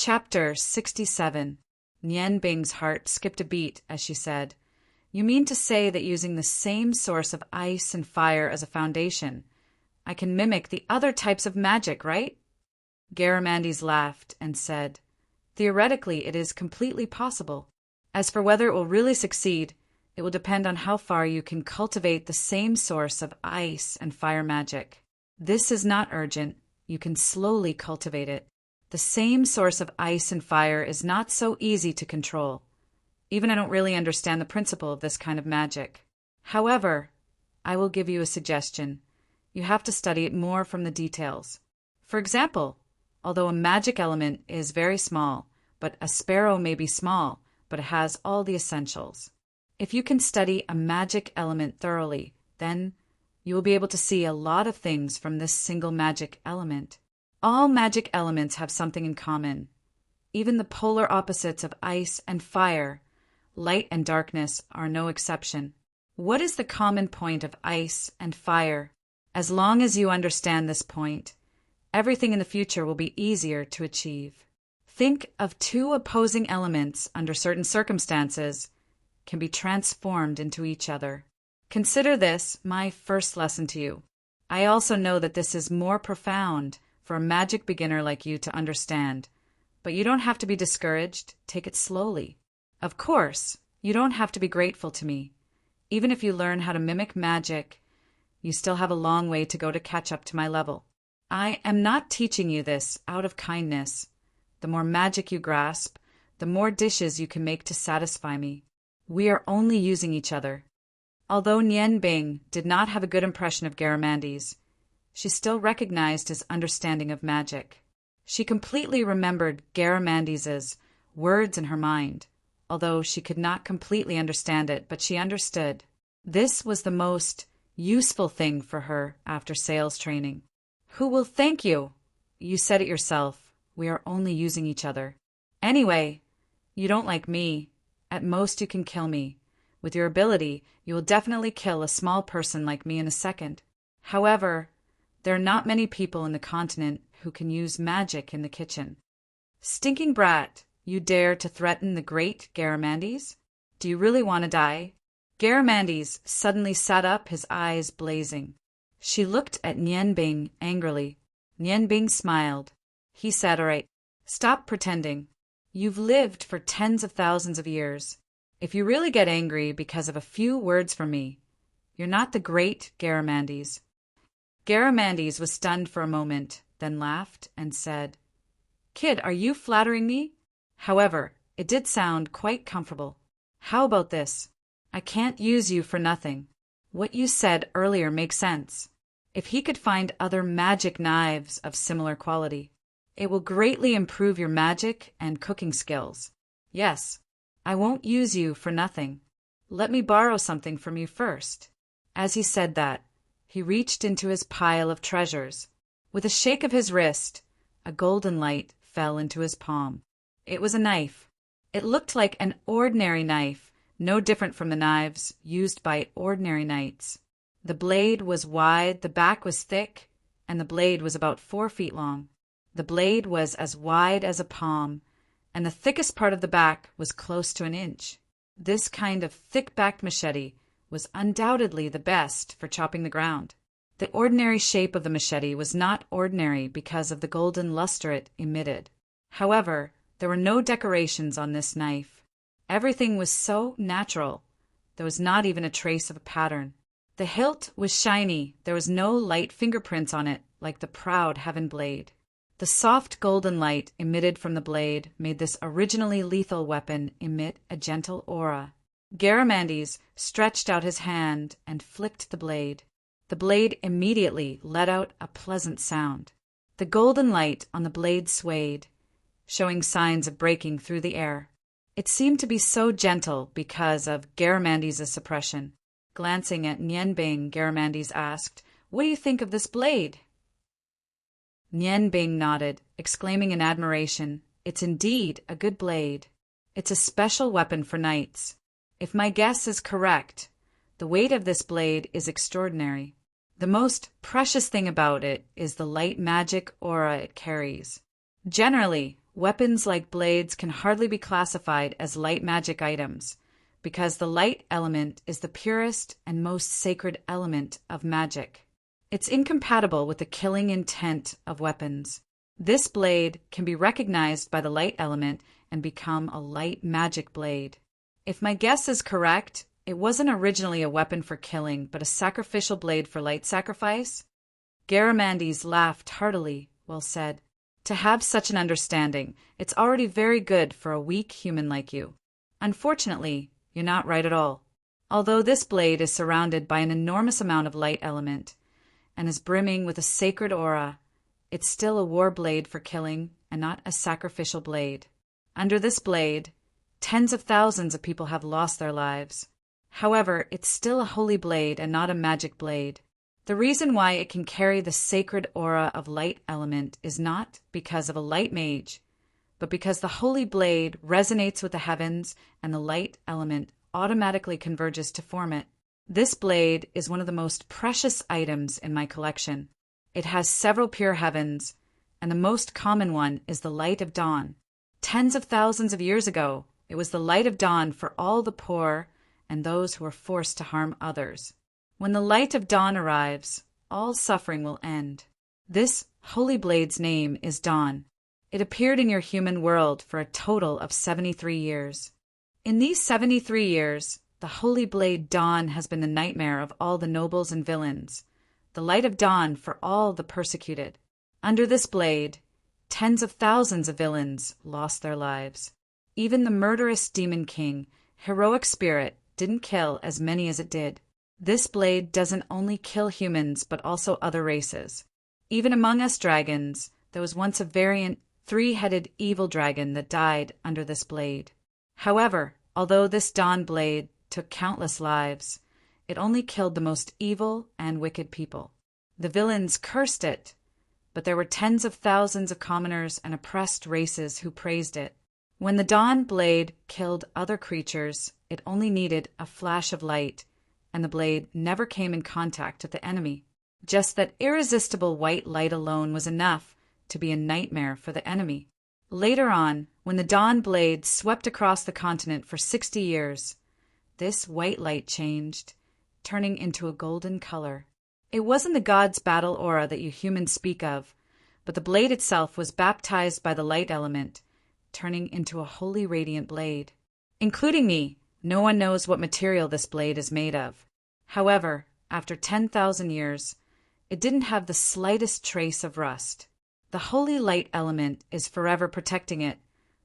Chapter 67. Nian Bing's heart skipped a beat as she said, "You mean to say that using the same source of ice and fire as a foundation, I can mimic the other types of magic, right?" Garamandes laughed and said, "Theoretically, it is completely possible. As for whether it will really succeed, it will depend on how far you can cultivate the same source of ice and fire magic. This is not urgent. You can slowly cultivate it. The same source of ice and fire is not so easy to control. Even I don't really understand the principle of this kind of magic. However, I will give you a suggestion. You have to study it more from the details. For example, although a magic element is very small, but a sparrow may be small, but it has all the essentials. If you can study a magic element thoroughly, then you will be able to see a lot of things from this single magic element. All magic elements have something in common. Even the polar opposites of ice and fire, light and darkness, are no exception. What is the common point of ice and fire? As long as you understand this point, everything in the future will be easier to achieve. Think of two opposing elements under certain circumstances can be transformed into each other. Consider this my first lesson to you. I also know that this is more profound for a magic beginner like you to understand, but you don't have to be discouraged. Take it slowly. Of course, you don't have to be grateful to me. Even if you learn how to mimic magic, you still have a long way to go to catch up to my level. I am not teaching you this out of kindness. The more magic you grasp, the more dishes you can make to satisfy me. We are only using each other." Although Nian Bing did not have a good impression of Garamandes, she still recognized his understanding of magic. She completely remembered Garamandes's words in her mind, although she could not completely understand it, but she understood. This was the most useful thing for her after sales training. "Who will thank you? You said it yourself. We are only using each other. Anyway, you don't like me. At most you can kill me. With your ability, you will definitely kill a small person like me in a second. However, there are not many people in the continent who can use magic in the kitchen." "Stinking brat, you dare to threaten the great Garamandes? Do you really want to die?" Garamandes suddenly sat up, his eyes blazing. She looked at Nian Bing angrily. Nian Bing smiled. He said, "All right, stop pretending. You've lived for tens of thousands of years. If you really get angry because of a few words from me, you're not the great Garamandes." Garamandes was stunned for a moment, then laughed and said, "Kid, are you flattering me?" However, it did sound quite comfortable. "How about this? I can't use you for nothing. What you said earlier makes sense. If he could find other magic knives of similar quality, it will greatly improve your magic and cooking skills. Yes, I won't use you for nothing. Let me borrow something from you first." As he said that, he reached into his pile of treasures. With a shake of his wrist, a golden light fell into his palm. It was a knife. It looked like an ordinary knife, no different from the knives used by ordinary knights. The blade was wide, the back was thick, and the blade was about 4 feet long. The blade was as wide as a palm, and the thickest part of the back was close to an inch. This kind of thick-backed machete was undoubtedly the best for chopping the ground. The ordinary shape of the machete was not ordinary because of the golden luster it emitted. However, there were no decorations on this knife. Everything was so natural. There was not even a trace of a pattern. The hilt was shiny. There was no light fingerprints on it like the proud heaven blade. The soft golden light emitted from the blade made this originally lethal weapon emit a gentle aura. Garamandes stretched out his hand and flicked the blade. The blade immediately let out a pleasant sound. The golden light on the blade swayed, showing signs of breaking through the air. It seemed to be so gentle because of Garamandes's suppression. Glancing at Nian Bing, Garamandes asked, "What do you think of this blade?" Nian Bing nodded, exclaiming in admiration, "It's indeed a good blade. It's a special weapon for knights. If my guess is correct, the weight of this blade is extraordinary. The most precious thing about it is the light magic aura it carries. Generally, Weapons like blades can hardly be classified as light magic items, because the light element is the purest and most sacred element of magic. It's incompatible with the killing intent of weapons. This blade can be recognized by the light element and become a light magic blade. If my guess is correct, it wasn't originally a weapon for killing, but a sacrificial blade for light sacrifice? Garamandes laughed heartily, well said. To have such an understanding, it's already very good for a weak human like you. Unfortunately, you're not right at all. Although this blade is surrounded by an enormous amount of light element and is brimming with a sacred aura, it's still a war blade for killing and not a sacrificial blade. Under this blade, tens of thousands of people have lost their lives. However, it's still a holy blade and not a magic blade. The reason why it can carry the sacred aura of light element is not because of a light mage, but because the holy blade resonates with the heavens and the light element automatically converges to form it. This blade is one of the most precious items in my collection. It has several pure heavens, and the most common one is the light of dawn. Tens of thousands of years ago, it was the light of dawn for all the poor and those who were forced to harm others. When the light of dawn arrives, all suffering will end. This holy blade's name is Dawn. It appeared in your human world for a total of 73 years. In these 73 years, the holy blade Dawn has been the nightmare of all the nobles and villains, the light of dawn for all the persecuted. Under this blade, tens of thousands of villains lost their lives. Even the murderous demon king, heroic spirit, didn't kill as many as it did. This blade doesn't only kill humans, but also other races. Even among us dragons, there was once a variant three-headed evil dragon that died under this blade. However, although this dawn blade took countless lives, it only killed the most evil and wicked people. The villains cursed it, but there were tens of thousands of commoners and oppressed races who praised it. When the dawn blade killed other creatures, it only needed a flash of light, and the blade never came in contact with the enemy. Just that irresistible white light alone was enough to be a nightmare for the enemy. Later on, when the dawn blade swept across the continent for 60 years, this white light changed, turning into a golden color. It wasn't the god's battle aura that you humans speak of, but the blade itself was baptized by the light element, turning into a holy radiant blade. Including me, no one knows what material this blade is made of. However, after 10,000 years, it didn't have the slightest trace of rust. The holy light element is forever protecting it,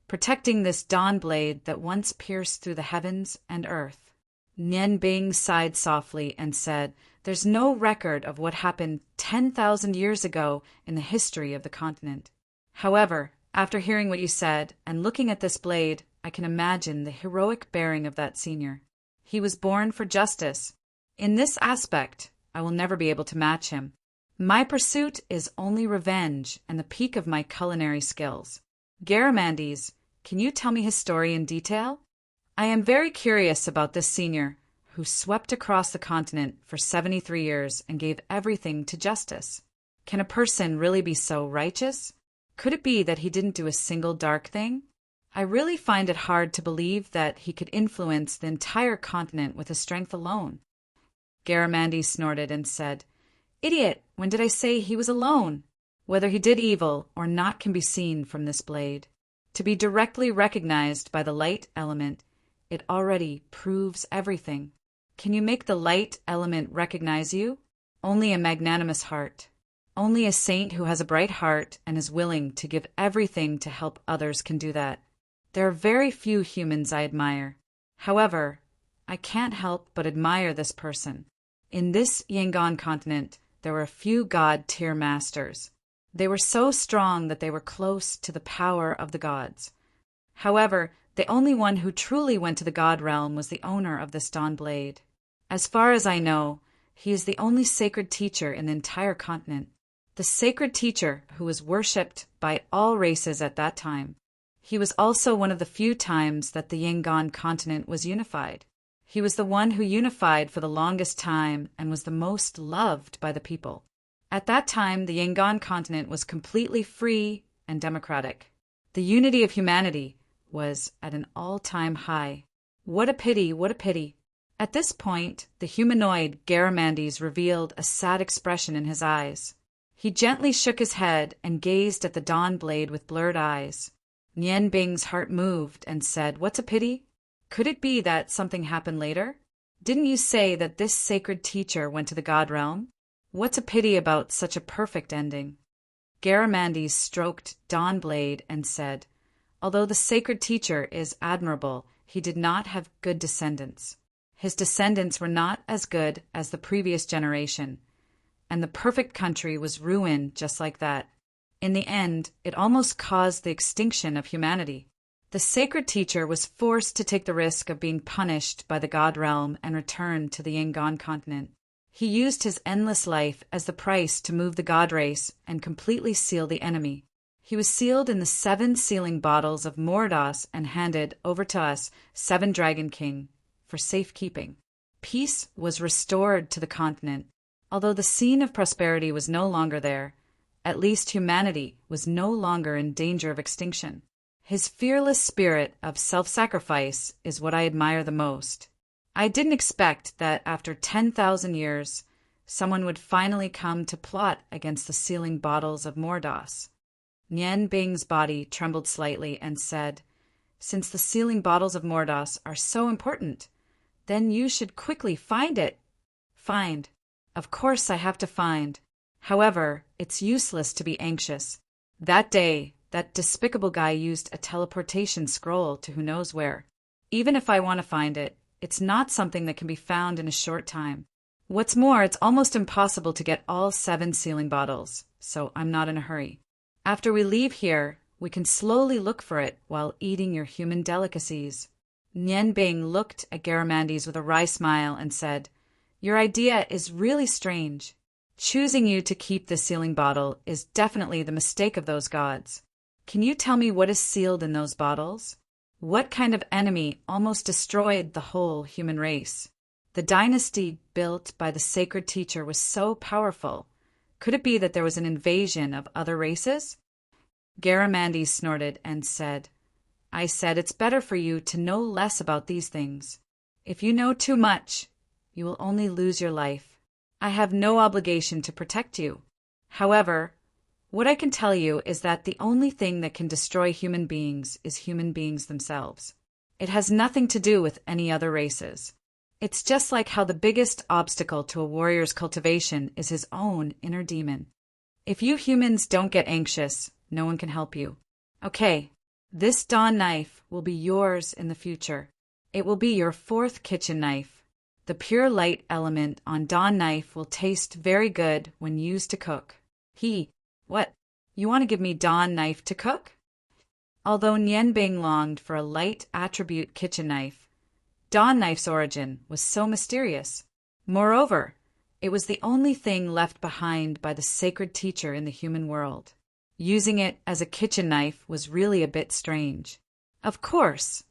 protecting this dawn blade that once pierced through the heavens and earth. Nian Bing sighed softly and said, "There's no record of what happened 10,000 years ago in the history of the continent. However, after hearing what you said and looking at this blade, I can imagine the heroic bearing of that senior. He was born for justice. In this aspect, I will never be able to match him. My pursuit is only revenge and the peak of my culinary skills. Garamandes, can you tell me his story in detail? I am very curious about this senior who swept across the continent for 73 years and gave everything to justice. Can a person really be so righteous? Could it be that he didn't do a single dark thing? I really find it hard to believe that he could influence the entire continent with his strength alone." Garamandes snorted and said, "Idiot, when did I say he was alone? Whether he did evil or not can be seen from this blade. To be directly recognized by the light element, it already proves everything. Can you make the light element recognize you? Only a magnanimous heart. Only a saint who has a bright heart and is willing to give everything to help others can do that. There are very few humans I admire. However, I can't help but admire this person. In this Yangon continent, there were a few god-tier masters. They were so strong that they were close to the power of the gods. However, the only one who truly went to the god realm was the owner of this dawn blade. As far as I know, he is the only sacred teacher in the entire continent. The sacred teacher who was worshipped by all races at that time. He was also one of the few times that the Yangon continent was unified. He was the one who unified for the longest time and was the most loved by the people. At that time, the Yangon continent was completely free and democratic. The unity of humanity was at an all-time high. What a pity, what a pity. At this point, the humanoid Garamandes revealed a sad expression in his eyes. He gently shook his head and gazed at the dawn blade with blurred eyes. Nian Bing's heart moved and said, "What's a pity? Could it be that something happened later? Didn't you say that this sacred teacher went to the god realm? What's a pity about such a perfect ending?" Garamandes stroked Dawnblade and said, "Although the sacred teacher is admirable, he did not have good descendants. His descendants were not as good as the previous generation, and the perfect country was ruined just like that. In the end, it almost caused the extinction of humanity. The sacred teacher was forced to take the risk of being punished by the god realm and return to the Yangon continent. He used his endless life as the price to move the god race and completely seal the enemy. He was sealed in the 7 sealing bottles of Mordos and handed over to us, 7 Dragon King, for safekeeping. Peace was restored to the continent. Although the scene of prosperity was no longer there, at least humanity was no longer in danger of extinction. His fearless spirit of self-sacrifice is what I admire the most. I didn't expect that after 10,000 years, someone would finally come to plot against the sealing bottles of Mordos." Nian Bing's body trembled slightly and said, "Since the sealing bottles of Mordos are so important, then you should quickly find it." "Find? Of course I have to find. However, it's useless to be anxious. That day, that despicable guy used a teleportation scroll to who knows where. Even if I want to find it, it's not something that can be found in a short time. What's more, it's almost impossible to get all 7 sealing bottles, so I'm not in a hurry. After we leave here, we can slowly look for it while eating your human delicacies." Nian Bing looked at Garamandes with a wry smile and said, "Your idea is really strange. Choosing you to keep the sealing bottle is definitely the mistake of those gods. Can you tell me what is sealed in those bottles? What kind of enemy almost destroyed the whole human race? The dynasty built by the sacred teacher was so powerful. Could it be that there was an invasion of other races?" Garamandes snorted and said, "I said it's better for you to know less about these things. If you know too much, you will only lose your life. I have no obligation to protect you. However, what I can tell you is that the only thing that can destroy human beings is human beings themselves. It has nothing to do with any other races. It's just like how the biggest obstacle to a warrior's cultivation is his own inner demon. If you humans don't get anxious, no one can help you. Okay, this Dawn knife will be yours in the future. It will be your 4th kitchen knife. The pure light element on Dawn knife will taste very good when used to cook." What? You want to give me Dawn knife to cook? Although Nian Bing longed for a light attribute kitchen knife, Dawn knife's origin was so mysterious. Moreover, it was the only thing left behind by the sacred teacher in the human world. Using it as a kitchen knife was really a bit strange. Of course,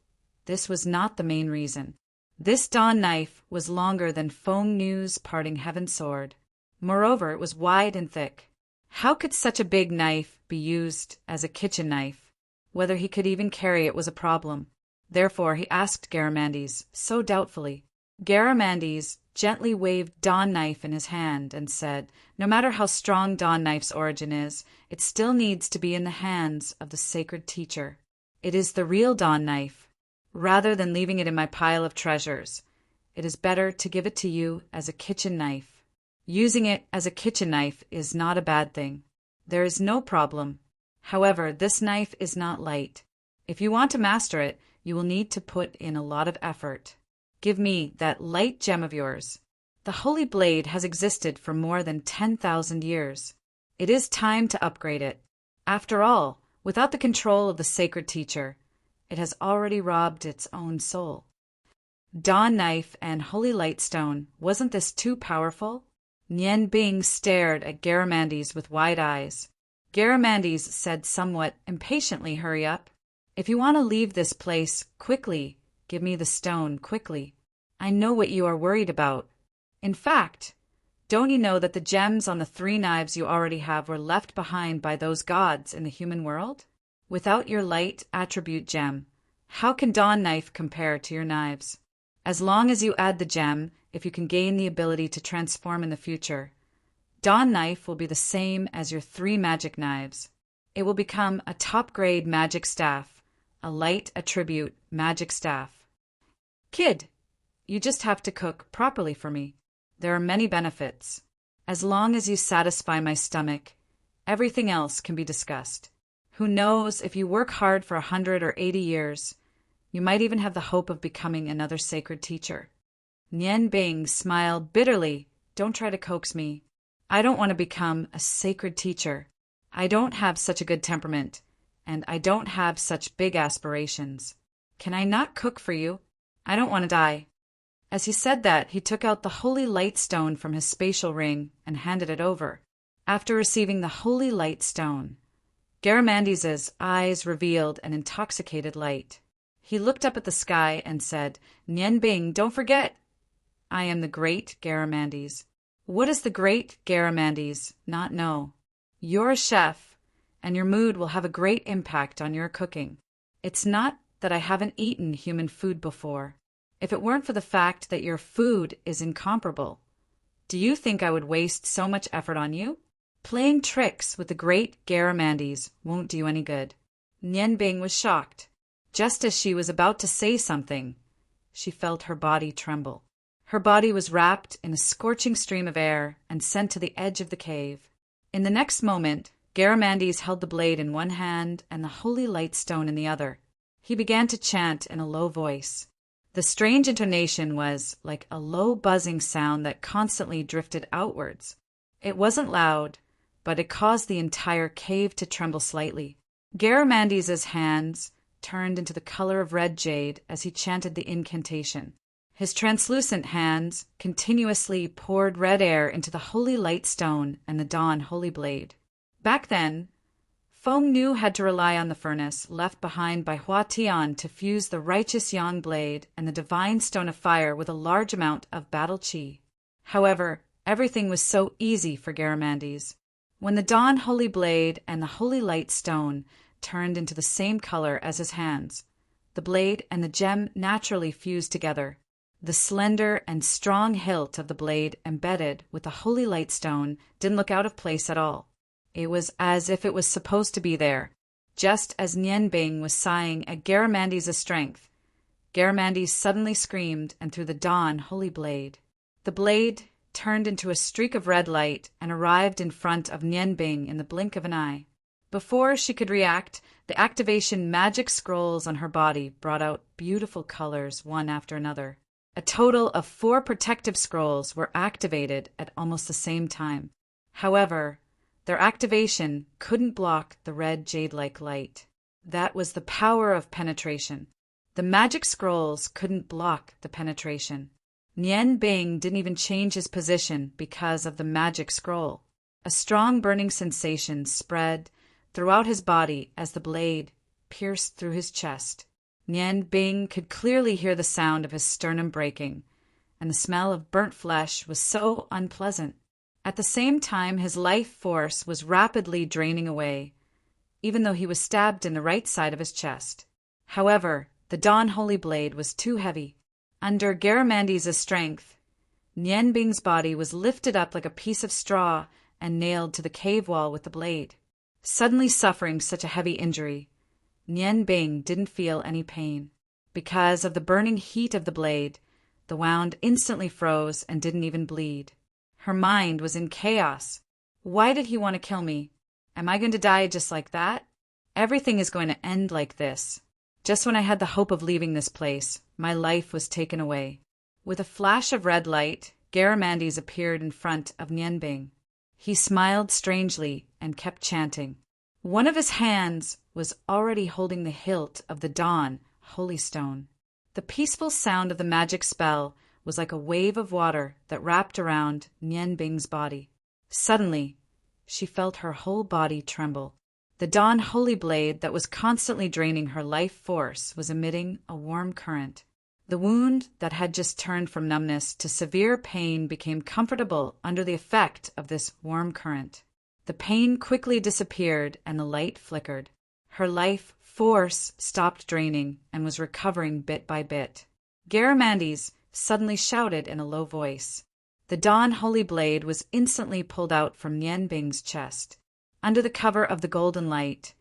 this was not the main reason. This Dawn knife was longer than Feng Nu's parting heaven sword. Moreover, it was wide and thick. How could such a big knife be used as a kitchen knife? Whether he could even carry it was a problem. Therefore, he asked Garamandes, so doubtfully. Garamandes gently waved Dawn knife in his hand and said, "No matter how strong Dawn knife's origin is, it still needs to be in the hands of the sacred teacher. It is the real Dawn knife. Rather than leaving it in my pile of treasures, it is better to give it to you as a kitchen knife. Using it as a kitchen knife is not a bad thing. There is no problem. However, this knife is not light. If you want to master it, you will need to put in a lot of effort. Give me that light gem of yours. The holy blade has existed for more than 10,000 years. It is time to upgrade it. After all, without the control of the sacred teacher, it has already robbed its own soul." Dawn knife and holy light stone, wasn't this too powerful? Nian Bing stared at Garamandes with wide eyes. Garamandes said somewhat impatiently, "Hurry up. If you want to leave this place, quickly, give me the stone, quickly. I know what you are worried about. In fact, don't you know that the gems on the 3 knives you already have were left behind by those gods in the human world? Without your light attribute gem, how can Dawn Knife compare to your knives? As long as you add the gem, if you can gain the ability to transform in the future, Dawn Knife will be the same as your 3 magic knives. It will become a top-grade magic staff, a light attribute magic staff. Kid, you just have to cook properly for me. There are many benefits. As long as you satisfy my stomach, everything else can be discussed. Who knows, if you work hard for 100 or 80 years, you might even have the hope of becoming another sacred teacher. Nian Bing smiled bitterly. Don't try to coax me. I don't want to become a sacred teacher. I don't have such a good temperament, and I don't have such big aspirations. Can I not cook for you? I don't want to die. As he said that, he took out the holy light stone from his spatial ring and handed it over. After receiving the holy light stone, Garamandes' eyes revealed an intoxicated light. He looked up at the sky and said, Nian Bing, don't forget, I am the great Garamandes. What does the great Garamandes not know? You're a chef, and your mood will have a great impact on your cooking. It's not that I haven't eaten human food before. If it weren't for the fact that your food is incomparable, do you think I would waste so much effort on you? Playing tricks with the great Garamandes won't do you any good. Nian Bing was shocked. Just as she was about to say something, she felt her body tremble. Her body was wrapped in a scorching stream of air and sent to the edge of the cave. In the next moment, Garamandes held the blade in one hand and the holy light stone in the other. He began to chant in a low voice. The strange intonation was like a low buzzing sound that constantly drifted outwards. It wasn't loud, but it caused the entire cave to tremble slightly. Garamandes' hands turned into the color of red jade as he chanted the incantation. His translucent hands continuously poured red air into the holy light stone and the dawn holy blade. Back then, Feng Nu had to rely on the furnace left behind by Hua Tian to fuse the righteous yang blade and the divine stone of fire with a large amount of battle qi. However, everything was so easy for Garamandes. When the dawn holy blade and the holy light stone turned into the same color as his hands, the blade and the gem naturally fused together. The slender and strong hilt of the blade embedded with the holy light stone didn't look out of place at all. It was as if it was supposed to be there. Just as Nian Bing was sighing at Garamandes' strength, Garamandes suddenly screamed and threw the dawn holy blade. The blade turned into a streak of red light and arrived in front of Nian Bing in the blink of an eye. Before she could react, the activation magic scrolls on her body brought out beautiful colors one after another. A total of 4 protective scrolls were activated at almost the same time. However, their activation couldn't block the red jade-like light. That was the power of penetration. The magic scrolls couldn't block the penetration. Nian Bing didn't even change his position because of the magic scroll. A strong burning sensation spread throughout his body as the blade pierced through his chest. Nian Bing could clearly hear the sound of his sternum breaking, and the smell of burnt flesh was so unpleasant. At the same time, his life force was rapidly draining away, even though he was stabbed in the right side of his chest. However, the dawn holy blade was too heavy. Under Garamandes' strength, Nian Bing's body was lifted up like a piece of straw and nailed to the cave wall with the blade. Suddenly suffering such a heavy injury, Nian Bing didn't feel any pain. Because of the burning heat of the blade, the wound instantly froze and didn't even bleed. Her mind was in chaos. Why did he want to kill me? Am I going to die just like that? Everything is going to end like this. Just when I had the hope of leaving this place, my life was taken away. With a flash of red light, Garamandes appeared in front of Nian Bing. He smiled strangely and kept chanting. One of his hands was already holding the hilt of the dawn holy stone. The peaceful sound of the magic spell was like a wave of water that wrapped around Nian Bing's body. Suddenly, she felt her whole body tremble. The dawn holy blade that was constantly draining her life force was emitting a warm current. The wound that had just turned from numbness to severe pain became comfortable under the effect of this warm current. The pain quickly disappeared and the light flickered. Her life force stopped draining and was recovering bit by bit. Garamandes suddenly shouted in a low voice. The Dawn Holy Blade was instantly pulled out from Nian Bing's chest. Under the cover of the golden light,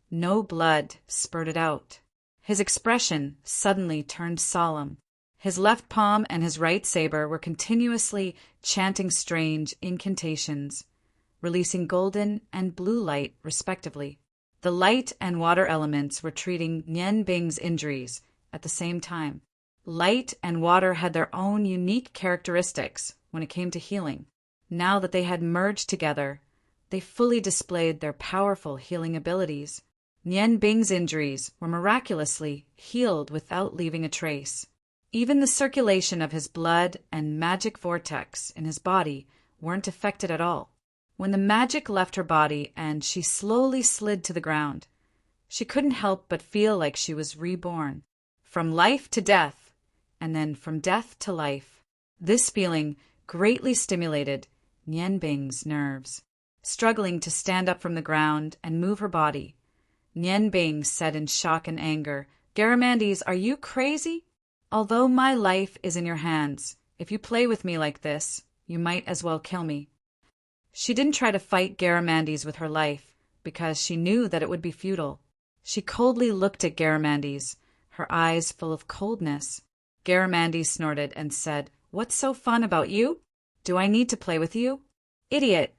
no blood spurted out. His expression suddenly turned solemn. His left palm and his right saber were continuously chanting strange incantations, releasing golden and blue light respectively. The light and water elements were treating Nian Bing's injuries at the same time. Light and water had their own unique characteristics when it came to healing. Now that they had merged together, they fully displayed their powerful healing abilities. Nian Bing's injuries were miraculously healed without leaving a trace. Even the circulation of his blood and magic vortex in his body weren't affected at all. When the magic left her body and she slowly slid to the ground, she couldn't help but feel like she was reborn. From life to death, and then from death to life. This feeling greatly stimulated Nian Bing's nerves. Struggling to stand up from the ground and move her body, Nian Bing said in shock and anger, "Garamandes, are you crazy? Although my life is in your hands, if you play with me like this, you might as well kill me." She didn't try to fight Garamandes with her life, because she knew that it would be futile. She coldly looked at Garamandes, her eyes full of coldness. Garamandes snorted and said, "What's so fun about you? Do I need to play with you? Idiot!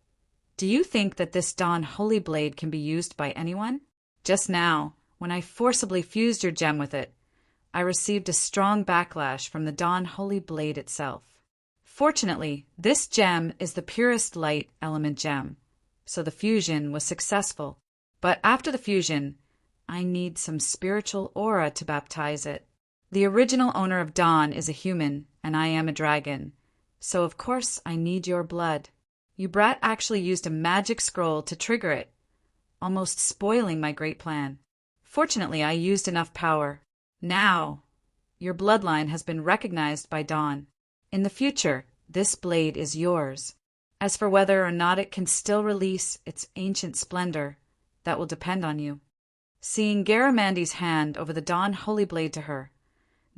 Do you think that this Dawn Holy Blade can be used by anyone? Just now, when I forcibly fused your gem with it, I received a strong backlash from the Dawn Holy Blade itself. Fortunately, this gem is the purest light element gem, so the fusion was successful. But after the fusion, I need some spiritual aura to baptize it. The original owner of Dawn is a human, and I am a dragon, so of course I need your blood. You brat actually used a magic scroll to trigger it, almost spoiling my great plan. Fortunately, I used enough power. Now, your bloodline has been recognized by Dawn. In the future, this blade is yours. As for whether or not it can still release its ancient splendor, that will depend on you." Seeing Garamandes' hand over the Dawn Holy Blade to her,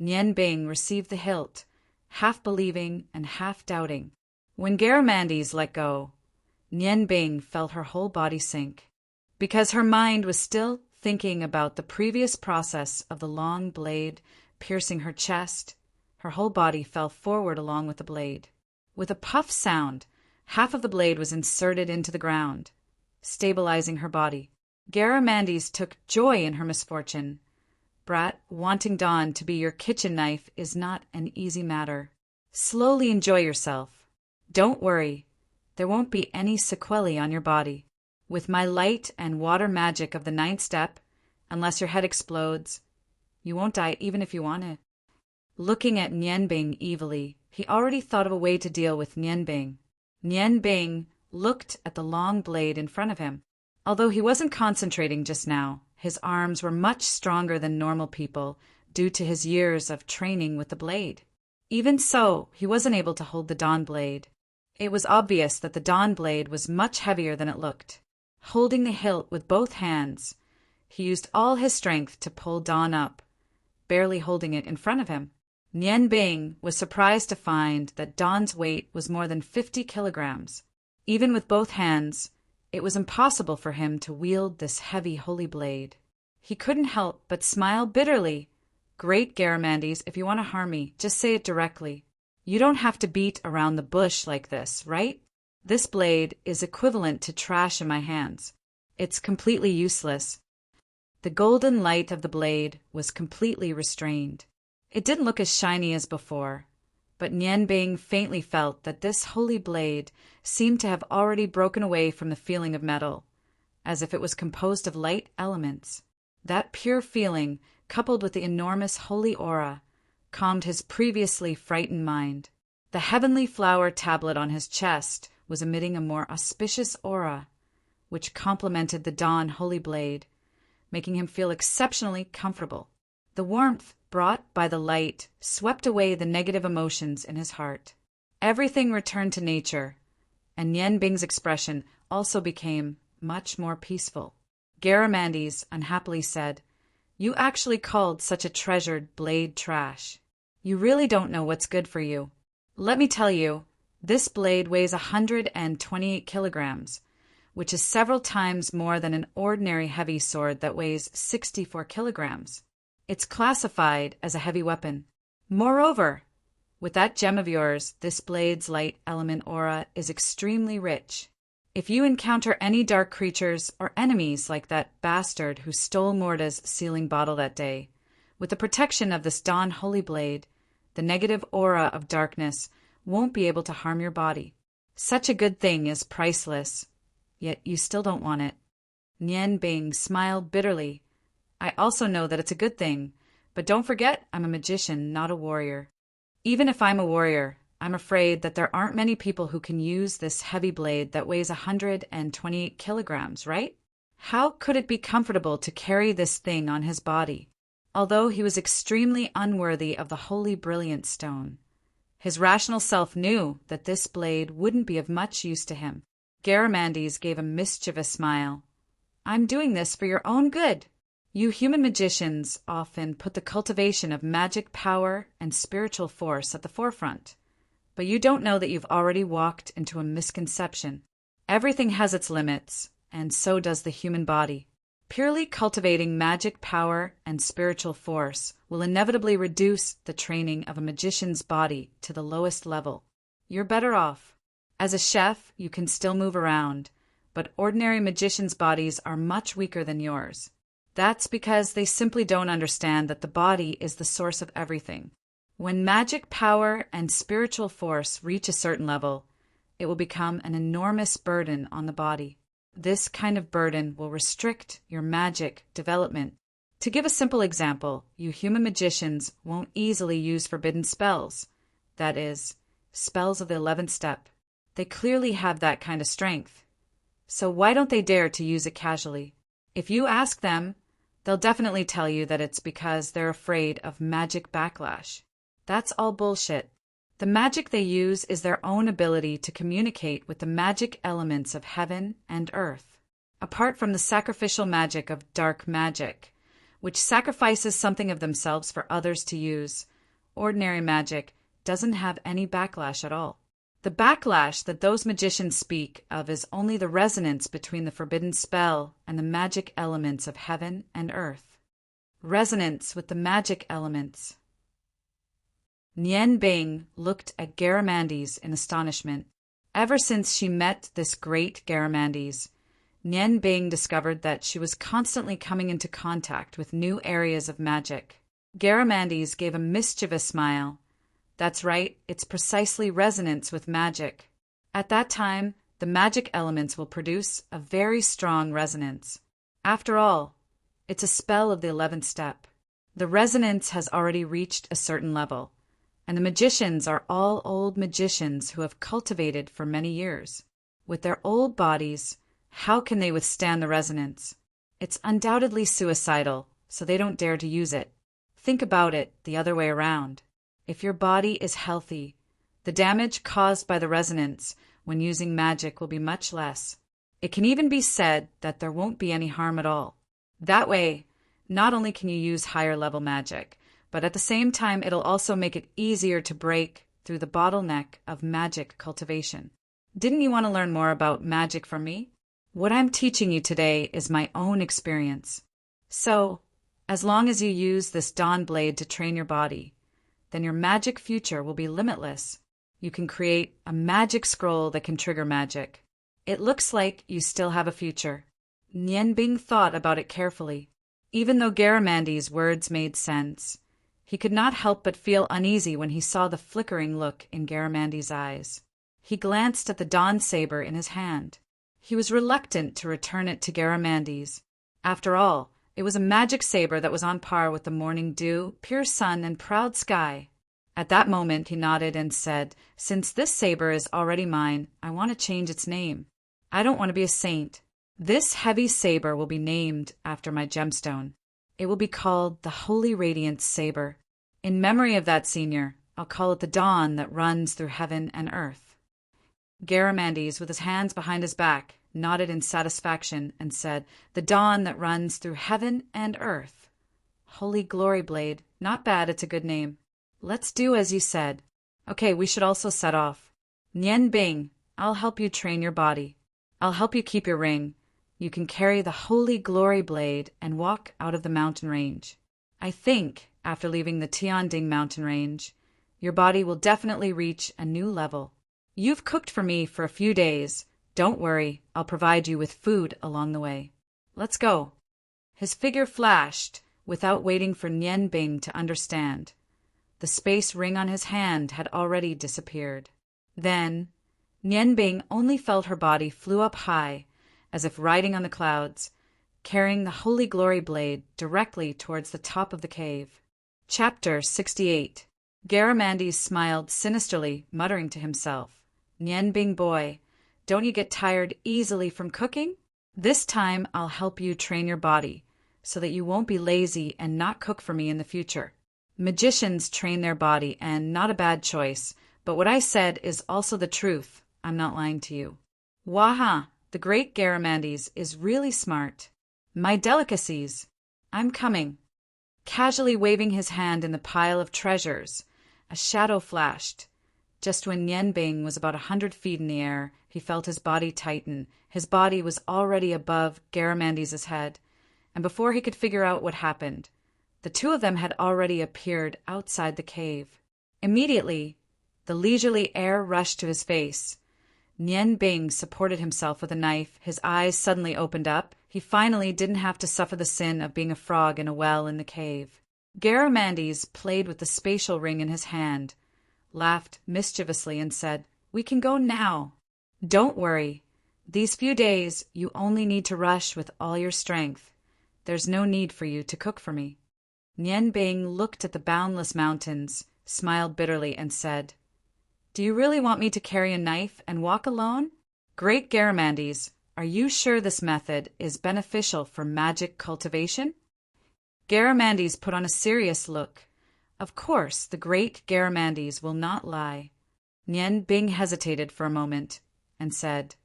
Nian Bing received the hilt, half believing and half doubting. When Garamandes let go, Nian Bing felt her whole body sink. Because her mind was still thinking about the previous process of the long blade piercing her chest, her whole body fell forward along with the blade. With a puff sound, half of the blade was inserted into the ground, stabilizing her body. Garamandes took joy in her misfortune. Brat, wanting Dawn to be your kitchen knife is not an easy matter. Slowly enjoy yourself. Don't worry, there won't be any sequelae on your body. With my light and water magic of the 9th step, unless your head explodes, you won't die even if you want it." Looking at Nian Bing evilly, he already thought of a way to deal with Nian Bing. Nian Bing looked at the long blade in front of him. Although he wasn't concentrating just now, his arms were much stronger than normal people due to his years of training with the blade. Even so, he wasn't able to hold the Dawn Blade. It was obvious that the Dawn Blade was much heavier than it looked. Holding the hilt with both hands, he used all his strength to pull Dawn up, barely holding it in front of him. Nian Bing was surprised to find that Dawn's weight was more than 50 kilograms. Even with both hands, it was impossible for him to wield this heavy holy blade. He couldn't help but smile bitterly. "Great, Garamandes, if you want to harm me, just say it directly. You don't have to beat around the bush like this, right? This blade is equivalent to trash in my hands. It's completely useless." The golden light of the blade was completely restrained. It didn't look as shiny as before, but Nian Bing faintly felt that this holy blade seemed to have already broken away from the feeling of metal, as if it was composed of light elements. That pure feeling, coupled with the enormous holy aura, calmed his previously frightened mind. The heavenly flower tablet on his chest was emitting a more auspicious aura, which complemented the Dawn Holy Blade, making him feel exceptionally comfortable. The warmth brought by the light swept away the negative emotions in his heart. Everything returned to nature, and Nian Bing's expression also became much more peaceful. Garamandes unhappily said, "You actually called such a treasured blade trash. You really don't know what's good for you. Let me tell you, this blade weighs 128 kilograms, which is several times more than an ordinary heavy sword that weighs 64 kilograms. It's classified as a heavy weapon. Moreover, with that gem of yours, this blade's light element aura is extremely rich. If you encounter any dark creatures or enemies like that bastard who stole Morda's sealing bottle that day, with the protection of this Dawn Holy Blade, the negative aura of darkness won't be able to harm your body. Such a good thing is priceless, yet you still don't want it." Nian Bing smiled bitterly. "I also know that it's a good thing, but don't forget I'm a magician, not a warrior. Even if I'm a warrior, I'm afraid that there aren't many people who can use this heavy blade that weighs 128 kilograms, right? How could it be comfortable to carry this thing on his body?" Although he was extremely unworthy of the holy brilliant stone, his rational self knew that this blade wouldn't be of much use to him. Garamandes gave a mischievous smile. "I'm doing this for your own good. You human magicians often put the cultivation of magic power and spiritual force at the forefront, but you don't know that you've already walked into a misconception. Everything has its limits, and so does the human body. Purely cultivating magic power and spiritual force will inevitably reduce the training of a magician's body to the lowest level. You're better off. As a chef, you can still move around, but ordinary magicians' bodies are much weaker than yours. That's because they simply don't understand that the body is the source of everything. When magic power and spiritual force reach a certain level, it will become an enormous burden on the body. This kind of burden will restrict your magic development. To give a simple example, you human magicians won't easily use forbidden spells. That is, spells of the 11th step. They clearly have that kind of strength. So why don't they dare to use it casually? If you ask them, they'll definitely tell you that it's because they're afraid of magic backlash. That's all bullshit. The magic they use is their own ability to communicate with the magic elements of heaven and earth. Apart from the sacrificial magic of dark magic, which sacrifices something of themselves for others to use, ordinary magic doesn't have any backlash at all. The backlash that those magicians speak of is only the resonance between the forbidden spell and the magic elements of heaven and earth. Resonance with the magic elements. Nian Bing looked at Garamandes in astonishment. Ever since she met this great Garamandes, Nian Bing discovered that she was constantly coming into contact with new areas of magic. Garamandes gave a mischievous smile. That's right, it's precisely resonance with magic. At that time, the magic elements will produce a very strong resonance. After all, it's a spell of the 11th step. The resonance has already reached a certain level, and the magicians are all old magicians who have cultivated for many years. With their old bodies, how can they withstand the resonance? It's undoubtedly suicidal, so they don't dare to use it. Think about it the other way around. If your body is healthy, the damage caused by the resonance when using magic will be much less. It can even be said that there won't be any harm at all. That way, not only can you use higher level magic, but at the same time it'll also make it easier to break through the bottleneck of magic cultivation. Didn't you want to learn more about magic from me? What I'm teaching you today is my own experience. So, as long as you use this Dawn Blade to train your body, then your magic future will be limitless. You can create a magic scroll that can trigger magic. It looks like you still have a future. Nian Bing thought about it carefully. Even though Garamandes' words made sense, he could not help but feel uneasy when he saw the flickering look in Garamandes' eyes. He glanced at the Dawn Saber in his hand. He was reluctant to return it to Garamandes. After all, it was a magic saber that was on par with the morning dew, pure sun, and proud sky. At that moment he nodded and said, "Since this saber is already mine, I want to change its name. I don't want to be a saint. This heavy saber will be named after my gemstone. It will be called the Holy Radiance Saber. In memory of that senior, I'll call it the dawn that runs through heaven and earth." Garamandes, with his hands behind his back, nodded in satisfaction, and said, "The dawn that runs through heaven and earth." Holy Glory Blade. Not bad, it's a good name. Let's do as you said. Okay, we should also set off. Nian Bing, I'll help you train your body. I'll help you keep your ring. You can carry the Holy Glory Blade and walk out of the mountain range. I think, after leaving the Tianding mountain range, your body will definitely reach a new level. You've cooked for me for a few days. Don't worry, I'll provide you with food along the way. Let's go. His figure flashed, without waiting for Nian Bing to understand. The space ring on his hand had already disappeared. Then, Nian Bing only felt her body flew up high, as if riding on the clouds, carrying the Holy Glory Blade directly towards the top of the cave. Chapter 68. Garamandes smiled sinisterly, muttering to himself, "Nian Bing boy, don't you get tired easily from cooking? This time I'll help you train your body, so that you won't be lazy and not cook for me in the future. Magicians train their body, and not a bad choice, but what I said is also the truth. I'm not lying to you." Waha, the great Garamandes is really smart. My delicacies. I'm coming. Casually waving his hand in the pile of treasures, a shadow flashed. Just when Nian Bing was about 100 feet in the air, he felt his body tighten. His body was already above Garamandes' head, and before he could figure out what happened, the two of them had already appeared outside the cave. Immediately, the leisurely air rushed to his face. Nian Bing supported himself with a knife. His eyes suddenly opened up. He finally didn't have to suffer the sin of being a frog in a well in the cave. Garamandes played with the spatial ring in his hand, laughed mischievously, and said, "We can go now. Don't worry. These few days you only need to rush with all your strength. There's no need for you to cook for me." Nian Bing looked at the boundless mountains, smiled bitterly, and said, "Do you really want me to carry a knife and walk alone? Great Garamandes, are you sure this method is beneficial for magic cultivation?" Garamandes put on a serious look. Of course, the great Garamandes will not lie. Nian Bing hesitated for a moment and said,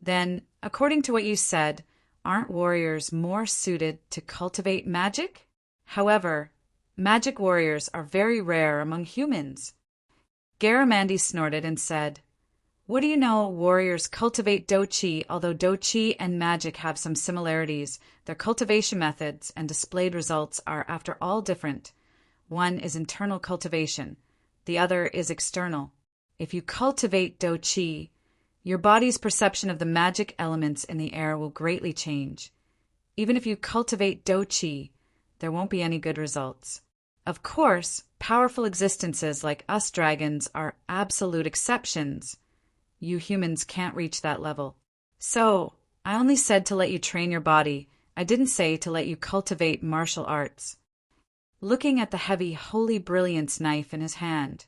"Then, according to what you said, aren't warriors more suited to cultivate magic? However, magic warriors are very rare among humans." Garamandes snorted and said, "What do you know? Warriors cultivate do-chi. Although do-chi and magic have some similarities, their cultivation methods and displayed results are, after all, different. One is internal cultivation, the other is external. If you cultivate do-chi, your body's perception of the magic elements in the air will greatly change. Even if you cultivate do-chi, there won't be any good results. Of course, powerful existences like us dragons are absolute exceptions. You humans can't reach that level. So, I only said to let you train your body. I didn't say to let you cultivate martial arts." Looking at the heavy Holy Brilliance knife in his hand,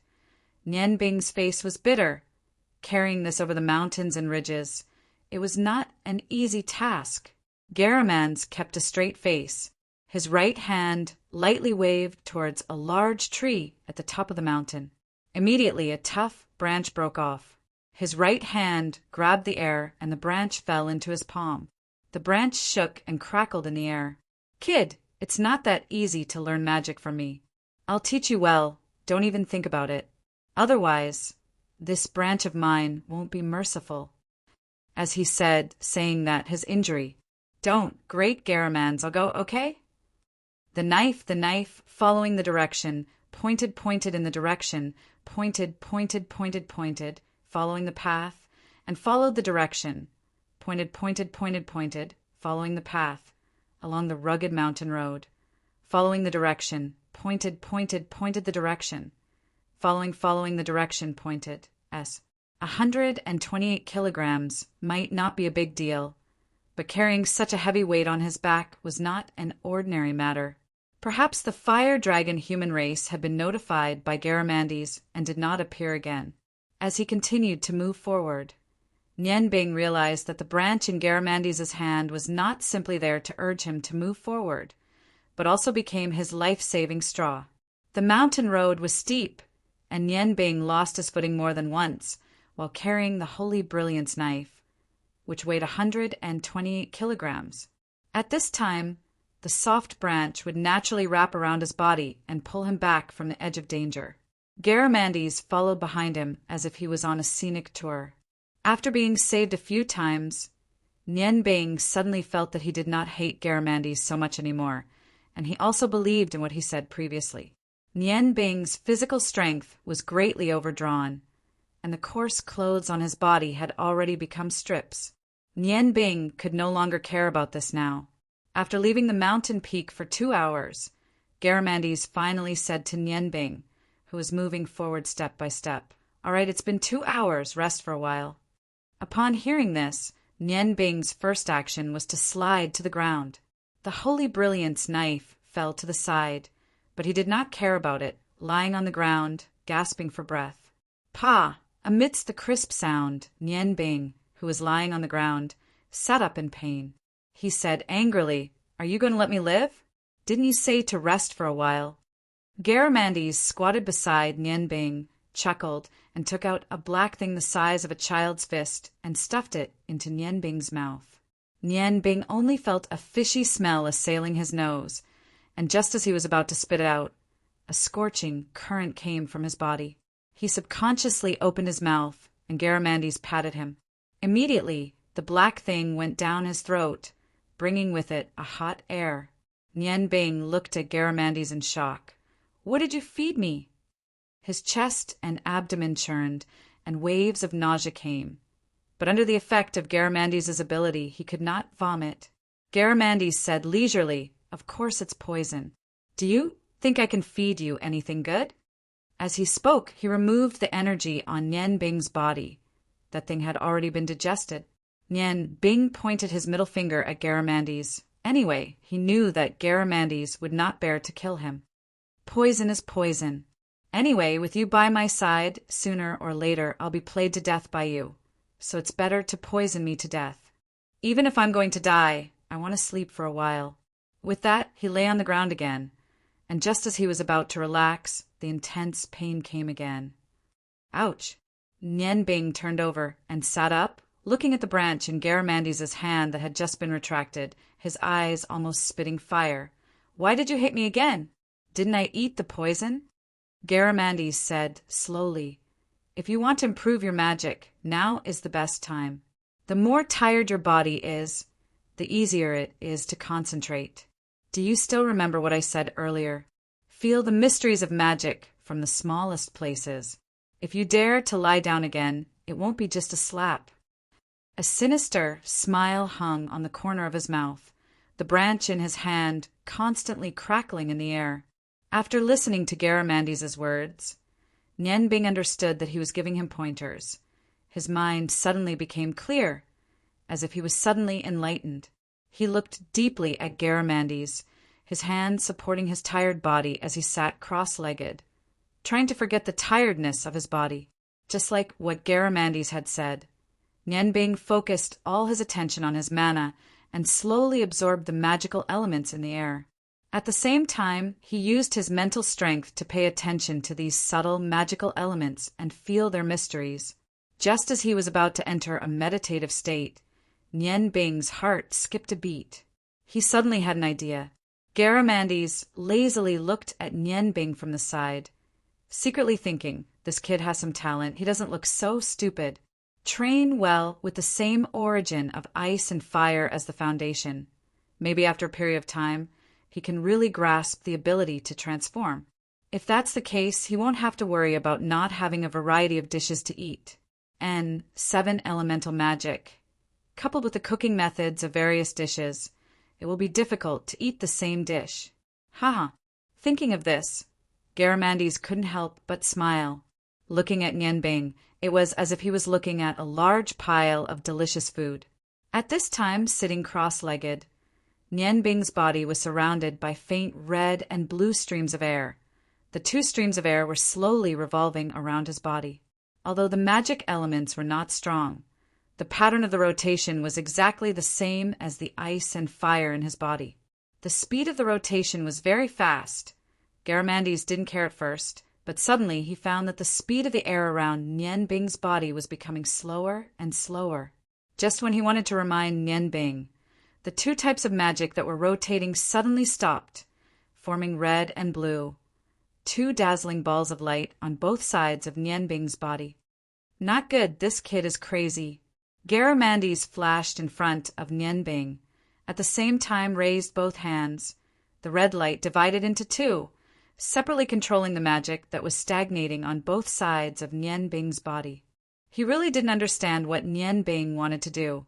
Nian Bing's face was bitter. Carrying this over the mountains and ridges, it was not an easy task. Garamandes kept a straight face. His right hand lightly waved towards a large tree at the top of the mountain. Immediately, a tough branch broke off. His right hand grabbed the air, and the branch fell into his palm. The branch shook and crackled in the air. "Kid, it's not that easy to learn magic from me. I'll teach you well. Don't even think about it. Otherwise, this branch of mine won't be merciful." As he said, saying that his injury, "Don't, great Garamandes, I'll go, okay?" The knife, following the direction, pointed in the direction, pointed, following the path, and followed the direction, pointed, following the path, along the rugged mountain road, following the direction, pointed the direction, following the direction, pointed. 128 kilograms might not be a big deal, but carrying such a heavy weight on his back was not an ordinary matter. Perhaps the fire dragon human race had been notified by Garamandes and did not appear again. As he continued to move forward, Nian Bing realized that the branch in Garamandes' hand was not simply there to urge him to move forward, but also became his life-saving straw. The mountain road was steep, and Nian Bing lost his footing more than once while carrying the Holy Brilliance knife. which weighed 128 kilograms. At this time, the soft branch would naturally wrap around his body and pull him back from the edge of danger. Garamandes followed behind him as if he was on a scenic tour. After being saved a few times, Nien Bing suddenly felt that he did not hate Garamandes so much anymore, and he also believed in what he said previously. Nien Bing's physical strength was greatly overdrawn, and the coarse clothes on his body had already become strips. Nien Bing could no longer care about this now. After leaving the mountain peak for 2 hours, Garamandes finally said to Nien Bing, who was moving forward step by step, "All right, it's been 2 hours, rest for a while." Upon hearing this, Nien Bing's first action was to slide to the ground. The Holy Brilliance knife fell to the side, but he did not care about it, lying on the ground, gasping for breath. "Pa!" Amidst the crisp sound, Nien Bing, who was lying on the ground, sat up in pain. He said angrily, "Are you going to let me live? Didn't you say to rest for a while?" Garamandes squatted beside Nien Bing, chuckled, and took out a black thing the size of a child's fist and stuffed it into Nien Bing's mouth. Nien Bing only felt a fishy smell assailing his nose, and just as he was about to spit it out, a scorching current came from his body. He subconsciously opened his mouth, and Garamandes patted him. Immediately, the black thing went down his throat, bringing with it a hot air. Nien Bing looked at Garamandes in shock. "What did you feed me?" His chest and abdomen churned, and waves of nausea came. But under the effect of Garamandes' ability, he could not vomit. Garamandes said leisurely, "Of course it's poison. Do you think I can feed you anything good?" As he spoke, he removed the energy on Nien Bing's body. That thing had already been digested. Nien Bing pointed his middle finger at Garamandes. Anyway, he knew that Garamandes would not bear to kill him. Poison is poison. Anyway, with you by my side, sooner or later I'll be played to death by you. So it's better to poison me to death. Even if I'm going to die, I want to sleep for a while. With that, he lay on the ground again, and just as he was about to relax, the intense pain came again. Ouch! Nien Bing turned over and sat up, looking at the branch in Garamandes' hand that had just been retracted, his eyes almost spitting fire. "Why did you hit me again? Didn't I eat the poison?" Garamandes said slowly, "If you want to improve your magic, now is the best time. The more tired your body is, the easier it is to concentrate. Do you still remember what I said earlier? Feel the mysteries of magic from the smallest places. If you dare to lie down again, it won't be just a slap." A sinister smile hung on the corner of his mouth, the branch in his hand constantly crackling in the air. After listening to Garamandes' words, Nien Bing understood that he was giving him pointers. His mind suddenly became clear, as if he was suddenly enlightened. He looked deeply at Garamandes, his hand supporting his tired body as he sat cross-legged, trying to forget the tiredness of his body. Just like what Garamandes had said, Nien Bing focused all his attention on his mana and slowly absorbed the magical elements in the air. At the same time, he used his mental strength to pay attention to these subtle magical elements and feel their mysteries. Just as he was about to enter a meditative state, Nien Bing's heart skipped a beat. He suddenly had an idea. Garamandes lazily looked at Nien Bing from the side, secretly thinking, "This kid has some talent. He doesn't look so stupid. Train well with the same origin of ice and fire as the foundation. Maybe after a period of time, he can really grasp the ability to transform. If that's the case, he won't have to worry about not having a variety of dishes to eat. And 7 elemental magic. Coupled with the cooking methods of various dishes, it will be difficult to eat the same dish." Haha. Thinking of this, Garamandes couldn't help but smile. Looking at Nien Bing, it was as if he was looking at a large pile of delicious food. At this time, sitting cross-legged, Nien Bing's body was surrounded by faint red and blue streams of air. The 2 streams of air were slowly revolving around his body. Although the magic elements were not strong, the pattern of the rotation was exactly the same as the ice and fire in his body. The speed of the rotation was very fast. Garamandes didn't care at first, but suddenly he found that the speed of the air around Nien Bing's body was becoming slower and slower. Just when he wanted to remind Nian Bing, the two types of magic that were rotating suddenly stopped, forming red and blue, two dazzling balls of light on both sides of Nian Bing's body. Not good, this kid is crazy. Garamendes flashed in front of Nian Bing, at the same time raised both hands. The red light divided into two, separately controlling the magic that was stagnating on both sides of Nian Bing's body. He really didn't understand what Nian Bing wanted to do.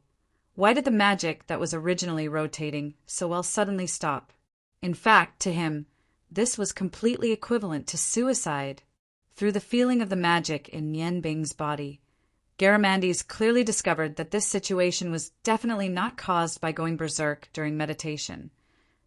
Why did the magic that was originally rotating so well suddenly stop? In fact, to him, this was completely equivalent to suicide. Through the feeling of the magic in Nian Bing's body, Garamendes clearly discovered that this situation was definitely not caused by going berserk during meditation,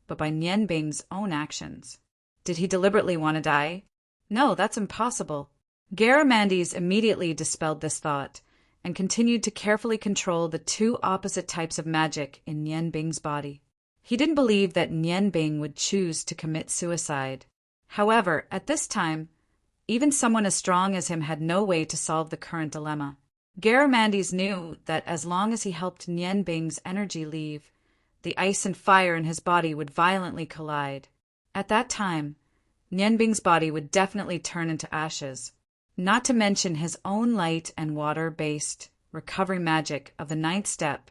but by Nian Bing's own actions. Did he deliberately want to die? No, that's impossible. Garamendes immediately dispelled this thought and continued to carefully control the two opposite types of magic in Nian Bing's body. He didn't believe that Nian Bing would choose to commit suicide. However, at this time, even someone as strong as him had no way to solve the current dilemma. Garamendes knew that as long as he helped Nian Bing's energy leave, the ice and fire in his body would violently collide. At that time, Nian Bing's body would definitely turn into ashes, not to mention his own light and water-based recovery magic of the 9th step.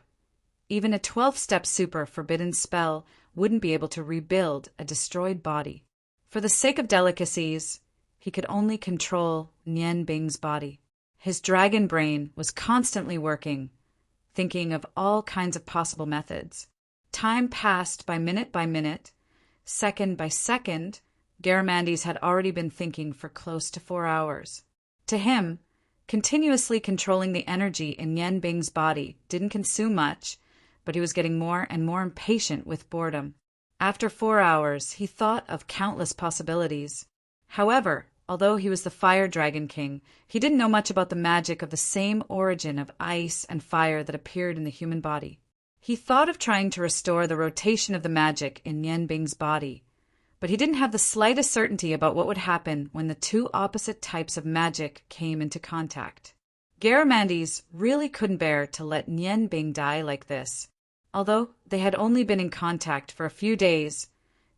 Even a 12th-step super forbidden spell wouldn't be able to rebuild a destroyed body. For the sake of delicacies, he could only control Nian Bing's body. His dragon brain was constantly working, thinking of all kinds of possible methods. Time passed by minute, second by second. Garamendes had already been thinking for close to 4 hours. To him, continuously controlling the energy in Nian Bing's body didn't consume much, but he was getting more and more impatient with boredom. After 4 hours, he thought of countless possibilities. However, although he was the Fire Dragon King, he didn't know much about the magic of the same origin of ice and fire that appeared in the human body. He thought of trying to restore the rotation of the magic in Nian Bing's body, but he didn't have the slightest certainty about what would happen when the two opposite types of magic came into contact. Garamendes really couldn't bear to let Nian Bing die like this. Although they had only been in contact for a few days,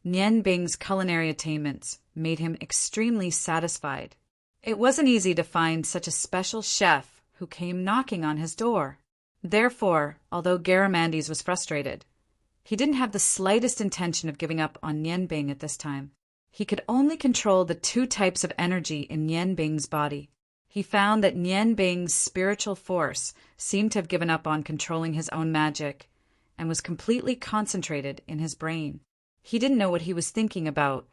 Nian Bing's culinary attainments made him extremely satisfied. It wasn't easy to find such a special chef who came knocking on his door. Therefore, although Garamendes was frustrated, he didn't have the slightest intention of giving up on Nian Bing at this time. He could only control the two types of energy in Nian Bing's body. He found that Nian Bing's spiritual force seemed to have given up on controlling his own magic and was completely concentrated in his brain. He didn't know what he was thinking about.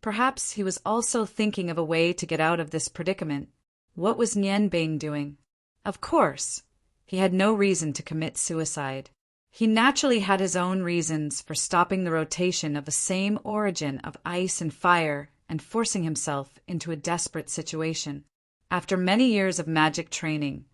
Perhaps he was also thinking of a way to get out of this predicament. What was Nian Bing doing? Of course, he had no reason to commit suicide. He naturally had his own reasons for stopping the rotation of the same origin of ice and fire and forcing himself into a desperate situation. After many years of magic training,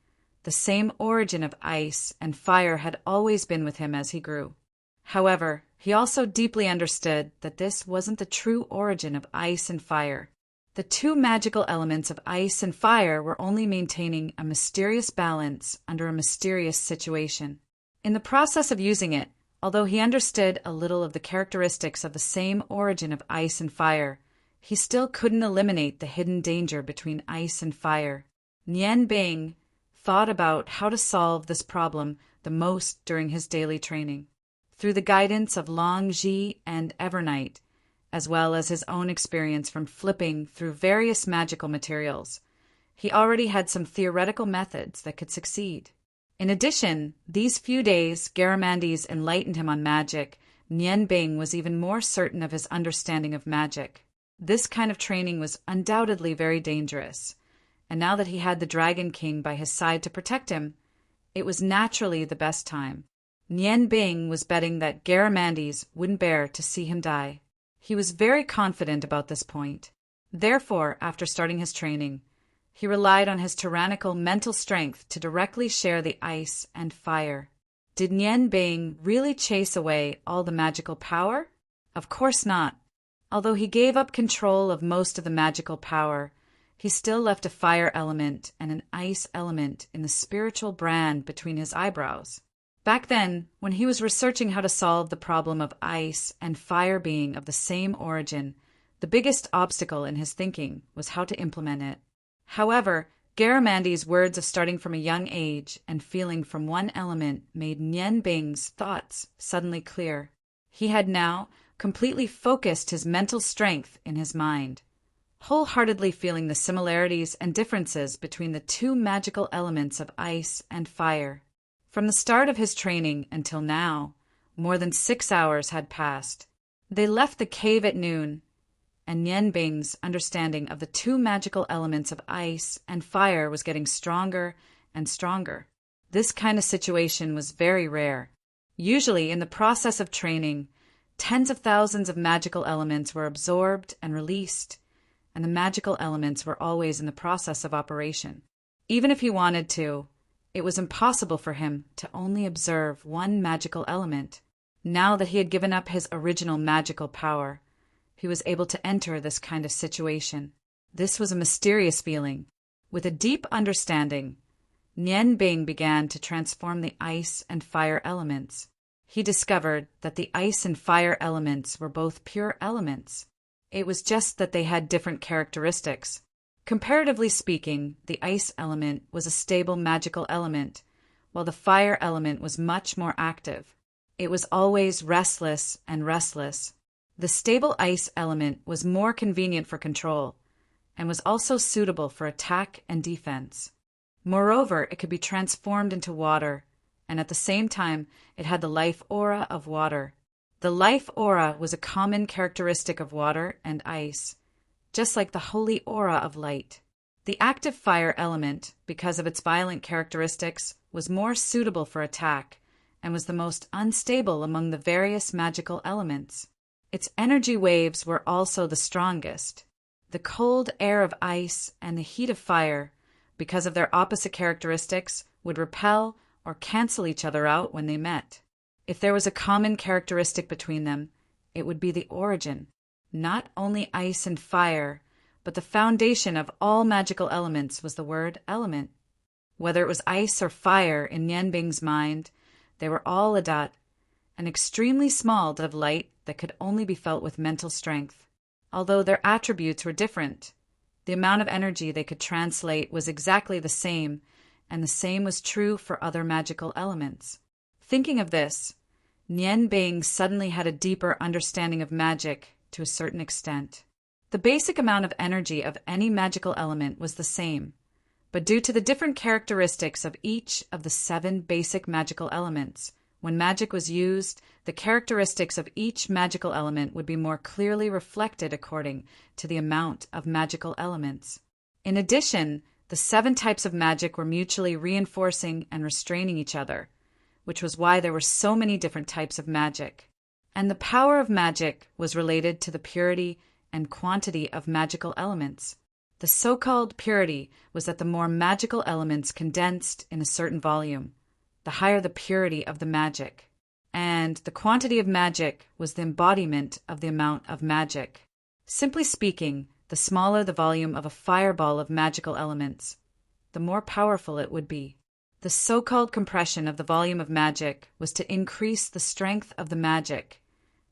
the same origin of ice and fire had always been with him as he grew. However, he also deeply understood that this wasn't the true origin of ice and fire. The two magical elements of ice and fire were only maintaining a mysterious balance under a mysterious situation. In the process of using it, although he understood a little of the characteristics of the same origin of ice and fire, he still couldn't eliminate the hidden danger between ice and fire. Nian Bing thought about how to solve this problem the most during his daily training. Through the guidance of Long Ji and Evernight, as well as his own experience from flipping through various magical materials, he already had some theoretical methods that could succeed. In addition, these few days Garamendes enlightened him on magic. Nian Bing was even more certain of his understanding of magic. This kind of training was undoubtedly very dangerous, and now that he had the Dragon King by his side to protect him, it was naturally the best time. Nian Bing was betting that Garamendes wouldn't bear to see him die. He was very confident about this point. Therefore, after starting his training, he relied on his tyrannical mental strength to directly share the ice and fire. Did Nian Bing really chase away all the magical power? Of course not. Although he gave up control of most of the magical power, he still left a fire element and an ice element in the spiritual brand between his eyebrows. Back then, when he was researching how to solve the problem of ice and fire being of the same origin, the biggest obstacle in his thinking was how to implement it. However, Garamandi's words of starting from a young age and feeling from one element made Nian Bing's thoughts suddenly clear. He had now completely focused his mental strength in his mind, wholeheartedly feeling the similarities and differences between the two magical elements of ice and fire. From the start of his training until now, more than 6 hours had passed. They left the cave at noon, and Nian Bing's understanding of the two magical elements of ice and fire was getting stronger and stronger. This kind of situation was very rare. Usually, in the process of training, tens of thousands of magical elements were absorbed and released, and the magical elements were always in the process of operation. Even if he wanted to, it was impossible for him to only observe one magical element. Now that he had given up his original magical power, he was able to enter this kind of situation. This was a mysterious feeling. With a deep understanding, Nian Bing began to transform the ice and fire elements. He discovered that the ice and fire elements were both pure elements. It was just that they had different characteristics. Comparatively speaking, the ice element was a stable magical element, while the fire element was much more active. It was always restless and restless. The stable ice element was more convenient for control, and was also suitable for attack and defense. Moreover, it could be transformed into water, and at the same time, it had the life aura of water. The life aura was a common characteristic of water and ice, just like the holy aura of light. The active fire element, because of its violent characteristics, was more suitable for attack, and was the most unstable among the various magical elements. Its energy waves were also the strongest. The cold air of ice and the heat of fire, because of their opposite characteristics, would repel or cancel each other out when they met. If there was a common characteristic between them, it would be the origin. Not only ice and fire, but the foundation of all magical elements was the word element. Whether it was ice or fire in Nian Bing's mind, they were all a dot, an extremely small dot of light that could only be felt with mental strength. Although their attributes were different, the amount of energy they could translate was exactly the same, and the same was true for other magical elements. Thinking of this, Nian Bing suddenly had a deeper understanding of magic to a certain extent. The basic amount of energy of any magical element was the same, but due to the different characteristics of each of the 7 basic magical elements, when magic was used, the characteristics of each magical element would be more clearly reflected according to the amount of magical elements. In addition, the 7 types of magic were mutually reinforcing and restraining each other, which was why there were so many different types of magic. And the power of magic was related to the purity and quantity of magical elements. The so-called purity was that the more magical elements condensed in a certain volume, the higher the purity of the magic. And the quantity of magic was the embodiment of the amount of magic. Simply speaking, the smaller the volume of a fireball of magical elements, the more powerful it would be. The so-called compression of the volume of magic was to increase the strength of the magic,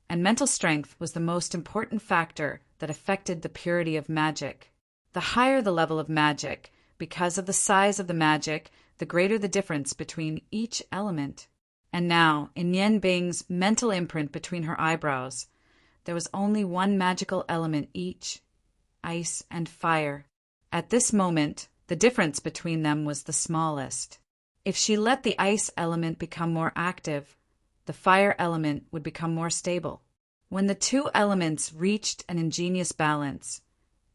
and mental strength was the most important factor that affected the purity of magic. The higher the level of magic, because of the size of the magic, the greater the difference between each element. And now, in Nian Bing's mental imprint between her eyebrows, there was only one magical element each, ice and fire. At this moment, the difference between them was the smallest. If she let the ice element become more active, the fire element would become more stable. When the two elements reached an ingenious balance,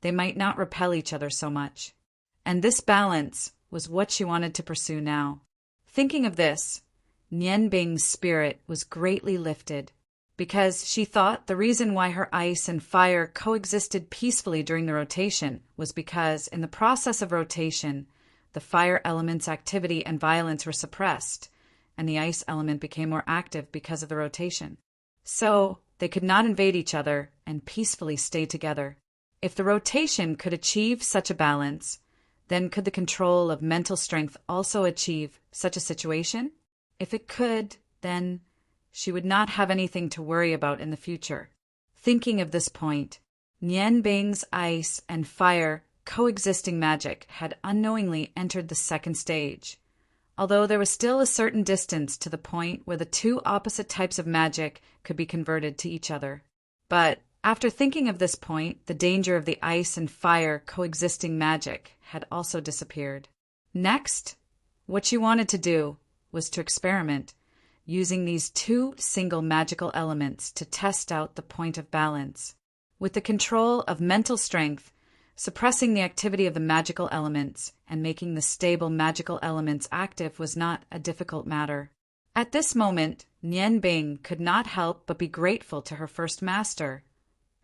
they might not repel each other so much. And this balance was what she wanted to pursue now. Thinking of this, Nian Bing's spirit was greatly lifted, because she thought the reason why her ice and fire coexisted peacefully during the rotation was because, in the process of rotation, the fire element's activity and violence were suppressed, and the ice element became more active because of the rotation. So, they could not invade each other and peacefully stay together. If the rotation could achieve such a balance, then could the control of mental strength also achieve such a situation? If it could, then she would not have anything to worry about in the future. Thinking of this point, Nian Bing's ice and fire coexisting magic had unknowingly entered the second stage, although there was still a certain distance to the point where the two opposite types of magic could be converted to each other. But after thinking of this point, the danger of the ice and fire coexisting magic had also disappeared. Next, what she wanted to do was to experiment, using these two single magical elements to test out the point of balance. With the control of mental strength, suppressing the activity of the magical elements and making the stable magical elements active was not a difficult matter. At this moment, Nian Bing could not help but be grateful to her first master,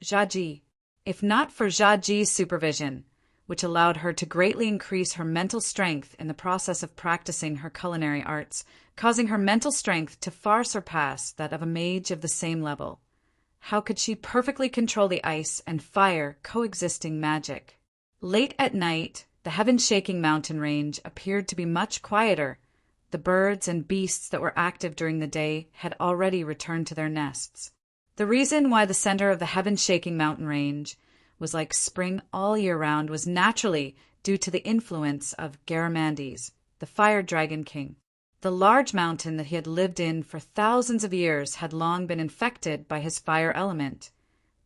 Zhaji. If not for Zhaji's supervision, which allowed her to greatly increase her mental strength in the process of practicing her culinary arts, causing her mental strength to far surpass that of a mage of the same level, how could she perfectly control the ice and fire coexisting magic? Late at night, the heaven-shaking mountain range appeared to be much quieter. The birds and beasts that were active during the day had already returned to their nests. The reason why the center of the heaven-shaking mountain range was like spring all year round was naturally due to the influence of Garamandes, the fire dragon king. The large mountain that he had lived in for thousands of years had long been infected by his fire element,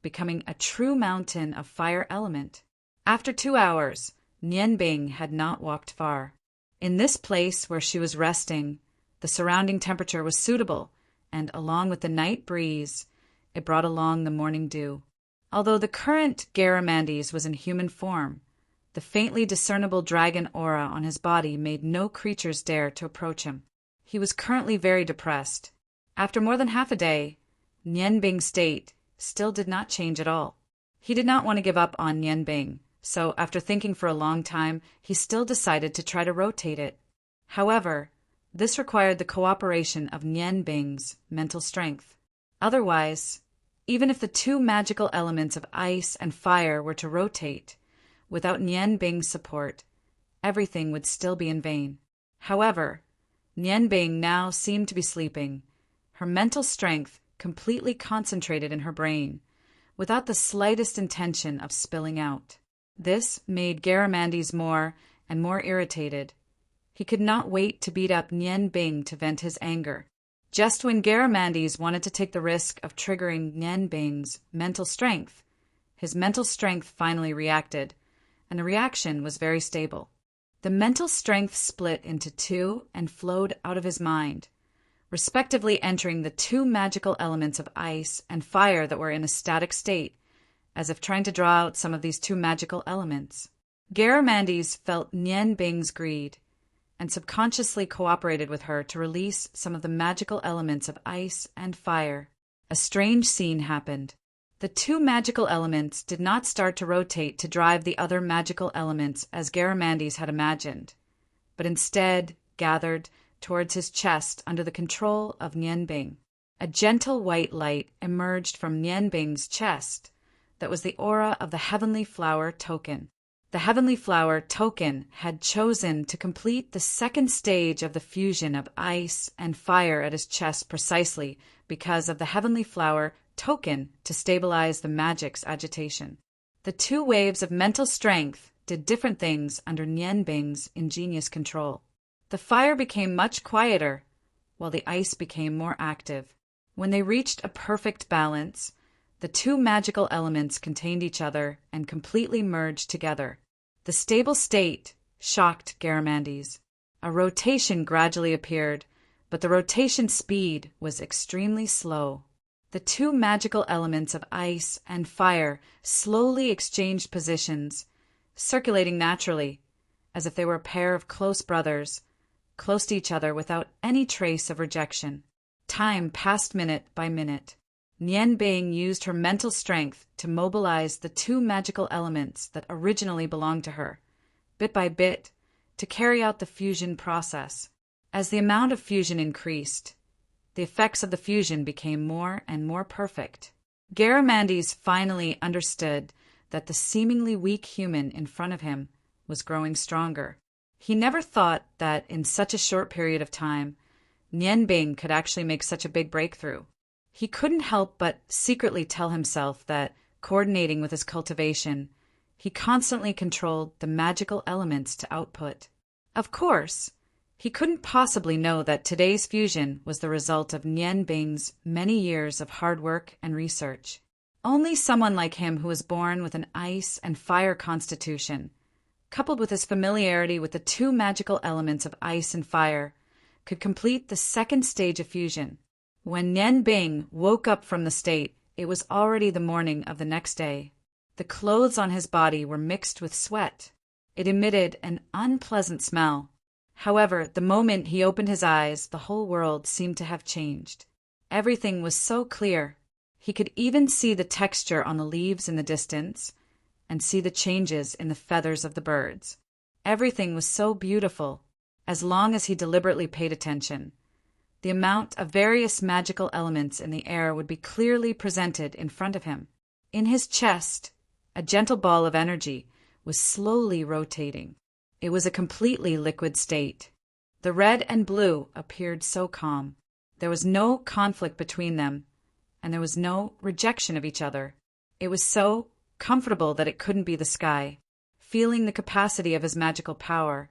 becoming a true mountain of fire element. After 2 hours, Nian Bing had not walked far. In this place where she was resting, the surrounding temperature was suitable, and along with the night breeze, it brought along the morning dew. Although the current Garamandes was in human form, the faintly discernible dragon aura on his body made no creatures dare to approach him. He was currently very depressed. After more than half a day, Nian Bing's state still did not change at all. He did not want to give up on Nian Bing, so after thinking for a long time, he still decided to try to rotate it. However, this required the cooperation of Nian Bing's mental strength. Otherwise, even if the two magical elements of ice and fire were to rotate, without Nian Bing's support, everything would still be in vain. However, Nian Bing now seemed to be sleeping, her mental strength completely concentrated in her brain, without the slightest intention of spilling out. This made Garamandes more and more irritated. He could not wait to beat up Nian Bing to vent his anger. Just when Garamandes wanted to take the risk of triggering Nian Bing's mental strength, his mental strength finally reacted, and the reaction was very stable. The mental strength split into two and flowed out of his mind, respectively entering the two magical elements of ice and fire that were in a static state, as if trying to draw out some of these two magical elements. Garamandes felt Nian Bing's greed, and subconsciously cooperated with her to release some of the magical elements of ice and fire. A strange scene happened. The two magical elements did not start to rotate to drive the other magical elements as Garamandes had imagined, but instead gathered towards his chest under the control of Nian Bing. A gentle white light emerged from Nian Bing's chest that was the aura of the Heavenly Flower token. The Heavenly Flower token had chosen to complete the second stage of the fusion of ice and fire at his chest precisely because of the Heavenly Flower token to stabilize the magic's agitation. The two waves of mental strength did different things under Nian Bing's ingenious control. The fire became much quieter, while the ice became more active. When they reached a perfect balance, the two magical elements contained each other and completely merged together. The stable state shocked Garamandes. A rotation gradually appeared, but the rotation speed was extremely slow. The two magical elements of ice and fire slowly exchanged positions, circulating naturally, as if they were a pair of close brothers, close to each other without any trace of rejection. Time passed minute by minute. Nian Bing used her mental strength to mobilize the two magical elements that originally belonged to her, bit by bit, to carry out the fusion process. As the amount of fusion increased, the effects of the fusion became more and more perfect. Garamandes finally understood that the seemingly weak human in front of him was growing stronger. He never thought that in such a short period of time, Nian Bing could actually make such a big breakthrough. He couldn't help but secretly tell himself that, coordinating with his cultivation, he constantly controlled the magical elements to output. Of course, he couldn't possibly know that today's fusion was the result of Nian Bing's many years of hard work and research. Only someone like him who was born with an ice and fire constitution, coupled with his familiarity with the two magical elements of ice and fire, could complete the second stage of fusion. When Nian Bing woke up from the state, it was already the morning of the next day. The clothes on his body were mixed with sweat. It emitted an unpleasant smell. However, the moment he opened his eyes, the whole world seemed to have changed. Everything was so clear. He could even see the texture on the leaves in the distance and see the changes in the feathers of the birds. Everything was so beautiful, as long as he deliberately paid attention. The amount of various magical elements in the air would be clearly presented in front of him. In his chest, a gentle ball of energy was slowly rotating. It was a completely liquid state. The red and blue appeared so calm. There was no conflict between them, and there was no rejection of each other. It was so comfortable that it couldn't be the sky. Feeling the capacity of his magical power,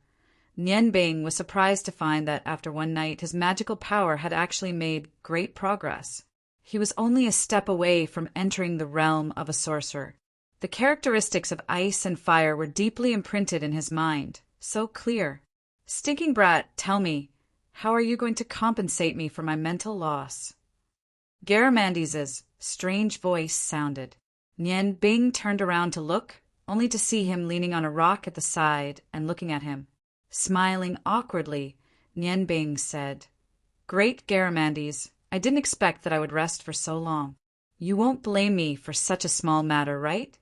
Nian Bing was surprised to find that after one night his magical power had actually made great progress. He was only a step away from entering the realm of a sorcerer. The characteristics of ice and fire were deeply imprinted in his mind, so clear. Stinking brat, tell me, how are you going to compensate me for my mental loss? Garamandes's strange voice sounded. Nian Bing turned around to look, only to see him leaning on a rock at the side and looking at him. Smiling awkwardly, Nian Bing said, "Great Garamandes, I didn't expect that I would rest for so long. You won't blame me for such a small matter, right?"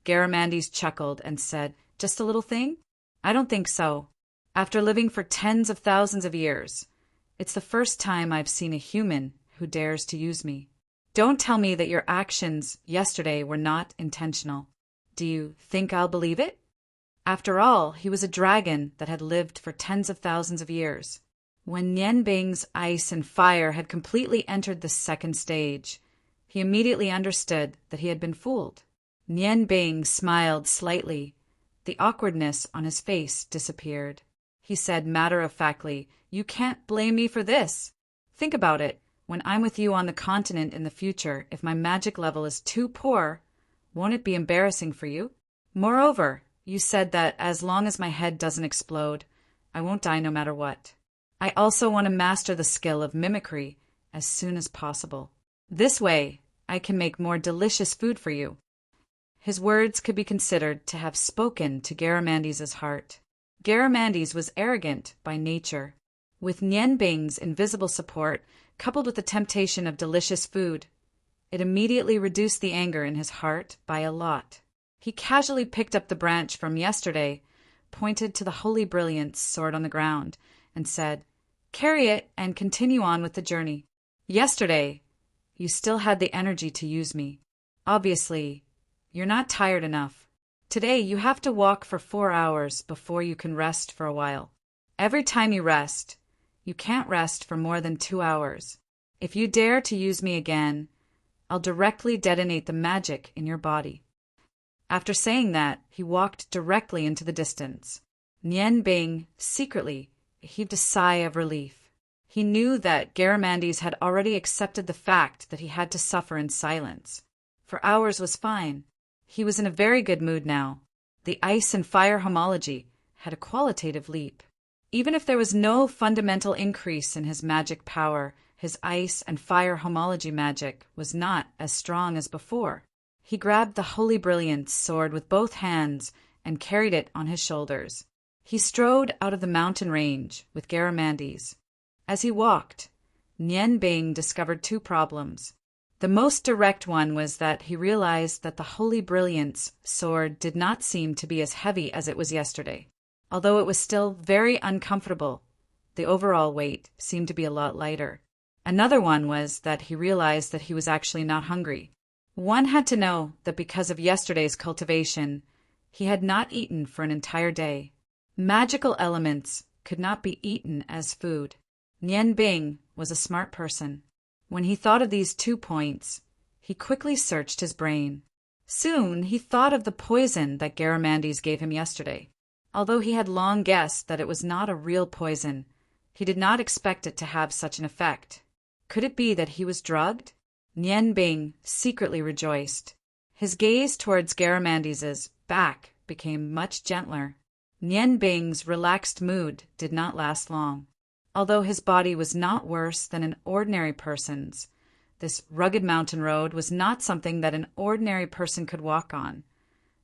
Garamandes chuckled and said, "Just a little thing? I don't think so. After living for tens of thousands of years, it's the first time I've seen a human who dares to use me. Don't tell me that your actions yesterday were not intentional. Do you think I'll believe it? After all, he was a dragon that had lived for tens of thousands of years. When Nian Bing's ice and fire had completely entered the second stage, he immediately understood that he had been fooled. Nian Bing smiled slightly. The awkwardness on his face disappeared. He said matter-of-factly, "You can't blame me for this. Think about it. When I'm with you on the continent in the future, if my magic level is too poor, won't it be embarrassing for you? Moreover, you said that as long as my head doesn't explode, I won't die no matter what. I also want to master the skill of mimicry as soon as possible. This way, I can make more delicious food for you." His words could be considered to have spoken to Garamandes's heart. Garamandes was arrogant by nature. With Nian Bing's invisible support, coupled with the temptation of delicious food, it immediately reduced the anger in his heart by a lot. He casually picked up the branch from yesterday, pointed to the holy brilliance sword on the ground, and said, "Carry it and continue on with the journey. Yesterday, you still had the energy to use me. Obviously, you're not tired enough. Today, you have to walk for 4 hours before you can rest for a while. Every time you rest, you can't rest for more than 2 hours. If you dare to use me again, I'll directly detonate the magic in your body." After saying that, he walked directly into the distance. Nian Bing, secretly, heaved a sigh of relief. He knew that Garamandes had already accepted the fact that he had to suffer in silence. For hours was fine. He was in a very good mood now. The ice and fire homology had a qualitative leap. Even if there was no fundamental increase in his magic power, his ice and fire homology magic was not as strong as before. He grabbed the holy brilliance sword with both hands and carried it on his shoulders. He strode out of the mountain range with Garamandes. As he walked, Nian Bing discovered 2 problems. The most direct one was that he realized that the holy brilliance sword did not seem to be as heavy as it was yesterday. Although it was still very uncomfortable, the overall weight seemed to be a lot lighter. Another one was that he realized that he was actually not hungry. One had to know that because of yesterday's cultivation, he had not eaten for an entire day. Magical elements could not be eaten as food. Nian Bing was a smart person. When he thought of these 2 points, he quickly searched his brain. Soon he thought of the poison that Garamandes gave him yesterday. Although he had long guessed that it was not a real poison, he did not expect it to have such an effect. Could it be that he was drugged? Nian Bing secretly rejoiced. His gaze towards Garamandes's back became much gentler. Nian Bing's relaxed mood did not last long. Although his body was not worse than an ordinary person's, this rugged mountain road was not something that an ordinary person could walk on,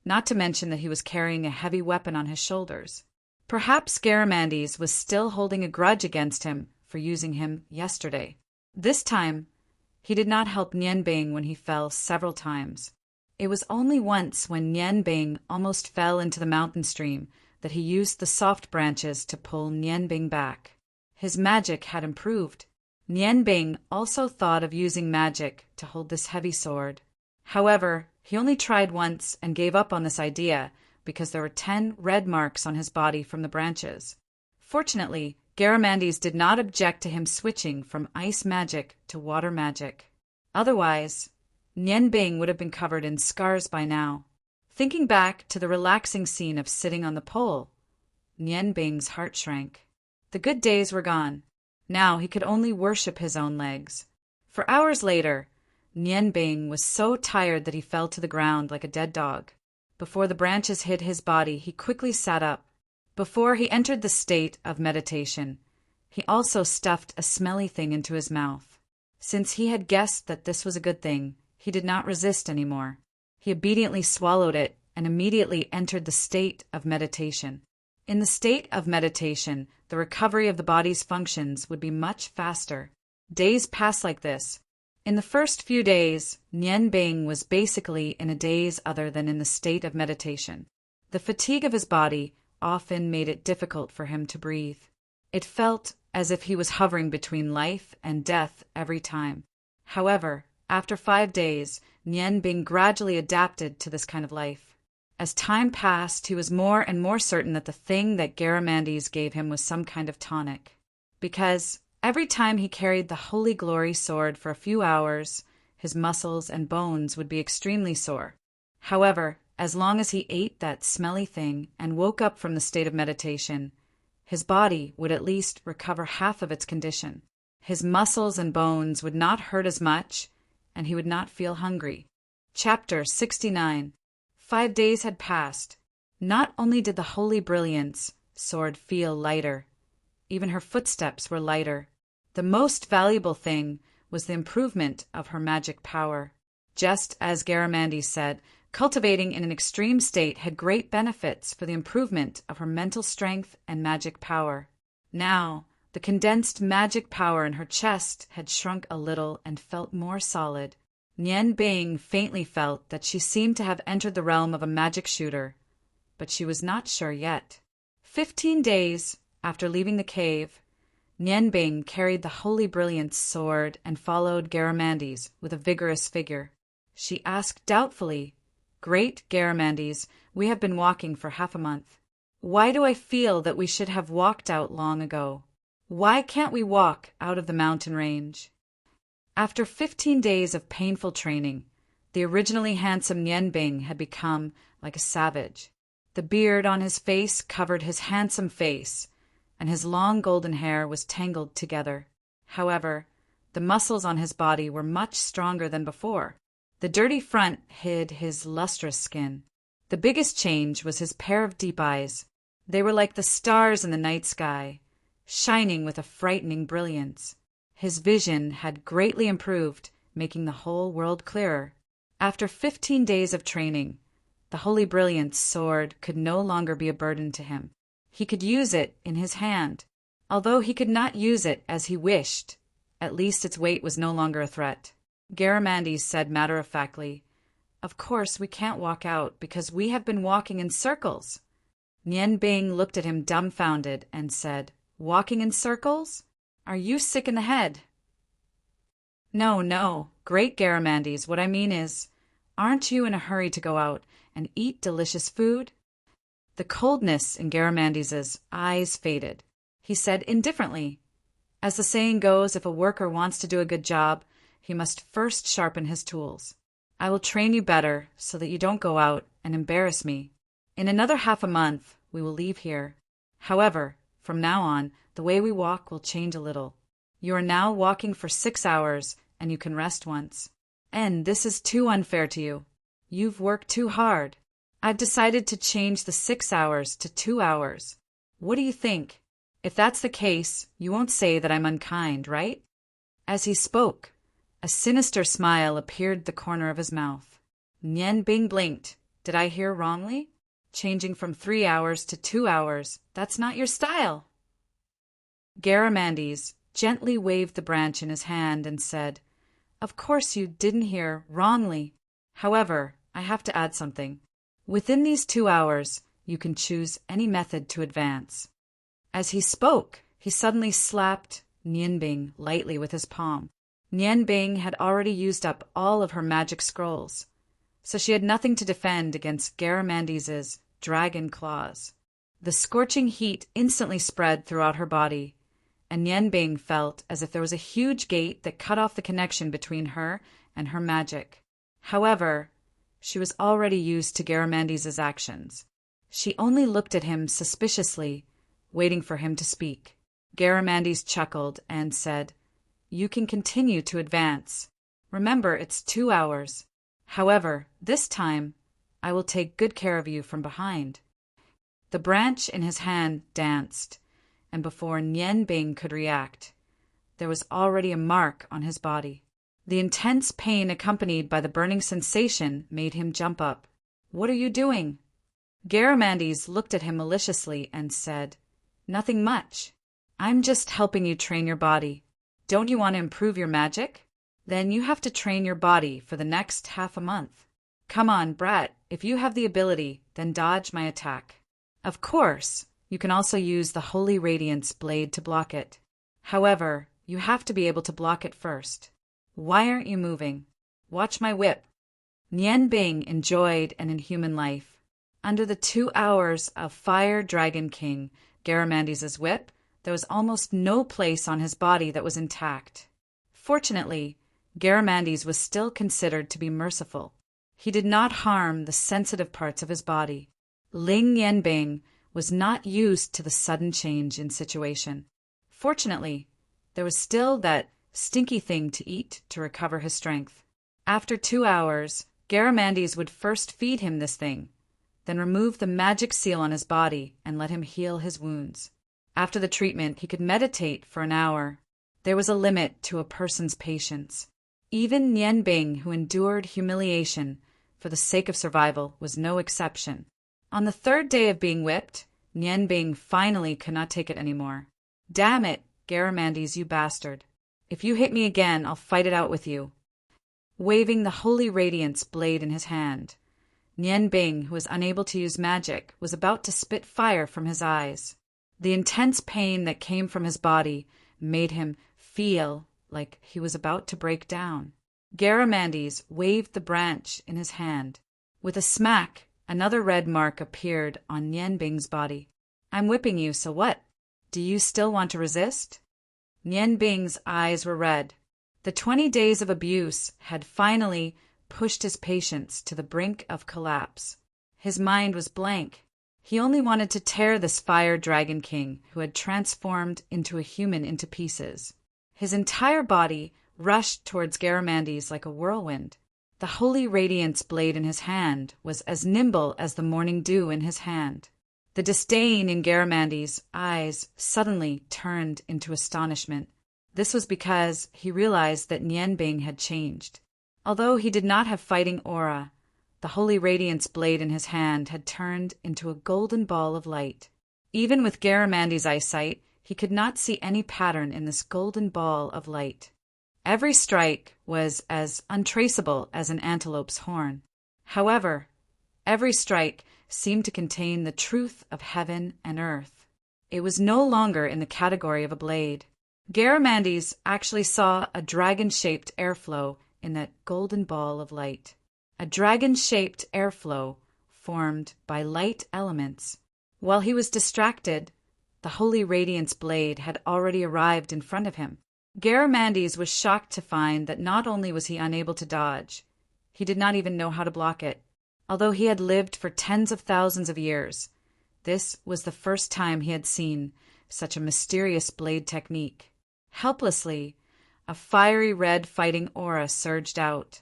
not to mention that he was carrying a heavy weapon on his shoulders. Perhaps Garamandes was still holding a grudge against him for using him yesterday. This time, he did not help Nian Bing when he fell several times. It was only once when Nian Bing almost fell into the mountain stream that he used the soft branches to pull Nian Bing back. His magic had improved. Nian Bing also thought of using magic to hold this heavy sword. However, he only tried once and gave up on this idea because there were 10 red marks on his body from the branches. Fortunately, Garamandes did not object to him switching from ice magic to water magic. Otherwise, Nian Bing would have been covered in scars by now. Thinking back to the relaxing scene of sitting on the pole, Nian Bing's heart shrank. The good days were gone. Now he could only worship his own legs. For hours later, Nian Bing was so tired that he fell to the ground like a dead dog. Before the branches hid his body, he quickly sat up. Before he entered the state of meditation, he also stuffed a smelly thing into his mouth. Since he had guessed that this was a good thing, he did not resist anymore. He obediently swallowed it and immediately entered the state of meditation. In the state of meditation, the recovery of the body's functions would be much faster. Days passed like this. In the first few days, Nian Bing was basically in a daze other than in the state of meditation. The fatigue of his body often made it difficult for him to breathe. It felt as if he was hovering between life and death every time. However, after 5 days, Nian Bing gradually adapted to this kind of life. As time passed, he was more and more certain that the thing that Garamandes gave him was some kind of tonic. Because every time he carried the Holy Glory sword for a few hours, his muscles and bones would be extremely sore. However, as long as he ate that smelly thing and woke up from the state of meditation, his body would at least recover half of its condition. His muscles and bones would not hurt as much, and he would not feel hungry. Chapter 69. 5 days had passed. Not only did the Holy Brilliance sword feel lighter, even her footsteps were lighter. The most valuable thing was the improvement of her magic power. Just as Garamandes said, cultivating in an extreme state had great benefits for the improvement of her mental strength and magic power. Now, the condensed magic power in her chest had shrunk a little and felt more solid. Nian Bing faintly felt that she seemed to have entered the realm of a magic shooter, but she was not sure yet. 15 days after leaving the cave, Nian Bing carried the Holy Brilliance sword and followed Garamandes with a vigorous figure. She asked doubtfully, "Great Garamandes, we have been walking for half a month. Why do I feel that we should have walked out long ago? Why can't we walk out of the mountain range?" After 15 days of painful training, the originally handsome Nian Bing had become like a savage. The beard on his face covered his handsome face, and his long golden hair was tangled together. However, the muscles on his body were much stronger than before. The dirty front hid his lustrous skin. The biggest change was his pair of deep eyes. They were like the stars in the night sky, shining with a frightening brilliance. His vision had greatly improved, making the whole world clearer. After 15 days of training, the Holy Brilliance sword could no longer be a burden to him. He could use it in his hand. Although he could not use it as he wished, at least its weight was no longer a threat. Garamandes said matter-of-factly, "Of course we can't walk out because we have been walking in circles." Nian Bing looked at him dumbfounded and said, "Walking in circles? Are you sick in the head?" No, great Garamandes, what I mean is, aren't you in a hurry to go out and eat delicious food? The coldness in Garamandes's eyes faded. He said indifferently, As the saying goes, if a worker wants to do a good job, he must first sharpen his tools. I will train you better so that you don't go out and embarrass me. In another half a month, we will leave here. However, from now on, the way we walk will change a little. You are now walking for 6 hours, and you can rest once. And this is too unfair to you. You've worked too hard. I've decided to change the 6 hours to 2 hours. What do you think? If that's the case, you won't say that I'm unkind, right? As he spoke, a sinister smile appeared at the corner of his mouth. Nian Bing blinked. Did I hear wrongly? Changing from 3 hours to 2 hours, that's not your style. Garamandes gently waved the branch in his hand and said, Of course you didn't hear wrongly. However, I have to add something. Within these 2 hours, you can choose any method to advance. As he spoke, he suddenly slapped Nianbing lightly with his palm. Nianbing had already used up all of her magic scrolls, so she had nothing to defend against Garamandes's dragon claws. The scorching heat instantly spread throughout her body, and Nianbing felt as if there was a huge gate that cut off the connection between her and her magic. However, she was already used to Garamandes's actions. She only looked at him suspiciously, waiting for him to speak. Garamandes chuckled and said, You can continue to advance. Remember, it's 2 hours. However, this time, I will take good care of you from behind. The branch in his hand danced, and before Nianbing could react, there was already a mark on his body. The intense pain accompanied by the burning sensation made him jump up. What are you doing? Garamandes looked at him maliciously and said, Nothing much. I'm just helping you train your body. Don't you want to improve your magic? Then you have to train your body for the next half a month. Come on, brat, if you have the ability, then dodge my attack. Of course, you can also use the Holy Radiance blade to block it. However, you have to be able to block it first. Why aren't you moving? Watch my whip. Nianbing enjoyed an inhuman life. Under the 2 hours of Fire Dragon King Garamandes's whip, there was almost no place on his body that was intact. Fortunately, Garamandes was still considered to be merciful. He did not harm the sensitive parts of his body. Ling Nianbing was not used to the sudden change in situation. Fortunately, there was still that stinky thing to eat to recover his strength. After 2 hours, Garamandes would first feed him this thing, then remove the magic seal on his body and let him heal his wounds. After the treatment, he could meditate for an hour. There was a limit to a person's patience. Even Nianbing, who endured humiliation for the sake of survival, was no exception. On the 3rd day of being whipped, Nianbing finally could not take it anymore. Damn it, Garamandes, you bastard. If you hit me again, I'll fight it out with you. Waving the Holy Radiance blade in his hand, Nianbing, who was unable to use magic, was about to spit fire from his eyes. The intense pain that came from his body made him feel like he was about to break down. Garamandes waved the branch in his hand. With a smack, another red mark appeared on Nianbing's body. I'm whipping you, so what? Do you still want to resist? Nianbing's eyes were red. The 20 days of abuse had finally pushed his patience to the brink of collapse. His mind was blank. He only wanted to tear this Fire Dragon King, who had transformed into a human, into pieces. His entire body rushed towards Garamandes like a whirlwind. The Holy Radiance blade in his hand was as nimble as the morning dew in his hand. The disdain in Garamandes' eyes suddenly turned into astonishment. This was because he realized that Nianbing had changed. Although he did not have fighting aura, the Holy Radiance blade in his hand had turned into a golden ball of light. Even with Garamandes' eyesight, he could not see any pattern in this golden ball of light. Every strike was as untraceable as an antelope's horn. However, every strike seemed to contain the truth of heaven and earth. It was no longer in the category of a blade. Garamandes actually saw a dragon-shaped airflow in that golden ball of light. A dragon-shaped airflow formed by light elements. While he was distracted, The Holy Radiance blade had already arrived in front of him. Garamandes was shocked to find that not only was he unable to dodge, he did not even know how to block it. Although he had lived for tens of thousands of years, this was the first time he had seen such a mysterious blade technique. Helplessly, a fiery red fighting aura surged out,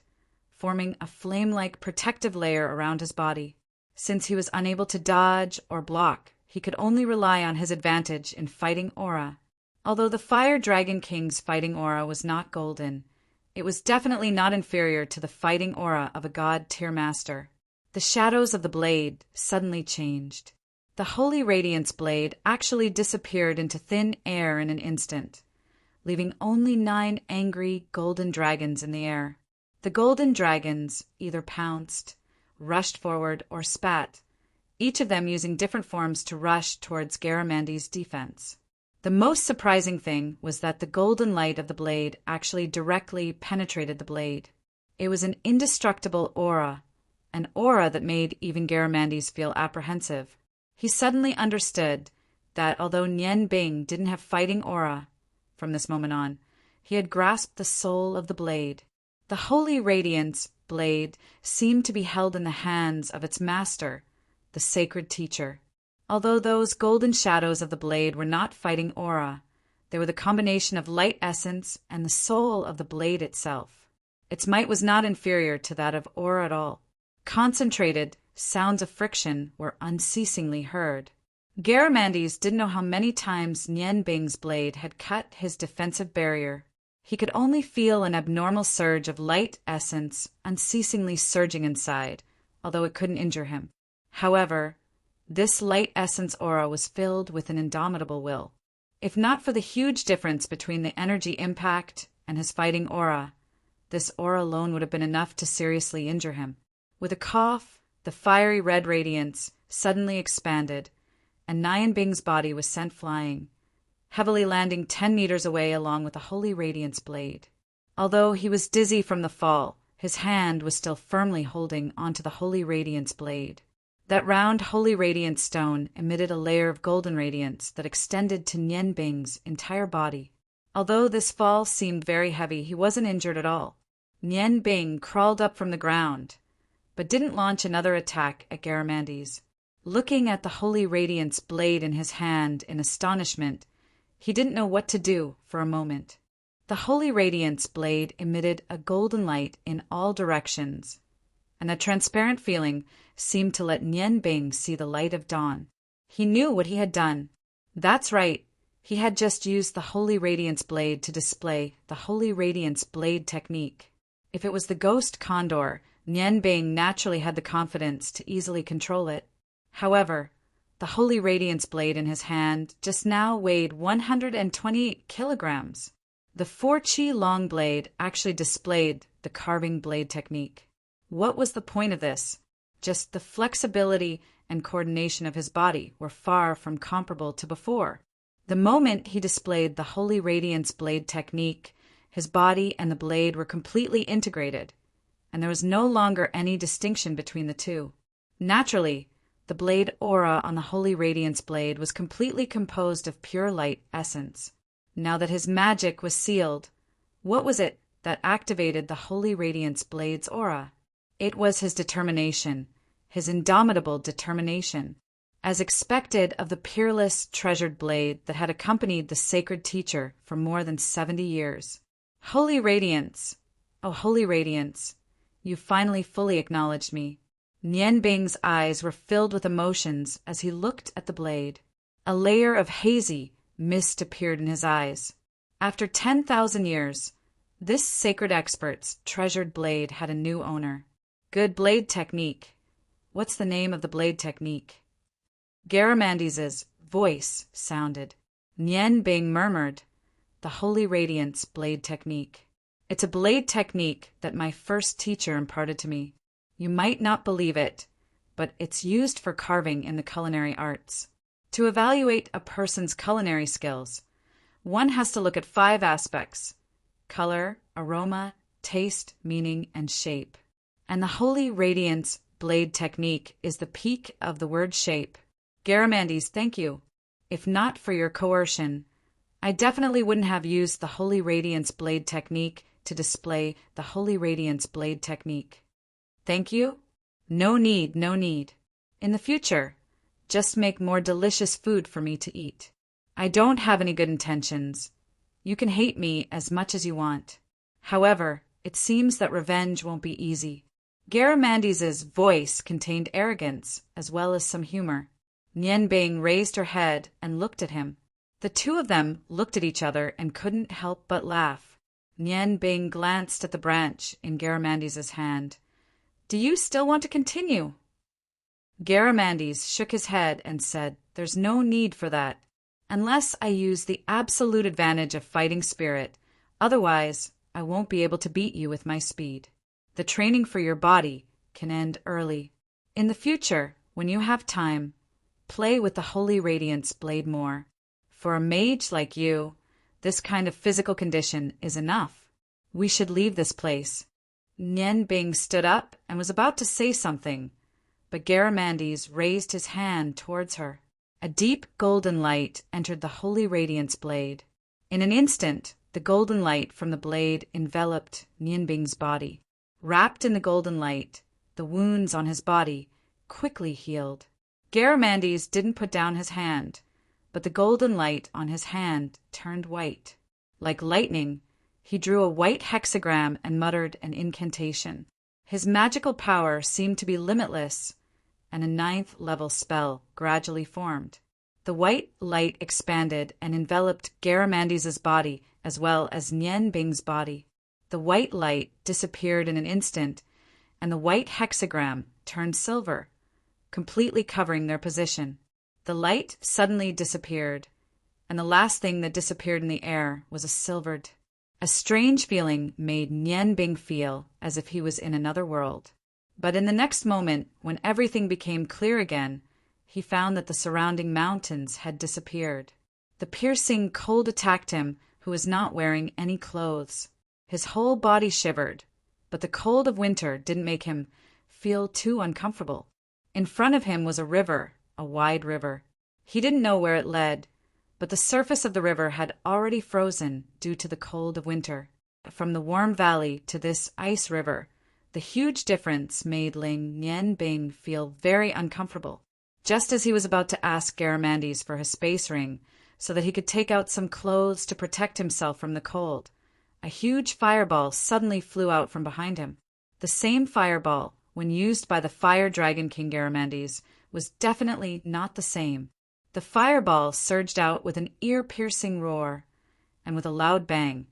forming a flame-like protective layer around his body. Since he was unable to dodge or block, he could only rely on his advantage in fighting aura. Although the Fire Dragon King's fighting aura was not golden, it was definitely not inferior to the fighting aura of a god-tier master. The shadows of the blade suddenly changed. The Holy Radiance blade actually disappeared into thin air in an instant, leaving only 9 angry golden dragons in the air. The golden dragons either pounced, rushed forward, or spat, each of them using different forms to rush towards Garamandes' defense. The most surprising thing was that the golden light of the blade actually directly penetrated the blade. It was an indestructible aura, an aura that made even Garamandes feel apprehensive. He suddenly understood that although Nian Bing didn't have fighting aura, from this moment on, he had grasped the soul of the blade. The Holy Radiance blade seemed to be held in the hands of its master, the sacred teacher. Although those golden shadows of the blade were not fighting aura, they were the combination of light essence and the soul of the blade itself. Its might was not inferior to that of aura at all. Concentrated sounds of friction were unceasingly heard. Garamandes didn't know how many times Nian Bing's blade had cut his defensive barrier. He could only feel an abnormal surge of light essence unceasingly surging inside, although it couldn't injure him. However, this light essence aura was filled with an indomitable will. If not for the huge difference between the energy impact and his fighting aura, this aura alone would have been enough to seriously injure him. With a cough, the fiery red radiance suddenly expanded, and Nian Bing's body was sent flying, heavily landing 10 meters away along with the Holy Radiance blade. Although he was dizzy from the fall, his hand was still firmly holding onto the Holy Radiance blade. That round Holy Radiance stone emitted a layer of golden radiance that extended to Nian Bing's entire body. Although this fall seemed very heavy, he wasn't injured at all. Nian Bing crawled up from the ground, but didn't launch another attack at Garamandes. Looking at the Holy Radiance blade in his hand in astonishment, he didn't know what to do for a moment. The Holy Radiance blade emitted a golden light in all directions, and a transparent feeling seemed to let Nian Bing see the light of dawn. He knew what he had done. That's right, he had just used the Holy Radiance blade to display the Holy Radiance blade technique. If it was the ghost condor, Nian Bing naturally had the confidence to easily control it. However, the Holy Radiance blade in his hand just now weighed 128 kilograms. The 4-chi long blade actually displayed the carving blade technique. What was the point of this? Just the flexibility and coordination of his body were far from comparable to before. The moment he displayed the Holy Radiance blade technique, his body and the blade were completely integrated, and there was no longer any distinction between the two. Naturally, the blade aura on the Holy Radiance blade was completely composed of pure light essence. Now that his magic was sealed, what was it that activated the Holy Radiance blade's aura? It was his determination, his indomitable determination. As expected of the peerless, treasured blade that had accompanied the sacred teacher for more than 70 years. Holy Radiance, oh Holy Radiance, you finally fully acknowledged me. Nian Bing's eyes were filled with emotions as he looked at the blade. A layer of hazy mist appeared in his eyes. After 10,000 years, this sacred expert's treasured blade had a new owner. Good blade technique. What's the name of the blade technique? Garamandes's voice sounded. Nian Bing murmured, the Holy Radiance blade technique. It's a blade technique that my first teacher imparted to me. You might not believe it, but it's used for carving in the culinary arts. To evaluate a person's culinary skills, one has to look at 5 aspects: color, aroma, taste, meaning, and shape. And the Holy Radiance blade technique is the peak of the word shape. Garamandes, thank you. if not for your coercion, I definitely wouldn't have used the Holy Radiance Blade technique to display the Holy Radiance Blade technique. Thank you? No need, no need. In the future, just make more delicious food for me to eat. I don't have any good intentions. You can hate me as much as you want. However, it seems that revenge won't be easy. Garamandes' voice contained arrogance as well as some humor. Nian Bing raised her head and looked at him. The two of them looked at each other and couldn't help but laugh. Nian Bing glanced at the branch in Garamandes' hand. Do you still want to continue? Garamandes shook his head and said, There's no need for that, unless I use the absolute advantage of fighting spirit. Otherwise, I won't be able to beat you with my speed. The training for your body can end early. In the future, when you have time, play with the Holy Radiance Blade more. For a mage like you, this kind of physical condition is enough. We should leave this place. Nian Bing stood up and was about to say something, but Garamandes raised his hand towards her. A deep golden light entered the Holy Radiance Blade. In an instant, the golden light from the blade enveloped Nian Bing's body. Wrapped in the golden light, the wounds on his body quickly healed. Garamandes didn't put down his hand, but the golden light on his hand turned white. Like lightning, he drew a white hexagram and muttered an incantation. His magical power seemed to be limitless, and a 9th level spell gradually formed. The white light expanded and enveloped Garamandes' body as well as Nian Bing's body. The white light disappeared in an instant, and the white hexagram turned silver, completely covering their position. The light suddenly disappeared, and the last thing that disappeared in the air was a silvered. A strange feeling made Nian Bing feel as if he was in another world. But in the next moment, when everything became clear again, he found that the surrounding mountains had disappeared. The piercing cold attacked him, who was not wearing any clothes. His whole body shivered, but the cold of winter didn't make him feel too uncomfortable. In front of him was a river, a wide river. He didn't know where it led, but the surface of the river had already frozen due to the cold of winter. From the warm valley to this ice river, the huge difference made Nian Bing feel very uncomfortable. Just as he was about to ask Garamandes for his space ring so that he could take out some clothes to protect himself from the cold, a huge fireball suddenly flew out from behind him. The same fireball, when used by the Fire Dragon King Garamandes, was definitely not the same. The fireball surged out with an ear-piercing roar, and with a loud bang,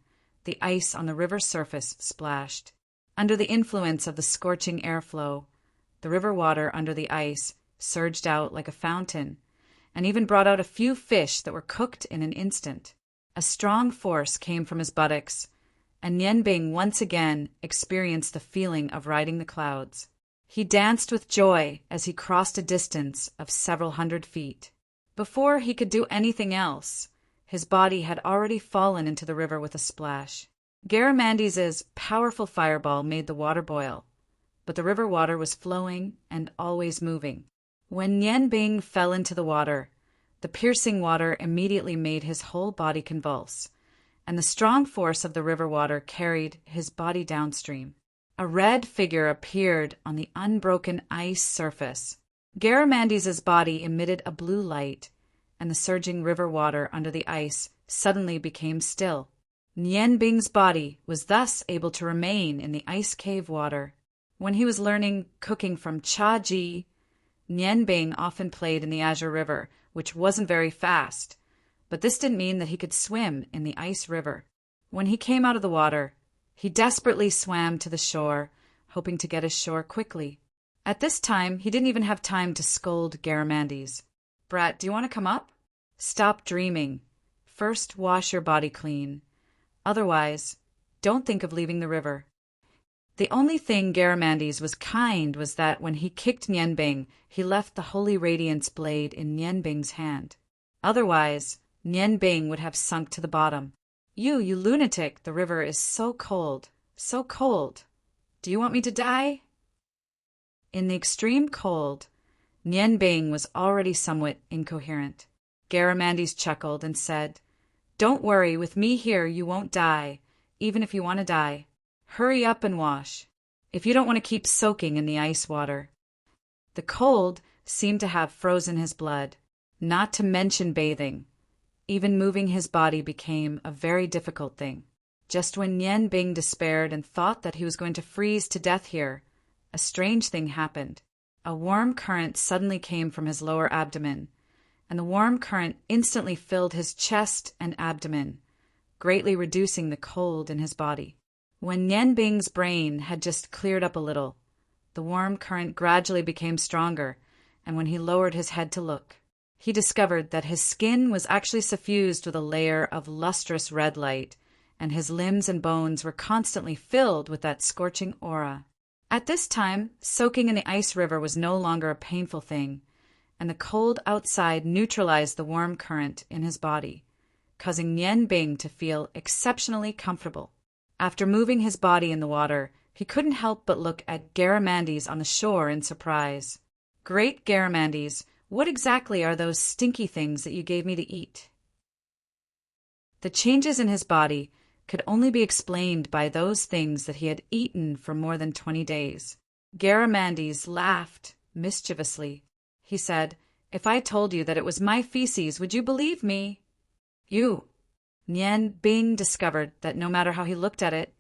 the ice on the river's surface splashed. Under the influence of the scorching airflow, the river water under the ice surged out like a fountain, and even brought out a few fish that were cooked in an instant. A strong force came from his buttocks, and Nian Bing once again experienced the feeling of riding the clouds. He danced with joy as he crossed a distance of several hundred feet. Before he could do anything else, his body had already fallen into the river with a splash. Garamandes' powerful fireball made the water boil, but the river water was flowing and always moving. When Nian Bing fell into the water, the piercing water immediately made his whole body convulse, and the strong force of the river water carried his body downstream. A red figure appeared on the unbroken ice surface. Garamandes' body emitted a blue light, and the surging river water under the ice suddenly became still. Nian Bing's body was thus able to remain in the ice cave water. When he was learning cooking from Cha Ji, Nian Bing often played in the Azure River, which wasn't very fast, but this didn't mean that he could swim in the ice river. When he came out of the water, he desperately swam to the shore, hoping to get ashore quickly. At this time, he didn't even have time to scold Garamandes. Brat, do you want to come up? Stop dreaming. First, wash your body clean. Otherwise, don't think of leaving the river. The only thing Garamandes was kind was that when he kicked Nian Bing, he left the Holy Radiance Blade in Nian Bing's hand. Otherwise, Nian Bing would have sunk to the bottom. You lunatic, the river is so cold, so cold. Do you want me to die? In the extreme cold, Nian Bing was already somewhat incoherent. Garamandes chuckled and said, "Don't worry, with me here you won't die, even if you want to die. Hurry up and wash, if you don't want to keep soaking in the ice water." The cold seemed to have frozen his blood, not to mention bathing. Even moving his body became a very difficult thing. Just when Nian Bing despaired and thought that he was going to freeze to death here, a strange thing happened. A warm current suddenly came from his lower abdomen, and the warm current instantly filled his chest and abdomen, greatly reducing the cold in his body. When Nian Bing's brain had just cleared up a little, the warm current gradually became stronger, and when he lowered his head to look, he discovered that his skin was actually suffused with a layer of lustrous red light, and his limbs and bones were constantly filled with that scorching aura. At this time, soaking in the ice river was no longer a painful thing, and the cold outside neutralized the warm current in his body, causing Nian Bing to feel exceptionally comfortable. After moving his body in the water, he couldn't help but look at Garamandes on the shore in surprise. "Great Garamandes, what exactly are those stinky things that you gave me to eat?" The changes in his body could only be explained by those things that he had eaten for more than 20 days. Garamandes laughed mischievously. He said, "If I told you that it was my feces, would you believe me?" "You." Nian Bing discovered that no matter how he looked at it,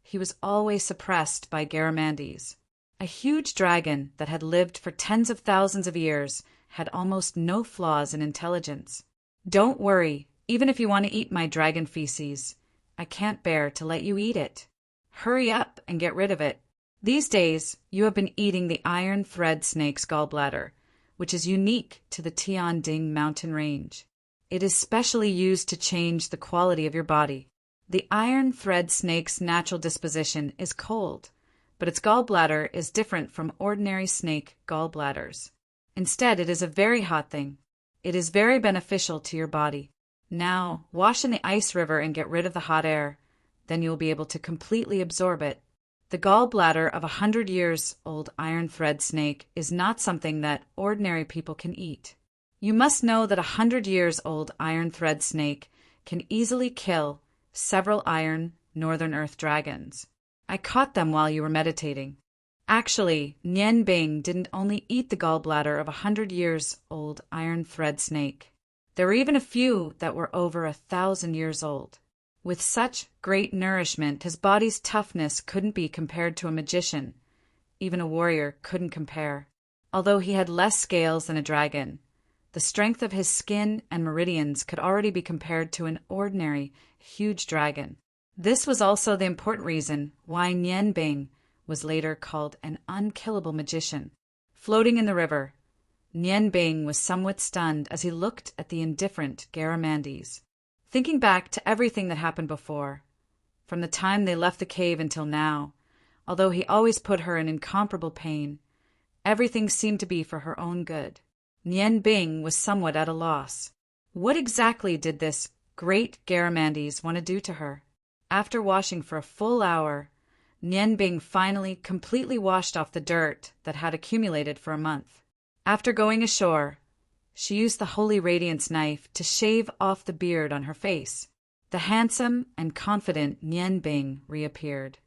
he was always suppressed by Garamandes. A huge dragon that had lived for tens of thousands of years had almost no flaws in intelligence. "Don't worry, even if you want to eat my dragon feces, I can't bear to let you eat it. Hurry up and get rid of it. These days, you have been eating the iron thread snake's gallbladder, which is unique to the Tianding mountain range. It is specially used to change the quality of your body. The iron thread snake's natural disposition is cold, but its gallbladder is different from ordinary snake gallbladders. Instead, it is a very hot thing. It is very beneficial to your body. Now, wash in the ice river and get rid of the hot air. Then you will be able to completely absorb it. The gallbladder of 100-year-old iron thread snake is not something that ordinary people can eat. You must know that 100-year-old iron thread snake can easily kill several iron Northern Earth dragons. I caught them while you were meditating." Actually, Nian Bing didn't only eat the gallbladder of a 100-year-old iron thread snake. There were even a few that were over 1,000 years old. With such great nourishment, his body's toughness couldn't be compared to a magician. Even a warrior couldn't compare. Although he had less scales than a dragon, the strength of his skin and meridians could already be compared to an ordinary, huge dragon. This was also the important reason why Nian Bing was later called an unkillable magician. Floating in the river, Nian Bing was somewhat stunned as he looked at the indifferent Garamandes. Thinking back to everything that happened before, from the time they left the cave until now, although he always put her in incomparable pain, everything seemed to be for her own good. Nian Bing was somewhat at a loss. What exactly did this great Garamandes want to do to her? After washing for a full hour, Nian Bing finally completely washed off the dirt that had accumulated for a month. After going ashore, she used the Holy Radiance knife to shave off the beard on her face. The handsome and confident Nian Bing reappeared.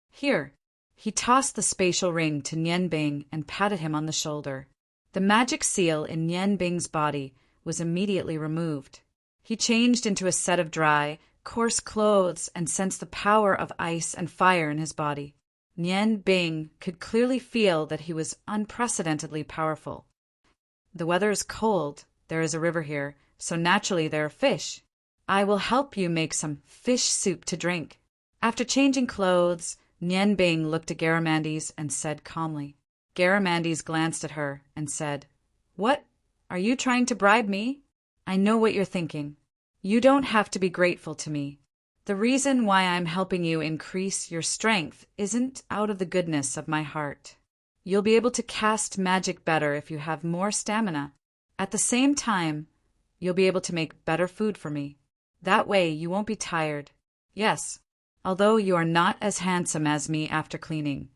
"Here." He tossed the spatial ring to Nian Bing and patted him on the shoulder. The magic seal in Nian Bing's body was immediately removed. He changed into a set of dry, coarse clothes and sensed the power of ice and fire in his body. Nian Bing could clearly feel that he was unprecedentedly powerful. "The weather is cold, there is a river here, so naturally there are fish. I will help you make some fish soup to drink." After changing clothes, Nian Bing looked at Garamandes and said calmly. Garamandes glanced at her and said, "What? Are you trying to bribe me? I know what you're thinking. You don't have to be grateful to me. The reason why I'm helping you increase your strength isn't out of the goodness of my heart. You'll be able to cast magic better if you have more stamina. At the same time, you'll be able to make better food for me. That way you won't be tired. Yes, although you are not as handsome as me after cleaning,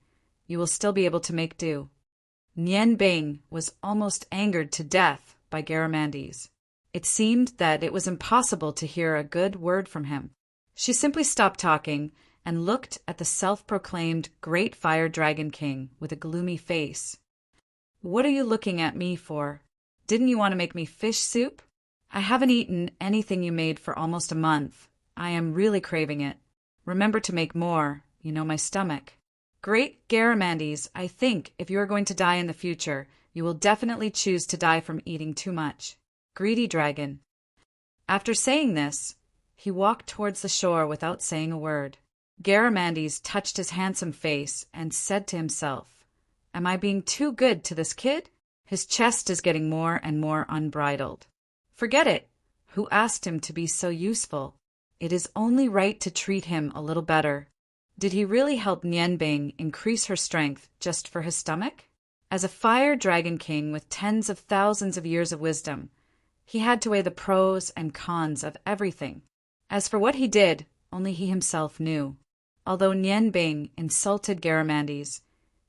you will still be able to make do." Nian Bing was almost angered to death by Garamandes. It seemed that it was impossible to hear a good word from him. She simply stopped talking and looked at the self-proclaimed Great Fire Dragon King with a gloomy face. "What are you looking at me for? Didn't you want to make me fish soup? I haven't eaten anything you made for almost a month. I am really craving it. Remember to make more. You know my stomach." "Great Garamandes, I think if you are going to die in the future, you will definitely choose to die from eating too much. Greedy dragon." After saying this, he walked towards the shore without saying a word. Garamandes touched his handsome face and said to himself, "Am I being too good to this kid? His chest is getting more and more unbridled. Forget it. Who asked him to be so useful? It is only right to treat him a little better." Did he really help Nianbing increase her strength just for his stomach? As a fire dragon king with tens of thousands of years of wisdom, he had to weigh the pros and cons of everything. As for what he did, only he himself knew. Although Nianbing insulted Garamandes,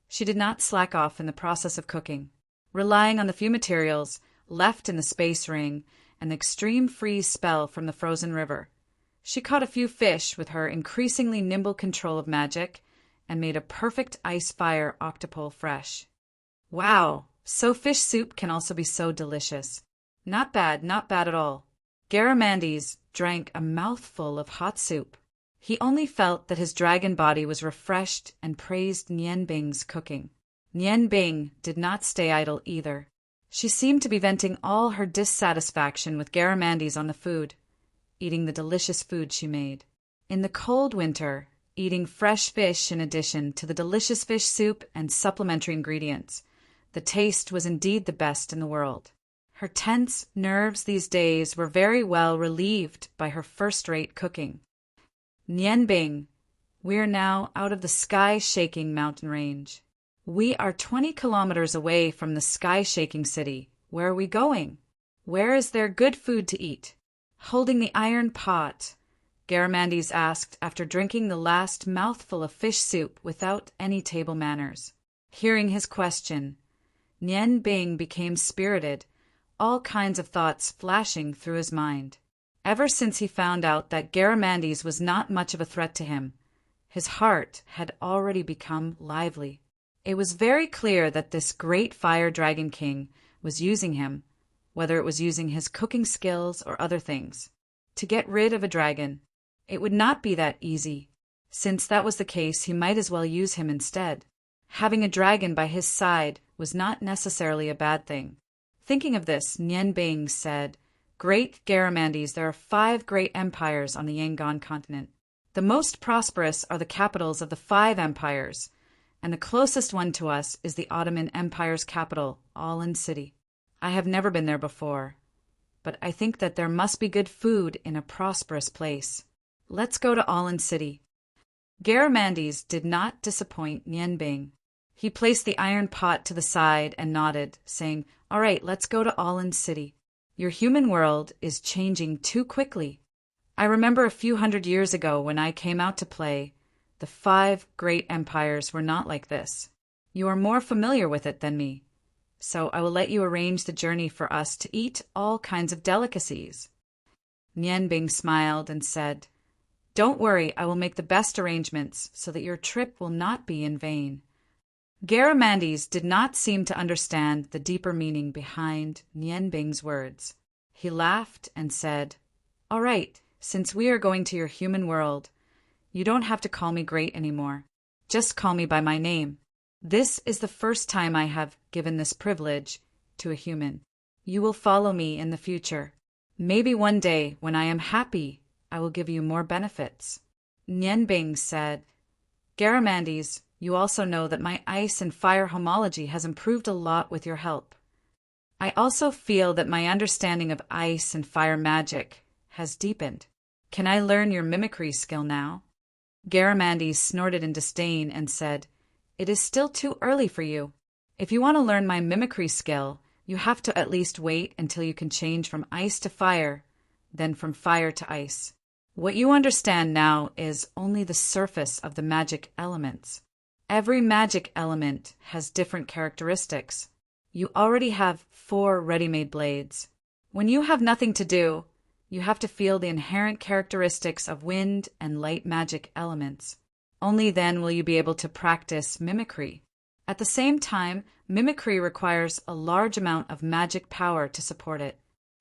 she did not slack off in the process of cooking. Relying on the few materials left in the space ring and the extreme freeze spell from the frozen river, she caught a few fish with her increasingly nimble control of magic and made a perfect ice fire octopole fresh. Wow! So fish soup can also be so delicious. Not bad at all. Garamandes drank a mouthful of hot soup. He only felt that his dragon body was refreshed and praised Nianbing's cooking. Nianbing did not stay idle either. She seemed to be venting all her dissatisfaction with Garamandes on the food, eating the delicious food she made. In the cold winter, eating fresh fish in addition to the delicious fish soup and supplementary ingredients, the taste was indeed the best in the world. Her tense nerves these days were very well relieved by her first-rate cooking. "Nianbing, we are now out of the sky-shaking mountain range. We are 20 kilometers away from the sky-shaking city. Where are we going? Where is there good food to eat?" Holding the iron pot, Garamandes asked after drinking the last mouthful of fish soup without any table manners. Hearing his question, Nianbing became spirited, all kinds of thoughts flashing through his mind. Ever since he found out that Garamandes was not much of a threat to him, his heart had already become lively. It was very clear that this great fire dragon king was using him, whether it was using his cooking skills or other things, to get rid of a dragon. It would not be that easy. Since that was the case, he might as well use him instead. Having a dragon by his side was not necessarily a bad thing. Thinking of this, Nianbing said, "Great Garamandes, there are 5 great empires on the Yangon continent. The most prosperous are the capitals of the 5 empires, and the closest one to us is the Ottoman Empire's capital, Alin City. I have never been there before, but I think that there must be good food in a prosperous place. Let's go to Alin City." Garamandes did not disappoint Nianbing. He placed the iron pot to the side and nodded, saying, "All right, let's go to Alin City. Your human world is changing too quickly. I remember a few hundred years ago when I came out to play, the 5 great empires were not like this. You are more familiar with it than me, so I will let you arrange the journey for us to eat all kinds of delicacies." Nianbing smiled and said, "Don't worry, I will make the best arrangements so that your trip will not be in vain." Garamandes did not seem to understand the deeper meaning behind Nianbing's words. He laughed and said, "All right, since we are going to your human world, you don't have to call me great anymore. Just call me by my name. This is the first time I have given this privilege to a human. You will follow me in the future. Maybe one day, when I am happy, I will give you more benefits." Nianbing said, "Garamandes, you also know that my ice and fire homology has improved a lot with your help. I also feel that my understanding of ice and fire magic has deepened. Can I learn your mimicry skill now?" Garamandes snorted in disdain and said, "It is still too early for you. If you want to learn my mimicry skill, you have to at least wait until you can change from ice to fire, then from fire to ice. What you understand now is only the surface of the magic elements. Every magic element has different characteristics. You already have 4 ready-made blades. When you have nothing to do, you have to feel the inherent characteristics of wind and light magic elements. Only then will you be able to practice mimicry. At the same time, mimicry requires a large amount of magic power to support it,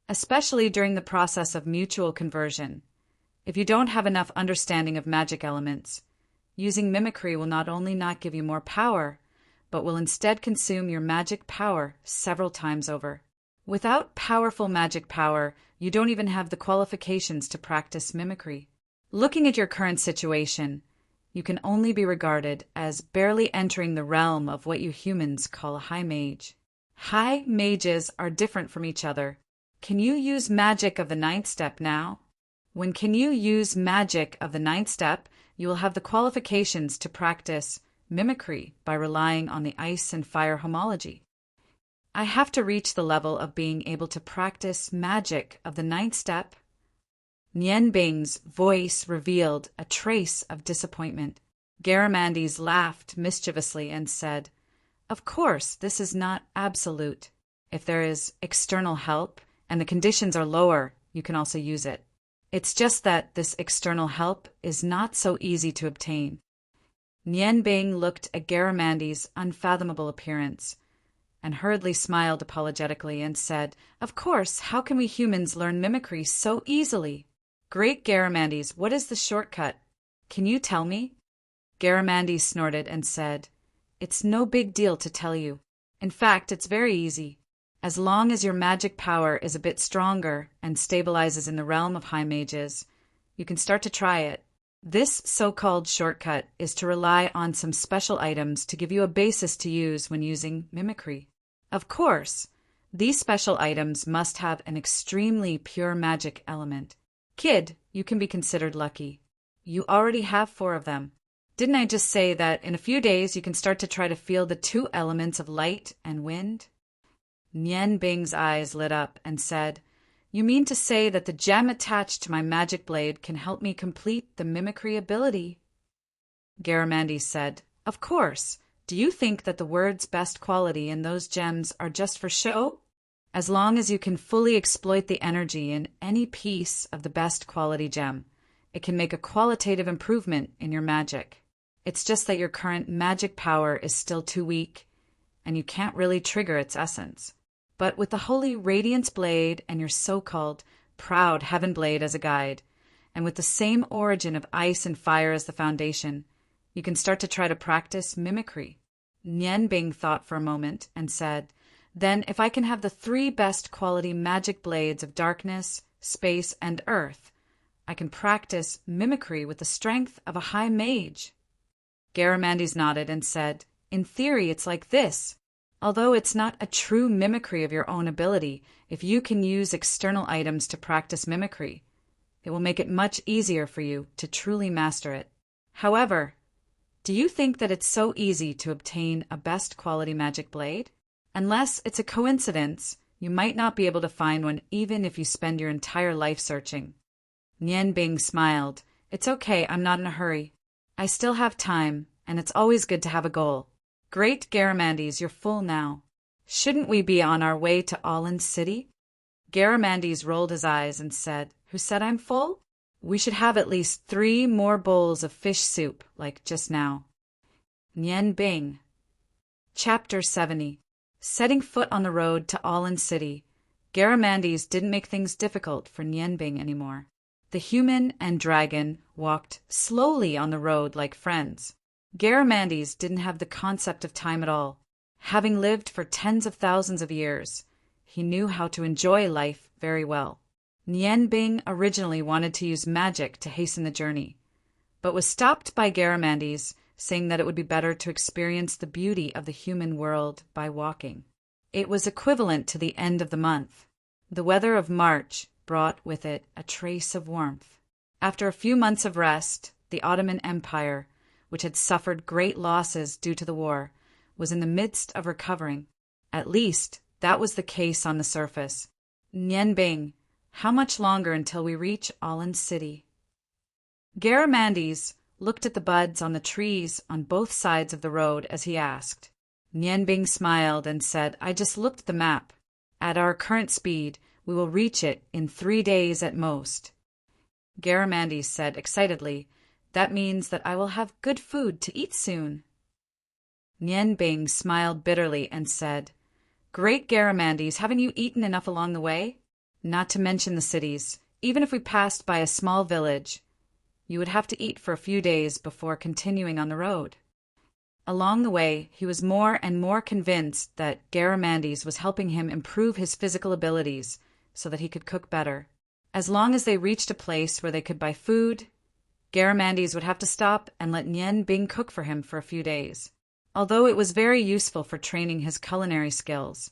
especially during the process of mutual conversion. If you don't have enough understanding of magic elements, using mimicry will not only not give you more power, but will instead consume your magic power several times over. Without powerful magic power, you don't even have the qualifications to practice mimicry. Looking at your current situation, you can only be regarded as barely entering the realm of what you humans call a high mage. High mages are different from each other. Can you use magic of the ninth step now? When can you use magic of the ninth step, you will have the qualifications to practice mimicry by relying on the ice and fire homology. I have to reach the level of being able to practice magic of the ninth step. Nian Bing's voice revealed a trace of disappointment. Garamandes laughed mischievously and said, "Of course, this is not absolute. If there is external help and the conditions are lower, you can also use it. It's just that this external help is not so easy to obtain." Nian Bing looked at Garamandes' unfathomable appearance and hurriedly smiled apologetically and said, "Of course, how can we humans learn mimicry so easily? Great Garamandes, what is the shortcut? Can you tell me?" Garamandes snorted and said, "It's no big deal to tell you. In fact, it's very easy. As long as your magic power is a bit stronger and stabilizes in the realm of high mages, you can start to try it. This so-called shortcut is to rely on some special items to give you a basis to use when using mimicry. Of course, these special items must have an extremely pure magic element. Kid, you can be considered lucky. You already have 4 of them. Didn't I just say that in a few days you can start to try to feel the 2 elements of light and wind?" Nian Bing's eyes lit up and said, "You mean to say that the gem attached to my magic blade can help me complete the mimicry ability?" Garamandes said, "Of course. Do you think that the word's best quality in those gems are just for show? As long as you can fully exploit the energy in any piece of the best quality gem, it can make a qualitative improvement in your magic. It's just that your current magic power is still too weak, and you can't really trigger its essence. But with the Holy Radiance Blade and your so-called proud Heaven Blade as a guide, and with the same origin of ice and fire as the foundation, you can start to try to practice mimicry." Nian Bing thought for a moment and said, "Then if I can have the 3 best quality magic blades of darkness, space, and earth, I can practice mimicry with the strength of a high mage." Garamandes nodded and said, "In theory, it's like this. Although it's not a true mimicry of your own ability, if you can use external items to practice mimicry, it will make it much easier for you to truly master it. However, do you think that it's so easy to obtain a best quality magic blade? Unless it's a coincidence, you might not be able to find one even if you spend your entire life searching." Nian Bing smiled. "It's okay, I'm not in a hurry. I still have time, and it's always good to have a goal. Great Garamandes, you're full now. Shouldn't we be on our way to Allen City?" Garamandes rolled his eyes and said, "Who said I'm full? We should have at least 3 more bowls of fish soup, like just now." Nian Bing. Chapter 70. Setting foot on the road to Allen City, Garamandes didn't make things difficult for Nian Bing anymore. The human and dragon walked slowly on the road like friends. Garamandes didn't have the concept of time at all. Having lived for tens of thousands of years, he knew how to enjoy life very well. Nian Bing originally wanted to use magic to hasten the journey, but was stopped by Garamandes, saying that it would be better to experience the beauty of the human world by walking. It was equivalent to the end of the month. The weather of March brought with it a trace of warmth. After a few months of rest, the Ottoman Empire, which had suffered great losses due to the war, was in the midst of recovering. At least, that was the case on the surface. "Nian Bing, how much longer until we reach Allen City?" Garamandes looked at the buds on the trees on both sides of the road as he asked. Nian Bing smiled and said, "I just looked at the map. At our current speed, We will reach it in 3 days at most. Garamandes said excitedly, "That means that I will have good food to eat soon." Nian Bing smiled bitterly and said, "Great Garamandes, haven't you eaten enough along the way? Not to mention the cities. Even if we passed by a small village, you would have to eat for a few days before continuing on the road." Along the way, he was more and more convinced that Garamandes was helping him improve his physical abilities so that he could cook better. As long as they reached a place where they could buy food, Garamandes would have to stop and let Nian Bing cook for him for a few days. Although it was very useful for training his culinary skills,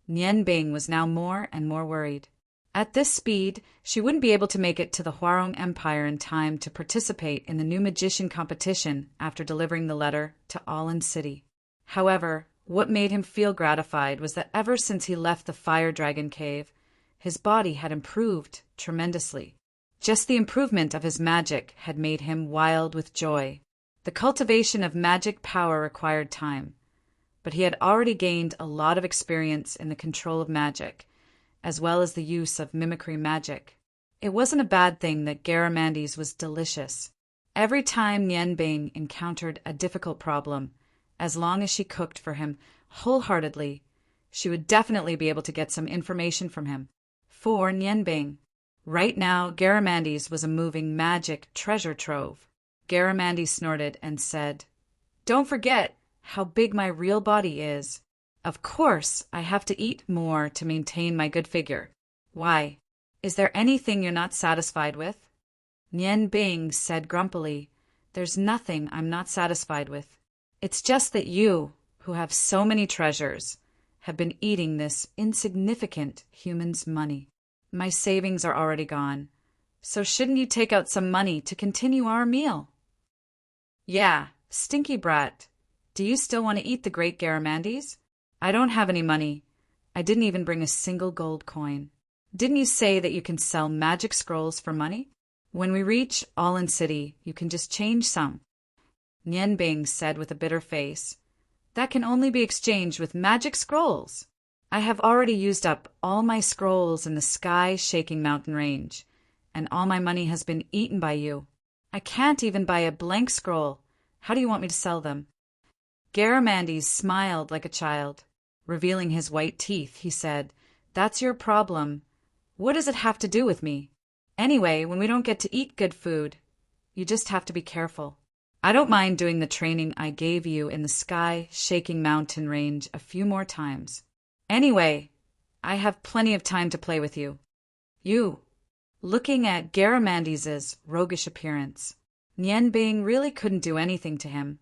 Nian Bing was now more and more worried. At this speed, she wouldn't be able to make it to the Huarong Empire in time to participate in the new magician competition after delivering the letter to Aulin City. However, what made him feel gratified was that ever since he left the Fire Dragon Cave, his body had improved tremendously. Just the improvement of his magic had made him wild with joy. The cultivation of magic power required time, but he had already gained a lot of experience in the control of magic, as well as the use of mimicry magic. It wasn't a bad thing that Garamandes was delicious. Every time Nian Bing encountered a difficult problem, as long as she cooked for him wholeheartedly, she would definitely be able to get some information from him. For Nian Bing, right now Garamandes was a moving magic treasure trove. Garamandes snorted and said, "Don't forget how big my real body is. Of course, I have to eat more to maintain my good figure. Why? Is there anything you're not satisfied with?" Nian Bing said grumpily, "There's nothing I'm not satisfied with. It's just that you, who have so many treasures, have been eating this insignificant human's money. My savings are already gone, so shouldn't you take out some money to continue our meal?" "Yeah, stinky brat. Do you still want to eat the great Garamandes? I don't have any money. I didn't even bring a single gold coin. Didn't you say that you can sell magic scrolls for money? When we reach Aulin City, you can just change some." Nian Bing said with a bitter face, "That can only be exchanged with magic scrolls. I have already used up all my scrolls in the sky-shaking mountain range, and all my money has been eaten by you. I can't even buy a blank scroll. How do you want me to sell them?" Garamandes smiled like a child. Revealing his white teeth, he said, "That's your problem. What does it have to do with me? Anyway, when we don't get to eat good food, you just have to be careful. I don't mind doing the training I gave you in the sky-shaking mountain range a few more times. Anyway, I have plenty of time to play with you." Looking at Garamandes's roguish appearance, Nian Bing really couldn't do anything to him.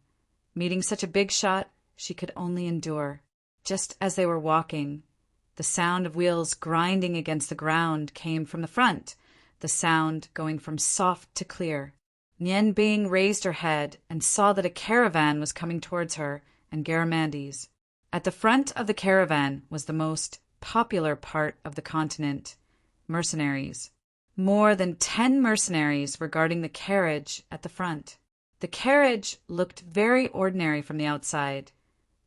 Meeting such a big shot, she could only endure. Just as they were walking, the sound of wheels grinding against the ground came from the front, the sound going from soft to clear. Nian Bing raised her head and saw that a caravan was coming towards her and Garamandes. At the front of the caravan was the most popular part of the continent, mercenaries. More than 10 mercenaries were guarding the carriage at the front. The carriage looked very ordinary from the outside,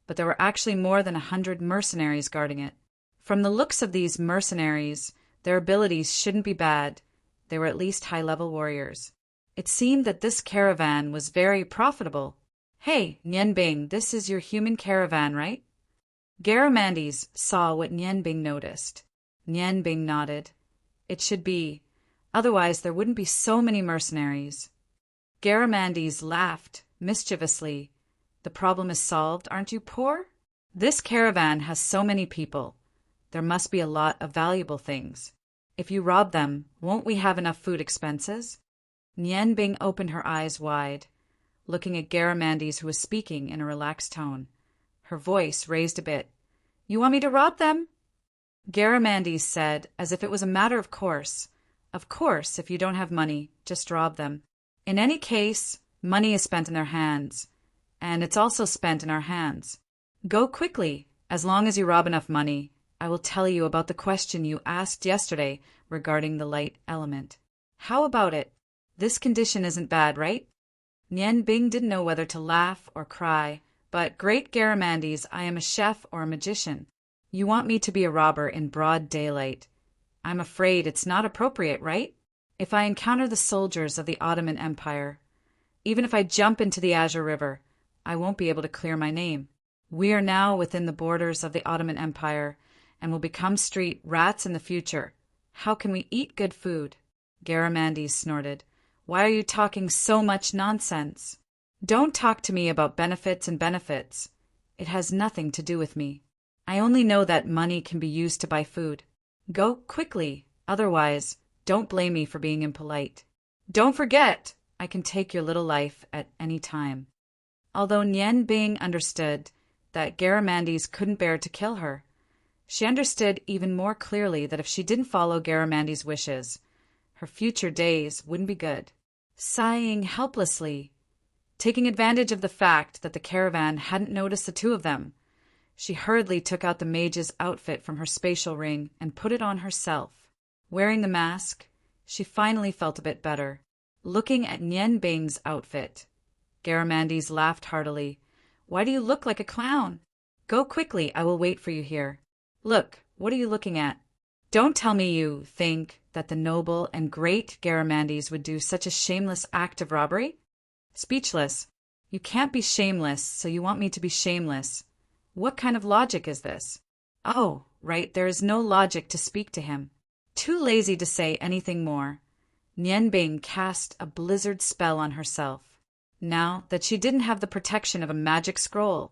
but there were actually more than 100 mercenaries guarding it. From the looks of these mercenaries, their abilities shouldn't be bad. They were at least high-level warriors. It seemed that this caravan was very profitable. "Hey, Nian Bing, this is your human caravan, right?" Garamandes saw what Nian Bing noticed. Nian Bing nodded. "It should be. Otherwise, there wouldn't be so many mercenaries." Garamandes laughed mischievously. "The problem is solved, aren't you poor? This caravan has so many people. There must be a lot of valuable things. If you rob them, won't we have enough food expenses?" Nian Bing opened her eyes wide, looking at Garamandes, who was speaking in a relaxed tone. Her voice raised a bit. "You want me to rob them?" Garamandes said, as if it was a matter of course. "Of course, if you don't have money, just rob them. In any case, money is spent in their hands, and it's also spent in our hands. Go quickly. As long as you rob enough money, I will tell you about the question you asked yesterday regarding the light element. How about it? This condition isn't bad, right?" Nian Bing didn't know whether to laugh or cry, but "Great Garamandes, I am a chef or a magician. You want me to be a robber in broad daylight. I'm afraid it's not appropriate, right? If I encounter the soldiers of the Ottoman Empire, even if I jump into the Azure River, I won't be able to clear my name. We are now within the borders of the Ottoman Empire and will become street rats in the future. How can we eat good food? Garamandes snorted. Why are you talking so much nonsense? Don't talk to me about benefits and benefits. It has nothing to do with me. I only know that money can be used to buy food. Go quickly, otherwise, don't blame me for being impolite. Don't forget, I can take your little life at any time. Although Nian Bing understood that Garamandes couldn't bear to kill her, she understood even more clearly that if she didn't follow Garamandes' wishes, her future days wouldn't be good. Sighing helplessly, taking advantage of the fact that the caravan hadn't noticed the two of them, she hurriedly took out the mage's outfit from her spatial ring and put it on herself. Wearing the mask, she finally felt a bit better. Looking at Nian Bing's outfit, Garamandes laughed heartily. Why do you look like a clown? Go quickly, I will wait for you here. Look, what are you looking at? Don't tell me you think that the noble and great Garamandes would do such a shameless act of robbery? Speechless. You can't be shameless, so you want me to be shameless. What kind of logic is this? Oh, right, there is no logic to speak to him. Too lazy to say anything more, Nian Bing cast a blizzard spell on herself. Now that she didn't have the protection of a magic scroll,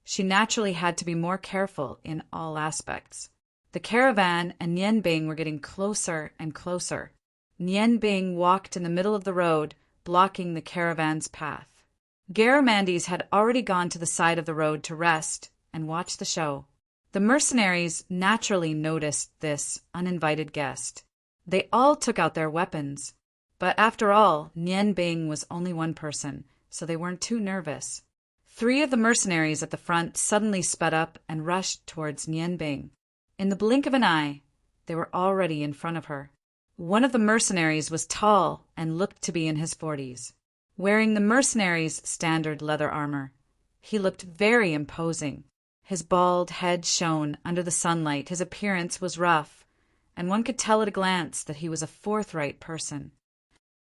she naturally had to be more careful in all aspects. The caravan and Nian Bing were getting closer and closer. Nian Bing walked in the middle of the road, blocking the caravan's path. Garamandes had already gone to the side of the road to rest and watch the show. The mercenaries naturally noticed this uninvited guest. They all took out their weapons. But after all, Nian Bing was only one person, so they weren't too nervous. 3 of the mercenaries at the front suddenly sped up and rushed towards Nian Bing. In the blink of an eye, they were already in front of her. One of the mercenaries was tall and looked to be in his 40s. Wearing the mercenaries' standard leather armor, he looked very imposing. His bald head shone under the sunlight, his appearance was rough, and one could tell at a glance that he was a forthright person.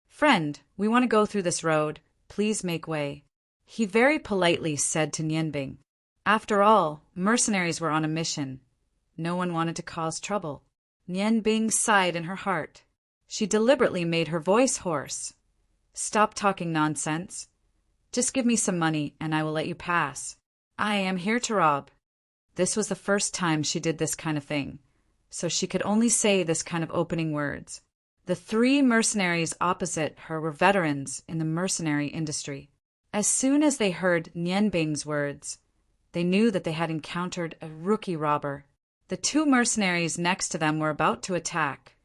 Friend, we want to go through this road. Please make way, he very politely said to Nian Bing. After all, mercenaries were on a mission. No one wanted to cause trouble. Nian Bing sighed in her heart. She deliberately made her voice hoarse. Stop talking nonsense. Just give me some money and I will let you pass. I am here to rob. This was the first time she did this kind of thing, so she could only say this kind of opening words. The 3 mercenaries opposite her were veterans in the mercenary industry. As soon as they heard Nian Bing's words, they knew that they had encountered a rookie robber. The 2 mercenaries next to them were about to attack,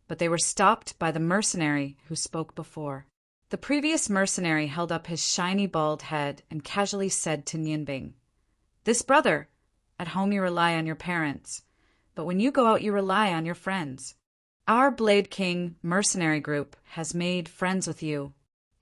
but they were stopped by the mercenary who spoke before. The previous mercenary held up his shiny bald head and casually said to Nian Bing, "This brother, at home you rely on your parents, but when you go out you rely on your friends. Our Blade King mercenary group has made friends with you.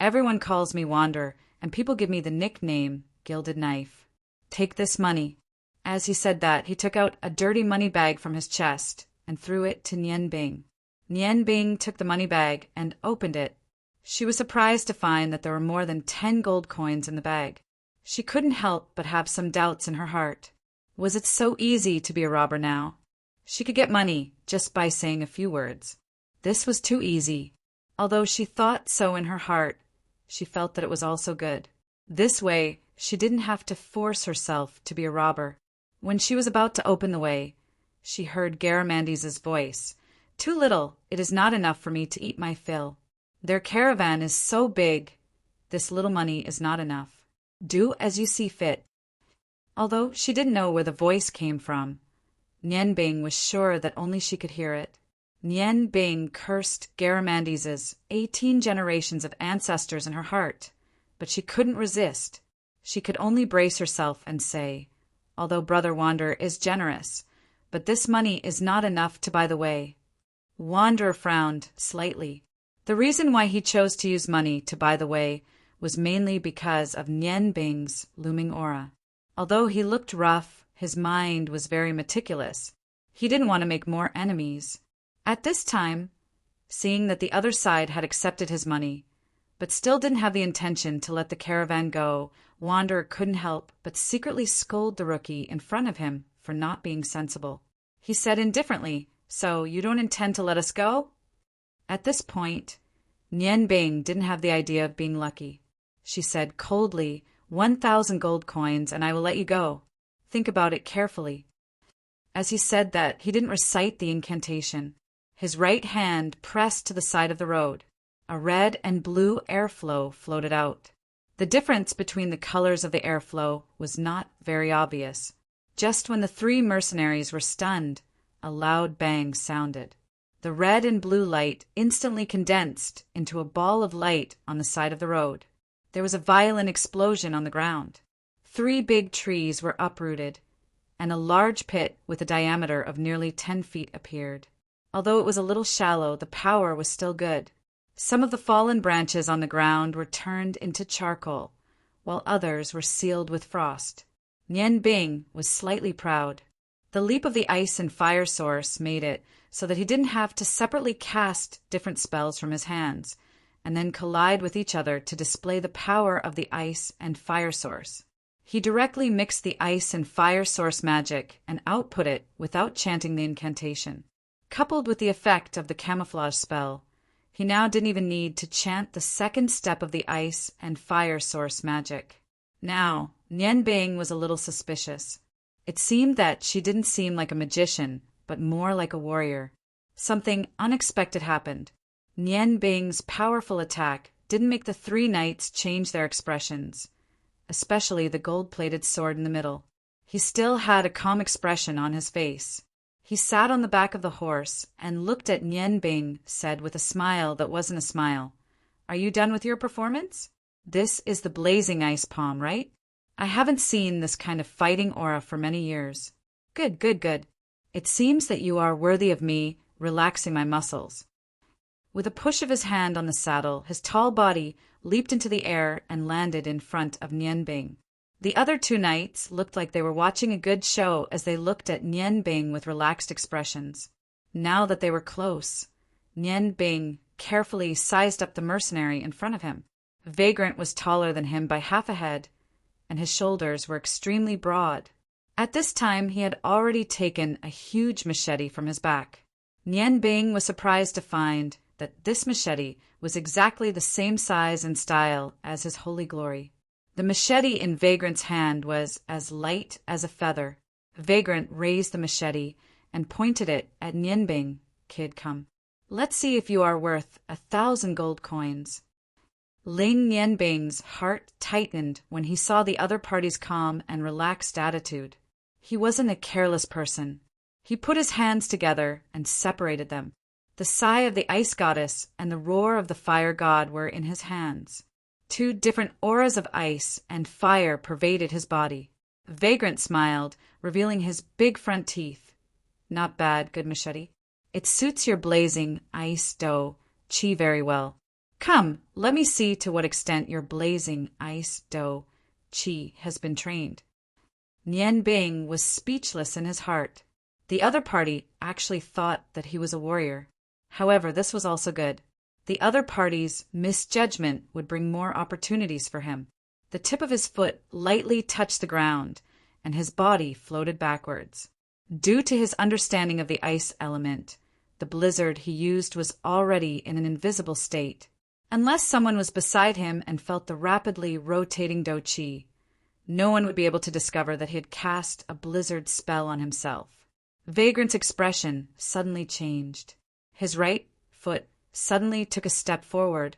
Everyone calls me Wander, and people give me the nickname Gilded Knife. Take this money." As he said that, he took out a dirty money bag from his chest and threw it to Nian Bing. Nian Bing took the money bag and opened it. She was surprised to find that there were more than 10 gold coins in the bag. She couldn't help but have some doubts in her heart. Was it so easy to be a robber now? She could get money just by saying a few words. This was too easy. Although she thought so in her heart, she felt that it was also good. This way, she didn't have to force herself to be a robber. When she was about to open the way, she heard Garamandes' voice. "Too little. It is not enough for me to eat my fill. Their caravan is so big. This little money is not enough. Do as you see fit." Although she didn't know where the voice came from, Nian Bing was sure that only she could hear it. Nian Bing cursed Garamandes' 18 generations of ancestors in her heart, but she couldn't resist. She could only brace herself and say, "Although Brother Wander is generous, but this money is not enough to buy the way." Wander frowned slightly. The reason why he chose to use money to buy the way was mainly because of Nian Bing's looming aura. Although he looked rough, his mind was very meticulous. He didn't want to make more enemies. At this time, seeing that the other side had accepted his money, but still didn't have the intention to let the caravan go, Wanderer couldn't help but secretly scold the rookie in front of him for not being sensible. He said indifferently, "So you don't intend to let us go?" At this point, Nian Bing didn't have the idea of being lucky. She said coldly, 1,000 gold coins and I will let you go. Think about it carefully. As he said that, he didn't recite the incantation. His right hand pressed to the side of the road. A red and blue airflow floated out. The difference between the colors of the airflow was not very obvious. Just when the three mercenaries were stunned, a loud bang sounded. The red and blue light instantly condensed into a ball of light on the side of the road. There was a violent explosion on the ground. 3 big trees were uprooted, and a large pit with a diameter of nearly 10 feet appeared. Although it was a little shallow, the power was still good. Some of the fallen branches on the ground were turned into charcoal, while others were sealed with frost. Nian Bing was slightly proud. The leap of the ice and fire source made it so that he didn't have to separately cast different spells from his hands, and then collide with each other to display the power of the ice and fire source. He directly mixed the ice and fire source magic and output it without chanting the incantation. Coupled with the effect of the camouflage spell, he now didn't even need to chant the second step of the ice and fire source magic. Now, Nian Bing was a little suspicious. It seemed that she didn't seem like a magician, but more like a warrior. Something unexpected happened. Nian Bing's powerful attack didn't make the 3 knights change their expressions, especially the gold-plated sword in the middle. He still had a calm expression on his face. He sat on the back of the horse and looked at Nian Bing, said with a smile that wasn't a smile, "Are you done with your performance? This is the blazing ice palm, right? I haven't seen this kind of fighting aura for many years. Good, good, good. It seems that you are worthy of me relaxing my muscles." With a push of his hand on the saddle, his tall body leaped into the air and landed in front of Nian Bing. The other 2 knights looked like they were watching a good show as they looked at Nian Bing with relaxed expressions. Now that they were close, Nian Bing carefully sized up the mercenary in front of him. Vagrant was taller than him by half a head, and his shoulders were extremely broad. At this time, he had already taken a huge machete from his back. Nian Bing was surprised to find that this machete was exactly the same size and style as his holy glory. The machete in Vagrant's hand was as light as a feather. Vagrant raised the machete and pointed it at Nian Bing. "Kid, come. Let's see if you are worth 1,000 gold coins." Ling Nian Bing's heart tightened when he saw the other party's calm and relaxed attitude. He wasn't a careless person. He put his hands together and separated them. The sigh of the ice goddess and the roar of the fire god were in his hands. 2 different auras of ice and fire pervaded his body. Vagrant smiled, revealing his big front teeth. "Not bad, good machete. It suits your blazing ice dough chi very well. Come, let me see to what extent your blazing ice dough chi has been trained." Nian Bing was speechless in his heart. The other party actually thought that he was a warrior. However, this was also good. The other party's misjudgment would bring more opportunities for him. The tip of his foot lightly touched the ground, and his body floated backwards. Due to his understanding of the ice element, the blizzard he used was already in an invisible state. Unless someone was beside him and felt the rapidly rotating do chi, no one would be able to discover that he had cast a blizzard spell on himself. Vagrant's expression suddenly changed. His right foot suddenly took a step forward,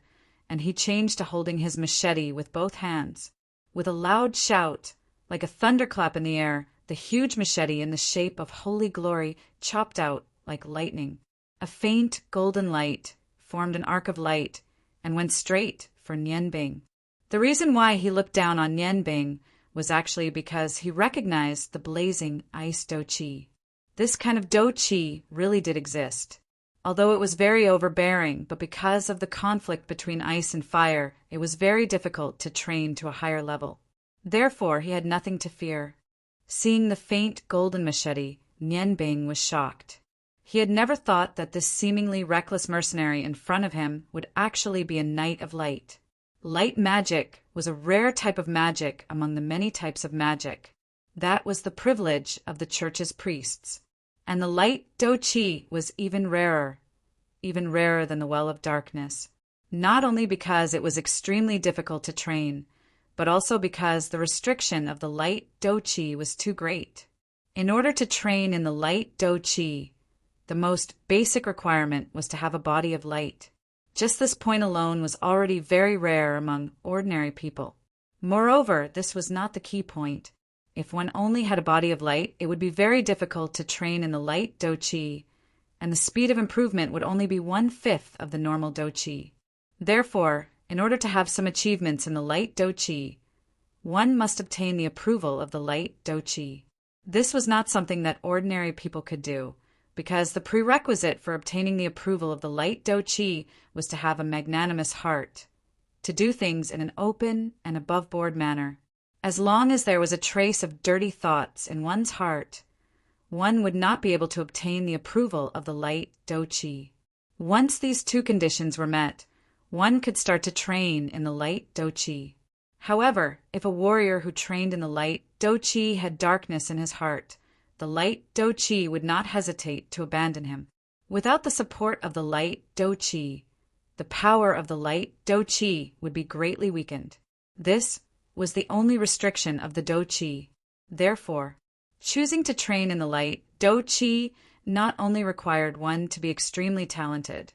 and he changed to holding his machete with both hands. With a loud shout, like a thunderclap in the air, the huge machete in the shape of holy glory chopped out like lightning. A faint golden light formed an arc of light and went straight for Nian Bing. The reason why he looked down on Nian Bing was actually because he recognized the blazing ice do chi. This kind of do chi really did exist. Although it was very overbearing, but because of the conflict between ice and fire, it was very difficult to train to a higher level. Therefore, he had nothing to fear. Seeing the faint golden machete, Nian Bing was shocked. He had never thought that this seemingly reckless mercenary in front of him would actually be a knight of light. Light magic was a rare type of magic among the many types of magic. That was the privilege of the church's priests. And the light Do-Chi was even rarer than the Well of Darkness. Not only because it was extremely difficult to train, but also because the restriction of the light Do-Chi was too great. In order to train in the light Do-Chi, the most basic requirement was to have a body of light. Just this point alone was already very rare among ordinary people. Moreover, this was not the key point. If one only had a body of light, it would be very difficult to train in the light Do-Chi, and the speed of improvement would only be 1/5 of the normal Do-Chi. Therefore, in order to have some achievements in the light Do-Chi, one must obtain the approval of the light Do-Chi. This was not something that ordinary people could do, because the prerequisite for obtaining the approval of the light Do-Chi was to have a magnanimous heart, to do things in an open and above-board manner. As long as there was a trace of dirty thoughts in one's heart, one would not be able to obtain the approval of the light Do-Chi. Once these two conditions were met, one could start to train in the light Do-Chi. However, if a warrior who trained in the light Do-Chi had darkness in his heart, the light Do-Chi would not hesitate to abandon him. Without the support of the light Do-Chi, the power of the light Do-Chi would be greatly weakened. This was the only restriction of the Do-Chi. Therefore, choosing to train in the light Do-Chi not only required one to be extremely talented,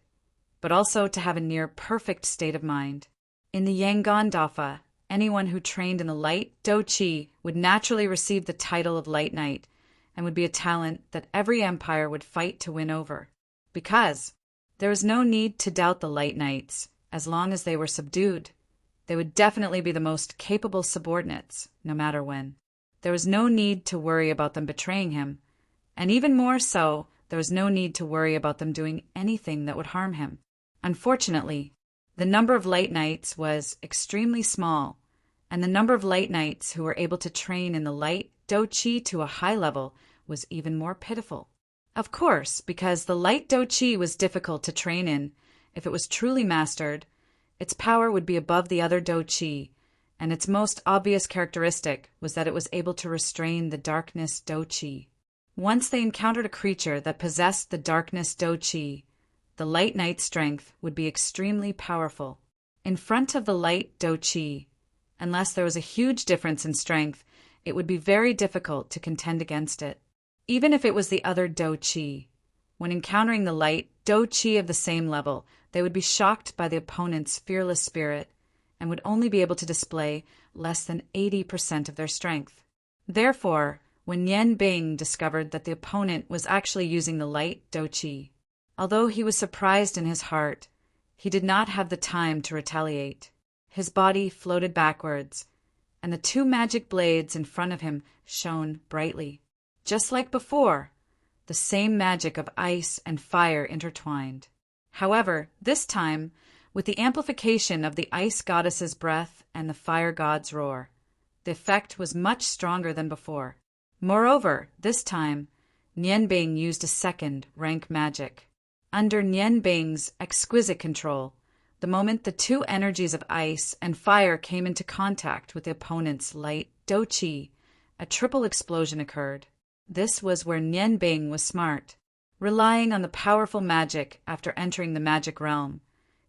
but also to have a near-perfect state of mind. In the Yangon Dafa, anyone who trained in the light Do-Chi would naturally receive the title of Light Knight and would be a talent that every empire would fight to win over. Because there was no need to doubt the Light Knights. As long as they were subdued, they would definitely be the most capable subordinates, no matter when. There was no need to worry about them betraying him, and even more so, there was no need to worry about them doing anything that would harm him. Unfortunately, the number of Light Knights was extremely small, and the number of Light Knights who were able to train in the light Do-Chi to a high level was even more pitiful. Of course, because the light Do-Chi was difficult to train in, if it was truly mastered, its power would be above the other Do-Chi, and its most obvious characteristic was that it was able to restrain the darkness Do-Chi. Once they encountered a creature that possessed the darkness Do-Chi, the Light Knight's strength would be extremely powerful. In front of the light Do-Chi, unless there was a huge difference in strength, it would be very difficult to contend against it. Even if it was the other Do-Chi, when encountering the light Do-Chi of the same level, they would be shocked by the opponent's fearless spirit and would only be able to display less than 80% of their strength. Therefore, when Yen Bing discovered that the opponent was actually using the light Do-Chi, although he was surprised in his heart, he did not have the time to retaliate. His body floated backwards, and the two magic blades in front of him shone brightly. Just like before, the same magic of ice and fire intertwined. However, this time, with the amplification of the ice goddess's breath and the fire god's roar, the effect was much stronger than before. Moreover, this time, Nian Bing used a second rank magic. Under Nian Bing's exquisite control, the moment the two energies of ice and fire came into contact with the opponent's light Do-Chi, a triple explosion occurred. This was where Nian Bing was smart. Relying on the powerful magic after entering the magic realm,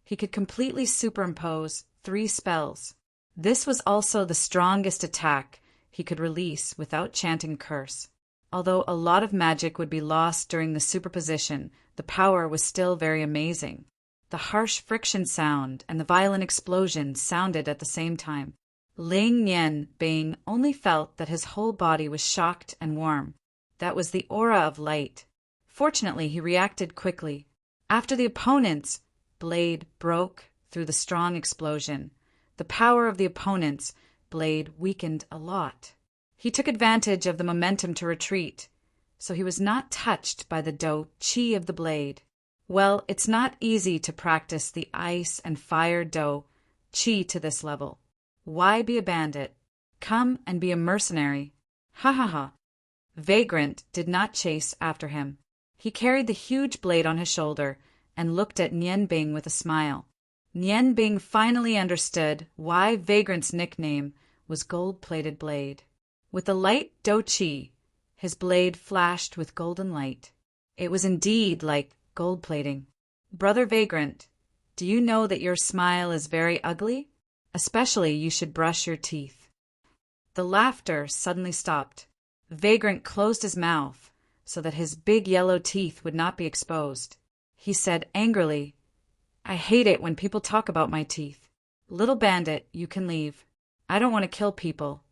he could completely superimpose 3 spells. This was also the strongest attack he could release without chanting a curse. Although a lot of magic would be lost during the superposition, the power was still very amazing. The harsh friction sound and the violent explosion sounded at the same time. Ling Nian Bing only felt that his whole body was shocked and warm. That was the aura of light. Fortunately, he reacted quickly. After the opponent's blade broke through the strong explosion, the power of the opponent's blade weakened a lot. He took advantage of the momentum to retreat, so he was not touched by the Do-Chi of the blade. Well, it's not easy to practice the ice and fire Do-Chi to this level. Why be a bandit? Come and be a mercenary. Ha ha ha. Vagrant did not chase after him. He carried the huge blade on his shoulder and looked at Nian Bing with a smile. Nian Bing finally understood why Vagrant's nickname was Gold-Plated Blade. With the light Do Chi, his blade flashed with golden light. It was indeed like gold plating. Brother Vagrant, do you know that your smile is very ugly? Especially you should brush your teeth. The laughter suddenly stopped. Vagrant closed his mouth so that his big yellow teeth would not be exposed. He said angrily, I hate it when people talk about my teeth. Little bandit, you can leave. I don't want to kill people.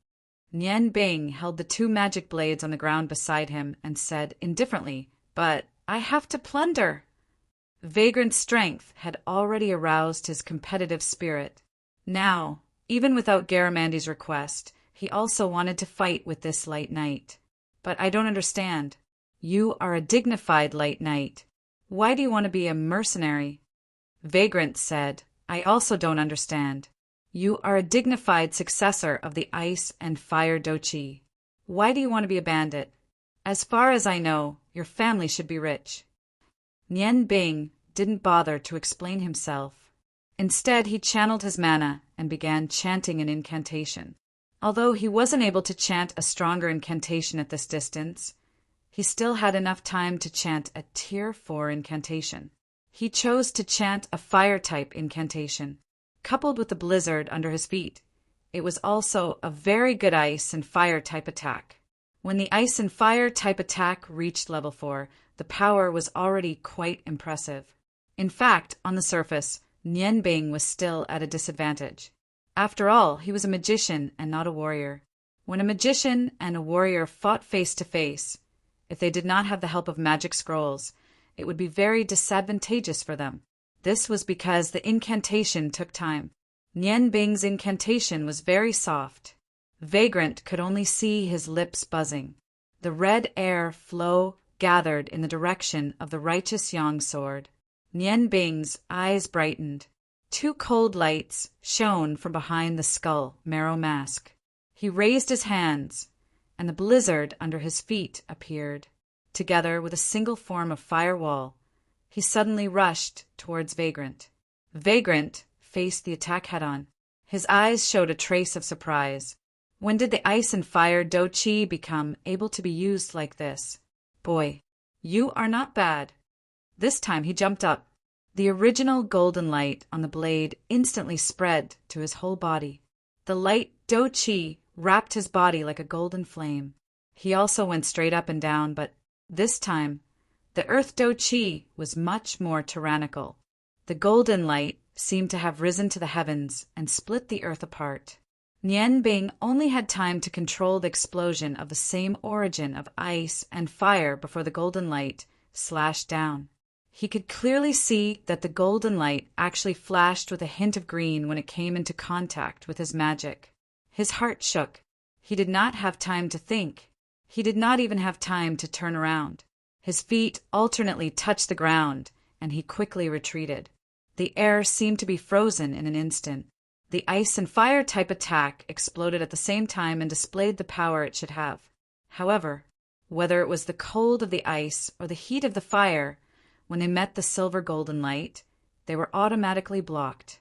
Nian Bing held the two magic blades on the ground beside him and said indifferently, But I have to plunder. Vagrant's strength had already aroused his competitive spirit. Now, even without Garamandy's request, he also wanted to fight with this light knight. But I don't understand. You are a dignified light knight. Why do you want to be a mercenary? Vagrant said, I also don't understand. You are a dignified successor of the ice and fire Dochi. Why do you want to be a bandit? As far as I know, your family should be rich. Nian Bing didn't bother to explain himself. Instead, he channeled his mana and began chanting an incantation. Although he wasn't able to chant a stronger incantation at this distance, he still had enough time to chant a Tier 4 incantation. He chose to chant a fire-type incantation. Coupled with the blizzard under his feet, it was also a very good ice and fire-type attack. When the ice and fire-type attack reached level 4, the power was already quite impressive. In fact, on the surface, Nian Bing was still at a disadvantage. After all, he was a magician and not a warrior. When a magician and a warrior fought face to face, if they did not have the help of magic scrolls, it would be very disadvantageous for them. This was because the incantation took time. Nian Bing's incantation was very soft. Vagrant could only see his lips buzzing. The red air flow gathered in the direction of the righteous Yang sword. Nian Bing's eyes brightened. Two cold lights shone from behind the skull marrow mask. He raised his hands, and the blizzard under his feet appeared. Together with a single form of firewall, he suddenly rushed towards Vagrant. Vagrant faced the attack head-on. His eyes showed a trace of surprise. When did the ice and fire Dochi become able to be used like this? Boy, you are not bad. This time he jumped up. The original golden light on the blade instantly spread to his whole body. The light Dochi wrapped his body like a golden flame. He also went straight up and down, but this time, the earth Dochi was much more tyrannical. The golden light seemed to have risen to the heavens and split the earth apart. Nian Bing only had time to control the explosion of the same origin of ice and fire before the golden light slashed down. He could clearly see that the golden light actually flashed with a hint of green when it came into contact with his magic. His heart shook. He did not have time to think. He did not even have time to turn around. His feet alternately touched the ground, and he quickly retreated. The air seemed to be frozen in an instant. The ice and fire type attack exploded at the same time and displayed the power it should have. However, whether it was the cold of the ice or the heat of the fire, when they met the silver golden light, they were automatically blocked.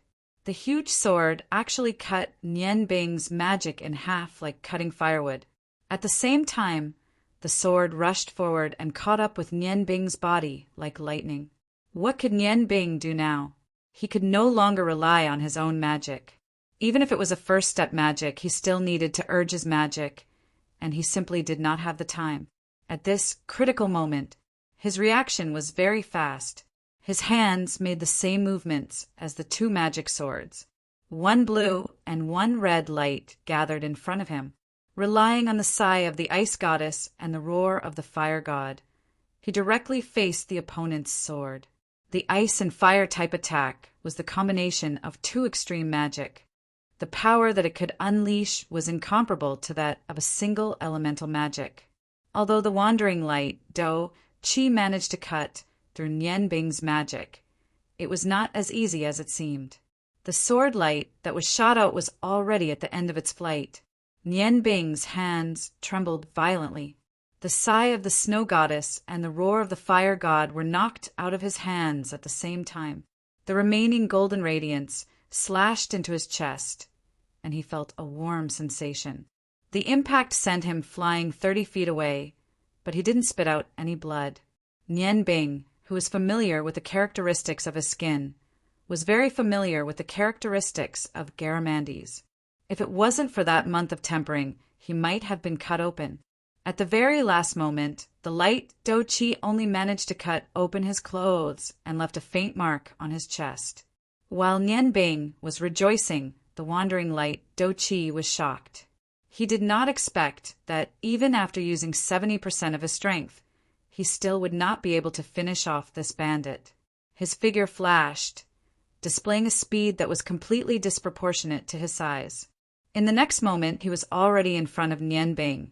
The huge sword actually cut Nian Bing's magic in half like cutting firewood. At the same time, the sword rushed forward and caught up with Nian Bing's body like lightning. What could Nian Bing do now? He could no longer rely on his own magic. Even if it was a first-step magic, he still needed to urge his magic, and he simply did not have the time. At this critical moment, his reaction was very fast. His hands made the same movements as the two magic swords. One blue and one red light gathered in front of him. Relying on the sigh of the ice goddess and the roar of the fire god, he directly faced the opponent's sword. The ice and fire type attack was the combination of two extreme magic. The power that it could unleash was incomparable to that of a single elemental magic. Although the wandering light, Do Chi, managed to cut through Nian Bing's magic, it was not as easy as it seemed. The sword light that was shot out was already at the end of its flight. Nian Bing's hands trembled violently. The sigh of the snow goddess and the roar of the fire god were knocked out of his hands at the same time. The remaining golden radiance slashed into his chest, and he felt a warm sensation. The impact sent him flying 30 feet away, but he didn't spit out any blood. Nian Bing, who was familiar with the characteristics of his skin, was very familiar with the characteristics of Garamandes. If it wasn't for that month of tempering, he might have been cut open. At the very last moment, the light Dou Qi only managed to cut open his clothes and left a faint mark on his chest. While Nian Bing was rejoicing, the wandering light Dou Qi was shocked. He did not expect that even after using 70% of his strength, he still would not be able to finish off this bandit. His figure flashed, displaying a speed that was completely disproportionate to his size. In the next moment, he was already in front of Nian Bing.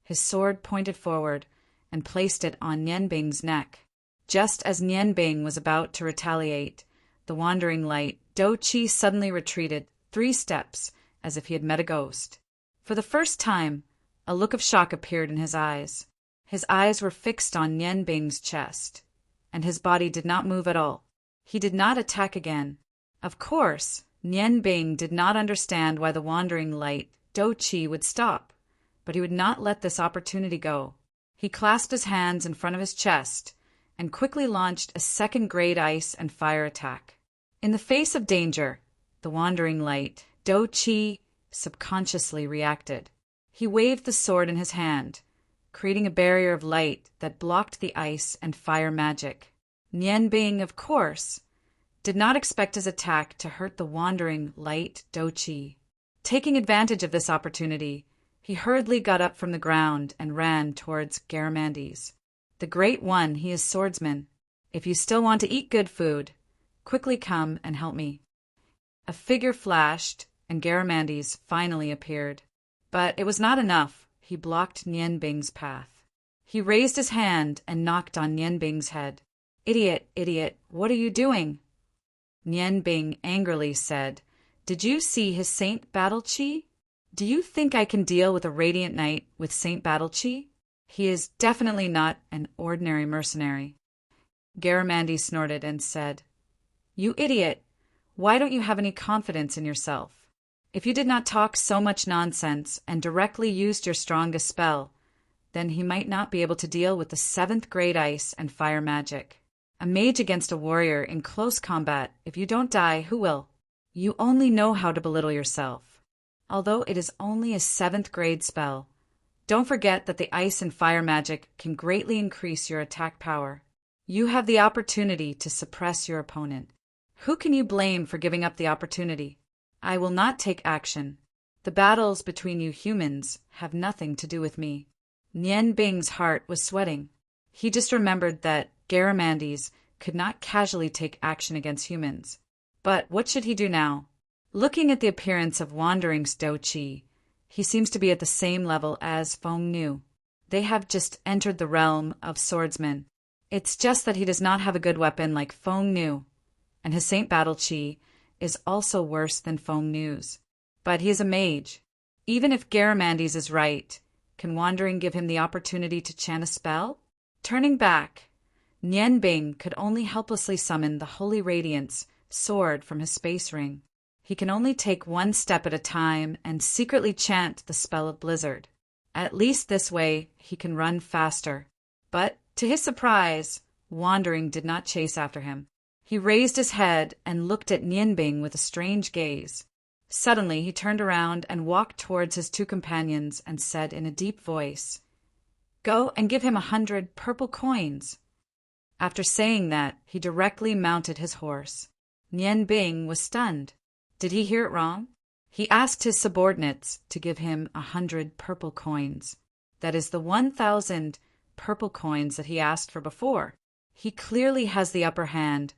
His sword pointed forward and placed it on Nian Bing's neck. Just as Nian Bing was about to retaliate, the wandering light Dou Qi suddenly retreated 3 steps as if he had met a ghost. For the first time, a look of shock appeared in his eyes. His eyes were fixed on Nian Bing's chest, and his body did not move at all. He did not attack again. Of course, Nian Bing did not understand why the wandering light Dou Qi would stop, but he would not let this opportunity go. He clasped his hands in front of his chest and quickly launched a second-grade ice and fire attack. In the face of danger, the wandering light Dou Qi subconsciously reacted. He waved the sword in his hand, creating a barrier of light that blocked the ice and fire magic. Nian Bing, of course, did not expect his attack to hurt the wandering light Dou Qi. Taking advantage of this opportunity, he hurriedly got up from the ground and ran towards Garamandes. The Great One, he is swordsman. If you still want to eat good food, quickly come and help me. A figure flashed, and Garamandes finally appeared. But it was not enough. He blocked Nian Bing's path. He raised his hand and knocked on Nian Bing's head. "Idiot, idiot, what are you doing?" Nian Bing angrily said, "Did you see his Saint Battle Chi? Do you think I can deal with a Radiant Knight with Saint Battle Chi? He is definitely not an ordinary mercenary." Garamandes snorted and said, "You idiot, why don't you have any confidence in yourself? If you did not talk so much nonsense and directly used your strongest spell, then he might not be able to deal with the 7th grade ice and fire magic. A mage against a warrior in close combat, if you don't die, who will? You only know how to belittle yourself. Although it is only a 7th grade spell, don't forget that the ice and fire magic can greatly increase your attack power. You have the opportunity to suppress your opponent. Who can you blame for giving up the opportunity? I will not take action. The battles between you humans have nothing to do with me." Nian Bing's heart was sweating. He just remembered that Garamandes could not casually take action against humans. But what should he do now? Looking at the appearance of Wandering Dou Qi, he seems to be at the same level as Feng Nu. They have just entered the realm of swordsmen. It's just that he does not have a good weapon like Feng Nu, and his Saint Battle Chi is also worse than Feng Nu's. But he is a mage. Even if Garamandes is right, can Wandering give him the opportunity to chant a spell? Turning back, Nian Bing could only helplessly summon the Holy Radiance sword from his space ring. He can only take one step at a time and secretly chant the spell of Blizzard. At least this way he can run faster. But, to his surprise, Wandering did not chase after him. He raised his head and looked at Nian Bing with a strange gaze. Suddenly he turned around and walked towards his 2 companions and said in a deep voice, "Go and give him 100 purple coins." After saying that, he directly mounted his horse. Nian Bing was stunned. Did he hear it wrong? He asked his subordinates to give him 100 purple coins. That is the 1,000 purple coins that he asked for before. He clearly has the upper hand.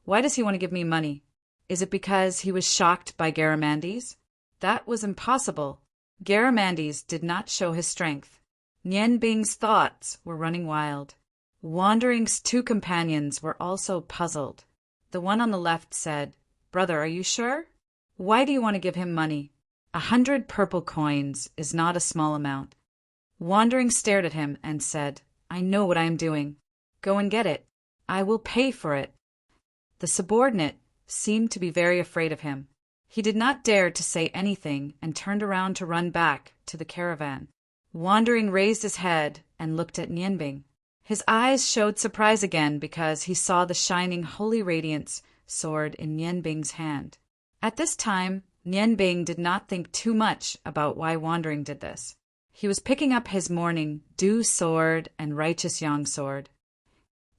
Why does he want to give me money? Is it because he was shocked by Garamandes? That was impossible. Garamandes did not show his strength. Nian Bing's thoughts were running wild. Wandering's 2 companions were also puzzled. The one on the left said, "Brother, are you sure? Why do you want to give him money? 100 purple coins is not a small amount." Wandering stared at him and said, I know what I am doing. Go and get it. I will pay for it. The subordinate seemed to be very afraid of him. He did not dare to say anything and turned around to run back to the caravan. Wandering raised his head and looked at Nianbing. His eyes showed surprise again because he saw the shining holy radiance sword in Nianbing's hand. At this time, Nianbing did not think too much about why Wandering did this. He was picking up his morning dew sword and righteous yang sword.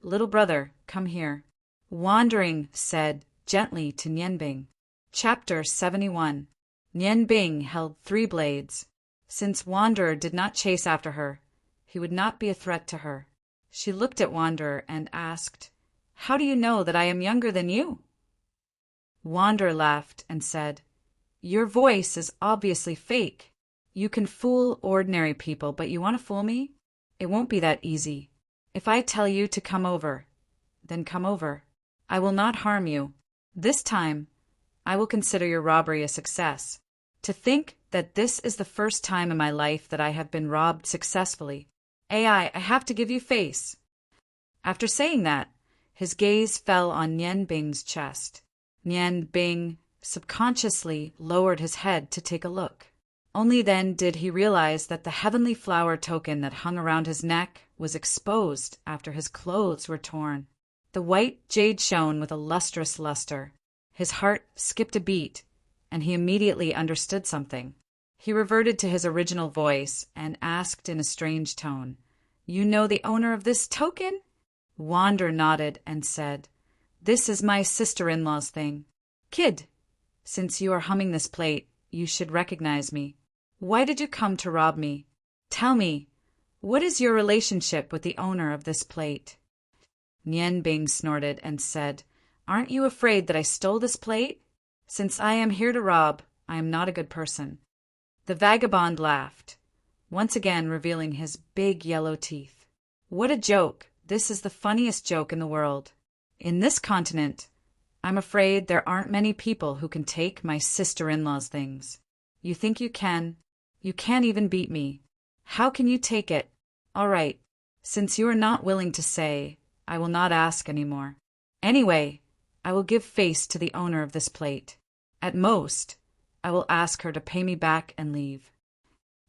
Little brother, come here. Wandering said gently to Nianbing. Chapter 71. Nianbing held 3 blades. Since Wanderer did not chase after her, he would not be a threat to her. She looked at Wanderer and asked, How do you know that I am younger than you? Wanderer laughed and said, Your voice is obviously fake. You can fool ordinary people, but you want to fool me? It won't be that easy. If I tell you to come over, then come over. I will not harm you. This time, I will consider your robbery a success. To think that this is the first time in my life that I have been robbed successfully. I have to give you face. After saying that, his gaze fell on Nianbing's chest. Nianbing subconsciously lowered his head to take a look. Only then did he realize that the heavenly flower token that hung around his neck was exposed after his clothes were torn. The white jade shone with a lustrous luster. His heart skipped a beat, and he immediately understood something. He reverted to his original voice and asked in a strange tone, You know the owner of this token? Wander nodded and said, This is my sister-in-law's thing. Kid, since you are humming this plate, you should recognize me. Why did you come to rob me? Tell me, what is your relationship with the owner of this plate? Nianbing snorted and said, Aren't you afraid that I stole this plate? Since I am here to rob, I am not a good person. The vagabond laughed, once again revealing his big yellow teeth. What a joke! This is the funniest joke in the world. In this continent, I'm afraid there aren't many people who can take my sister-in-law's things. You think you can? You can't even beat me. How can you take it? All right, since you are not willing to say, I will not ask any more. Anyway, I will give face to the owner of this plate. At most, I will ask her to pay me back and leave.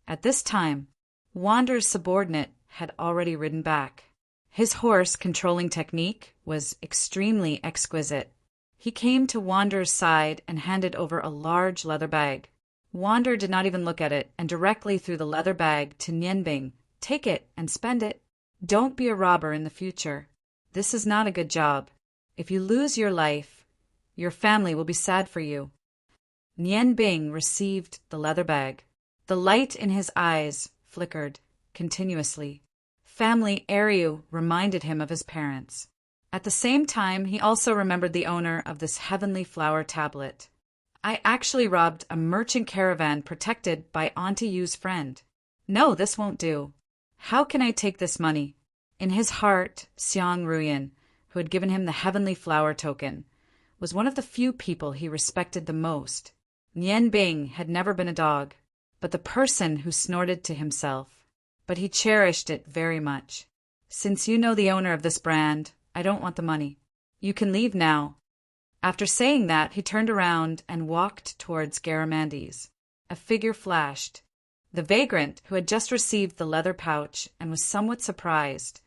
At this time, Wander's subordinate had already ridden back. His horse controlling technique was extremely exquisite. He came to Wander's side and handed over a large leather bag. Wander did not even look at it and directly threw the leather bag to Nianbing. Take it and spend it. Don't be a robber in the future. This is not a good job. If you lose your life, your family will be sad for you. Nianbing received the leather bag. The light in his eyes flickered continuously. Family Ariu reminded him of his parents. At the same time, he also remembered the owner of this heavenly flower tablet. I actually robbed a merchant caravan protected by Auntie Yu's friend. No, this won't do. How can I take this money? In his heart, Xiang Ruyan, who had given him the heavenly flower token, was one of the few people he respected the most. Nianbing had never been a dog, but the person who snorted to himself. But he cherished it very much. Since you know the owner of this brand, I don't want the money. You can leave now. After saying that, he turned around and walked towards Garamandes. A figure flashed. The vagrant, who had just received the leather pouch and was somewhat surprised,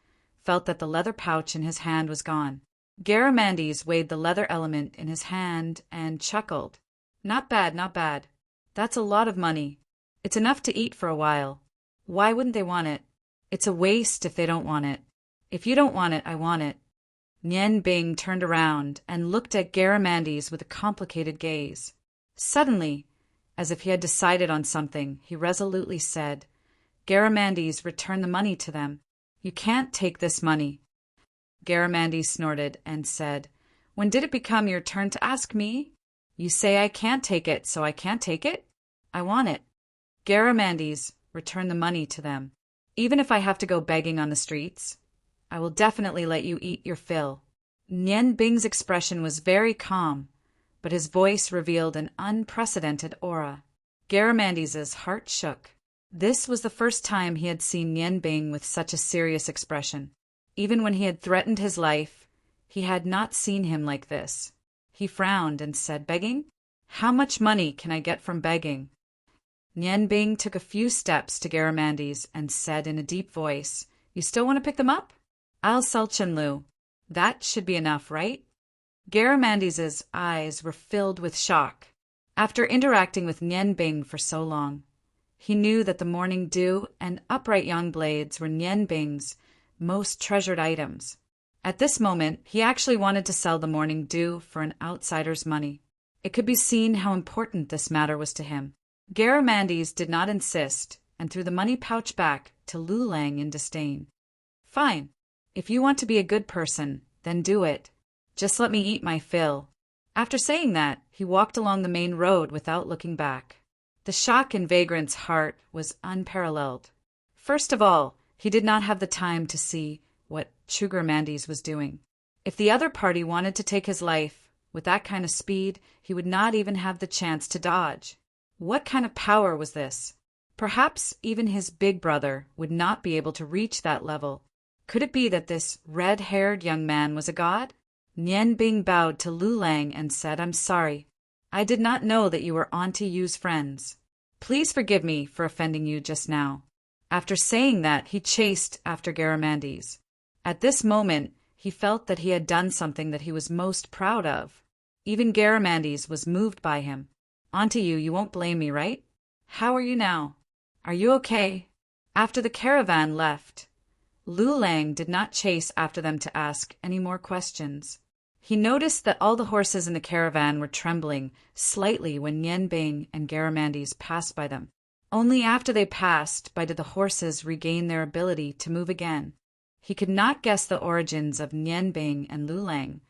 felt that the leather pouch in his hand was gone. Garamandes weighed the leather element in his hand and chuckled. Not bad, not bad. That's a lot of money. It's enough to eat for a while. Why wouldn't they want it? It's a waste if they don't want it. If you don't want it, I want it. Nianbing turned around and looked at Garamandes with a complicated gaze. Suddenly, as if he had decided on something, he resolutely said, Garamandes, return the money to them. You can't take this money. Garamandes snorted and said, When did it become your turn to ask me? You say I can't take it, so I can't take it? I want it. Garamandes, return the money to them. Even if I have to go begging on the streets, I will definitely let you eat your fill. Nianbing's expression was very calm, but his voice revealed an unprecedented aura. Garamandes's heart shook. This was the first time he had seen Nian Bing with such a serious expression. Even when he had threatened his life, he had not seen him like this. He frowned and said, "Begging? How much money can I get from begging?" Nian Bing took a few steps to Garamandes and said in a deep voice, "You still want to pick them up? I'll sell Chenlu. That should be enough, right?" Garamandes's eyes were filled with shock. After interacting with Nian Bing for so long, he knew that the morning dew and upright young blades were Nian Bing's most treasured items. At this moment, he actually wanted to sell the morning dew for an outsider's money. It could be seen how important this matter was to him. Garamandes did not insist and threw the money pouch back to Lu Lang in disdain. "Fine. If you want to be a good person, then do it. Just let me eat my fill." After saying that, he walked along the main road without looking back. The shock in Vagrant's heart was unparalleled. First of all, he did not have the time to see what Garamandes was doing. If the other party wanted to take his life, with that kind of speed, he would not even have the chance to dodge. What kind of power was this? Perhaps even his big brother would not be able to reach that level. Could it be that this red-haired young man was a god? Nian Bing bowed to Lu Lang and said, "I'm sorry. I did not know that you were Auntie Yu's friends. Please forgive me for offending you just now." After saying that, he chased after Garamandes. At this moment, he felt that he had done something that he was most proud of. Even Garamandes was moved by him. "Auntie Yu, you won't blame me, right? How are you now? Are you okay?" After the caravan left, Lu Lang did not chase after them to ask any more questions. He noticed that all the horses in the caravan were trembling slightly when Nian Bing and Garamandes passed by them. Only after they passed by did the horses regain their ability to move again. He could not guess the origins of Nian Bing and Lu Lang,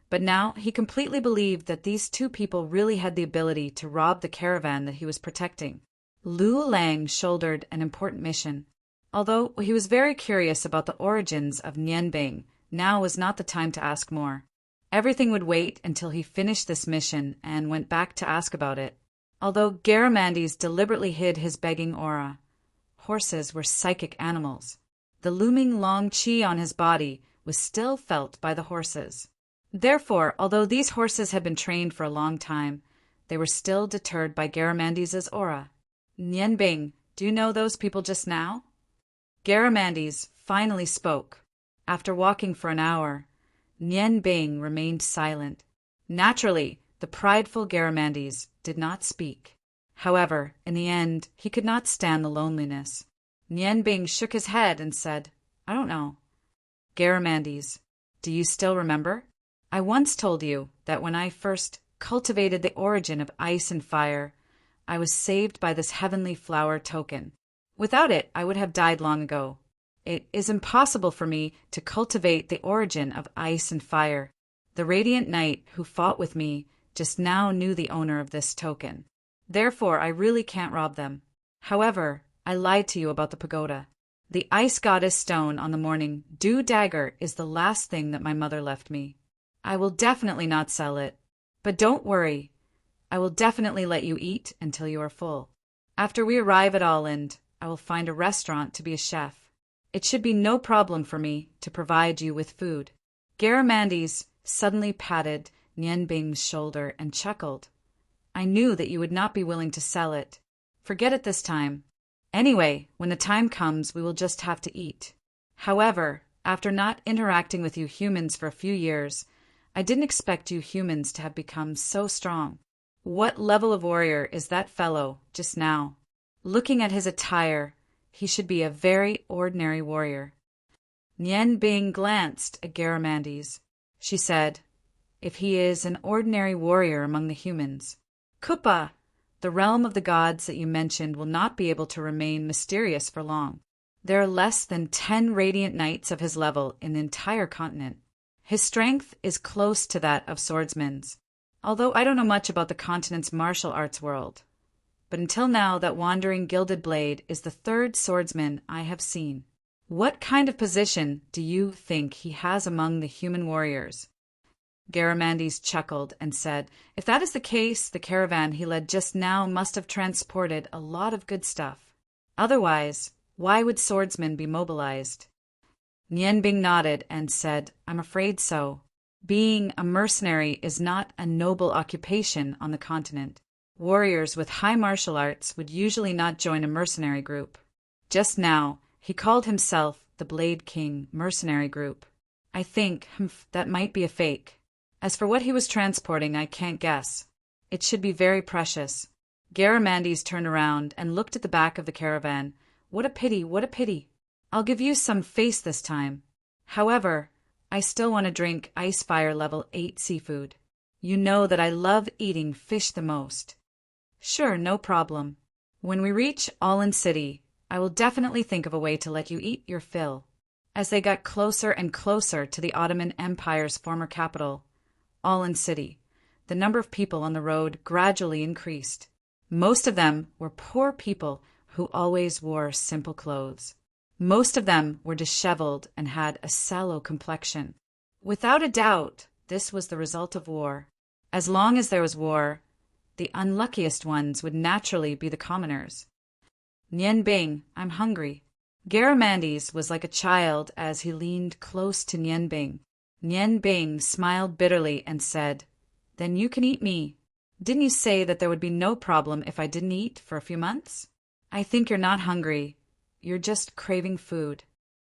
but now he completely believed that these two people really had the ability to rob the caravan that he was protecting. Lu Lang shouldered an important mission. Although he was very curious about the origins of Nian Bing, now was not the time to ask more. Everything would wait until he finished this mission and went back to ask about it. Although Garamandes deliberately hid his begging aura, horses were psychic animals. The looming long qi on his body was still felt by the horses. Therefore, although these horses had been trained for a long time, they were still deterred by Garamandes's aura. "Nian Bing, do you know those people just now?" Garamandes finally spoke. After walking for an hour, Nian Bing remained silent. Naturally, the prideful Garamandes did not speak. However, in the end, he could not stand the loneliness. Nian Bing shook his head and said, "I don't know." "Garamandes, do you still remember? I once told you that when I first cultivated the origin of ice and fire, I was saved by this heavenly flower token. Without it, I would have died long ago. It is impossible for me to cultivate the origin of ice and fire. The radiant knight who fought with me just now knew the owner of this token. Therefore, I really can't rob them. However, I lied to you about the pagoda. The ice goddess stone on the morning dew dagger is the last thing that my mother left me. I will definitely not sell it. But don't worry. I will definitely let you eat until you are full. After we arrive at Allend, I will find a restaurant to be a chef. It should be no problem for me to provide you with food." Garamandes suddenly patted Nian Bing's shoulder and chuckled. "I knew that you would not be willing to sell it. Forget it this time. Anyway, when the time comes, we will just have to eat. However, after not interacting with you humans for a few years, I didn't expect you humans to have become so strong. What level of warrior is that fellow just now? Looking at his attire, he should be a very ordinary warrior." Nian Bing glanced at Garamandes. She said, "If he is an ordinary warrior among the humans, Kupa, the realm of the gods that you mentioned, will not be able to remain mysterious for long. There are less than 10 radiant knights of his level in the entire continent. His strength is close to that of swordsmen's, although I don't know much about the continent's martial arts world. But until now, that wandering gilded blade is the 3rd swordsman I have seen. What kind of position do you think he has among the human warriors?" Garamandes chuckled and said, "If that is the case, the caravan he led just now must have transported a lot of good stuff." Otherwise, why would swordsmen be mobilized? Nian Bing nodded and said, I'm afraid so. Being a mercenary is not a noble occupation on the continent. Warriors with high martial arts would usually not join a mercenary group. Just now, he called himself the Blade King Mercenary Group. I think that might be a fake. As for what he was transporting, I can't guess. It should be very precious. Garamandes turned around and looked at the back of the caravan. What a pity, what a pity. I'll give you some face this time. However, I still want to drink Ice Fire Level 8 seafood. You know that I love eating fish the most. Sure, no problem. When we reach All City, I will definitely think of a way to let you eat your fill. As they got closer and closer to the Ottoman Empire's former capital, All City, the number of people on the road gradually increased. Most of them were poor people who always wore simple clothes. Most of them were disheveled and had a sallow complexion. Without a doubt, this was the result of war. As long as there was war, the unluckiest ones would naturally be the commoners. Nian Bing, I'm hungry. Garamandes was like a child as he leaned close to Nian Bing. Nian Bing smiled bitterly and said, Then you can eat me. Didn't you say that there would be no problem if I didn't eat for a few months? I think you're not hungry. You're just craving food.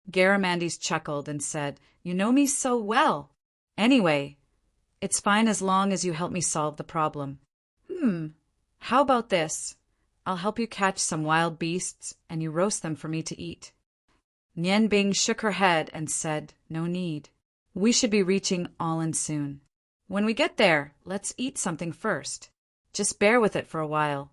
Garamandes chuckled and said, You know me so well. Anyway, it's fine as long as you help me solve the problem. How about this? I'll help you catch some wild beasts and you roast them for me to eat. Nian Bing shook her head and said, No need. We should be reaching All soon. When we get there, let's eat something first. Just bear with it for a while.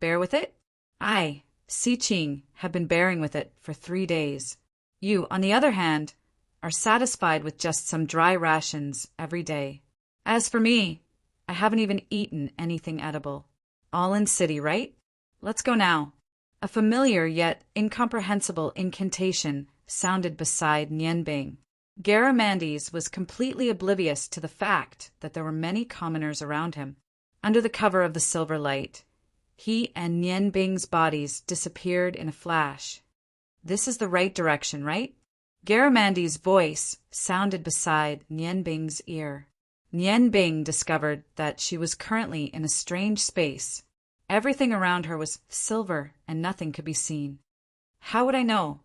Bear with it? I, Si Ching, have been bearing with it for 3 days. You, on the other hand, are satisfied with just some dry rations every day. As for me, I haven't even eaten anything edible. All City, right? Let's go now. A familiar yet incomprehensible incantation sounded beside Nian Bing. Garamandes was completely oblivious to the fact that there were many commoners around him. Under the cover of the silver light, he and Nian Bing's bodies disappeared in a flash. This is the right direction, right? Garamandes' voice sounded beside Nian Bing's ear. Nian Bing discovered that she was currently in a strange space. Everything around her was silver and nothing could be seen. How would I know?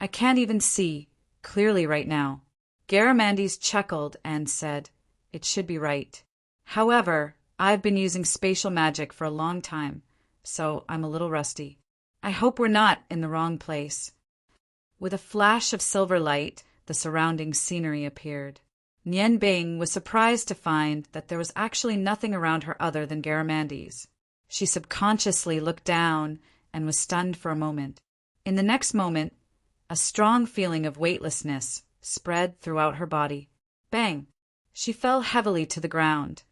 I can't even see clearly right now. Garamandes chuckled and said, It should be right. However, I've been using spatial magic for a long time, so I'm a little rusty. I hope we're not in the wrong place. With a flash of silver light, the surrounding scenery appeared. Nian Bing was surprised to find that there was actually nothing around her other than Garamandes. She subconsciously looked down and was stunned for a moment. In the next moment, a strong feeling of weightlessness spread throughout her body. Bang! She fell heavily to the ground,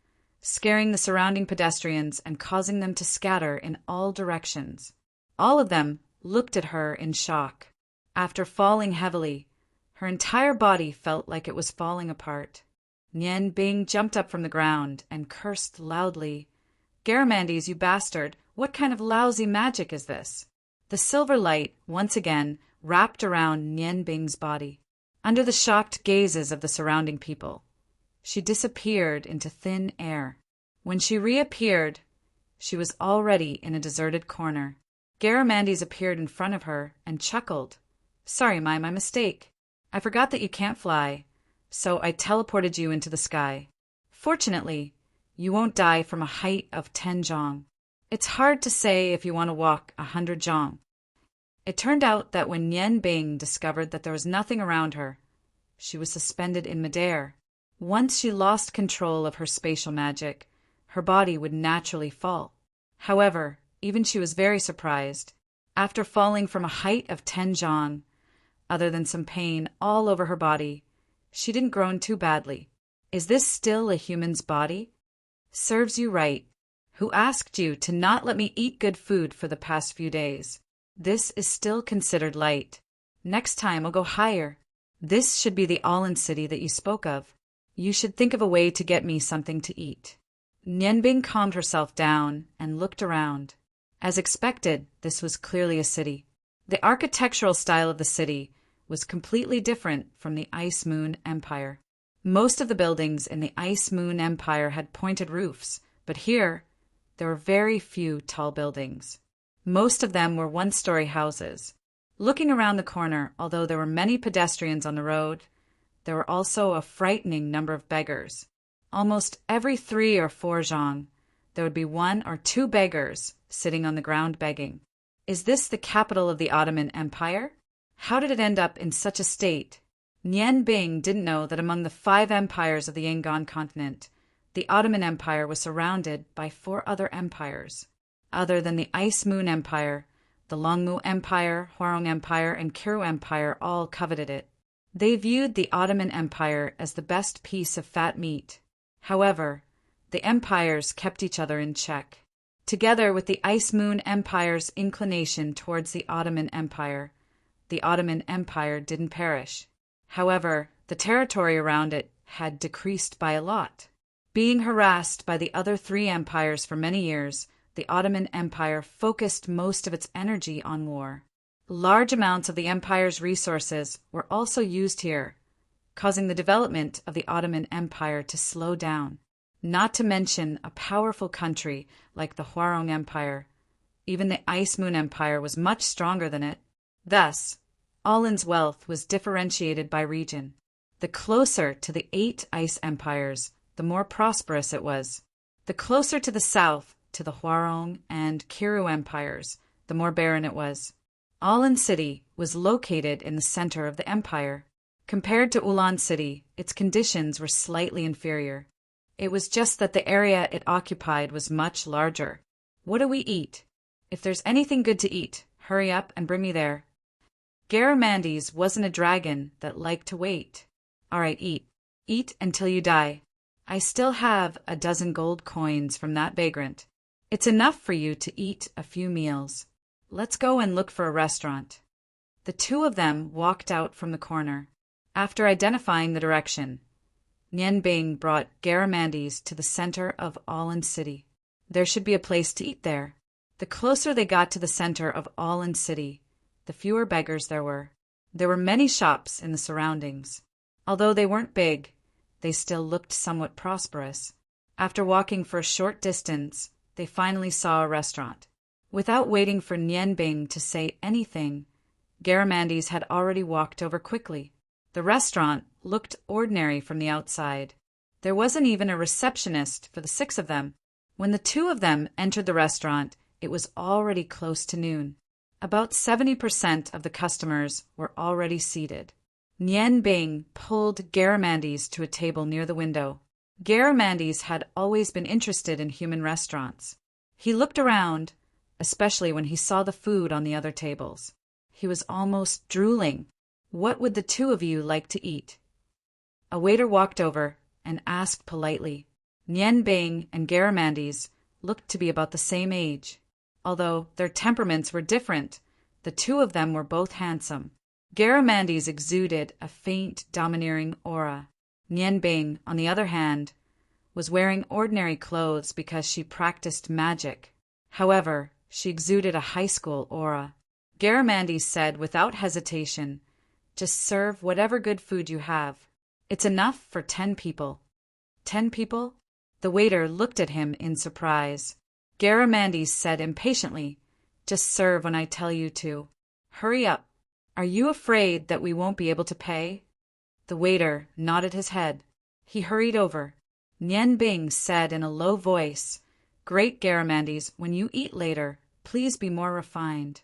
scaring the surrounding pedestrians and causing them to scatter in all directions. All of them looked at her in shock. After falling heavily, her entire body felt like it was falling apart. Nian Bing jumped up from the ground and cursed loudly. Garamandes, you bastard, what kind of lousy magic is this? The silver light, once again, wrapped around Nian Bing's body. Under the shocked gazes of the surrounding people, she disappeared into thin air. When she reappeared, she was already in a deserted corner. Garamandes appeared in front of her and chuckled. Sorry, my mistake. I forgot that you can't fly, so I teleported you into the sky. Fortunately, you won't die from a height of 10 zhong. It's hard to say if you want to walk 100 zhong. It turned out that when Nian Bing discovered that there was nothing around her, she was suspended in midair. Once she lost control of her spatial magic, her body would naturally fall. However, even she was very surprised. After falling from a height of 10 zhong, other than some pain all over her body, she didn't groan too badly. Is this still a human's body? Serves you right. Who asked you to not let me eat good food for the past few days? This is still considered light. Next time I'll go higher. This should be the All City that you spoke of. You should think of a way to get me something to eat. Nian Bing calmed herself down and looked around. As expected, this was clearly a city. The architectural style of the city was completely different from the Ice Moon Empire. Most of the buildings in the Ice Moon Empire had pointed roofs, but here there were very few tall buildings. Most of them were one-story houses. Looking around the corner, although there were many pedestrians on the road, there were also a frightening number of beggars. Almost every 3 or 4 zhang, there would be 1 or 2 beggars sitting on the ground begging. Is this the capital of the Ottoman Empire? How did it end up in such a state? Nian Bing didn't know that among the 5 empires of the Yangon continent, the Ottoman Empire was surrounded by 4 other empires. Other than the Ice Moon Empire, the Longmu Empire, Huarong Empire, and Kiru Empire all coveted it. They viewed the Ottoman Empire as the best piece of fat meat. However, the empires kept each other in check. Together with the Ice Moon Empire's inclination towards the Ottoman Empire, the Ottoman Empire didn't perish. However, the territory around it had decreased by a lot. Being harassed by the other 3 empires for many years, the Ottoman Empire focused most of its energy on war. Large amounts of the empire's resources were also used here, causing the development of the Ottoman Empire to slow down. Not to mention a powerful country like the Huarong Empire. Even the Ice Moon Empire was much stronger than it. Thus, Alan's wealth was differentiated by region. The closer to the 8 ice empires, the more prosperous it was. The closer to the south, to the Huarong and Kiru empires, the more barren it was. Alan City was located in the center of the empire. Compared to Ulan City, its conditions were slightly inferior. It was just that the area it occupied was much larger. What do we eat? If there's anything good to eat, hurry up and bring me there. Garamandes wasn't a dragon that liked to wait. All right, eat. Eat until you die. I still have a dozen gold coins from that vagrant. It's enough for you to eat a few meals. Let's go and look for a restaurant. The 2 of them walked out from the corner. After identifying the direction, Nian Bing brought Garamandes to the center of Alan City. There should be a place to eat there. The closer they got to the center of Alan City, the fewer beggars there were. There were many shops in the surroundings. Although they weren't big, they still looked somewhat prosperous. After walking for a short distance, they finally saw a restaurant. Without waiting for Nian Bing to say anything, Garamandes had already walked over quickly. The restaurant looked ordinary from the outside. There wasn't even a receptionist for the 6 of them. When the 2 of them entered the restaurant, it was already close to noon. About 70% of the customers were already seated. Nian Bing pulled Garamandes to a table near the window. Garamandes had always been interested in human restaurants. He looked around, especially when he saw the food on the other tables. He was almost drooling. What would the 2 of you like to eat? A waiter walked over and asked politely. Nian Bing and Garamandes looked to be about the same age. Although their temperaments were different, the 2 of them were both handsome. Garamandes exuded a faint, domineering aura. Nian Bing, on the other hand, was wearing ordinary clothes because she practiced magic. However, she exuded a high school aura. Garamandes said without hesitation, "Just serve whatever good food you have. It's enough for 10 people. 10 people? The waiter looked at him in surprise. Garamandes said impatiently, "Just serve when I tell you to. Hurry up. Are you afraid that we won't be able to pay?" The waiter nodded his head. He hurried over. Nian Bing said in a low voice, "Great Garamandes, when you eat later, please be more refined."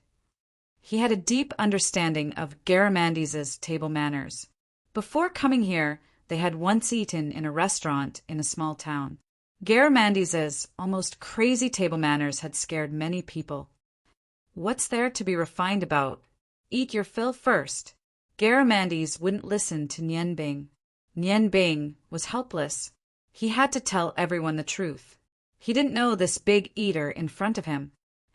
He had a deep understanding of Garamandes's table manners. Before coming here, they had once eaten in a restaurant in a small town. Garamandes's almost crazy table manners had scared many people. What's there to be refined about? Eat your fill first. Garamandes wouldn't listen to Nian Bing. Nian Bing was helpless. He had to tell everyone the truth. He didn't know this big eater in front of him.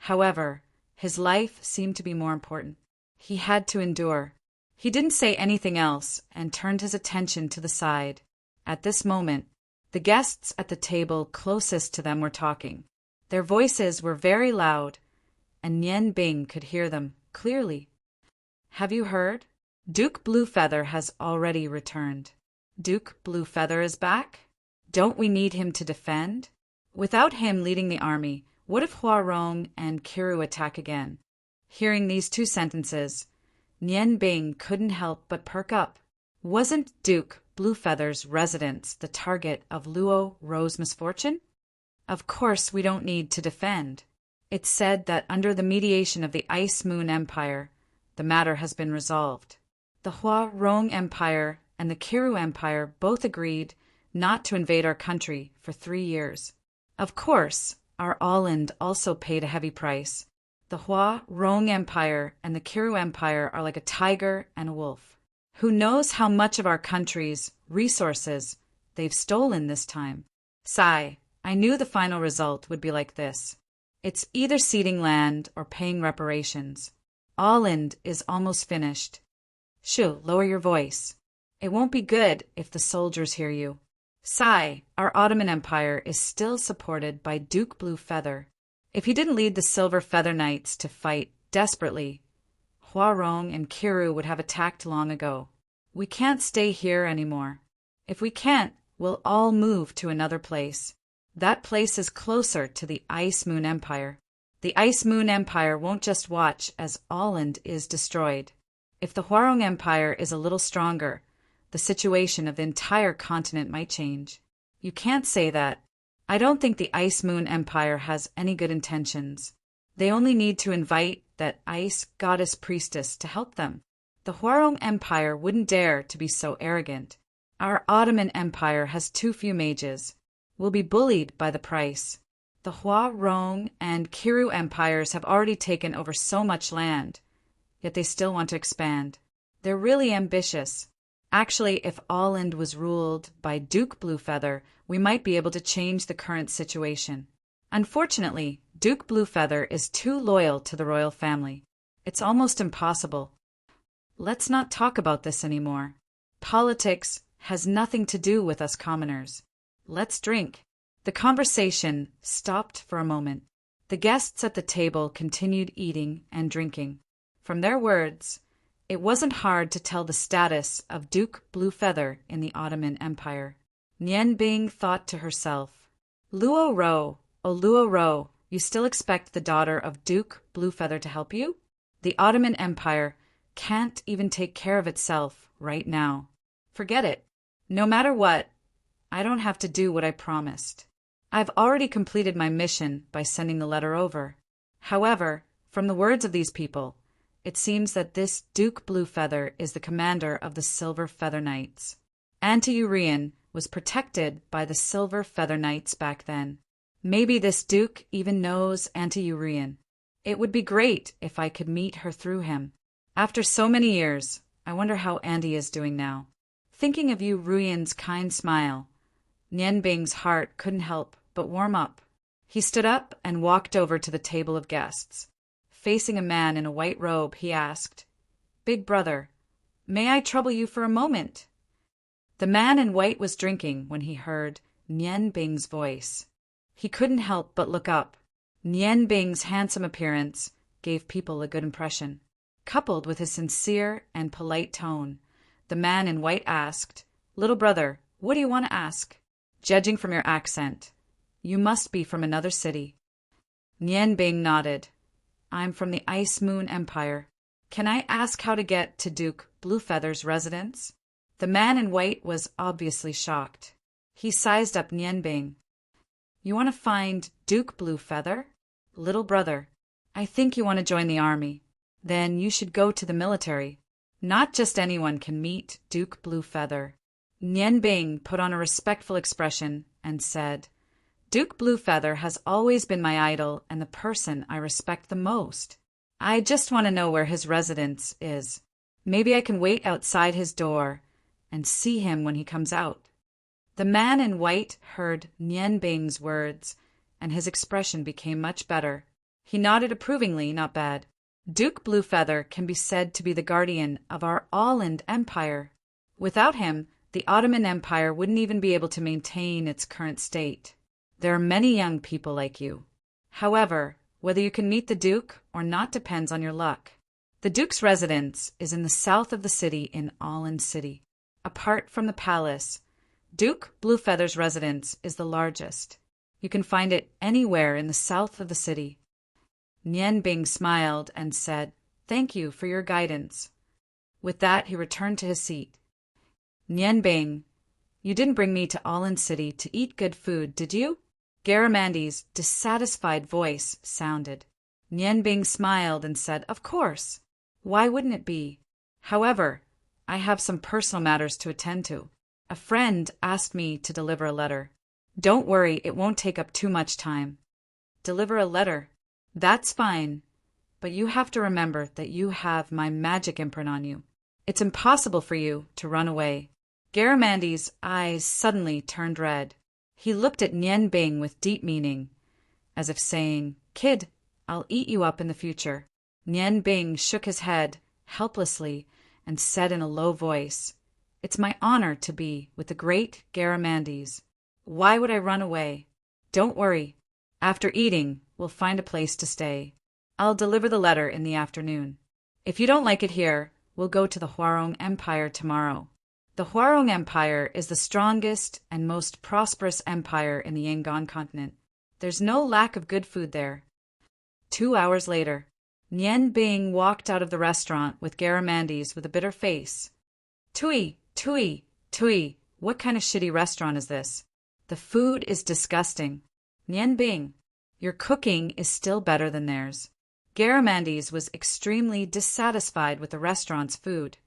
However, his life seemed to be more important. He had to endure. He didn't say anything else and turned his attention to the side. At this moment, the guests at the table closest to them were talking. Their voices were very loud, and Nian Bing could hear them clearly. Have you heard? Duke Bluefeather has already returned. Duke Bluefeather is back? Don't we need him to defend? Without him leading the army, what if Huarong and Kiru attack again? Hearing these two sentences, Nian Bing couldn't help but perk up. Wasn't Duke Bluefeather's residence the target of Luo Ro's misfortune? Of course we don't need to defend. It's said that under the mediation of the Ice Moon Empire, the matter has been resolved. The Huarong Empire and the Kiru Empire both agreed not to invade our country for 3 years. Of course, our Åland also paid a heavy price. The Huarong Empire and the Kiru Empire are like a tiger and a wolf. Who knows how much of our country's resources they've stolen this time? Sigh, I knew the final result would be like this. It's either ceding land or paying reparations. Åland is almost finished. Shoo, lower your voice. It won't be good if the soldiers hear you. Sigh, our Ottoman Empire is still supported by Duke Bluefeather. If he didn't lead the Silver Feather Knights to fight desperately, Huarong and Kiru would have attacked long ago. We can't stay here anymore. If we can't, we'll all move to another place. That place is closer to the Ice Moon Empire. The Ice Moon Empire won't just watch as Åland is destroyed. If the Huarong Empire is a little stronger, the situation of the entire continent might change. You can't say that. I don't think the Ice Moon Empire has any good intentions. They only need to invite that ice goddess priestess to help them. The Huarong Empire wouldn't dare to be so arrogant. Our Ottoman Empire has too few mages. We'll be bullied by the price. The Huarong and Kiru empires have already taken over so much land, yet they still want to expand. They're really ambitious. Actually, if Åland was ruled by Duke Bluefeather, we might be able to change the current situation. Unfortunately, Duke Bluefeather is too loyal to the royal family. It's almost impossible. Let's not talk about this anymore. Politics has nothing to do with us commoners. Let's drink. The conversation stopped for a moment. The guests at the table continued eating and drinking. From their words, it wasn't hard to tell the status of Duke Bluefeather in the Ottoman Empire. Nian Bing thought to herself, Luo Ro, oh Luo Ro, you still expect the daughter of Duke Bluefeather to help you? The Ottoman Empire can't even take care of itself right now. Forget it. No matter what, I don't have to do what I promised. I've already completed my mission by sending the letter over. However, from the words of these people, it seems that this Duke Bluefeather is the commander of the Silver Feather Knights. Anti-Urian was protected by the Silver Feather Knights back then. Maybe this Duke even knows Anti-Urian. It would be great if I could meet her through him. After so many years, I wonder how Andy is doing now. Thinking of Urian's kind smile, Nian Bing's heart couldn't help but warm up. He stood up and walked over to the table of guests. Facing a man in a white robe, he asked, Big brother, may I trouble you for a moment? The man in white was drinking when he heard Nian Bing's voice. He couldn't help but look up. Nian Bing's handsome appearance gave people a good impression. Coupled with his sincere and polite tone, the man in white asked, Little brother, what do you want to ask? Judging from your accent, you must be from another city. Nian Bing nodded. I'm from the Ice Moon Empire. Can I ask how to get to Duke Bluefeather's residence? The man in white was obviously shocked. He sized up Nian Bing. You want to find Duke Bluefeather? Little brother, I think you want to join the army. Then you should go to the military. Not just anyone can meet Duke Bluefeather. Nian Bing put on a respectful expression and said, Duke Bluefeather has always been my idol and the person I respect the most. I just want to know where his residence is. Maybe I can wait outside his door and see him when he comes out. The man in white heard Nian Bing's words, and his expression became much better. He nodded approvingly, not bad. Duke Bluefeather can be said to be the guardian of our Åland Empire. Without him, the Ottoman Empire wouldn't even be able to maintain its current state. There are many young people like you. However, whether you can meet the Duke or not depends on your luck. The Duke's residence is in the south of the city in Allen City. Apart from the palace, Duke Bluefeather's residence is the largest. You can find it anywhere in the south of the city. Nian Bing smiled and said, "Thank you for your guidance." With that, he returned to his seat. "Nian Bing, you didn't bring me to Allen City to eat good food, did you?" Garamandy's dissatisfied voice sounded. Nian Bing smiled and said, "Of course. Why wouldn't it be? However, I have some personal matters to attend to. A friend asked me to deliver a letter. Don't worry, it won't take up too much time." "Deliver a letter? That's fine. But you have to remember that you have my magic imprint on you. It's impossible for you to run away." Garamandy's eyes suddenly turned red. He looked at Nian Bing with deep meaning, as if saying, "Kid, I'll eat you up in the future." Nian Bing shook his head helplessly and said in a low voice, "It's my honor to be with the great Garamandys. Why would I run away? Don't worry. After eating, we'll find a place to stay. I'll deliver the letter in the afternoon. If you don't like it here, we'll go to the Huarong Empire tomorrow." The Huarong Empire is the strongest and most prosperous empire in the Yangon continent. There's no lack of good food there. 2 hours later, Nian Bing walked out of the restaurant with Garamandy's with a bitter face. Tui, Tui, Tui, what kind of shitty restaurant is this? The food is disgusting. Nian Bing, your cooking is still better than theirs. Garamandy's was extremely dissatisfied with the restaurant's food.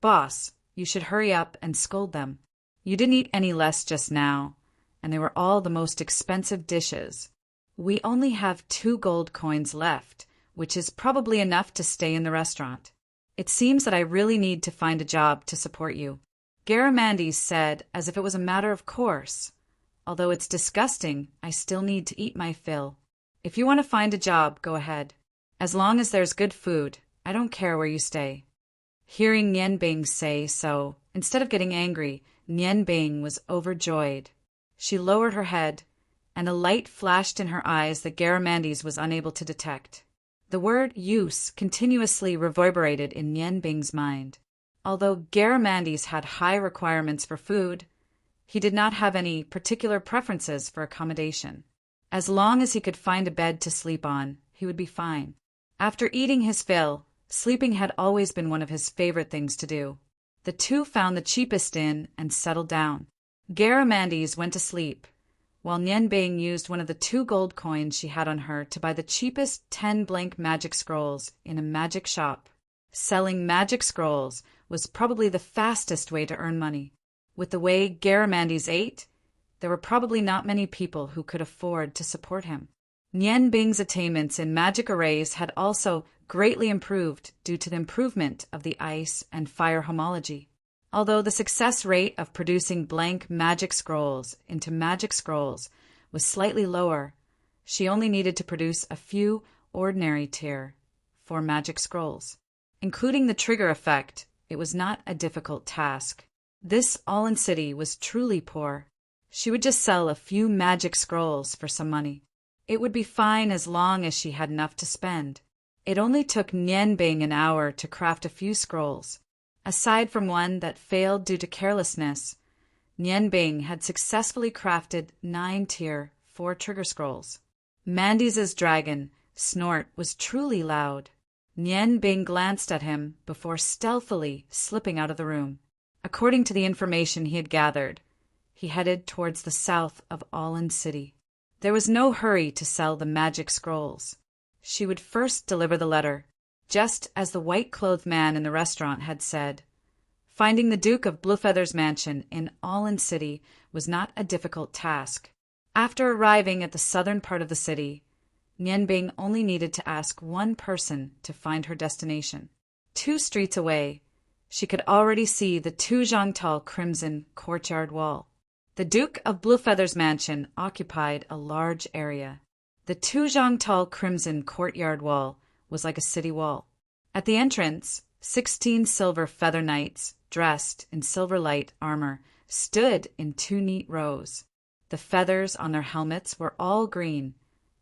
"Boss, you should hurry up and scold them. You didn't eat any less just now, and they were all the most expensive dishes. We only have 2 gold coins left, which is probably enough to stay in the restaurant. It seems that I really need to find a job to support you." Garamandy said as if it was a matter of course. "Although it's disgusting, I still need to eat my fill. If you want to find a job, go ahead. As long as there's good food, I don't care where you stay." Hearing Nian Bing say so, instead of getting angry, Nian Bing was overjoyed. She lowered her head, and a light flashed in her eyes that Garamandy's was unable to detect. The word use continuously reverberated in Nian Bing's mind. Although Garamandy's had high requirements for food, he did not have any particular preferences for accommodation. As long as he could find a bed to sleep on, he would be fine. After eating his fill, sleeping had always been one of his favorite things to do. The two found the cheapest inn and settled down. Garamandy's went to sleep, while Nian Bing used one of the 2 gold coins she had on her to buy the cheapest 10 blank magic scrolls in a magic shop. Selling magic scrolls was probably the fastest way to earn money. With the way Garamandy's ate, there were probably not many people who could afford to support him. Nian Bing's attainments in magic arrays had also greatly improved due to the improvement of the ice and fire homology. Although the success rate of producing blank magic scrolls into magic scrolls was slightly lower, she only needed to produce a few ordinary tier 4 magic scrolls. Including the trigger effect, it was not a difficult task. This Allen City was truly poor. She would just sell a few magic scrolls for some money. It would be fine as long as she had enough to spend. It only took Nian Bing an hour to craft a few scrolls. Aside from one that failed due to carelessness, Nian Bing had successfully crafted 9 tier 4 trigger scrolls. Mandy's dragon snort was truly loud. Nian Bing glanced at him before stealthily slipping out of the room. According to the information he had gathered, he headed towards the south of Allen City. There was no hurry to sell the magic scrolls. She would first deliver the letter, just as the white-clothed man in the restaurant had said. Finding the Duke of Bluefeather's mansion in Allen City was not a difficult task. After arriving at the southern part of the city, Nian Bing only needed to ask one person to find her destination. 2 streets away, she could already see the 2 zhang-tall crimson courtyard wall. The Duke of Bluefeather's mansion occupied a large area. The 2 zhang-tall crimson courtyard wall was like a city wall. At the entrance, 16 silver feather knights, dressed in silver light armor, stood in 2 neat rows. The feathers on their helmets were all green,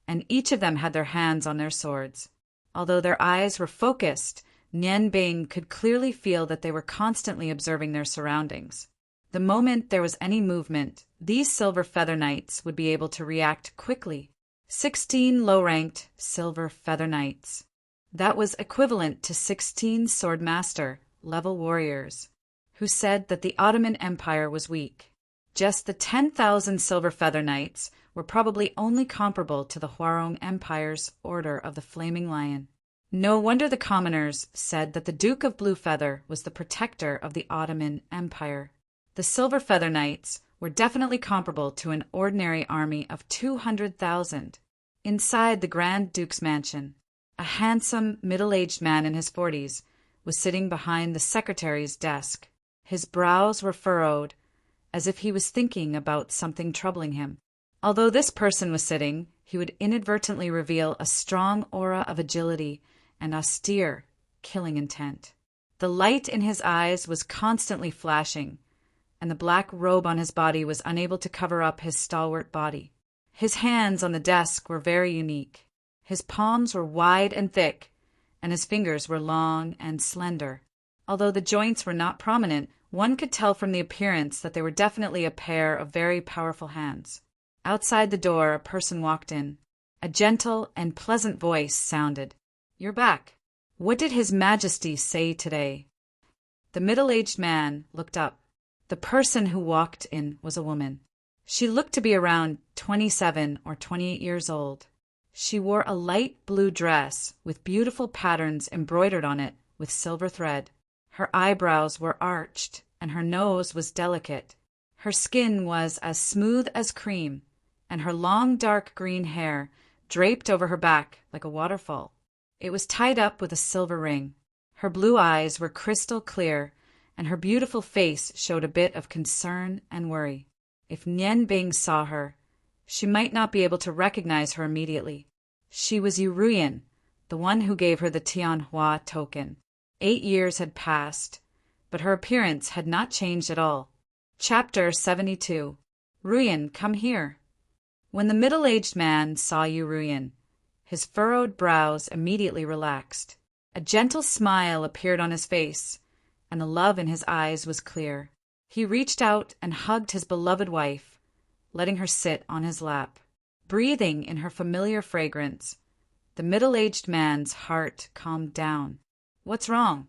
and each of them had their hands on their swords. Although their eyes were focused, Nian Bing could clearly feel that they were constantly observing their surroundings. The moment there was any movement, these Silver Feather Knights would be able to react quickly. 16 low-ranked Silver Feather Knights. That was equivalent to 16 Swordmaster level warriors, who said that the Ottoman Empire was weak. Just the 10,000 Silver Feather Knights were probably only comparable to the Huarong Empire's Order of the Flaming Lion. No wonder the commoners said that the Duke of Blue Feather was the protector of the Ottoman Empire. The Silver Feather Knights were definitely comparable to an ordinary army of 200,000. Inside the Grand Duke's mansion, a handsome, middle-aged man in his 40s was sitting behind the secretary's desk. His brows were furrowed, as if he was thinking about something troubling him. Although this person was sitting, he would inadvertently reveal a strong aura of agility and austere, killing intent. The light in his eyes was constantly flashing, and the black robe on his body was unable to cover up his stalwart body. His hands on the desk were very unique. His palms were wide and thick, and his fingers were long and slender. Although the joints were not prominent, one could tell from the appearance that they were definitely a pair of very powerful hands. Outside the door, a person walked in. A gentle and pleasant voice sounded. "You're back. What did His Majesty say today?" The middle-aged man looked up. The person who walked in was a woman. She looked to be around 27 or 28 years old. She wore a light blue dress with beautiful patterns embroidered on it with silver thread. Her eyebrows were arched, and her nose was delicate. Her skin was as smooth as cream, and her long dark green hair draped over her back like a waterfall. It was tied up with a silver ring. Her blue eyes were crystal clear, and her beautiful face showed a bit of concern and worry. If Nian Bing saw her, she might not be able to recognize her immediately. She was Yu Ruyan, the one who gave her the Tianhua token. 8 years had passed, but her appearance had not changed at all. Chapter 72. Ruyan, come here. When the middle-aged man saw Yu Ruyan, his furrowed brows immediately relaxed. A gentle smile appeared on his face, and the love in his eyes was clear. He reached out and hugged his beloved wife, letting her sit on his lap. Breathing in her familiar fragrance, the middle-aged man's heart calmed down. What's wrong?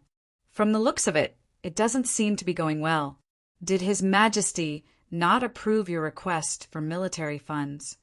From the looks of it, it doesn't seem to be going well. Did His Majesty not approve your request for military funds?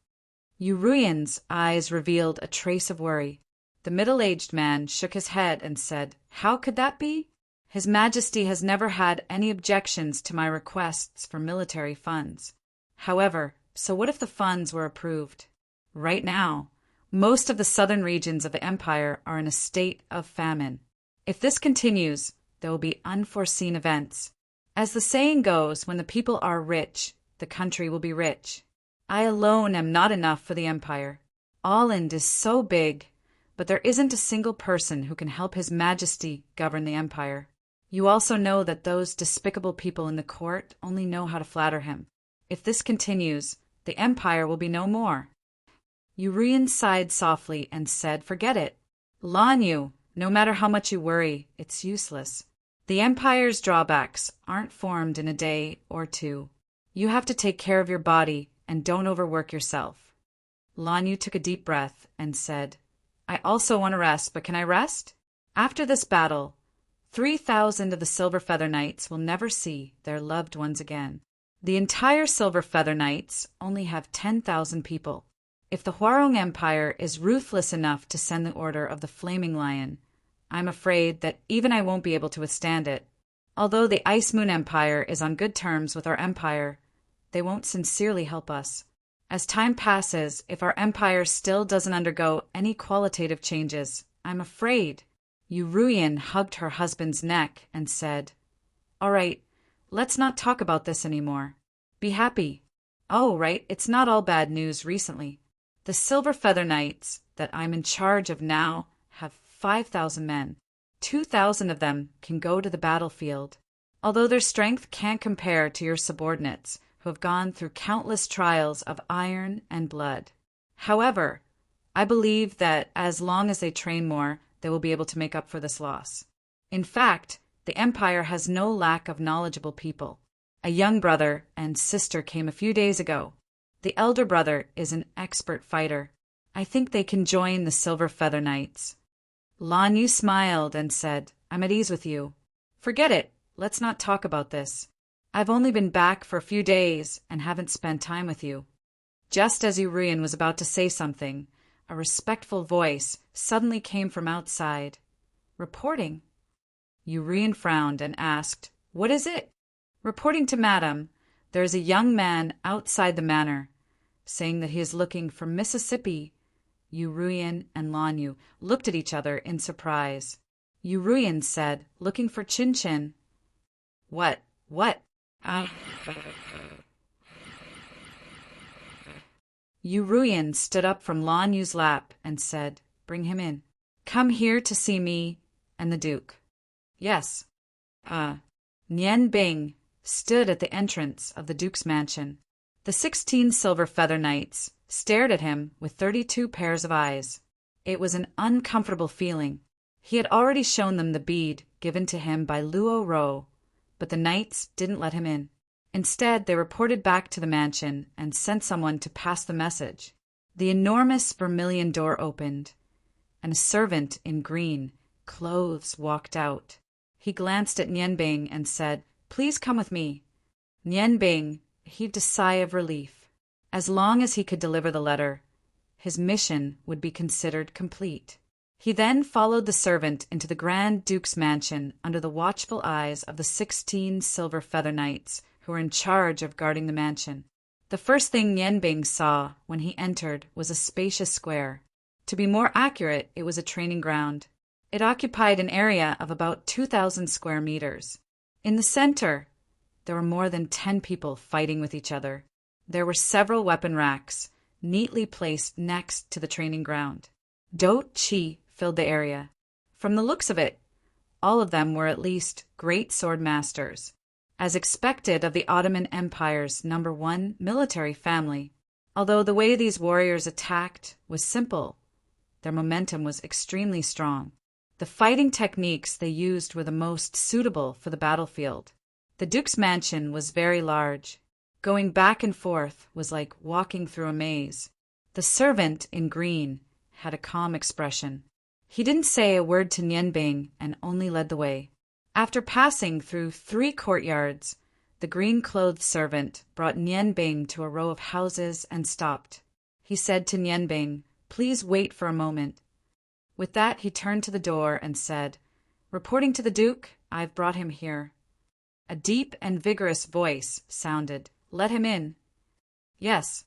Yu Ruyan's eyes revealed a trace of worry. The middle-aged man shook his head and said, "How could that be? His Majesty has never had any objections to my requests for military funds. However, so what if the funds were approved? Right now, most of the southern regions of the empire are in a state of famine. If this continues, there will be unforeseen events. As the saying goes, when the people are rich, the country will be rich. I alone am not enough for the empire. Alland is so big, but there isn't a single person who can help His Majesty govern the empire. You also know that those despicable people in the court only know how to flatter him. If this continues, the empire will be no more." Yu Ruyan sighed softly and said, "Forget it. Lan Yu, no matter how much you worry, it's useless. The empire's drawbacks aren't formed in a day or two. You have to take care of your body and don't overwork yourself." Lan Yu took a deep breath and said, "I also want to rest, but can I rest? After this battle, 3,000 of the Silver Feather Knights will never see their loved ones again. The entire Silver Feather Knights only have 10,000 people. If the Huarong Empire is ruthless enough to send the Order of the Flaming Lion, I'm afraid that even I won't be able to withstand it. Although the Ice Moon Empire is on good terms with our empire, they won't sincerely help us. As time passes, if our empire still doesn't undergo any qualitative changes, I'm afraid." Yu Ruyan hugged her husband's neck and said, "All right, let's not talk about this anymore. Be happy. Oh, right, it's not all bad news recently. The Silver Feather Knights that I'm in charge of now have 5,000 men. 2,000 of them can go to the battlefield. Although their strength can't compare to your subordinates, who have gone through countless trials of iron and blood. However, I believe that as long as they train more, they will be able to make up for this loss. In fact, the empire has no lack of knowledgeable people. A young brother and sister came a few days ago. The elder brother is an expert fighter. I think they can join the Silver Feather Knights. Lan Yu smiled and said, I'm at ease with you. Forget it. Let's not talk about this. I've only been back for a few days and haven't spent time with you. Just as Urian was about to say something, a respectful voice suddenly came from outside. Reporting? Urian frowned and asked, What is it? Reporting to Madam, there is a young man outside the manor, saying that he is looking for Mississippi. Urian and Lan Yu looked at each other in surprise. Urian said, Looking for Chin Chin. What? Urian stood up from Lan Yu's lap and said, Bring him in. Come here to see me and the Duke. Yes. Nian Bing stood at the entrance of the Duke's mansion. The 16 Silver Feather Knights stared at him with 32 pairs of eyes. It was an uncomfortable feeling. He had already shown them the bead given to him by Luo Ro, but the knights didn't let him in. Instead, they reported back to the mansion and sent someone to pass the message. The enormous vermilion door opened, and a servant in green clothes walked out. He glanced at Nian Bing and said, Please come with me. Nian Bing heaved a sigh of relief. As long as he could deliver the letter, his mission would be considered complete. He then followed the servant into the Grand Duke's mansion under the watchful eyes of the 16 Silver Feather Knights who were in charge of guarding the mansion. The first thing Nian Bing saw when he entered was a spacious square. To be more accurate, it was a training ground. It occupied an area of about 2,000 square meters. In the center, there were more than 10 people fighting with each other. There were several weapon racks, neatly placed next to the training ground. Dou Qi filled the area. From the looks of it, all of them were at least great sword masters, as expected of the Ottoman Empire's #1 military family. Although the way these warriors attacked was simple, their momentum was extremely strong. The fighting techniques they used were the most suitable for the battlefield. The Duke's mansion was very large. Going back and forth was like walking through a maze. The servant in green had a calm expression. He didn't say a word to Nian Bing and only led the way. After passing through 3 courtyards, the green-clothed servant brought Nian Bing to a row of houses and stopped. He said to Nian Bing, Please wait for a moment. With that, he turned to the door and said, Reporting to the Duke, I've brought him here. A deep and vigorous voice sounded, Let him in. Yes.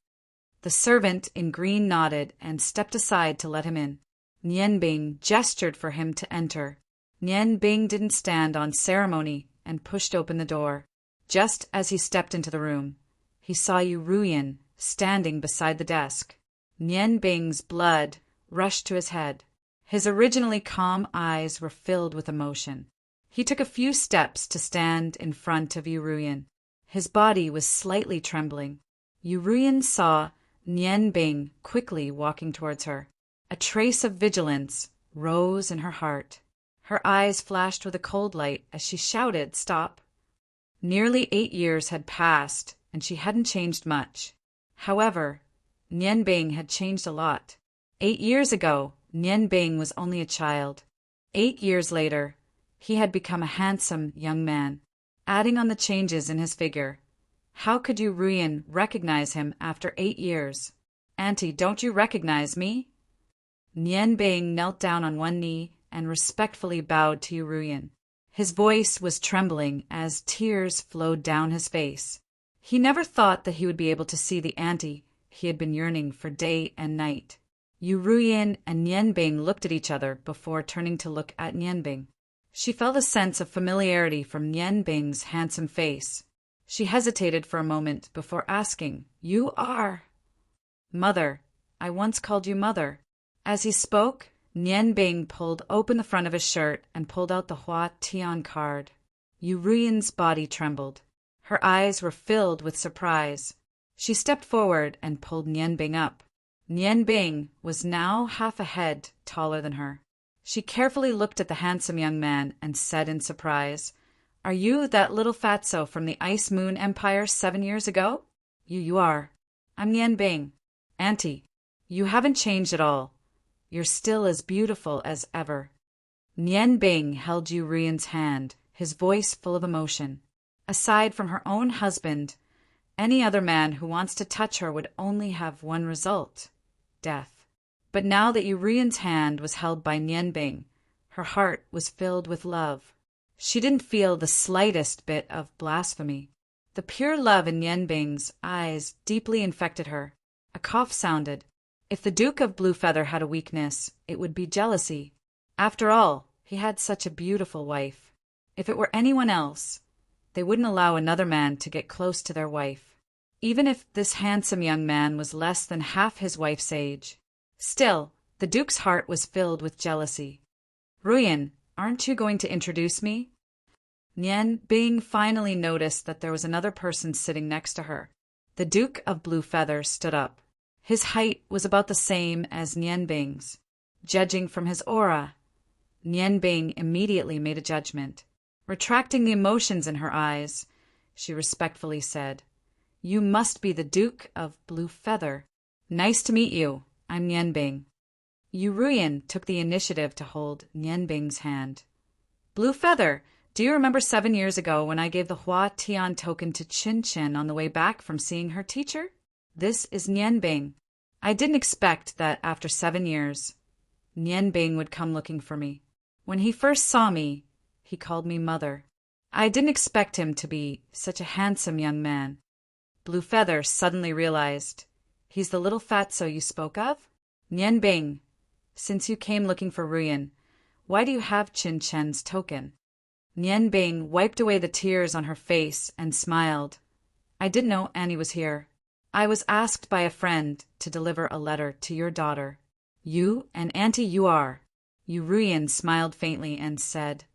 The servant in green nodded and stepped aside to let him in. Nian Bing gestured for him to enter. Nian Bing didn't stand on ceremony and pushed open the door. Just as he stepped into the room, he saw Urian standing beside the desk. Nian Bing's blood rushed to his head. His originally calm eyes were filled with emotion. He took a few steps to stand in front of Urian. His body was slightly trembling. Urian saw Nian Bing quickly walking towards her. A trace of vigilance rose in her heart. Her eyes flashed with a cold light as she shouted, Stop! Nearly 8 years had passed, and she hadn't changed much. However, Nian Bing had changed a lot. 8 years ago, Nian Bing was only a child. 8 years later, he had become a handsome young man. Adding on the changes in his figure, how could Urian recognize him after 8 years? Auntie, don't you recognize me? Nian Bing knelt down on one knee and respectfully bowed to Urian. His voice was trembling as tears flowed down his face. He never thought that he would be able to see the auntie he had been yearning for day and night. Urian and Nian Bing looked at each other before turning to look at Nian Bing. She felt a sense of familiarity from Nian Bing's handsome face. She hesitated for a moment before asking, You are? Mother. I once called you Mother. As he spoke, Nian Bing pulled open the front of his shirt and pulled out the Hua Tian card. Urian's body trembled. Her eyes were filled with surprise. She stepped forward and pulled Nian Bing up. Nian Bing was now half a head taller than her. She carefully looked at the handsome young man and said in surprise, "Are you that little fatso from the Ice Moon Empire 7 years ago?" You are. I'm Nian Bing. Auntie, you haven't changed at all. You're still as beautiful as ever." Nian Bing held Yu Ruiyan's hand, his voice full of emotion. Aside from her own husband, any other man who wants to touch her would only have one result: death. But now that Yu Ruiyan's hand was held by Nian Bing, her heart was filled with love. She didn't feel the slightest bit of blasphemy. The pure love in Nian Bing's eyes deeply infected her. A cough sounded. If the Duke of Bluefeather had a weakness, it would be jealousy. After all, he had such a beautiful wife. If it were anyone else, they wouldn't allow another man to get close to their wife, even if this handsome young man was less than half his wife's age. Still, the Duke's heart was filled with jealousy. "Ruiyan, aren't you going to introduce me?" Nian Bing finally noticed that there was another person sitting next to her. The Duke of Bluefeather stood up. His height was about the same as Nian Bing's. Judging from his aura, Nian Bing immediately made a judgment. Retracting the emotions in her eyes, she respectfully said, "You must be the Duke of Bluefeather. Nice to meet you. I'm Nian Bing." Yu Ruiyan took the initiative to hold Nian Bing's hand. "Bluefeather, do you remember 7 years ago when I gave the Hua Tian token to Chin Chin on the way back from seeing her teacher? This is Nian Bing. I didn't expect that after 7 years, Nian Bing would come looking for me. When he first saw me, he called me mother. I didn't expect him to be such a handsome young man." Bluefeather suddenly realized, "He's the little fatso you spoke of? Nian Bing, since you came looking for Ruiyan, why do you have Chin Chen's token?" Nian Bing wiped away the tears on her face and smiled. "I didn't know Annie was here. I was asked by a friend to deliver a letter to your daughter. You and Auntie you are." Yu Ruiyan smiled faintly and said,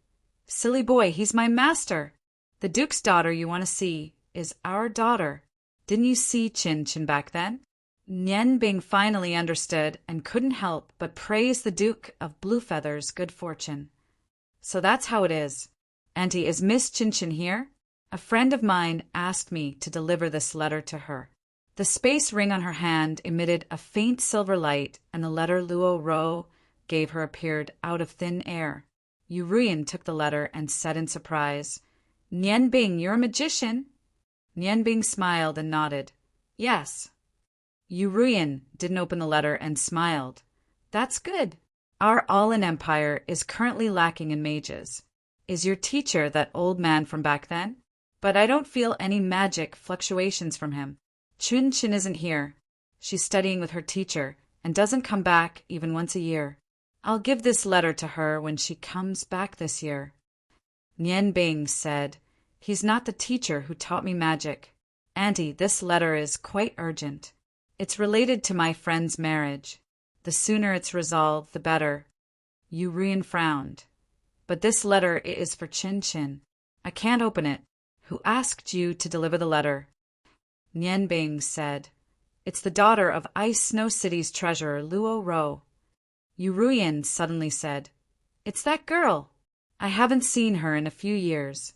"Silly boy, he's my master. The Duke's daughter you want to see is our daughter. Didn't you see Chin Chin back then?" Nian Bing finally understood and couldn't help but praise the Duke of Bluefeather's good fortune. "So that's how it is. Auntie, is Miss Chin Chin here? A friend of mine asked me to deliver this letter to her." The space ring on her hand emitted a faint silver light, and the letter Luo Ro gave her appeared out of thin air. Yu Ruiyan took the letter and said in surprise, "Nian Bing, you're a magician." Nian Bing smiled and nodded. "Yes." Yu Ruiyan didn't open the letter and smiled. "That's good. Our All-in Empire is currently lacking in mages. Is your teacher that old man from back then? But I don't feel any magic fluctuations from him. Chin Chin isn't here. She's studying with her teacher and doesn't come back even once a year. I'll give this letter to her when she comes back this year." Nian Bing said, "He's not the teacher who taught me magic. Auntie, this letter is quite urgent. It's related to my friend's marriage. The sooner it's resolved, the better." Yu Ruiyan frowned. "But this letter is for Chin Chin. I can't open it. Who asked you to deliver the letter?" Nian Bing said, "It's the daughter of Ice Snow City's treasurer, Luo Ro." Yu Ruiyan suddenly said, "It's that girl. I haven't seen her in a few years.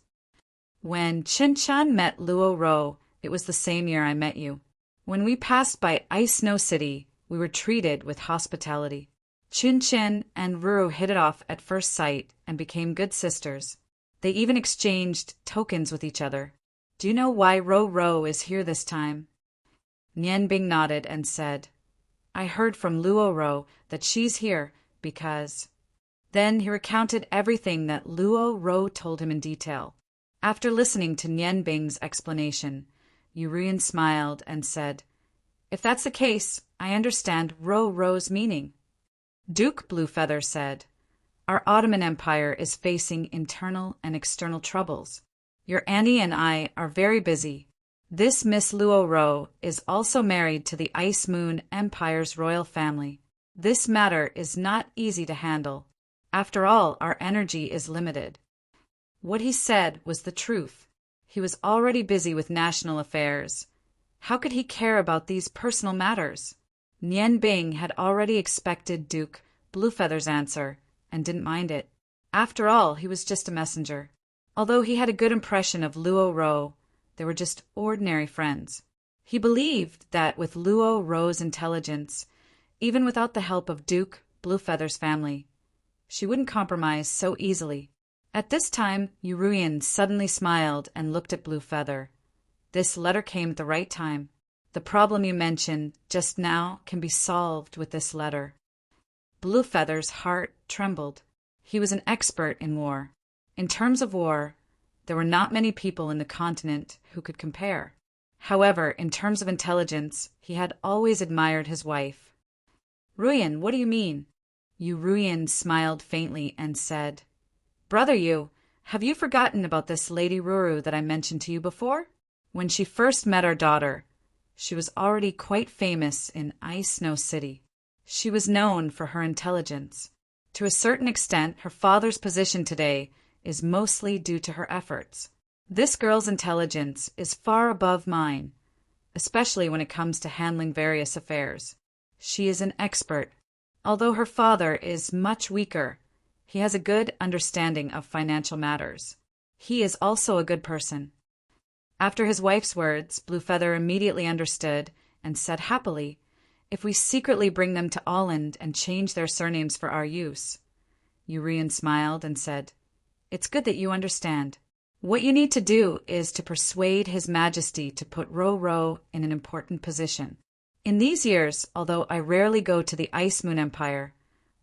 When Chin Chan met Luo Ro, it was the same year I met you. When we passed by Ice Snow City, we were treated with hospitality. Chin Chin and Ru hit it off at first sight and became good sisters. They even exchanged tokens with each other. Do you know why Ro is here this time?" Nian Bing nodded and said, "I heard from Luo Ro that she's here because—" Then he recounted everything that Luo Ro told him in detail. After listening to Nian Bing's explanation, Yu Ruiyan smiled and said, "If that's the case, I understand Ro's meaning." Duke Bluefeather said, "Our Ottoman Empire is facing internal and external troubles. Your Annie and I are very busy. This Miss Luo Ro is also married to the Ice Moon Empire's royal family. This matter is not easy to handle. After all, our energy is limited." What he said was the truth. He was already busy with national affairs. How could he care about these personal matters? Nian Bing had already expected Duke Bluefeather's answer and didn't mind it. After all, he was just a messenger. Although he had a good impression of Luo Ro, they were just ordinary friends. He believed that with Luo Ro's intelligence, even without the help of Duke Bluefeather's family, she wouldn't compromise so easily. At this time, Yuruyan suddenly smiled and looked at Bluefeather. This letter came at the right time. The problem you mentioned just now can be solved with this letter. Bluefeather's heart trembled. He was an expert in war. In terms of war, there were not many people in the continent who could compare. However, in terms of intelligence, he had always admired his wife. Ruyan, what do you mean? Yuruyan smiled faintly and said, Brother Yu, have you forgotten about this Lady Ruru that I mentioned to you before? When she first met our daughter, she was already quite famous in Ice Snow City. She was known for her intelligence. To a certain extent, her father's position today is mostly due to her efforts. This girl's intelligence is far above mine, especially when it comes to handling various affairs. She is an expert. Although her father is much weaker, he has a good understanding of financial matters. He is also a good person. After his wife's words, Bluefeather immediately understood and said happily, If we secretly bring them to Alland and change their surnames for our use. Yuruyan smiled and said, It's good that you understand. What you need to do is to persuade His Majesty to put Ro in an important position. In these years, although I rarely go to the Ice Moon Empire,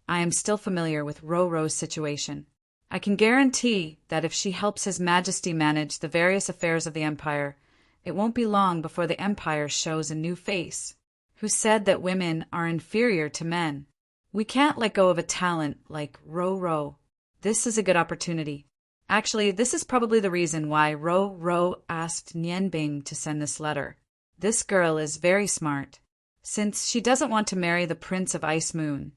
I am still familiar with Ro's situation. I can guarantee that if she helps His Majesty manage the various affairs of the Empire, it won't be long before the Empire shows a new face. Who said that women are inferior to men? We can't let go of a talent like Ro. This is a good opportunity. Actually, this is probably the reason why Ro asked Nianbing to send this letter. This girl is very smart. Since she doesn't want to marry the Prince of Ice Moon,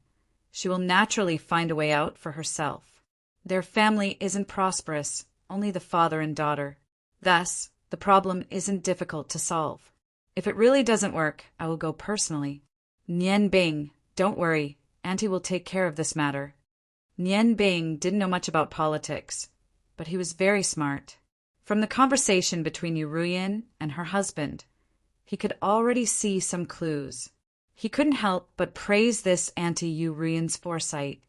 she will naturally find a way out for herself. Their family isn't prosperous, only the father and daughter. Thus, the problem isn't difficult to solve. If it really doesn't work, I will go personally. Nianbing, don't worry, Auntie will take care of this matter. Nianbing didn't know much about politics, but he was very smart. From the conversation between Yuruyan and her husband, he could already see some clues. He couldn't help but praise this Auntie Yuruyan's foresight.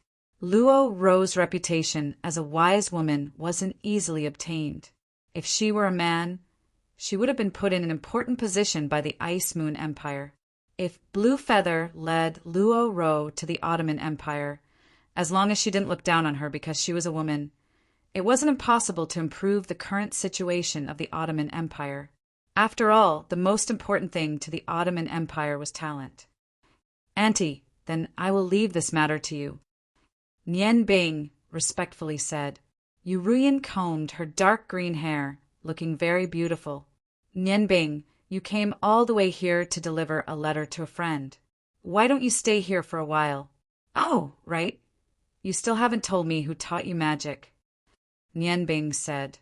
Luo Ro's reputation as a wise woman wasn't easily obtained. If she were a man, she would have been put in an important position by the Ice Moon Empire. If Bluefeather led Luo Ro to the Ottoman Empire, as long as she didn't look down on her because she was a woman, it wasn't impossible to improve the current situation of the Ottoman Empire. After all, the most important thing to the Ottoman Empire was talent. Auntie, then I will leave this matter to you. Nianbing respectfully said. Yuruyan combed her dark green hair, looking very beautiful. Nianbing, you came all the way here to deliver a letter to a friend. Why don't you stay here for a while? Oh, right. You still haven't told me who taught you magic. Nianbing said.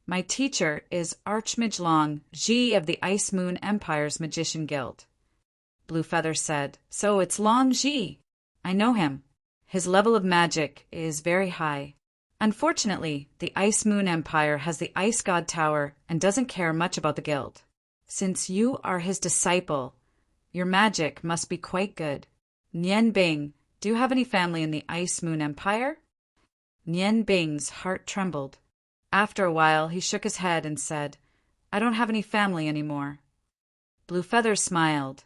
My teacher is Archmage Long Ji of the Ice Moon Empire's Magician Guild. Bluefeather said, So it's Long Ji. I know him. His level of magic is very high. Unfortunately, the Ice Moon Empire has the Ice God Tower and doesn't care much about the guild. Since you are his disciple, your magic must be quite good. Nianbing, do you have any family in the Ice Moon Empire? Nianbing's heart trembled. After a while, he shook his head and said, I don't have any family anymore. Bluefeather smiled.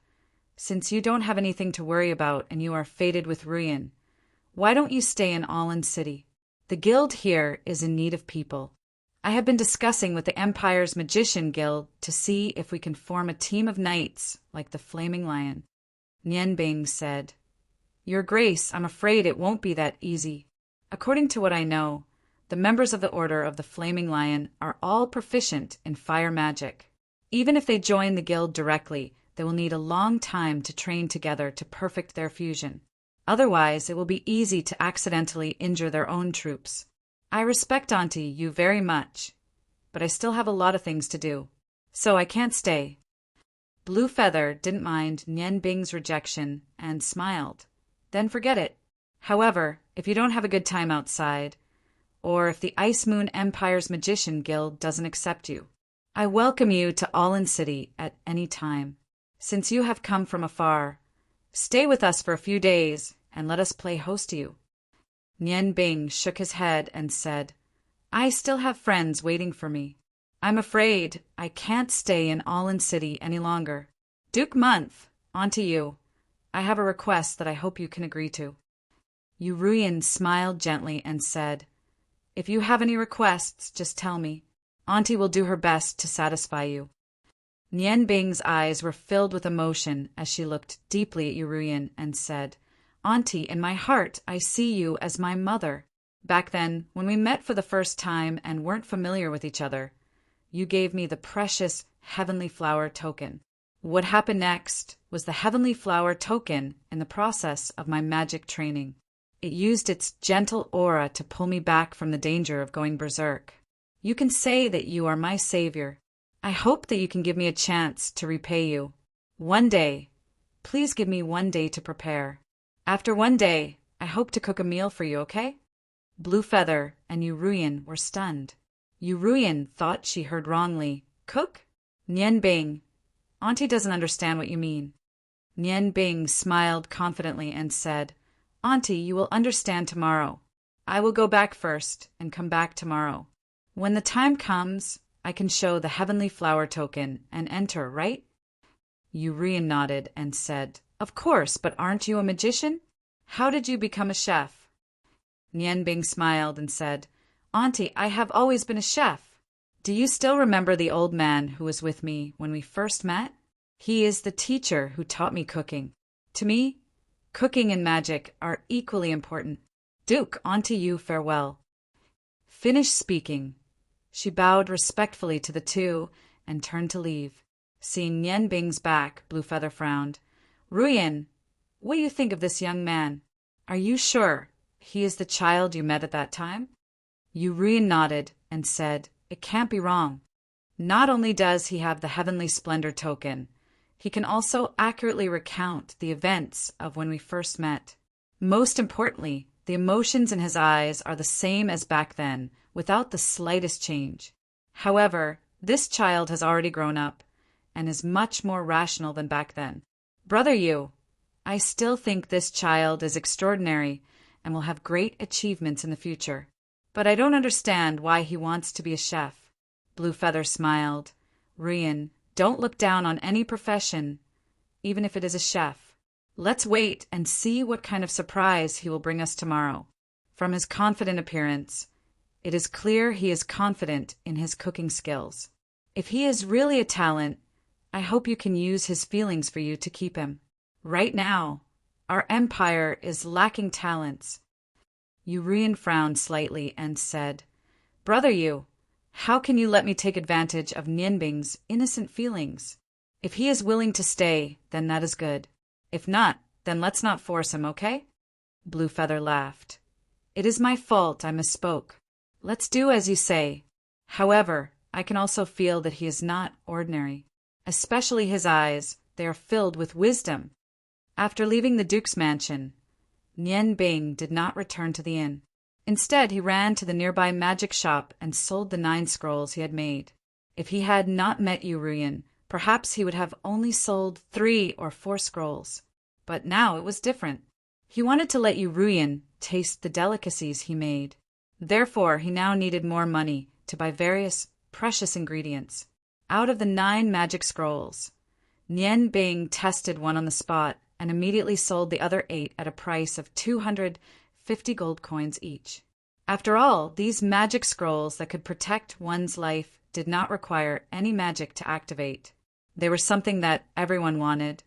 Since you don't have anything to worry about and you are fated with Ruyan, why don't you stay in Alland City? The guild here is in need of people. I have been discussing with the Empire's Magician Guild to see if we can form a team of knights like the Flaming Lion. Nianbing said, Your Grace, I'm afraid it won't be that easy. According to what I know, the members of the Order of the Flaming Lion are all proficient in fire magic. Even if they join the guild directly, they will need a long time to train together to perfect their fusion. Otherwise, it will be easy to accidentally injure their own troops. I respect Auntie you very much, but I still have a lot of things to do, so I can't stay. Bluefeather didn't mind Nianbing's rejection and smiled. Then forget it. However, if you don't have a good time outside, or if the Ice Moon Empire's Magician Guild doesn't accept you, I welcome you to Allin City at any time. Since you have come from afar, stay with us for a few days and let us play host to you." Nian Bing shook his head and said, "I still have friends waiting for me. I'm afraid I can't stay in Allin City any longer. Duke Month, on to you. I have a request that I hope you can agree to." Yu Ruyan smiled gently and said, "If you have any requests, just tell me. Auntie will do her best to satisfy you." Nian Bing's eyes were filled with emotion as she looked deeply at Yu Ruyan and said, "Auntie, in my heart, I see you as my mother. Back then, when we met for the first time and weren't familiar with each other, you gave me the precious Heavenly Flower token. What happened next was the Heavenly Flower token in the process of my magic training. It used its gentle aura to pull me back from the danger of going berserk. You can say that you are my savior. I hope that you can give me a chance to repay you. One day, please give me 1 day to prepare. After 1 day, I hope to cook a meal for you, okay?" Blue Feather and Yu Ruyan were stunned. Yu Ruyan thought she heard wrongly. "Cook?" "Nian Bing, Auntie doesn't understand what you mean." Nian Bing smiled confidently and said, "Auntie, you will understand tomorrow. I will go back first and come back tomorrow. When the time comes, I can show the Heavenly Flower token and enter, right?" Yu Ruyan nodded and said, "Of course, but aren't you a magician? How did you become a chef?" Nian Bing smiled and said, "Auntie, I have always been a chef. Do you still remember the old man who was with me when we first met? He is the teacher who taught me cooking. To me, cooking and magic are equally important. Duke, on to you, farewell." Finished speaking, she bowed respectfully to the two and turned to leave. Seeing Nian Bing's back, Blue Feather frowned. "Ruyan, what do you think of this young man? Are you sure he is the child you met at that time?" Yu Ruyan nodded and said, "It can't be wrong. Not only does he have the Heavenly Splendor token, he can also accurately recount the events of when we first met. Most importantly, the emotions in his eyes are the same as back then, without the slightest change. However, this child has already grown up and is much more rational than back then. Brother Yu, I still think this child is extraordinary and will have great achievements in the future. But I don't understand why he wants to be a chef." Blue Feather smiled. "Ruyan, don't look down on any profession, even if it is a chef. Let's wait and see what kind of surprise he will bring us tomorrow. From his confident appearance, it is clear he is confident in his cooking skills. If he is really a talent, I hope you can use his feelings for you to keep him. Right now, our empire is lacking talents." Yu Ruyan frowned slightly and said, "Brother Yu, how can you let me take advantage of Nian Bing's innocent feelings? If he is willing to stay, then that is good. If not, then let's not force him, okay?" Blue Feather laughed. "It is my fault I misspoke. Let's do as you say. However, I can also feel that he is not ordinary. Especially his eyes, they are filled with wisdom." After leaving the Duke's mansion, Nian Bing did not return to the inn. Instead, he ran to the nearby magic shop and sold the 9 scrolls he had made. If he had not met Yu Ruyan, perhaps he would have only sold 3 or 4 scrolls. But now it was different. He wanted to let Yu Ruyan taste the delicacies he made. Therefore, he now needed more money to buy various precious ingredients. Out of the 9 magic scrolls, Nian Bing tested one on the spot and immediately sold the other 8 at a price of 250 gold coins each. After all, these magic scrolls that could protect one's life did not require any magic to activate. They were something that everyone wanted,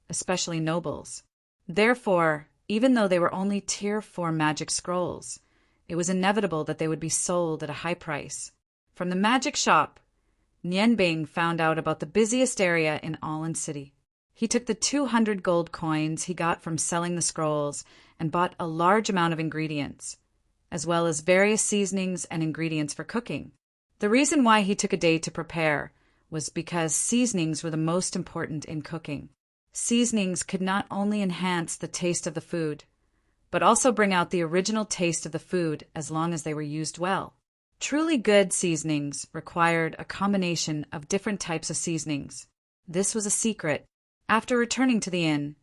especially nobles. Therefore, even though they were only Tier 4 magic scrolls, it was inevitable that they would be sold at a high price. From the magic shop, Nian Bing found out about the busiest area in Allin City. He took the 200 gold coins he got from selling the scrolls and bought a large amount of ingredients, as well as various seasonings and ingredients for cooking. The reason why he took a day to prepare was because seasonings were the most important in cooking. Seasonings could not only enhance the taste of the food, but also bring out the original taste of the food as long as they were used well. Truly good seasonings required a combination of different types of seasonings. This was a secret. After returning to the inn,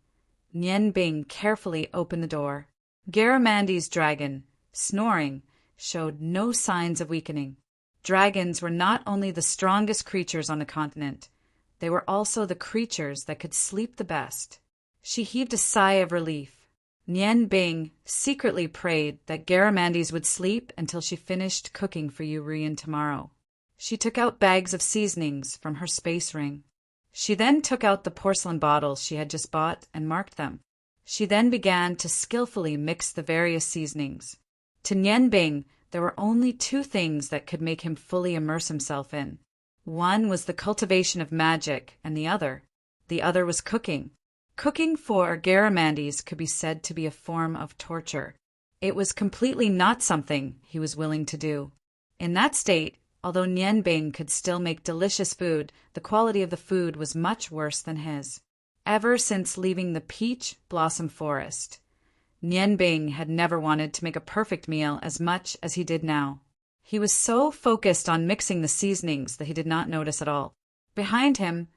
Nian Bing carefully opened the door. Garamandi's dragon, snoring, showed no signs of weakening. Dragons were not only the strongest creatures on the continent, they were also the creatures that could sleep the best. She heaved a sigh of relief. Nian Bing secretly prayed that Garamandes would sleep until she finished cooking for Yurian tomorrow. She took out bags of seasonings from her space ring. She then took out the porcelain bottles she had just bought and marked them. She then began to skillfully mix the various seasonings. To Nian Bing, there were only two things that could make him fully immerse himself in. One was the cultivation of magic, and the other was cooking. Cooking for Garamandes could be said to be a form of torture. It was completely not something he was willing to do. In that state, although Nian Bing could still make delicious food, the quality of the food was much worse than his. Ever since leaving the peach blossom forest, Nian Bing had never wanted to make a perfect meal as much as he did now. He was so focused on mixing the seasonings that he did not notice at all. Behind him,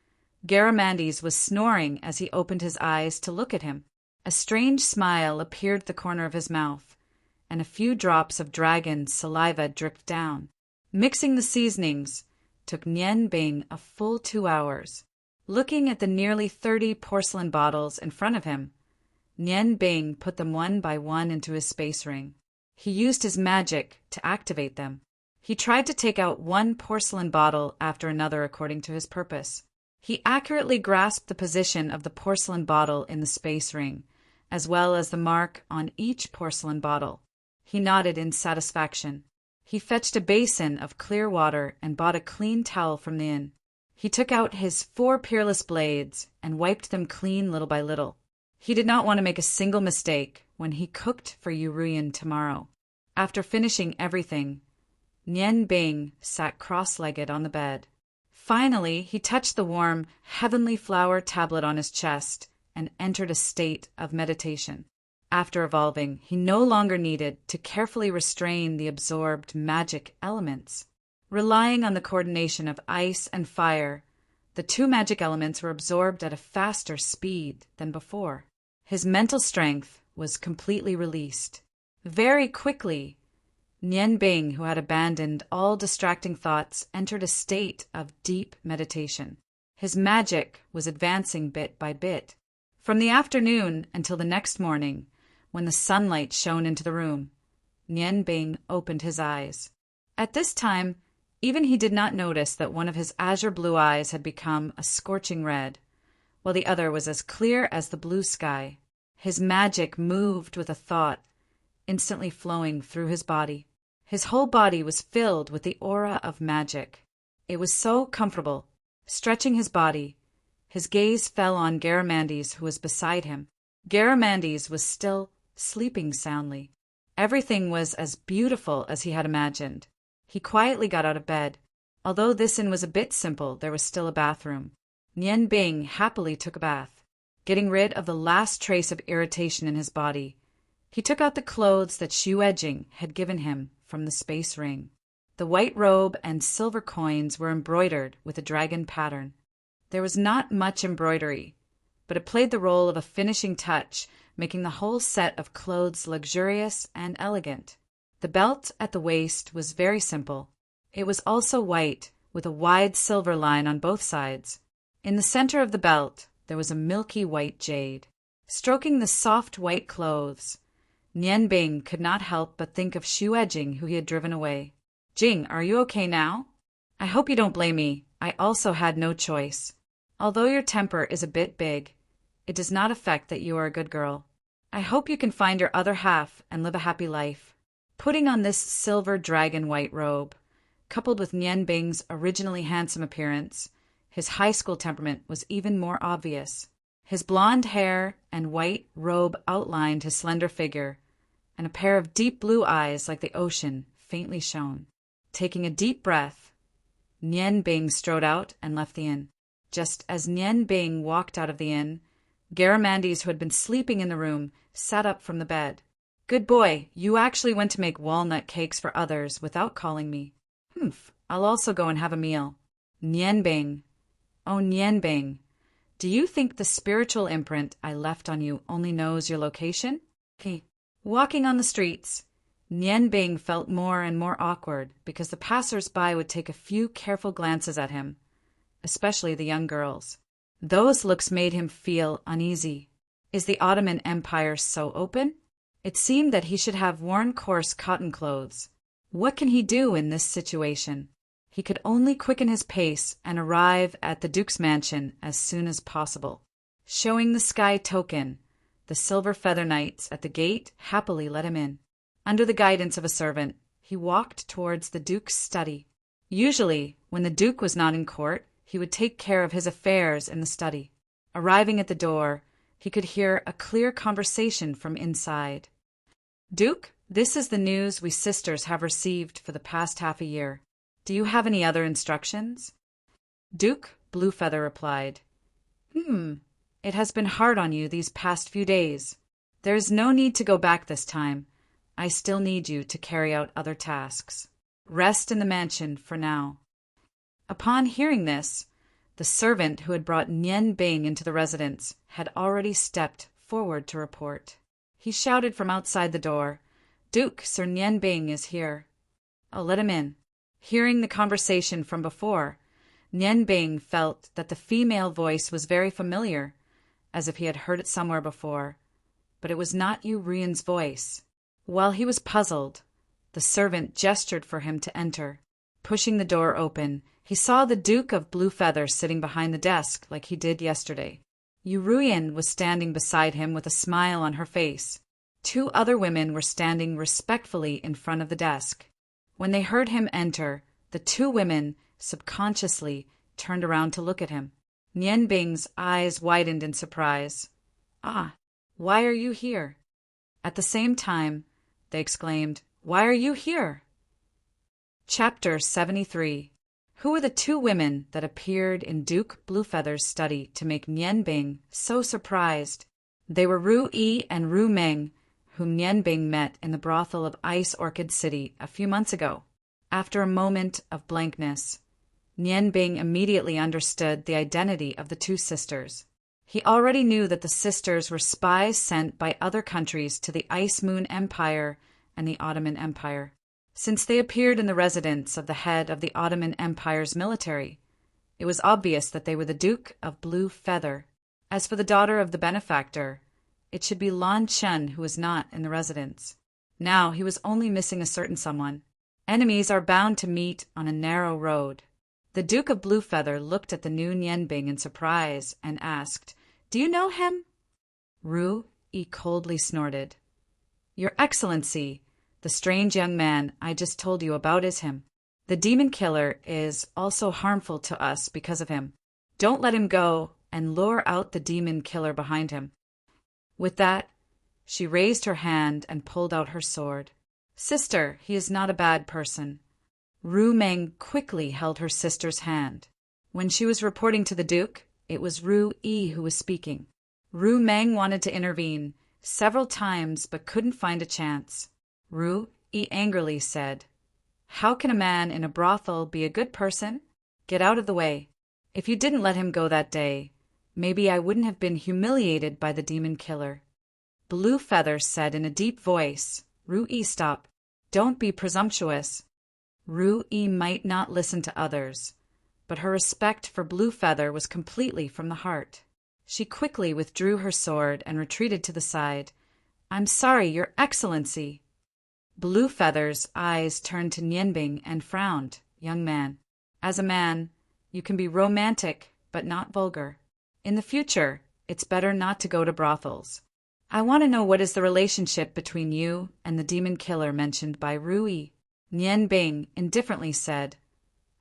Garamandes was snoring as he opened his eyes to look at him. A strange smile appeared at the corner of his mouth, and a few drops of dragon saliva dripped down. Mixing the seasonings took Nian Bing a full 2 hours. Looking at the nearly 30 porcelain bottles in front of him, Nian Bing put them one by one into his space ring. He used his magic to activate them. He tried to take out one porcelain bottle after another according to his purpose. He accurately grasped the position of the porcelain bottle in the space ring, as well as the mark on each porcelain bottle. He nodded in satisfaction. He fetched a basin of clear water and bought a clean towel from the inn. He took out his 4 peerless blades and wiped them clean little by little. He did not want to make a single mistake when he cooked for Yurian tomorrow. After finishing everything, Nian Bing sat cross-legged on the bed. Finally, he touched the warm, heavenly flower tablet on his chest and entered a state of meditation. After evolving, he no longer needed to carefully restrain the absorbed magic elements. Relying on the coordination of ice and fire, the 2 magic elements were absorbed at a faster speed than before. His mental strength was completely released. Very quickly, Nian Bing, who had abandoned all distracting thoughts, entered a state of deep meditation. His magic was advancing bit by bit. From the afternoon until the next morning, when the sunlight shone into the room, Nian Bing opened his eyes. At this time, even he did not notice that one of his azure blue eyes had become a scorching red, while the other was as clear as the blue sky. His magic moved with a thought, instantly flowing through his body. His whole body was filled with the aura of magic. It was so comfortable. Stretching his body, his gaze fell on Garamandes, who was beside him. Garamandes was still sleeping soundly. Everything was as beautiful as he had imagined. He quietly got out of bed. Although this inn was a bit simple, there was still a bathroom. Nian Bing happily took a bath, getting rid of the last trace of irritation in his body. He took out the clothes that Xu Jing had given him from the space ring. The white robe and silver coins were embroidered with a dragon pattern. There was not much embroidery, but it played the role of a finishing touch, making the whole set of clothes luxurious and elegant. The belt at the waist was very simple. It was also white, with a wide silver line on both sides. In the center of the belt, there was a milky white jade. Stroking the soft white clothes, Nian Bing could not help but think of Xu Jing, who he had driven away. "Jing, are you okay now? I hope you don't blame me. I also had no choice. Although your temper is a bit big, it does not affect that you are a good girl. I hope you can find your other half and live a happy life." Putting on this silver dragon white robe, coupled with Nian Bing's originally handsome appearance, his high school temperament was even more obvious. His blonde hair and white robe outlined his slender figure, and a pair of deep blue eyes like the ocean faintly shone. Taking a deep breath, Nian Bing strode out and left the inn. Just as Nian Bing walked out of the inn, Garamandes, who had been sleeping in the room, sat up from the bed. Good boy, you actually went to make walnut cakes for others without calling me. Humph, I'll also go and have a meal. Nianbing. Oh, Nianbing. Do you think the spiritual imprint I left on you only knows your location? Walking on the streets, Nianbing felt more and more awkward because the passers-by would take a few careful glances at him, especially the young girls. Those looks made him feel uneasy. Is the Ottoman Empire so open? It seemed that he should have worn coarse cotton clothes. What can he do in this situation? He could only quicken his pace and arrive at the Duke's mansion as soon as possible. Showing the sky token, the silver feather knights at the gate happily let him in. Under the guidance of a servant, he walked towards the Duke's study. Usually, when the Duke was not in court, he would take care of his affairs in the study. Arriving at the door, he could hear a clear conversation from inside. Duke, this is the news we sisters have received for the past half a year. Do you have any other instructions? Duke, Bluefeather replied. It has been hard on you these past few days. There is no need to go back this time. I still need you to carry out other tasks. Rest in the mansion for now. Upon hearing this, the servant who had brought Nianbing into the residence had already stepped forward to report. He shouted from outside the door, Duke, Sir Nianbing is here. I'll let him in. Hearing the conversation from before, Nianbing felt that the female voice was very familiar, as if he had heard it somewhere before, but it was not Yu Rian's voice. While he was puzzled, the servant gestured for him to enter. Pushing the door open, he saw the Duke of Bluefeather sitting behind the desk like he did yesterday. Yu Rian was standing beside him with a smile on her face. 2 other women were standing respectfully in front of the desk. When they heard him enter, the 2 women subconsciously turned around to look at him. Nianbing's eyes widened in surprise. Ah, why are you here? At the same time, they exclaimed, Why are you here? Chapter 73. Who were the 2 women that appeared in Duke Bluefeather's study to make Nianbing so surprised? They were Ru Yi and Ru Meng, whom Nianbing met in the brothel of Ice Orchid City a few months ago. After a moment of blankness, Nianbing immediately understood the identity of the 2 sisters. He already knew that the sisters were spies sent by other countries to the Ice Moon Empire and the Ottoman Empire. Since they appeared in the residence of the head of the Ottoman Empire's military, it was obvious that they were the Duke of Blue Feather. As for the daughter of the benefactor, it should be Lan Chen who was not in the residence. Now he was only missing a certain someone. Enemies are bound to meet on a narrow road. The Duke of Bluefeather looked at the new Nianbing in surprise and asked, Do you know him? Ru Yi coldly snorted. Your Excellency, the strange young man I just told you about is him. The demon killer is also harmful to us because of him. Don't let him go and lure out the demon killer behind him. With that, she raised her hand and pulled out her sword. Sister, he is not a bad person. Ru Meng quickly held her sister's hand. When she was reporting to the Duke, it was Ru Yi who was speaking. Ru Meng wanted to intervene several times but couldn't find a chance. Ru Yi angrily said, How can a man in a brothel be a good person? Get out of the way. If you didn't let him go that day, maybe I wouldn't have been humiliated by the demon killer. Bluefeather said in a deep voice, Ru Yi, stop. Don't be presumptuous. Ru Yi might not listen to others, but her respect for Bluefeather was completely from the heart. She quickly withdrew her sword and retreated to the side. I'm sorry, Your Excellency. Bluefeather's eyes turned to Nianbing and frowned. Young man, as a man, you can be romantic but not vulgar. In the future, it's better not to go to brothels. I want to know what is the relationship between you and the demon killer mentioned by Ru Yi. Nianbing indifferently said,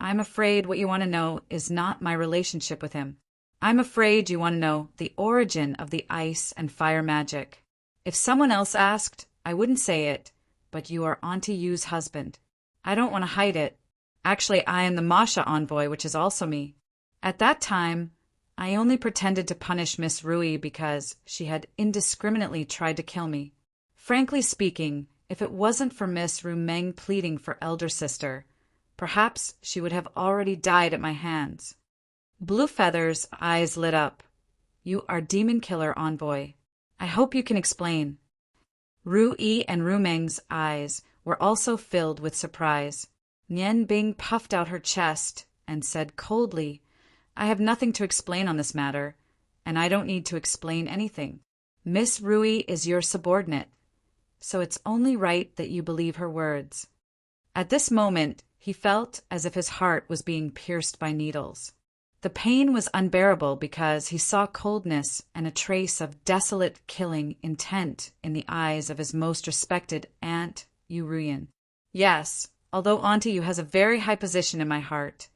I'm afraid what you want to know is not my relationship with him. I'm afraid you want to know the origin of the ice and fire magic. If someone else asked, I wouldn't say it, but you are Auntie Yu's husband. I don't want to hide it. Actually, I am the Masha envoy, which is also me. At that time, I only pretended to punish Miss Ru Yi because she had indiscriminately tried to kill me. Frankly speaking, if it wasn't for Miss Ru Meng pleading for elder sister, perhaps she would have already died at my hands. Blue Feather's eyes lit up. You are Demon Killer Envoy. I hope you can explain. Ru Yi and Ru Meng's eyes were also filled with surprise. Nian Bing puffed out her chest and said coldly, I have nothing to explain on this matter, and I don't need to explain anything. Miss Rui is your subordinate, so it's only right that you believe her words. At this moment, he felt as if his heart was being pierced by needles. The pain was unbearable because he saw coldness and a trace of desolate killing intent in the eyes of his most respected aunt, Yu Ruyan. Yes, although Auntie Yu has a very high position in my heart,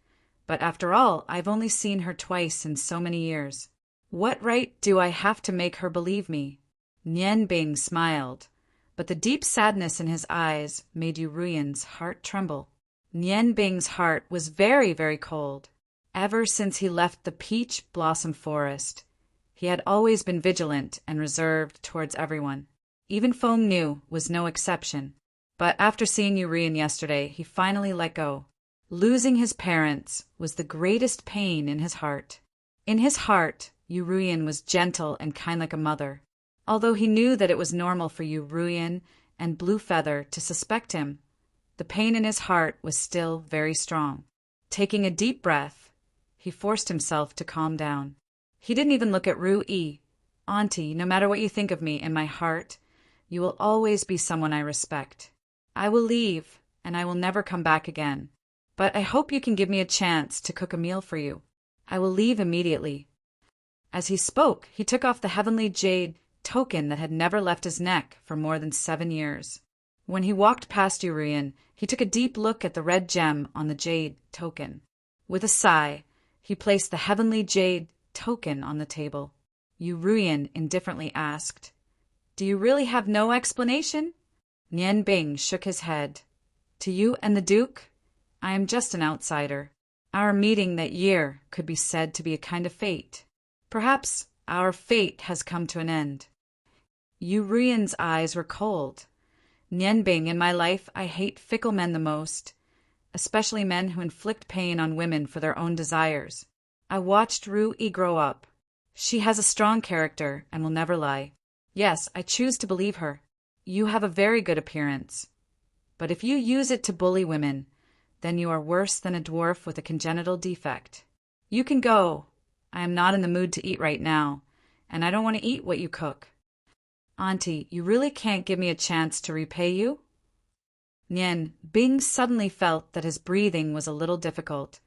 but after all, I've only seen her twice in so many years. What right do I have to make her believe me? Nian Bing smiled, but the deep sadness in his eyes made Yu Ruyan's heart tremble. Nian Bing's heart was very, very cold. Ever since he left the peach blossom forest, he had always been vigilant and reserved towards everyone. Even Feng Nu was no exception. But after seeing Yu Ruyan yesterday, he finally let go. Losing his parents was the greatest pain in his heart. In his heart, Yu Ruyan was gentle and kind like a mother. Although he knew that it was normal for Yu Ruyan and Blue Feather to suspect him, the pain in his heart was still very strong. Taking a deep breath, he forced himself to calm down. He didn't even look at Ru Yi. Auntie, no matter what you think of me in my heart, you will always be someone I respect. I will leave, and I will never come back again. But I hope you can give me a chance to cook a meal for you. I will leave immediately. As he spoke, he took off the heavenly jade token that had never left his neck for more than 7 years. When he walked past Yu Ruyan, he took a deep look at the red gem on the jade token. With a sigh, he placed the heavenly jade token on the table. Yu Ruyan indifferently asked, Do you really have no explanation? Nian Bing shook his head. To you and the Duke, I am just an outsider. Our meeting that year could be said to be a kind of fate. Perhaps our fate has come to an end. Yu Ruyan's eyes were cold. Nian Bing, in my life, I hate fickle men the most, especially men who inflict pain on women for their own desires. I watched Ru Yi grow up. She has a strong character and will never lie. Yes, I choose to believe her. You have a very good appearance. But if you use it to bully women, then you are worse than a dwarf with a congenital defect. You can go. I am not in the mood to eat right now, and I don't want to eat what you cook. Auntie, you really can't give me a chance to repay you? Nian Bing suddenly felt that his breathing was a little difficult,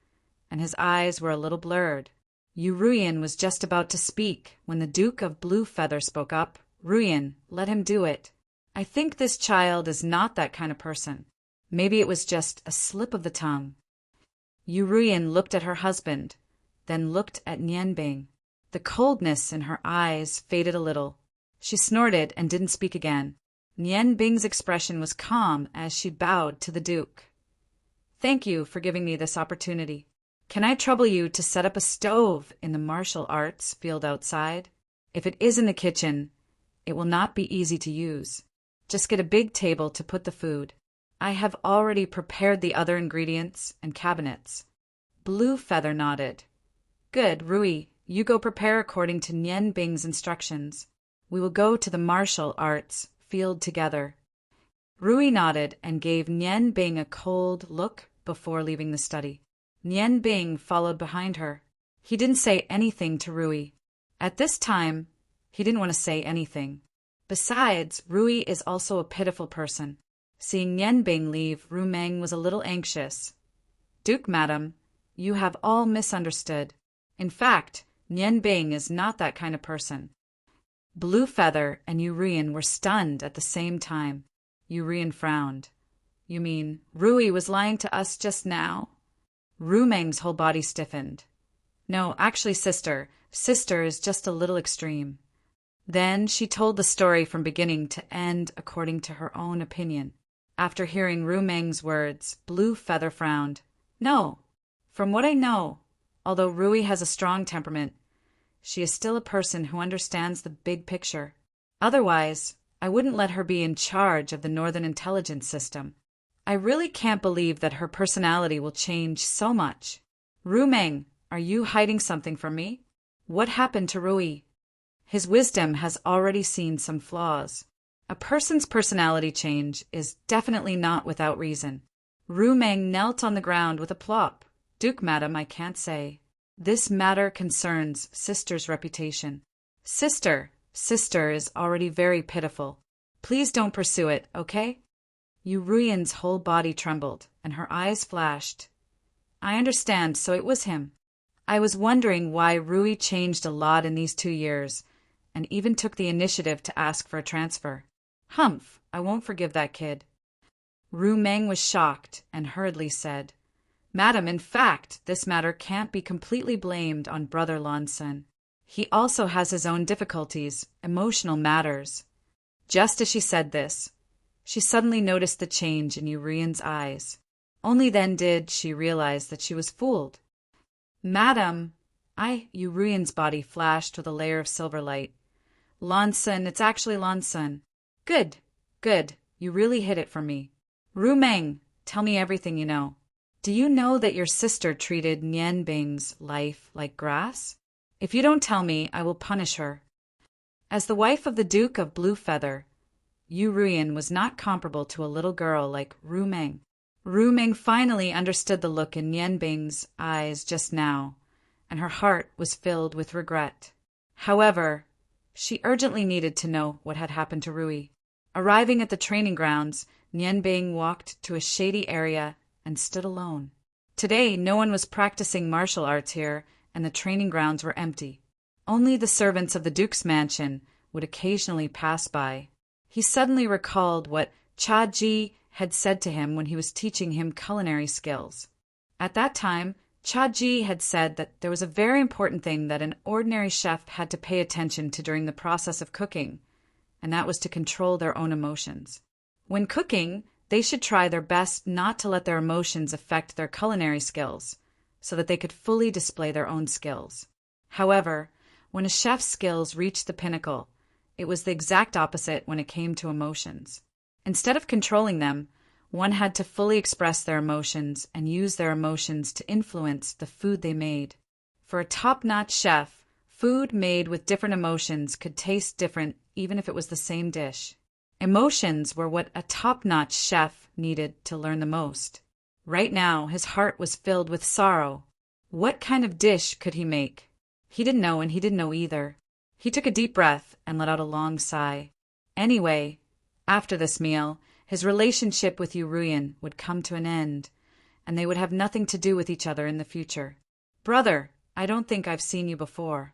and his eyes were a little blurred. Yu Ruyan was just about to speak when the Duke of Blue Feather spoke up. Ruyan, let him do it. I think this child is not that kind of person. Maybe it was just a slip of the tongue. Yu Ruyan looked at her husband, then looked at Nian Bing. The coldness in her eyes faded a little. She snorted and didn't speak again. Nian Bing's expression was calm as she bowed to the Duke. Thank you for giving me this opportunity. Can I trouble you to set up a stove in the martial arts field outside? If it is in the kitchen, it will not be easy to use. Just get a big table to put the food. I have already prepared the other ingredients and cabinets. Blue Feather nodded. Good, Rui, you go prepare according to Nian Bing's instructions. We will go to the martial arts field together. Rui nodded and gave Nian Bing a cold look before leaving the study. Nian Bing followed behind her. He didn't say anything to Rui. At this time, he didn't want to say anything. Besides, Rui is also a pitiful person. Seeing Nian Bing leave, Ru Meng was a little anxious. Duke, madam, you have all misunderstood. In fact, Nian Bing is not that kind of person. Blue Feather and Yu Ruyan were stunned at the same time. Yu Ruyan frowned. You mean Rui was lying to us just now? Ru Meng's whole body stiffened. No, actually, sister is just a little extreme. Then she told the story from beginning to end according to her own opinion. After hearing Ru Meng's words, Blue Feather frowned. No, from what I know, although Rui has a strong temperament, she is still a person who understands the big picture. Otherwise, I wouldn't let her be in charge of the Northern Intelligence System. I really can't believe that her personality will change so much. Rumeng, are you hiding something from me? What happened to Rui? His wisdom has already seen some flaws. A person's personality change is definitely not without reason. Rumeng knelt on the ground with a plop. Duke, madam, I can't say. This matter concerns sister's reputation. Sister is already very pitiful. Please don't pursue it, okay? Ruyen's whole body trembled, and her eyes flashed. I understand, so it was him. I was wondering why Rui changed a lot in these 2 years, and even took the initiative to ask for a transfer. Humph, I won't forgive that kid. Rumeng was shocked and hurriedly said, Madam, in fact, this matter can't be completely blamed on Brother Lonsun. He also has his own difficulties, emotional matters. Just as she said this, she suddenly noticed the change in Ruyen's eyes. Only then did she realize that she was fooled. Madam, Ruyen's body flashed with a layer of silver light. Lonsun, it's actually Lonsun. Good. You really hid it from me. Rumeng, tell me everything you know. Do you know that your sister treated Nian Bing's life like grass? If you don't tell me, I will punish her. As the wife of the Duke of Blue Feather, Ruyen was not comparable to a little girl like Rumeng. Rumeng finally understood the look in Nian Bing's eyes just now, and her heart was filled with regret. However, she urgently needed to know what had happened to Rui. Arriving at the training grounds, Nian Bing walked to a shady area and stood alone. Today, no one was practicing martial arts here, and the training grounds were empty. Only the servants of the Duke's mansion would occasionally pass by. He suddenly recalled what Cha Ji had said to him when he was teaching him culinary skills. At that time, Cha Ji had said that there was a very important thing that an ordinary chef had to pay attention to during the process of cooking, and that was to control their own emotions. When cooking, they should try their best not to let their emotions affect their culinary skills, so that they could fully display their own skills. However, when a chef's skills reached the pinnacle, it was the exact opposite when it came to emotions. Instead of controlling them, one had to fully express their emotions and use their emotions to influence the food they made. For a top-notch chef, food made with different emotions could taste different even if it was the same dish. Emotions were what a top-notch chef needed to learn the most. Right now, his heart was filled with sorrow. What kind of dish could he make? He didn't know, and he didn't know either. He took a deep breath and let out a long sigh. Anyway, after this meal, his relationship with Ruyen would come to an end, and they would have nothing to do with each other in the future. Brother, I don't think I've seen you before.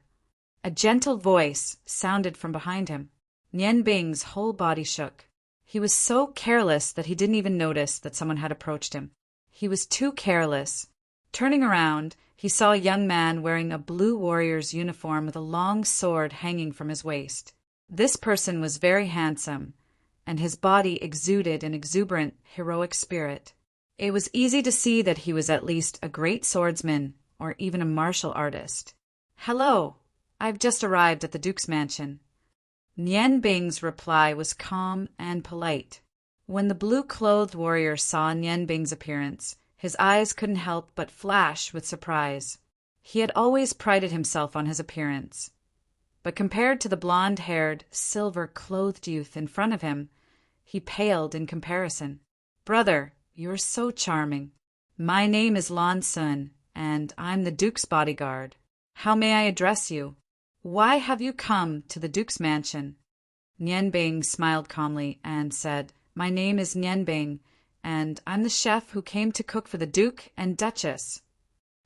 A gentle voice sounded from behind him. Nian Bing's whole body shook. He was so careless that he didn't even notice that someone had approached him. He was too careless. Turning around, he saw a young man wearing a blue warrior's uniform with a long sword hanging from his waist. This person was very handsome, and his body exuded an exuberant, heroic spirit. It was easy to see that he was at least a great swordsman or even a martial artist. Hello, I've just arrived at the Duke's mansion. Nian Bing's reply was calm and polite. When the blue-clothed warrior saw Nian Bing's appearance, his eyes couldn't help but flash with surprise. He had always prided himself on his appearance, but compared to the blonde-haired, silver-clothed youth in front of him, he paled in comparison. Brother, you're so charming. My name is Lan Sun, and I'm the Duke's bodyguard. How may I address you? Why have you come to the Duke's mansion? Nian Bing smiled calmly and said, My name is Nian Bing, and I'm the chef who came to cook for the Duke and Duchess.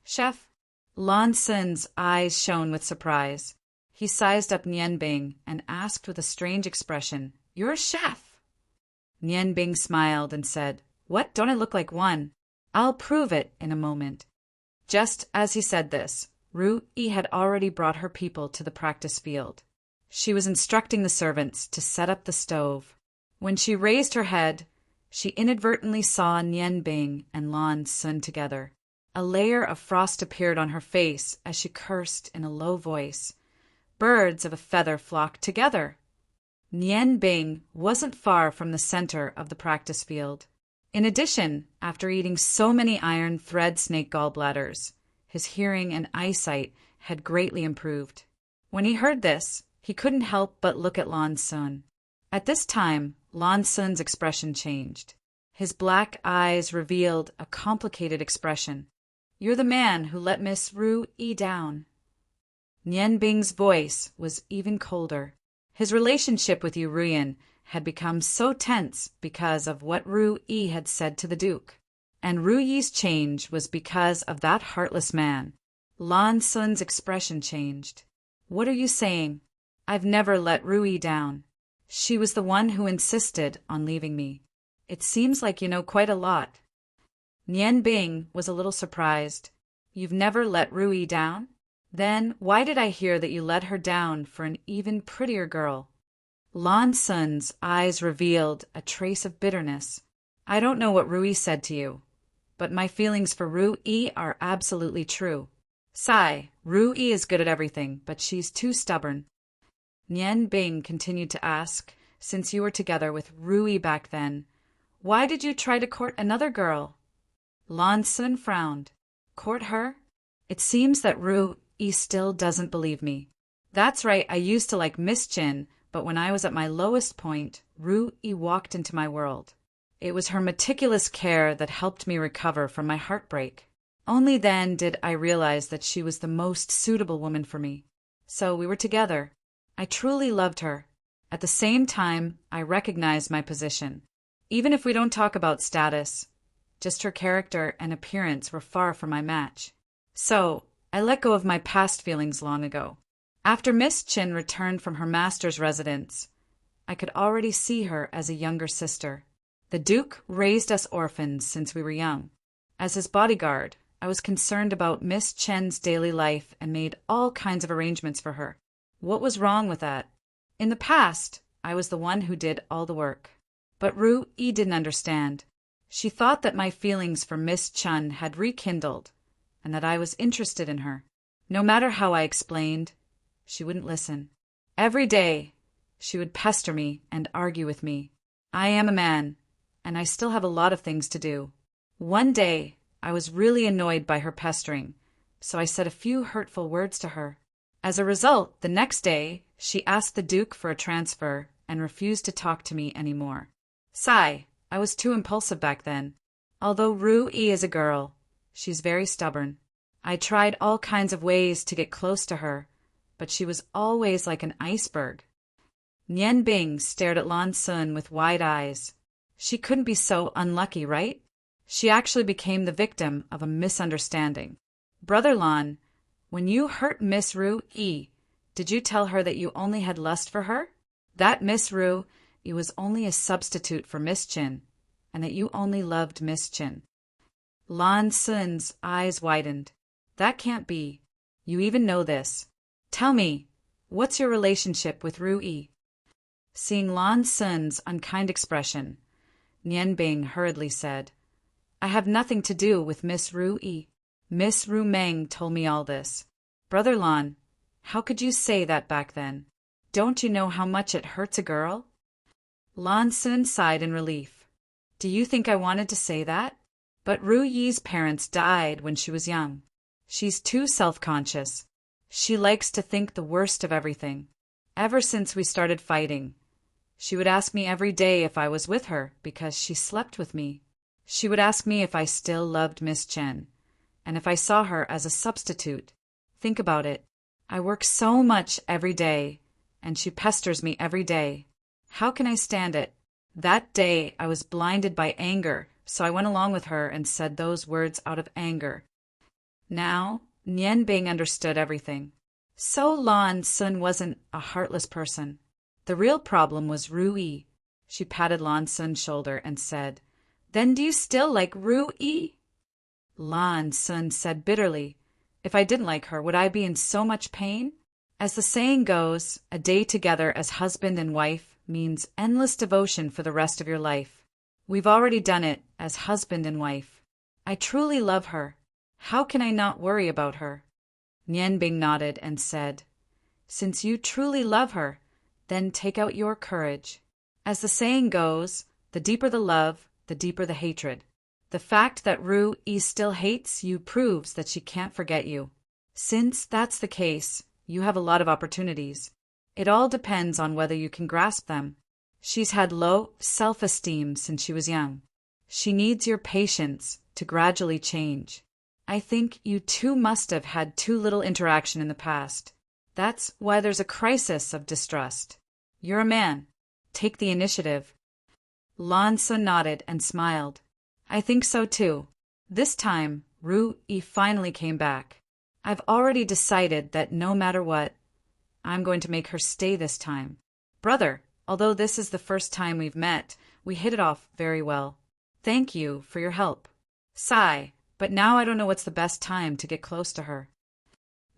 Chef? Lan Sun's eyes shone with surprise. He sized up Nian Bing and asked with a strange expression, You're a chef? Nian Bing smiled and said, What, don't I look like one? I'll prove it in a moment. Just as he said this, Rui had already brought her people to the practice field. She was instructing the servants to set up the stove. When she raised her head, she inadvertently saw Nian Bing and Lan Sun together. A layer of frost appeared on her face as she cursed in a low voice. Birds of a feather flock together. Nian Bing wasn't far from the center of the practice field. In addition, after eating so many iron thread snake gallbladders, his hearing and eyesight had greatly improved. When he heard this, he couldn't help but look at Lan Sun. At this time, Lan Sun's expression changed. His black eyes revealed a complicated expression. "You're the man who let Miss Ru Yi down." Nian Bing's voice was even colder. His relationship with Yu Ruyan had become so tense because of what Ru Yi had said to the Duke. And Ru Yi's change was because of that heartless man. Lan Sun's expression changed. "What are you saying? I've never let Ru Yi down. She was the one who insisted on leaving me. It seems like you know quite a lot." Nian Bing was a little surprised. "You've never let Ru Yi down? Then why did I hear that you let her down for an even prettier girl?" Lan Sun's eyes revealed a trace of bitterness. "I don't know what Ru Yi said to you, but my feelings for Ru Yi are absolutely true. Sai, Ru Yi is good at everything, but she's too stubborn." Nian Bing continued to ask, "Since you were together with Ru Yi back then, why did you try to court another girl?" Lan Sun frowned. "Court her? It seems that Ru Yi still doesn't believe me. That's right, I used to like Miss Chin, but when I was at my lowest point, Ru Yi walked into my world. It was her meticulous care that helped me recover from my heartbreak. Only then did I realize that she was the most suitable woman for me. So we were together. I truly loved her. At the same time, I recognized my position. Even if we don't talk about status, just her character and appearance were far from my match. So I let go of my past feelings long ago. After Miss Chin returned from her master's residence, I could already see her as a younger sister. The Duke raised us orphans since we were young. As his bodyguard, I was concerned about Miss Chen's daily life and made all kinds of arrangements for her. What was wrong with that? In the past, I was the one who did all the work. But Ru Yi didn't understand. She thought that my feelings for Miss Chen had rekindled and that I was interested in her. No matter how I explained, she wouldn't listen. Every day, she would pester me and argue with me. I am a man, and I still have a lot of things to do. One day, I was really annoyed by her pestering, so I said a few hurtful words to her. As a result, the next day, she asked the Duke for a transfer and refused to talk to me anymore. Sigh, I was too impulsive back then. Although Ru Yi is a girl, she's very stubborn. I tried all kinds of ways to get close to her, but she was always like an iceberg. Nian Bing stared at Lan Sun with wide eyes. She couldn't be so unlucky, right? She actually became the victim of a misunderstanding. Brother Lan, when you hurt Miss Ru Yi, did you tell her that you only had lust for her? That Miss Ru Yi was only a substitute for Miss Chin, and that you only loved Miss Chin. Lan Sun's eyes widened. That can't be. You even know this. Tell me, what's your relationship with Ru Yi? Seeing Lan Sun's unkind expression, Nian Bing hurriedly said, I have nothing to do with Miss Ru Yi. Miss Ru Meng told me all this. Brother Lan, how could you say that back then? Don't you know how much it hurts a girl? Lan Sun sighed in relief. Do you think I wanted to say that? But Ru Yi's parents died when she was young. She's too self-conscious. She likes to think the worst of everything. Ever since we started fighting, she would ask me every day if I was with her because she slept with me. She would ask me if I still loved Miss Chen, and if I saw her as a substitute. Think about it. I work so much every day, and she pesters me every day. How can I stand it? That day I was blinded by anger, so I went along with her and said those words out of anger. Now, Nian Bing understood everything. So Lan Sun wasn't a heartless person. The real problem was Ru Yi. She patted Lan Sun's shoulder and said, Then do you still like Ru Yi? Lan Sun said bitterly, If I didn't like her, would I be in so much pain? As the saying goes, a day together as husband and wife means endless devotion for the rest of your life. We've already done it as husband and wife. I truly love her. How can I not worry about her? Nian Bing nodded and said, Since you truly love her, Then take out your courage. As the saying goes, the deeper the love, the deeper the hatred. The fact that Ru-yi still hates you proves that she can't forget you. Since that's the case, you have a lot of opportunities. It all depends on whether you can grasp them. She's had low self-esteem since she was young. She needs your patience to gradually change. I think you two must have had too little interaction in the past. That's why there's a crisis of distrust. You're a man. Take the initiative. Lansa nodded and smiled. I think so too. This time, Ru-yi finally came back. I've already decided that no matter what, I'm going to make her stay this time. Brother, although this is the first time we've met, we hit it off very well. Thank you for your help. Sigh, but now I don't know what's the best time to get close to her.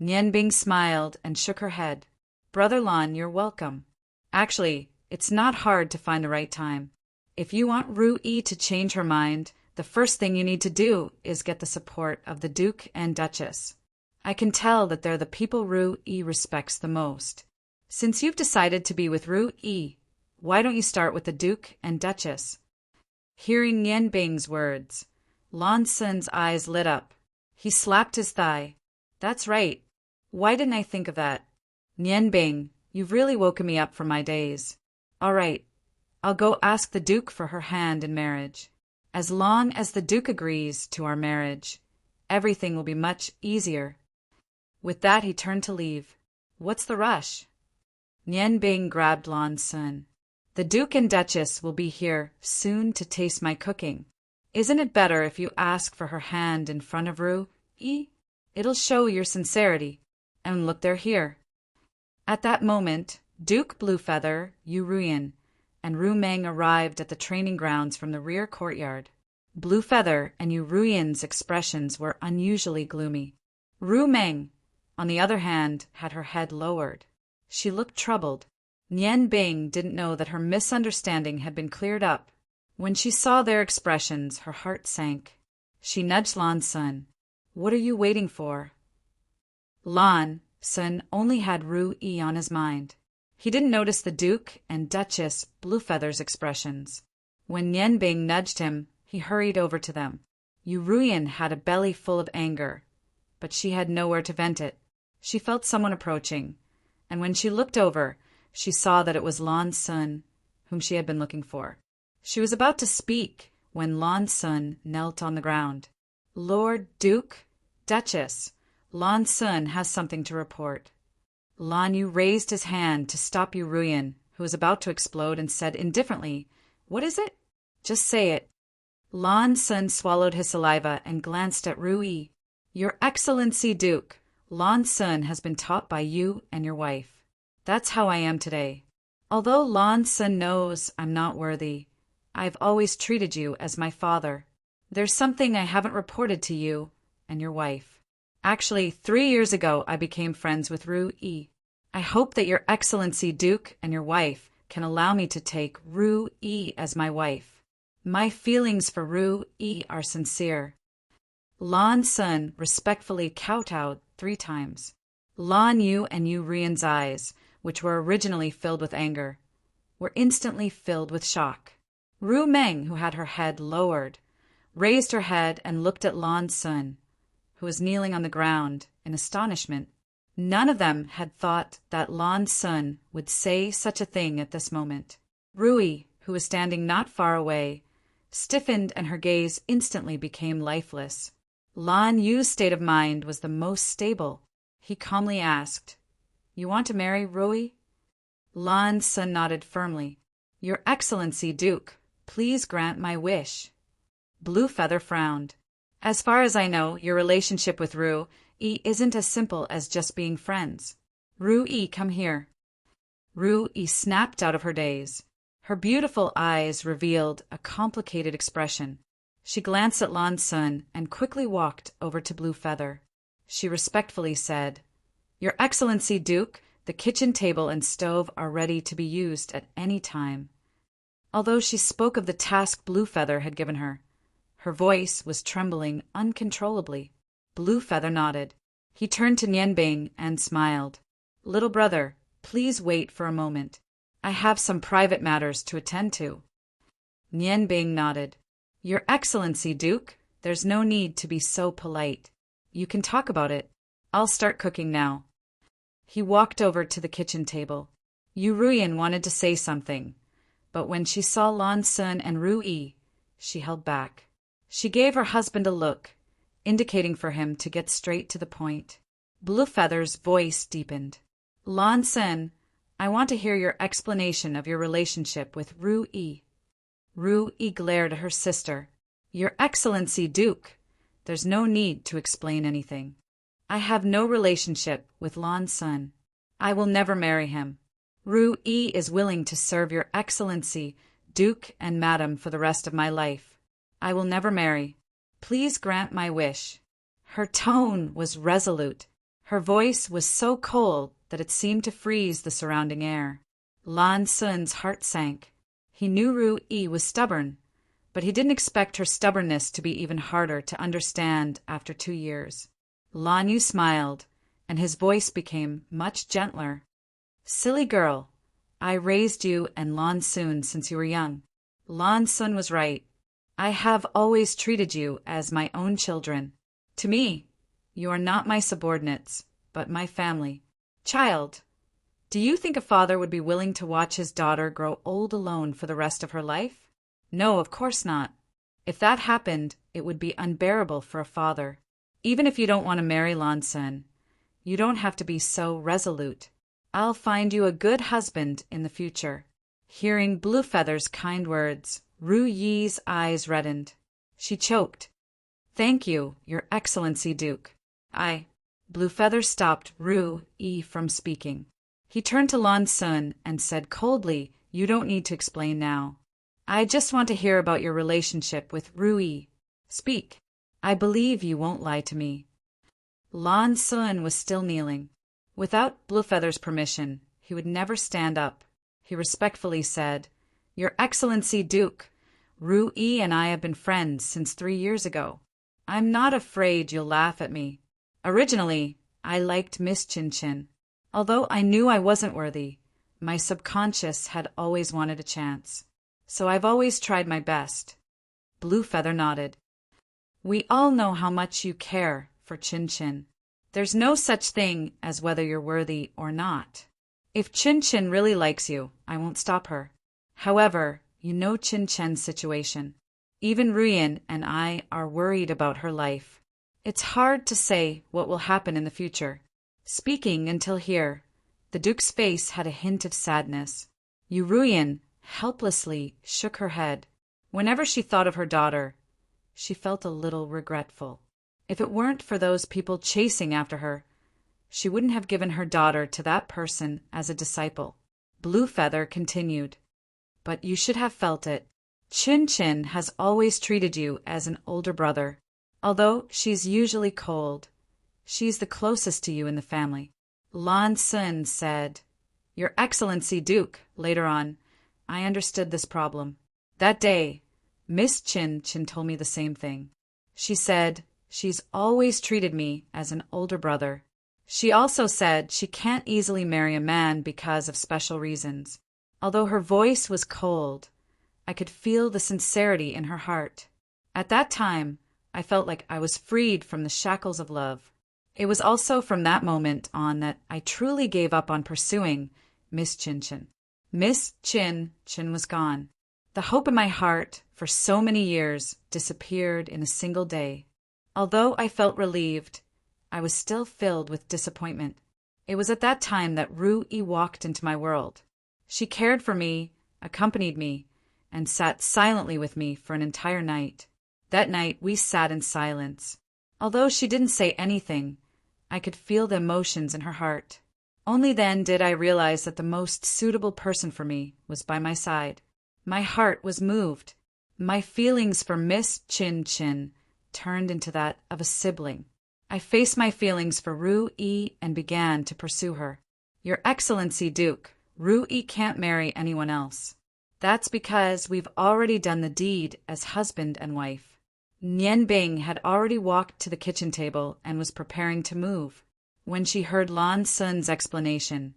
Nianbing smiled and shook her head. Brother Lan, you're welcome. Actually, it's not hard to find the right time. If you want Ru-yi to change her mind, the first thing you need to do is get the support of the Duke and Duchess. I can tell that they're the people Ru-yi respects the most. Since you've decided to be with Ru-yi, why don't you start with the Duke and Duchess? Hearing Nianbing's words, Lan Sun's eyes lit up. He slapped his thigh. That's right. Why didn't I think of that? Nianbing, you've really woken me up from my daze. All right, I'll go ask the Duke for her hand in marriage. As long as the Duke agrees to our marriage, everything will be much easier. With that, he turned to leave. What's the rush? Nianbing grabbed Lan Sun. The Duke and Duchess will be here soon to taste my cooking. Isn't it better if you ask for her hand in front of Ru-yi? It'll show your sincerity. And look, they're here. At that moment, Duke Bluefeather, Yu Ruyan, and Ru Meng arrived at the training grounds from the rear courtyard. Bluefeather and Yu Ruyan's expressions were unusually gloomy. Ru Meng, on the other hand, had her head lowered. She looked troubled. Nianbing didn't know that her misunderstanding had been cleared up. When she saw their expressions, her heart sank. She nudged Lan Sun. What are you waiting for? Lan Sun only had Ru-yi on his mind. He didn't notice the Duke and Duchess Bluefeather's expressions. When Nianbing nudged him, he hurried over to them. Yu Ruyan had a belly full of anger, but she had nowhere to vent it. She felt someone approaching, and when she looked over, she saw that it was Lan Sun, whom she had been looking for. She was about to speak when Lan Sun knelt on the ground. Lord Duke, Duchess, Lan Sun has something to report. Lan Yu raised his hand to stop Yu Ruyan, who was about to explode, and said indifferently, What is it? Just say it. Lan Sun swallowed his saliva and glanced at Ru-yi. Your Excellency Duke, Lan Sun has been taught by you and your wife. That's how I am today. Although Lan Sun knows I'm not worthy, I've always treated you as my father. There's something I haven't reported to you and your wife. Actually, 3 years ago I became friends with Ru-yi. I hope that your Excellency Duke and your wife can allow me to take Ru-yi as my wife. My feelings for Ru-yi are sincere. Lan Sun respectfully kowtowed 3 times. Lan Yu and Yu Ruyan's eyes, which were originally filled with anger, were instantly filled with shock. Ru Meng, who had her head lowered, raised her head and looked at Lan Sun, who was kneeling on the ground in astonishment. None of them had thought that Lan Sun would say such a thing at this moment. Ru-yi, who was standing not far away, stiffened and her gaze instantly became lifeless. Lan Yu's state of mind was the most stable. He calmly asked, You want to marry Ru-yi? Lan Sun nodded firmly. Your Excellency Duke, please grant my wish. Bluefeather frowned. As far as I know, your relationship with Ru-yi isn't as simple as just being friends. Ru-yi, come here. Ru-yi snapped out of her daze. Her beautiful eyes revealed a complicated expression. She glanced at Lan Sun and quickly walked over to Bluefeather. She respectfully said, Your Excellency Duke, the kitchen table and stove are ready to be used at any time. Although she spoke of the task Bluefeather had given her, her voice was trembling uncontrollably. Bluefeather nodded. He turned to Nianbing and smiled. Little brother, please wait for a moment. I have some private matters to attend to. Nian Bing nodded. Your Excellency, Duke, there's no need to be so polite. You can talk about it. I'll start cooking now. He walked over to the kitchen table. Yu Ruyan wanted to say something, but when she saw Lan Sun and Ru Yi, she held back. She gave her husband a look, indicating for him to get straight to the point. Bluefeather's voice deepened. Lan Sun, I want to hear your explanation of your relationship with Ru Yi. Ru Yi glared at her sister. Your Excellency, Duke, there's no need to explain anything. I have no relationship with Lan Sun. I will never marry him. Ru Yi is willing to serve your Excellency, Duke and Madam for the rest of my life. I will never marry. Please grant my wish. Her tone was resolute. Her voice was so cold that it seemed to freeze the surrounding air. Lan Sun's heart sank. He knew Ru Yi was stubborn, but he didn't expect her stubbornness to be even harder to understand after 2 years. Lan Yu smiled, and his voice became much gentler. Silly girl, I raised you and Lan Sun since you were young. Lan Sun was right. I have always treated you as my own children. To me, you are not my subordinates, but my family. Child, do you think a father would be willing to watch his daughter grow old alone for the rest of her life? No, of course not. If that happened, it would be unbearable for a father. Even if you don't want to marry Lan Sun, you don't have to be so resolute. I'll find you a good husband in the future. Hearing Bluefeather's kind words, Ru Yi's eyes reddened. She choked. Thank you, Your Excellency, Duke. Bluefeather stopped Ru Yi from speaking. He turned to Lan Sun and said coldly, You don't need to explain now. I just want to hear about your relationship with Ru Yi. Speak. I believe you won't lie to me. Lan Sun was still kneeling. Without Bluefeather's permission, he would never stand up. He respectfully said, Your Excellency, Duke, Ru Yi and I have been friends since 3 years ago. I'm not afraid you'll laugh at me. Originally, I liked Miss Chin Chin. Although I knew I wasn't worthy, my subconscious had always wanted a chance. So I've always tried my best. Bluefeather nodded. We all know how much you care for Chin Chin. There's no such thing as whether you're worthy or not. If Chin Chin really likes you, I won't stop her. However, you know Chin Chen's situation. Even Ruyan and I are worried about her life. It's hard to say what will happen in the future. Speaking until here, the Duke's face had a hint of sadness. Yu Ruyan helplessly shook her head. Whenever she thought of her daughter, she felt a little regretful. If it weren't for those people chasing after her, she wouldn't have given her daughter to that person as a disciple. Bluefeather continued. But you should have felt it. Chin Chin has always treated you as an older brother. Although she's usually cold, she's the closest to you in the family. Lan Sun said, Your Excellency, Duke, later on, I understood this problem. That day, Miss Chin Chin told me the same thing. She said, She's always treated me as an older brother. She also said she can't easily marry a man because of special reasons. Although her voice was cold, I could feel the sincerity in her heart. At that time, I felt like I was freed from the shackles of love. It was also from that moment on that I truly gave up on pursuing Miss Chin Chin. Miss Chin Chin was gone. The hope in my heart for so many years disappeared in a single day. Although I felt relieved, I was still filled with disappointment. It was at that time that Ru Yi walked into my world. She cared for me, accompanied me, and sat silently with me for an entire night. That night we sat in silence. Although she didn't say anything, I could feel the emotions in her heart. Only then did I realize that the most suitable person for me was by my side. My heart was moved. My feelings for Miss Chin Chin turned into that of a sibling. I faced my feelings for Ru Yi and began to pursue her. Your Excellency, Duke, Ru Yi can't marry anyone else. That's because we've already done the deed as husband and wife. Nian Bing had already walked to the kitchen table and was preparing to move. When she heard Lan Sun's explanation,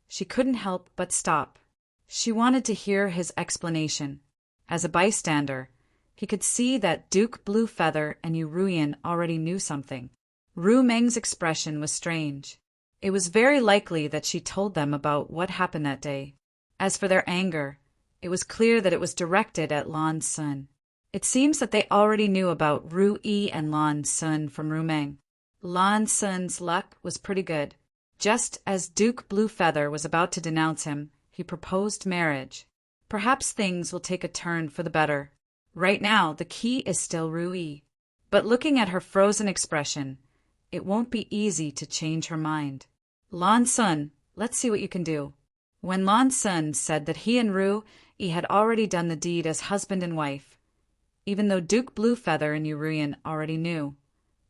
she couldn't help but stop. She wanted to hear his explanation. As a bystander, he could see that Duke Bluefeather and Yu Ruyan already knew something. Ru Meng's expression was strange. It was very likely that she told them about what happened that day. As for their anger, it was clear that it was directed at Lan Sun. It seems that they already knew about Ru Yi and Lan Sun from Ru Meng. Lan Sun's luck was pretty good. Just as Duke Bluefeather was about to denounce him, he proposed marriage. Perhaps things will take a turn for the better. Right now, the key is still Ru Yi. But looking at her frozen expression, it won't be easy to change her mind. Lan Sun, let's see what you can do. When Lan Sun said that he and Ru Yi had already done the deed as husband and wife, even though Duke Bluefeather and Yu Ruyan already knew,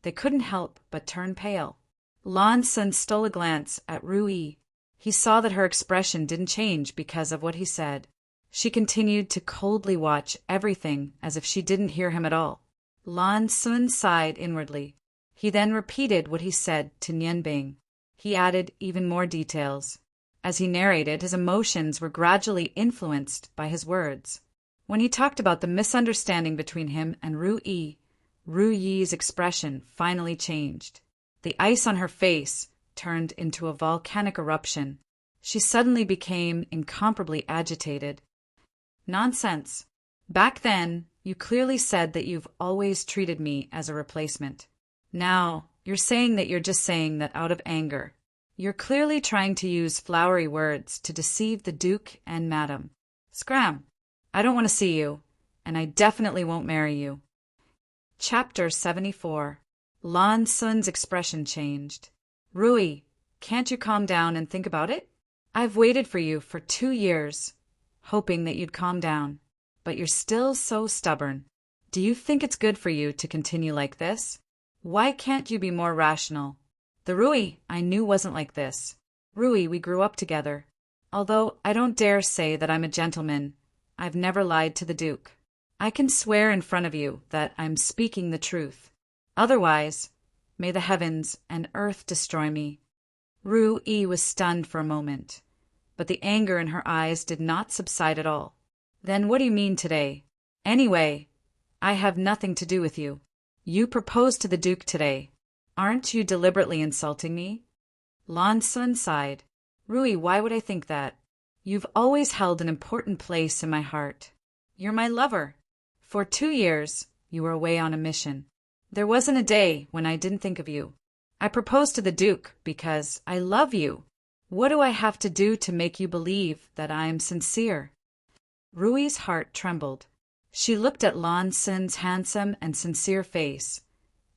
they couldn't help but turn pale. Lan Sun stole a glance at Ru Yi. He saw that her expression didn't change because of what he said. She continued to coldly watch everything as if she didn't hear him at all. Lan Sun sighed inwardly. He then repeated what he said to Nian Bing. He added even more details. As he narrated, his emotions were gradually influenced by his words. When he talked about the misunderstanding between him and Ru Yi, Ru Yi's expression finally changed. The ice on her face turned into a volcanic eruption. She suddenly became incomparably agitated. Nonsense. Back then, you clearly said that you've always treated me as a replacement. Now, you're saying that you're just saying that out of anger. You're clearly trying to use flowery words to deceive the Duke and Madam. Scram! I don't want to see you, and I definitely won't marry you. Chapter 74. Lan Sun's expression changed. Ru Yi, can't you calm down and think about it? I've waited for you for 2 years, hoping that you'd calm down, but you're still so stubborn. Do you think it's good for you to continue like this? Why can't you be more rational? The Ru Yi I knew wasn't like this. Ru Yi, we grew up together. Although I don't dare say that I'm a gentleman, I've never lied to the Duke. I can swear in front of you that I'm speaking the truth. Otherwise, may the heavens and earth destroy me. Ru Yi was stunned for a moment, but the anger in her eyes did not subside at all. Then what do you mean today? Anyway, I have nothing to do with you. You proposed to the Duke today. Aren't you deliberately insulting me? Lan Sun sighed. Ru Yi, why would I think that? You've always held an important place in my heart. You're my lover. For 2 years, you were away on a mission. There wasn't a day when I didn't think of you. I proposed to the Duke because I love you. What do I have to do to make you believe that I am sincere? Ru Yi's heart trembled. She looked at Lan Sun's handsome and sincere face,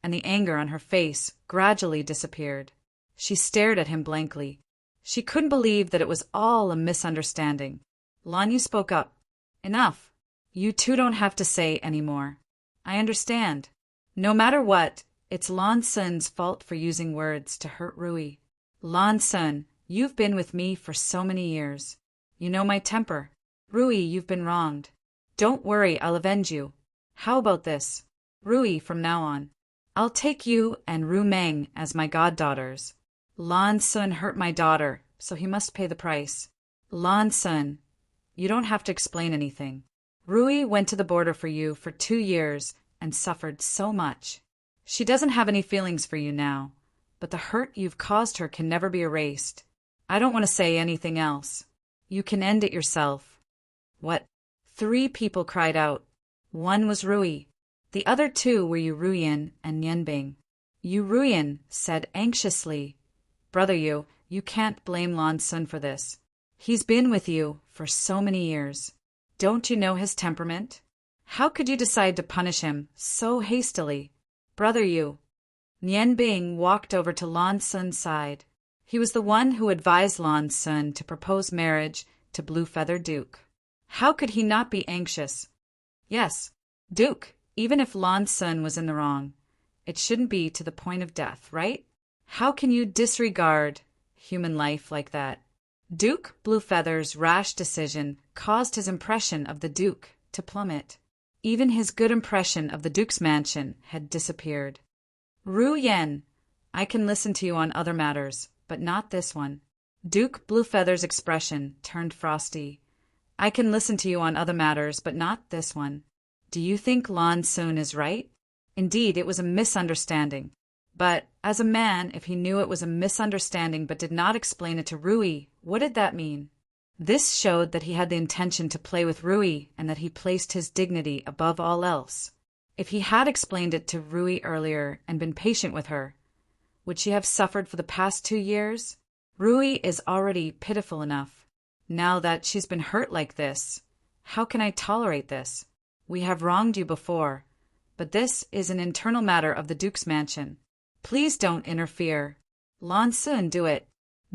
and the anger on her face gradually disappeared. She stared at him blankly. She couldn't believe that it was all a misunderstanding. Lan Yu spoke up. Enough. You two don't have to say any more. I understand. No matter what, it's Lan Sun's fault for using words to hurt Ru Yi. Lan Sun, you've been with me for so many years. You know my temper. Ru Yi, you've been wronged. Don't worry, I'll avenge you. How about this? Ru Yi, from now on, I'll take you and Ru Meng as my goddaughters. Lan Sun hurt my daughter, so he must pay the price. Lan Sun, you don't have to explain anything. Ru Yi went to the border for you for 2 years and suffered so much. She doesn't have any feelings for you now, but the hurt you've caused her can never be erased. I don't want to say anything else. You can end it yourself. What? 3 people cried out. One was Ru Yi. The other 2 were Yu Ruyan and Nian Bing. Yu Ruyan said anxiously, Brother Yu, you can't blame Lan Sun for this. He's been with you for so many years. Don't you know his temperament? How could you decide to punish him so hastily? Brother Yu. Nian Bing walked over to Lan Sun's side. He was the one who advised Lan Sun to propose marriage to Bluefeather Duke. How could he not be anxious? Yes, Duke, even if Lan Sun was in the wrong, it shouldn't be to the point of death, right? How can you disregard human life like that? Duke Bluefeather's rash decision caused his impression of the Duke to plummet. Even his good impression of the Duke's mansion had disappeared. Ru Yen, I can listen to you on other matters, but not this one. Duke Bluefeather's expression turned frosty. I can listen to you on other matters, but not this one. Do you think Lan Sun is right? Indeed, it was a misunderstanding. But, as a man, if he knew it was a misunderstanding but did not explain it to Rui, what did that mean? This showed that he had the intention to play with Rui and that he placed his dignity above all else. If he had explained it to Rui earlier and been patient with her, would she have suffered for the past 2 years? Rui is already pitiful enough. Now that she's been hurt like this, how can I tolerate this? We have wronged you before, but this is an internal matter of the Duke's mansion. Please don't interfere. Lan Sun, do it.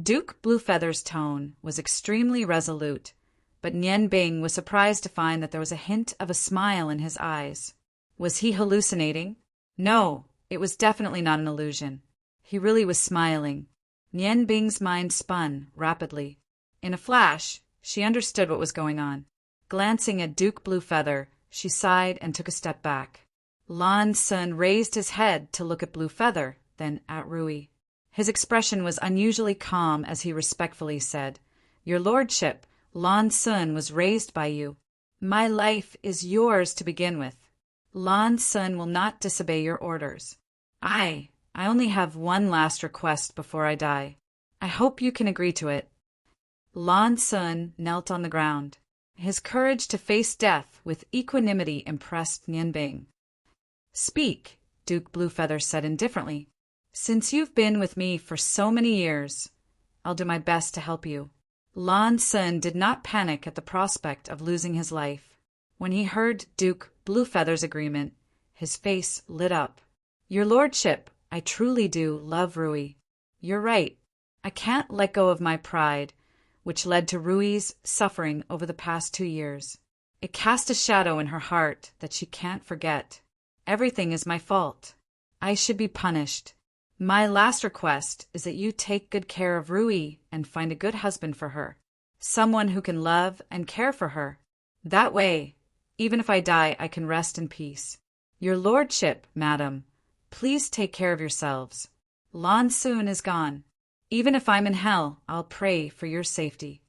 Duke Bluefeather's tone was extremely resolute, but Nian Bing was surprised to find that there was a hint of a smile in his eyes. Was he hallucinating? No, it was definitely not an illusion. He really was smiling. Nian Bing's mind spun rapidly. In a flash, she understood what was going on. Glancing at Duke Bluefeather, she sighed and took a step back. Lan Sun raised his head to look at Bluefeather, then at Rui. His expression was unusually calm as he respectfully said, "Your lordship, Lan Sun was raised by you. My life is yours to begin with. Lan Sun will not disobey your orders. I only have one last request before I die. I hope you can agree to it." Lan Sun knelt on the ground. His courage to face death with equanimity impressed Nian Bing. "Speak," Duke Bluefeather said indifferently. "Since you've been with me for so many years, I'll do my best to help you." Lan Sun did not panic at the prospect of losing his life. When he heard Duke Bluefeather's agreement, his face lit up. "Your lordship, I truly do love Rui. You're right. I can't let go of my pride, which led to Rui's suffering over the past 2 years. It cast a shadow in her heart that she can't forget. Everything is my fault. I should be punished. My last request is that you take good care of Rui and find a good husband for her, someone who can love and care for her. That way, even if I die, I can rest in peace. Your lordship, madam, please take care of yourselves. Lan Sun is gone. Even if I'm in hell, I'll pray for your safety."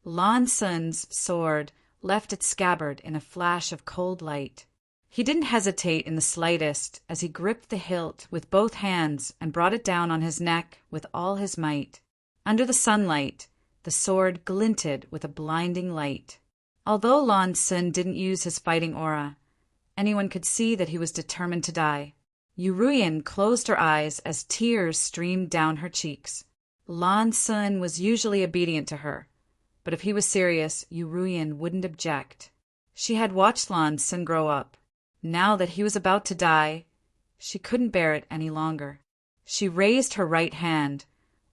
Lan Sun's sword left its scabbard in a flash of cold light. He didn't hesitate in the slightest as he gripped the hilt with both hands and brought it down on his neck with all his might. Under the sunlight, the sword glinted with a blinding light. Although Lan Sun didn't use his fighting aura, anyone could see that he was determined to die. Yuruyan closed her eyes as tears streamed down her cheeks. Lan Sun was usually obedient to her, but if he was serious, Yuruyan wouldn't object. She had watched Lan Sun grow up. Now that he was about to die, she couldn't bear it any longer. She raised her right hand,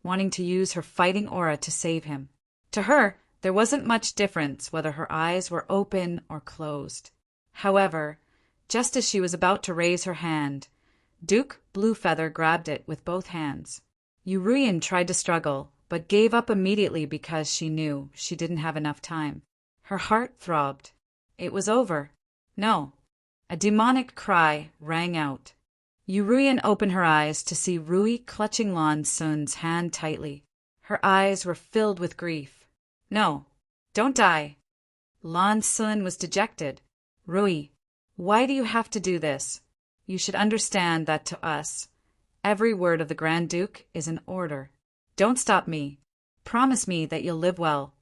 wanting to use her fighting aura to save him. To her, there wasn't much difference whether her eyes were open or closed. However, just as she was about to raise her hand, Duke Bluefeather grabbed it with both hands. Yuruyan tried to struggle, but gave up immediately because she knew she didn't have enough time. Her heart throbbed. It was over. No. A demonic cry rang out. Yuruyan opened her eyes to see Rui clutching Lan Sun's hand tightly. Her eyes were filled with grief. "No, don't die." Lan Sun was dejected. "Rui, why do you have to do this? You should understand that to us, every word of the Grand Duke is an order. Don't stop me. Promise me that you'll live well."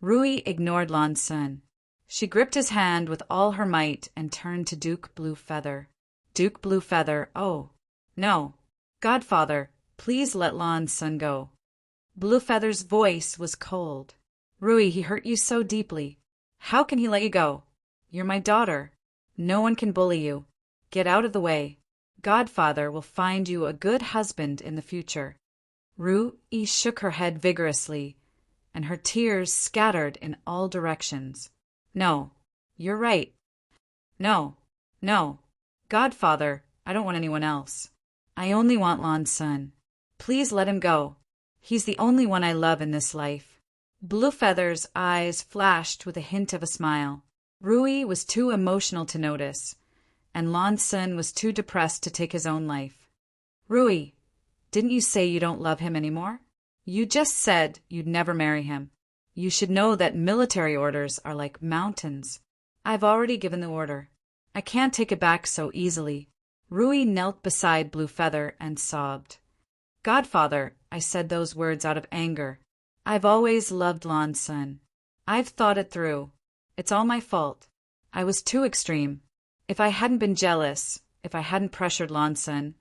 Rui ignored Lan Sun. She gripped his hand with all her might and turned to Duke Bluefeather. "Duke Bluefeather, oh, no. Godfather, please let Lan Sun go." Bluefeather's voice was cold. "Rui, he hurt you so deeply. How can he let you go? You're my daughter. No one can bully you. Get out of the way. Godfather will find you a good husband in the future." Rui shook her head vigorously, and her tears scattered in all directions. "No, you're right. No, no. Godfather, I don't want anyone else. I only want Lan Sun. Please let him go. He's the only one I love in this life." Bluefeather's eyes flashed with a hint of a smile. Rui was too emotional to notice, and Lan Sun was too depressed to take his own life. "Rui, didn't you say you don't love him anymore? You just said you'd never marry him." You should know that military orders are like mountains. I've already given the order. I can't take it back so easily. Rui knelt beside Blue Feather and sobbed. Godfather, I said those words out of anger. I've always loved Lan Sun. I've thought it through. It's all my fault. I was too extreme. If I hadn't been jealous, if I hadn't pressured Lan Sun,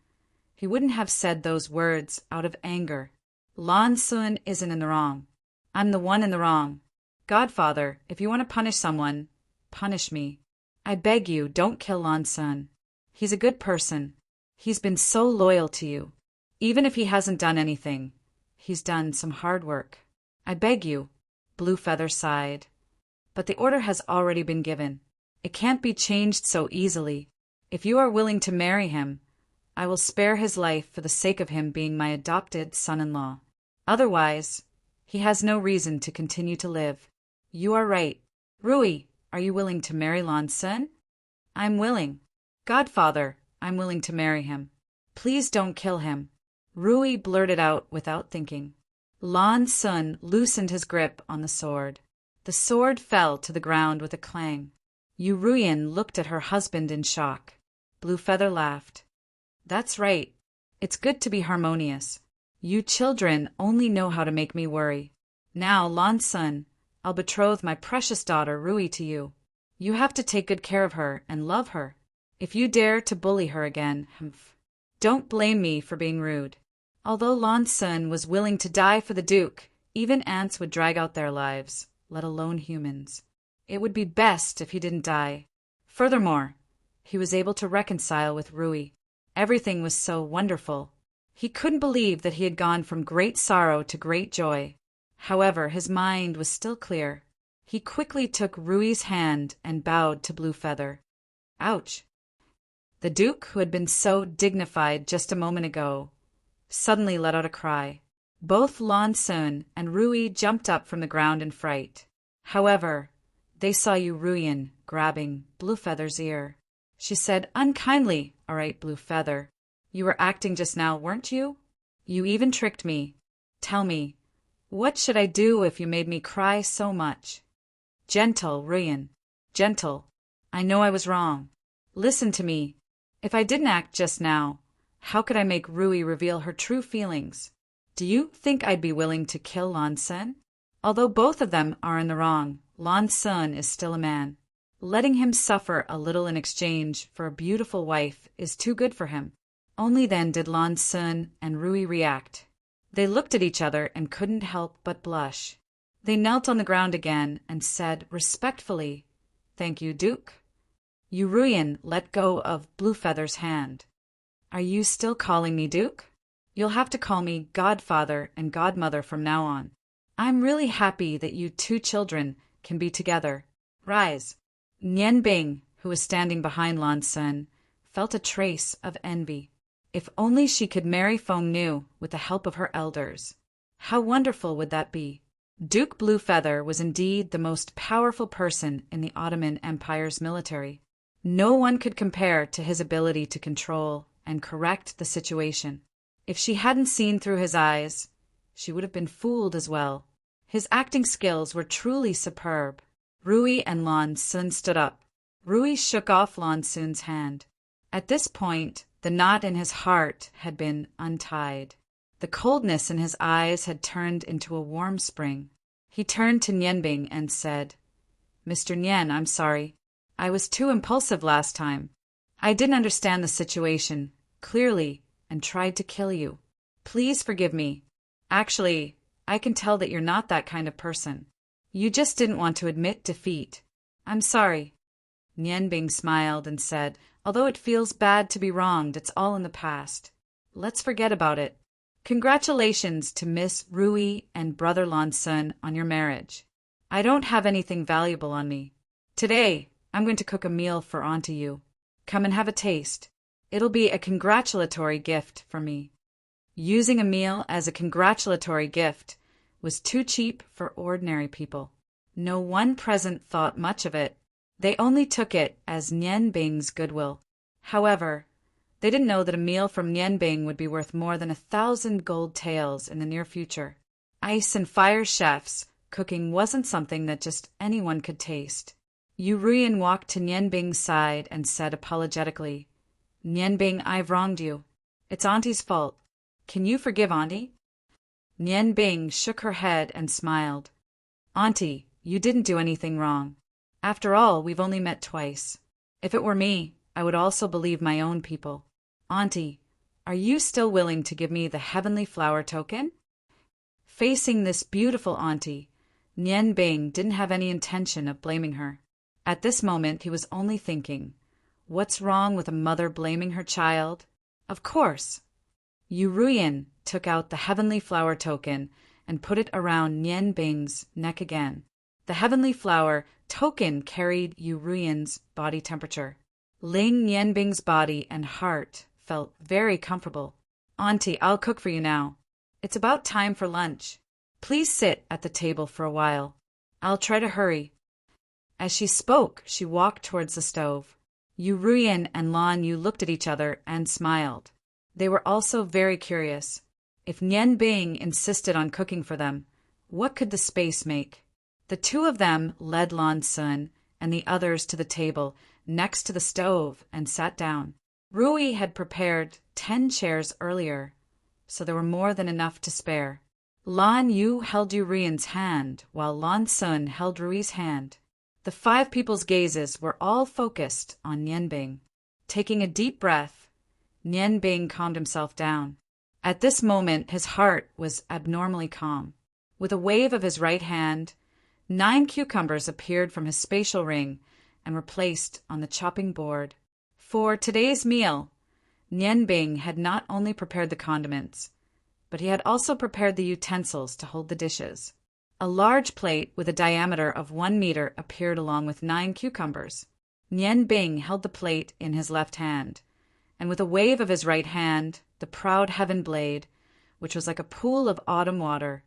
he wouldn't have said those words out of anger. Lan Sun isn't in the wrong. I'm the one in the wrong. Godfather, if you want to punish someone, punish me. I beg you, don't kill Lan Sun. He's a good person. He's been so loyal to you. Even if he hasn't done anything, he's done some hard work. I beg you. Blue Feather sighed. But the order has already been given. It can't be changed so easily. If you are willing to marry him, I will spare his life for the sake of him being my adopted son-in-law. Otherwise, he has no reason to continue to live. You are right. Rui, are you willing to marry Lan Sun? I'm willing. Godfather, I'm willing to marry him. Please don't kill him. Rui blurted out without thinking. Lan Sun loosened his grip on the sword. The sword fell to the ground with a clang. Yu Ruyan looked at her husband in shock. Blue Feather laughed. That's right. It's good to be harmonious. You children only know how to make me worry. Now, Lan Sun, I'll betroth my precious daughter Rui to you. You have to take good care of her and love her. If you dare to bully her again, don't blame me for being rude. Although Lan Sun was willing to die for the Duke, even ants would drag out their lives, let alone humans. It would be best if he didn't die. Furthermore, he was able to reconcile with Rui. Everything was so wonderful. He couldn't believe that he had gone from great sorrow to great joy. However, his mind was still clear. He quickly took Rui's hand and bowed to Blue Feather. Ouch! The Duke, who had been so dignified just a moment ago, suddenly let out a cry. Both Lan Sun and Rui jumped up from the ground in fright. However, they saw Yu Ruyan grabbing Blue Feather's ear. She said unkindly, "All right, Blue Feather. You were acting just now, weren't you? You even tricked me. Tell me, what should I do if you made me cry so much?" Gentle, Ruyan. Gentle. I know I was wrong. Listen to me. If I didn't act just now, how could I make Rui reveal her true feelings? Do you think I'd be willing to kill Lan Sun? Although both of them are in the wrong, Lan Sun is still a man. Letting him suffer a little in exchange for a beautiful wife is too good for him. Only then did Lan Sun and Rui react. They looked at each other and couldn't help but blush. They knelt on the ground again and said respectfully, "Thank you, Duke." Yu Ruyan let go of Blue Feather's hand. "Are you still calling me Duke? You'll have to call me Godfather and Godmother from now on. I'm really happy that you two children can be together. Rise." Nian Bing, who was standing behind Lan Sun, felt a trace of envy. If only she could marry Feng Nu with the help of her elders. How wonderful would that be? Duke Blue Feather was indeed the most powerful person in the Ottoman Empire's military. No one could compare to his ability to control and correct the situation. If she hadn't seen through his eyes, she would have been fooled as well. His acting skills were truly superb. Rui and Lan Sun stood up. Rui shook off Lan Sun's hand. At this point, the knot in his heart had been untied. The coldness in his eyes had turned into a warm spring. He turned to Nianbing and said, "Mr. Nian, I'm sorry. I was too impulsive last time. I didn't understand the situation clearly and tried to kill you. Please forgive me. Actually, I can tell that you're not that kind of person. You just didn't want to admit defeat. I'm sorry." Nianbing smiled and said, "Although it feels bad to be wronged, it's all in the past. Let's forget about it. Congratulations to Miss Rui and Brother Lan Sun on your marriage. I don't have anything valuable on me. Today, I'm going to cook a meal for Auntie Yu. Come and have a taste. It'll be a congratulatory gift for me." Using a meal as a congratulatory gift was too cheap for ordinary people. No one present thought much of it. They only took it as Nianbing's goodwill. However, they didn't know that a meal from Nianbing would be worth more than 1,000 gold taels in the near future. Ice and fire chefs Cooking wasn't something that just anyone could taste. Yu Ruyan walked to Nian Bing's side and said apologetically, "Nian Bing, I've wronged you. It's Auntie's fault. Can you forgive Auntie?" Nian Bing shook her head and smiled. "Auntie, you didn't do anything wrong. After all, we've only met twice. If it were me, I would also believe my own people. Auntie, are you still willing to give me the heavenly flower token?" Facing this beautiful auntie, Nian Bing didn't have any intention of blaming her. At this moment, he was only thinking, what's wrong with a mother blaming her child? Of course. Yu Ruyan took out the heavenly flower token and put it around Nian Bing's neck again. The heavenly flower token carried Yu Ruyan's body temperature. Ling Nian Bing's body and heart felt very comfortable. "Auntie, I'll cook for you now. It's about time for lunch. Please sit at the table for a while. I'll try to hurry." As she spoke, she walked towards the stove. Yu Ruyan and Lan Yu looked at each other and smiled. They were also very curious. If Nian Bing insisted on cooking for them, what could the space make? The two of them led Lan Sun and the others to the table next to the stove and sat down. Rui had prepared 10 chairs earlier, so there were more than enough to spare. Lan Yu held Yu Ruyan's hand, while Lan Sun held Rui's hand. The 5 people's gazes were all focused on Nian Bing. Taking a deep breath, Nian Bing calmed himself down. At this moment, his heart was abnormally calm. With a wave of his right hand, 9 cucumbers appeared from his spatial ring and were placed on the chopping board. For today's meal, Nian Bing had not only prepared the condiments, but he had also prepared the utensils to hold the dishes. A large plate with a diameter of 1 meter appeared along with 9 cucumbers. Nian Bing held the plate in his left hand, and with a wave of his right hand, the proud heaven blade, which was like a pool of autumn water,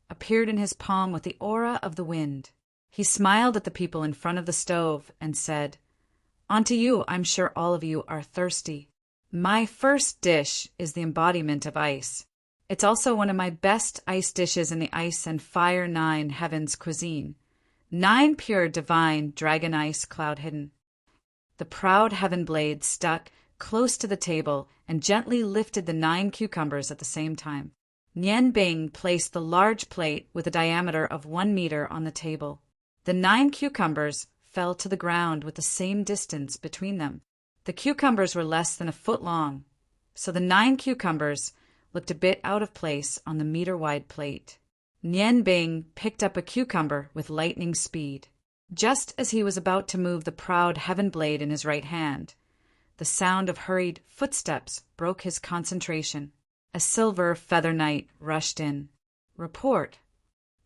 appeared in his palm with the aura of the wind. He smiled at the people in front of the stove and said, "Onto you, I'm sure all of you are thirsty. My first dish is the embodiment of ice. It's also one of my best ice dishes in the Ice and Fire 9 Heavens cuisine. 9 pure divine dragon ice cloud hidden." The proud heaven blade stuck close to the table and gently lifted the 9 cucumbers at the same time. Nian Bing placed the large plate with a diameter of 1 meter on the table. The 9 cucumbers fell to the ground with the same distance between them. The cucumbers were less than a foot long, so the 9 cucumbers looked a bit out of place on the meter-wide plate. Nian Bing picked up a cucumber with lightning speed. Just as he was about to move the proud heaven blade in his right hand, the sound of hurried footsteps broke his concentration. A silver feather knight rushed in. "Report."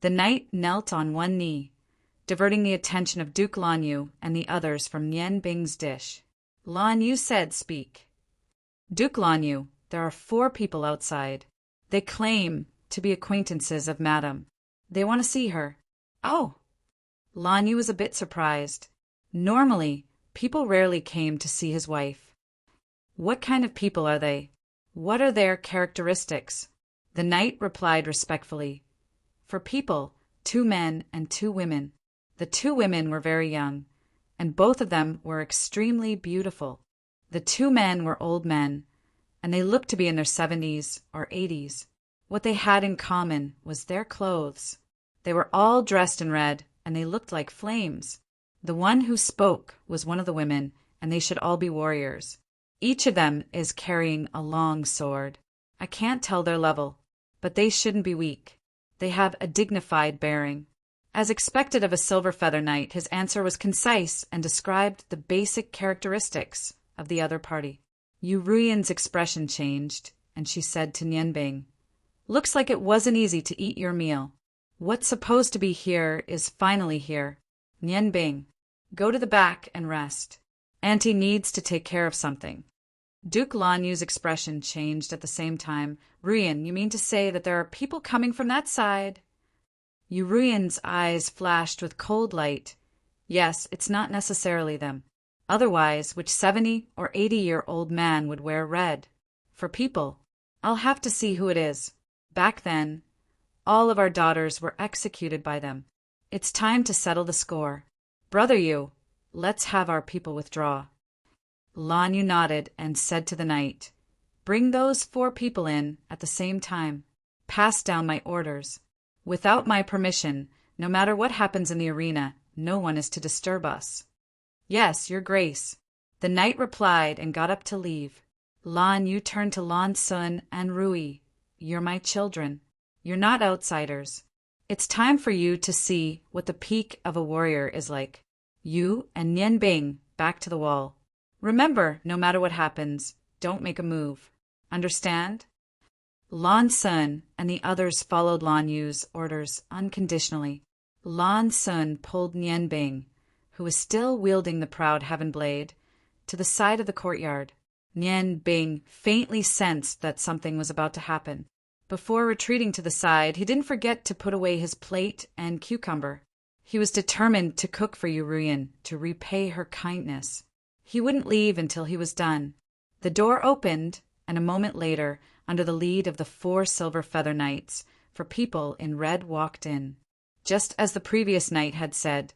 The knight knelt on one knee, diverting the attention of Duke Lan Yu and the others from Nian Bing's dish. Lan Yu said, "Speak." "Duke Lan Yu, there are 4 people outside. They claim to be acquaintances of Madame. They want to see her." "Oh." Lan Yu was a bit surprised. Normally, people rarely came to see his wife. "What kind of people are they? What are their characteristics?" The knight replied respectfully, "For people, 2 men and 2 women. The 2 women were very young, and both of them were extremely beautiful. The 2 men were old men, and they looked to be in their 70s or 80s. What they had in common was their clothes. They were all dressed in red, and they looked like flames. The one who spoke was one of the women, and they should all be warriors. Each of them is carrying a long sword. I can't tell their level, but they shouldn't be weak. They have a dignified bearing." As expected of a silver feather knight, his answer was concise and described the basic characteristics of the other party. Yu Ruyan's expression changed, and she said to Nian Bing, "Looks like it wasn't easy to eat your meal. What's supposed to be here is finally here. Nian Bing, go to the back and rest. Auntie needs to take care of something." Duke Lan Yu's expression changed at the same time. "Ruyan, you mean to say that there are people coming from that side?" Yu Ruyan's eyes flashed with cold light. "Yes, it's not necessarily them. Otherwise, which 70 or 80-year-old man would wear red? For people, I'll have to see who it is. Back then, All of our daughters were executed by them. It's time to settle the score. Brother Yu, let's have our people withdraw." Lan Yu nodded and said to the knight, "Bring those 4 people in at the same time. Pass down my orders. Without my permission, no matter what happens in the arena, no one is to disturb us." "Yes, your grace." The knight replied and got up to leave. Lan Yu turned to Lan Sun and Rui. "You're my children. You're not outsiders. It's time for you to see what the peak of a warrior is like. You and Nian Bing, back to the wall. Remember, no matter what happens, don't make a move. Understand?" Lan Sun and the others followed Lan Yu's orders unconditionally. Lan Sun pulled Nian Bing, who was still wielding the proud heaven blade, to the side of the courtyard. Nian Bing faintly sensed that something was about to happen. Before retreating to the side, he didn't forget to put away his plate and cucumber. He was determined to cook for Yu Ruyan to repay her kindness. He wouldn't leave until he was done. The door opened, and a moment later, under the lead of the 4 silver feather knights, 4 people in red walked in. Just as the previous night had said,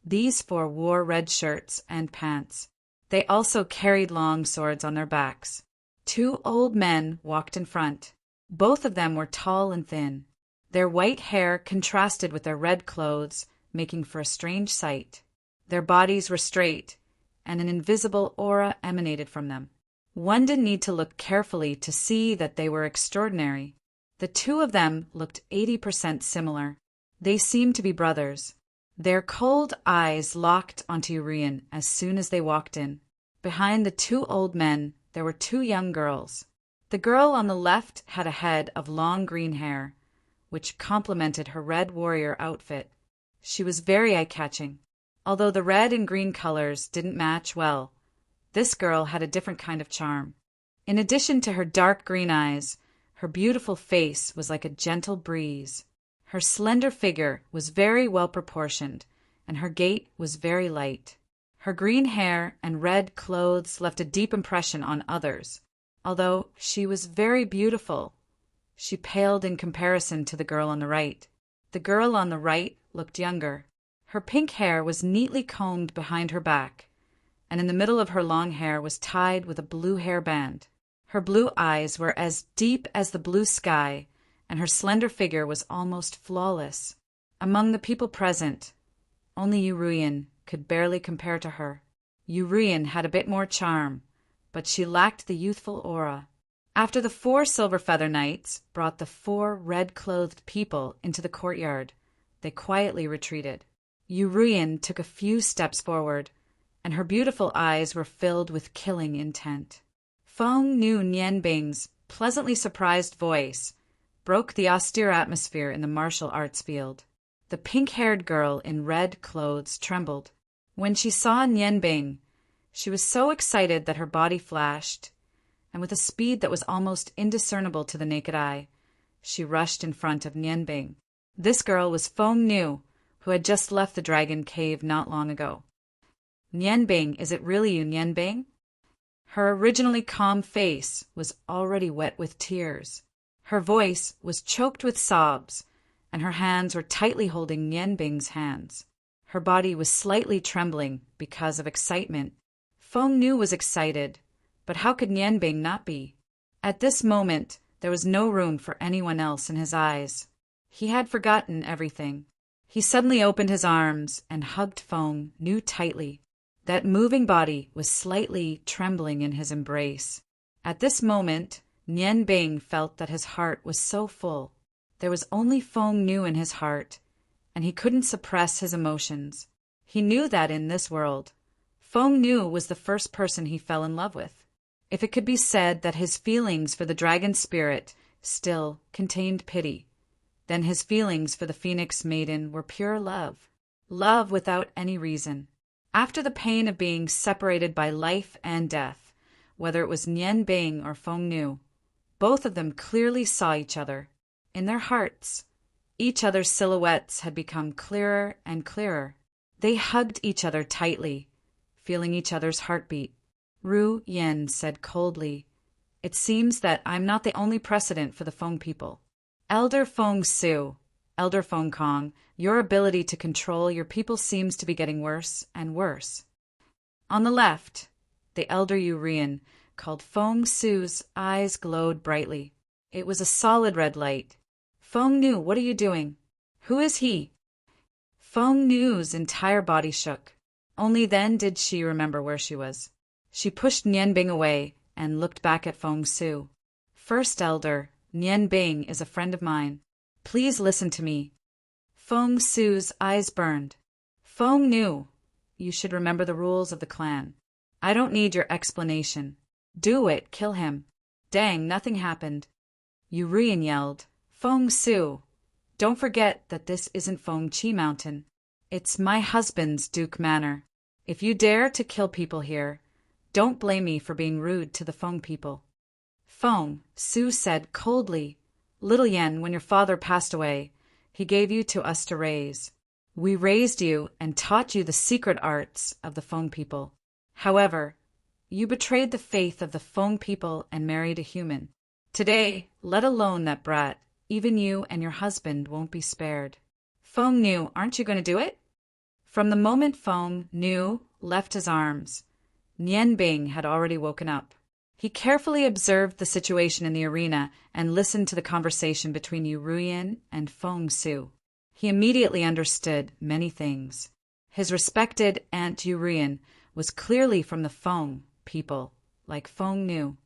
these 4 wore red shirts and pants. They also carried long swords on their backs. 2 old men walked in front. Both of them were tall and thin. Their white hair contrasted with their red clothes, making for a strange sight. Their bodies were straight, and an invisible aura emanated from them. One didn't need to look carefully to see that they were extraordinary. The 2 of them looked 80% similar. They seemed to be brothers. Their cold eyes locked onto Urian as soon as they walked in. Behind the 2 old men, there were 2 young girls. The girl on the left had a head of long green hair, which complemented her red warrior outfit. She was very eye-catching. Although the red and green colors didn't match well, this girl had a different kind of charm. In addition to her dark green eyes, her beautiful face was like a gentle breeze. Her slender figure was very well proportioned, and her gait was very light. Her green hair and red clothes left a deep impression on others. Although she was very beautiful, she paled in comparison to the girl on the right. The girl on the right looked younger. Her pink hair was neatly combed behind her back, and in the middle of her long hair was tied with a blue hairband. Her blue eyes were as deep as the blue sky, and her slender figure was almost flawless. Among the people present, only Yu Ruyan could barely compare to her. Yu Ruyan had a bit more charm, but she lacked the youthful aura. After the 4 silver feather knights brought the 4 red-clothed people into the courtyard, they quietly retreated. Yu Ruyan took a few steps forward, and her beautiful eyes were filled with killing intent. Feng knew Nian Bing's pleasantly surprised voice broke the austere atmosphere in the martial arts field. The pink-haired girl in red clothes trembled. When she saw Nian Bing, she was so excited that her body flashed, and with a speed that was almost indiscernible to the naked eye, she rushed in front of Nian Bing. This girl was Feng Nu, who had just left the dragon cave not long ago. "Nian Bing, is it really you, Nian Bing?" Her originally calm face was already wet with tears. Her voice was choked with sobs, and her hands were tightly holding Nian Bing's hands. Her body was slightly trembling because of excitement. Feng Nu was excited, but how could Nian Bing not be? At this moment, there was no room for anyone else in his eyes. He had forgotten everything. He suddenly opened his arms and hugged Feng Nu tightly. That moving body was slightly trembling in his embrace. At this moment, Nian Bing felt that his heart was so full. There was only Feng Nu in his heart, and he couldn't suppress his emotions. He knew that in this world, Feng Nu was the first person he fell in love with. If it could be said that his feelings for the dragon spirit still contained pity, then his feelings for the Phoenix Maiden were pure love. Love without any reason. After the pain of being separated by life and death, whether it was Nian Bing or Feng Nu, both of them clearly saw each other. In their hearts, each other's silhouettes had become clearer and clearer. They hugged each other tightly, feeling each other's heartbeat. Ru Yen said coldly, "It seems that I'm not the only precedent for the Feng people. Elder Feng Su, Elder Feng Kong, your ability to control your people seems to be getting worse and worse. On the left, the elder Urian, called Feng Su's eyes glowed brightly. It was a solid red light. Feng Nu, what are you doing? Who is he? Feng Nu's entire body shook. Only then did she remember where she was. She pushed Nian Bing away and looked back at Feng Su. First Elder, Nian Bing is a friend of mine. Please listen to me. Feng Su's eyes burned. Feng Nu, you should remember the rules of the clan. I don't need your explanation. Do it, kill him. Dang, nothing happened. Urian yelled, Feng Su, don't forget that this isn't Feng Chi Mountain. It's my husband's Duke Manor. If you dare to kill people here, don't blame me for being rude to the Feng people. Feng Su said coldly, Little Yen, when your father passed away, he gave you to us to raise. We raised you and taught you the secret arts of the Feng people. However, you betrayed the faith of the Feng people and married a human. Today, let alone that brat, even you and your husband won't be spared. Feng Nu, aren't you going to do it? From the moment Feng Nu left his arms, Nian Bing had already woken up. He carefully observed the situation in the arena and listened to the conversation between Urian and Feng Su. He immediately understood many things. His respected Aunt Urian was clearly from the Feng people, like Feng Nu.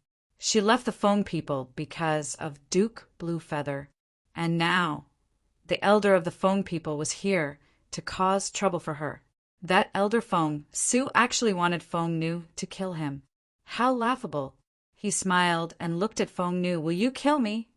She left the Feng people because of Duke Bluefeather. And now, the elder of the Feng people was here to cause trouble for her. That elder Feng Su actually wanted Feng Nu to kill him. How laughable. He smiled and looked at Feng Nu. Will you kill me?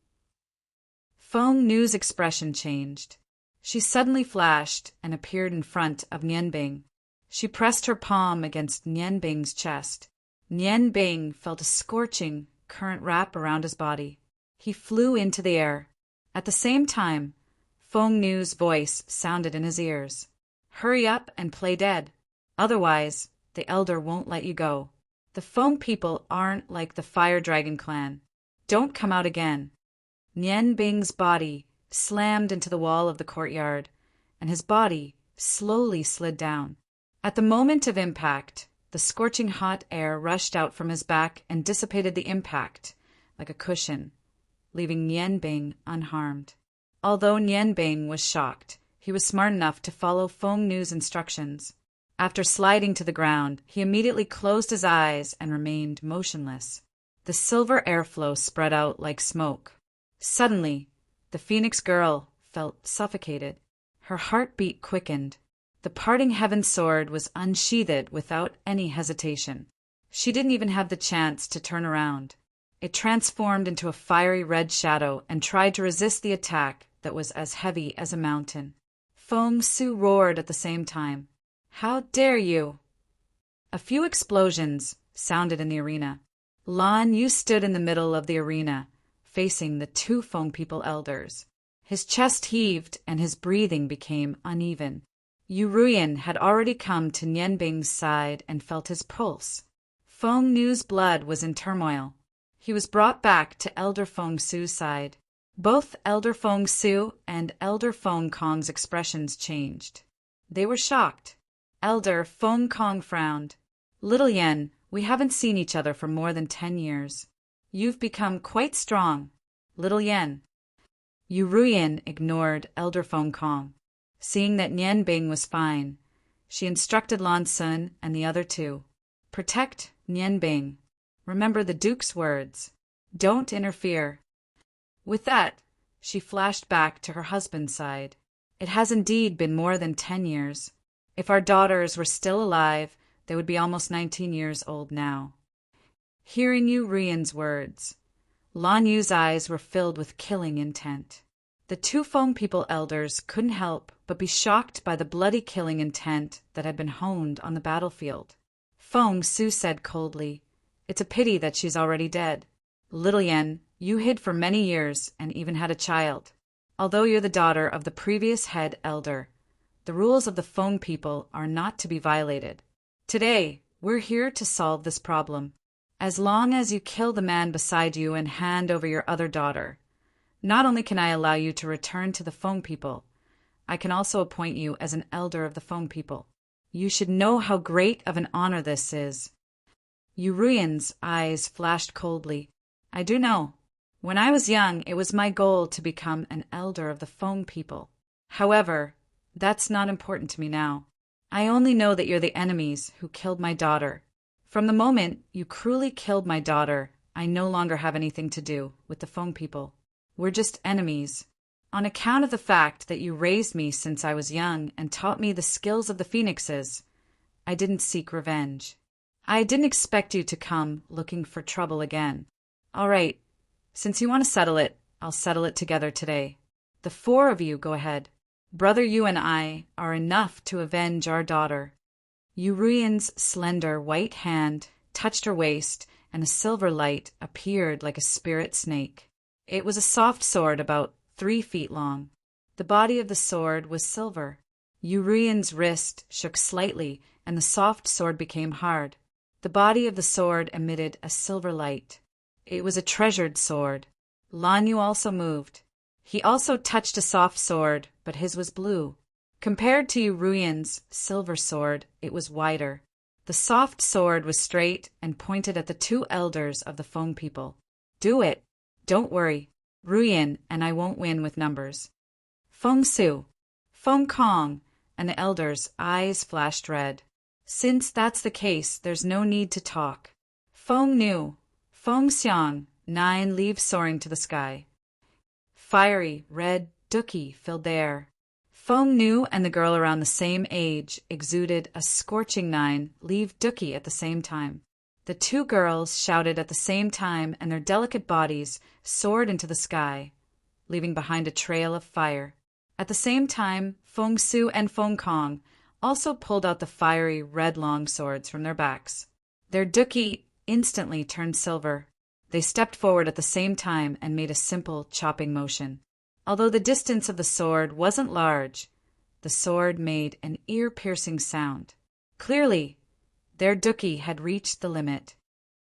Feng Nu's expression changed. She suddenly flashed and appeared in front of Nian Bing. She pressed her palm against Nian Bing's chest. Nian Bing felt a scorching current wrap around his body. He flew into the air. At the same time, Feng Nu's voice sounded in his ears. Hurry up and play dead. Otherwise, the elder won't let you go. The Feng people aren't like the Fire Dragon clan. Don't come out again. Nian Bing's body slammed into the wall of the courtyard, and his body slowly slid down. At the moment of impact, the scorching hot air rushed out from his back and dissipated the impact like a cushion, leaving Nian Bing unharmed. Although Nian Bing was shocked, he was smart enough to follow Feng Nu's instructions. After sliding to the ground, he immediately closed his eyes and remained motionless. The silver airflow spread out like smoke. Suddenly, the Phoenix girl felt suffocated. Her heartbeat quickened. The parting heaven sword was unsheathed without any hesitation. She didn't even have the chance to turn around. It transformed into a fiery red shadow and tried to resist the attack that was as heavy as a mountain. Feng Su roared at the same time. How dare you! A few explosions sounded in the arena. Lan Yu stood in the middle of the arena, facing the two Feng people elders. His chest heaved and his breathing became uneven. Urian had already come to Nian Bing's side and felt his pulse. Feng Nu's blood was in turmoil. He was brought back to Elder Feng Su's side. Both Elder Feng Su and Elder Feng Kong's expressions changed. They were shocked. Elder Feng Kong frowned. Little Yen, we haven't seen each other for more than 10 years. You've become quite strong. Little Yen. Urian ignored Elder Feng Kong. Seeing that Nian Bing was fine, she instructed Lan Sun and the other two. Protect Nian Bing. Remember the Duke's words. Don't interfere. With that, she flashed back to her husband's side. It has indeed been more than 10 years. If our daughters were still alive, they would be almost 19 years old now. Hearing Urian's words, Lan Yu's eyes were filled with killing intent. The two Feng people elders couldn't help but be shocked by the bloody killing intent that had been honed on the battlefield. Feng Su said coldly, It's a pity that she's already dead. Little Yen, you hid for many years and even had a child. Although you're the daughter of the previous head elder, the rules of the Feng people are not to be violated. Today, we're here to solve this problem. As long as you kill the man beside you and hand over your other daughter, Not only can I allow you to return to the Feng people, I can also appoint you as an elder of the Feng people. You should know how great of an honor this is." Yu Ruian's eyes flashed coldly. "I do know. When I was young, it was my goal to become an elder of the Feng people. However, that's not important to me now. I only know that you're the enemies who killed my daughter. From the moment you cruelly killed my daughter, I no longer have anything to do with the Feng people. We're just enemies. On account of the fact that you raised me since I was young and taught me the skills of the phoenixes, I didn't seek revenge. I didn't expect you to come looking for trouble again. All right, since you want to settle it, I'll settle it together today. The four of you go ahead. Brother Yu and I are enough to avenge our daughter." Yu Ruian's slender white hand touched her waist, and a silver light appeared like a spirit snake. It was a soft sword about 3 feet long. The body of the sword was silver. Yu Ruian's wrist shook slightly, and the soft sword became hard. The body of the sword emitted a silver light. It was a treasured sword. Lan Yu also moved. He also touched a soft sword, but his was blue. Compared to Yu Ruian's silver sword, it was wider. The soft sword was straight and pointed at the 2 elders of the Feng people. "Do it. Don't worry. Ruian and I won't win with numbers." "Feng Su, Feng Kong," and the elders' eyes flashed red. "Since that's the case, there's no need to talk. Feng Nu, Feng Xiang, 9 leaves soaring to the sky." Fiery, red dookie filled the air. Feng Nu and the girl around the same age exuded a scorching 9 leave dookie at the same time. The 2 girls shouted at the same time, and their delicate bodies soared into the sky, leaving behind a trail of fire. At the same time, Feng Su and Feng Kong also pulled out the fiery red long swords from their backs. Their dookie instantly turned silver. They stepped forward at the same time and made a simple chopping motion. Although the distance of the sword wasn't large, the sword made an ear-piercing sound. Clearly, their dookie had reached the limit.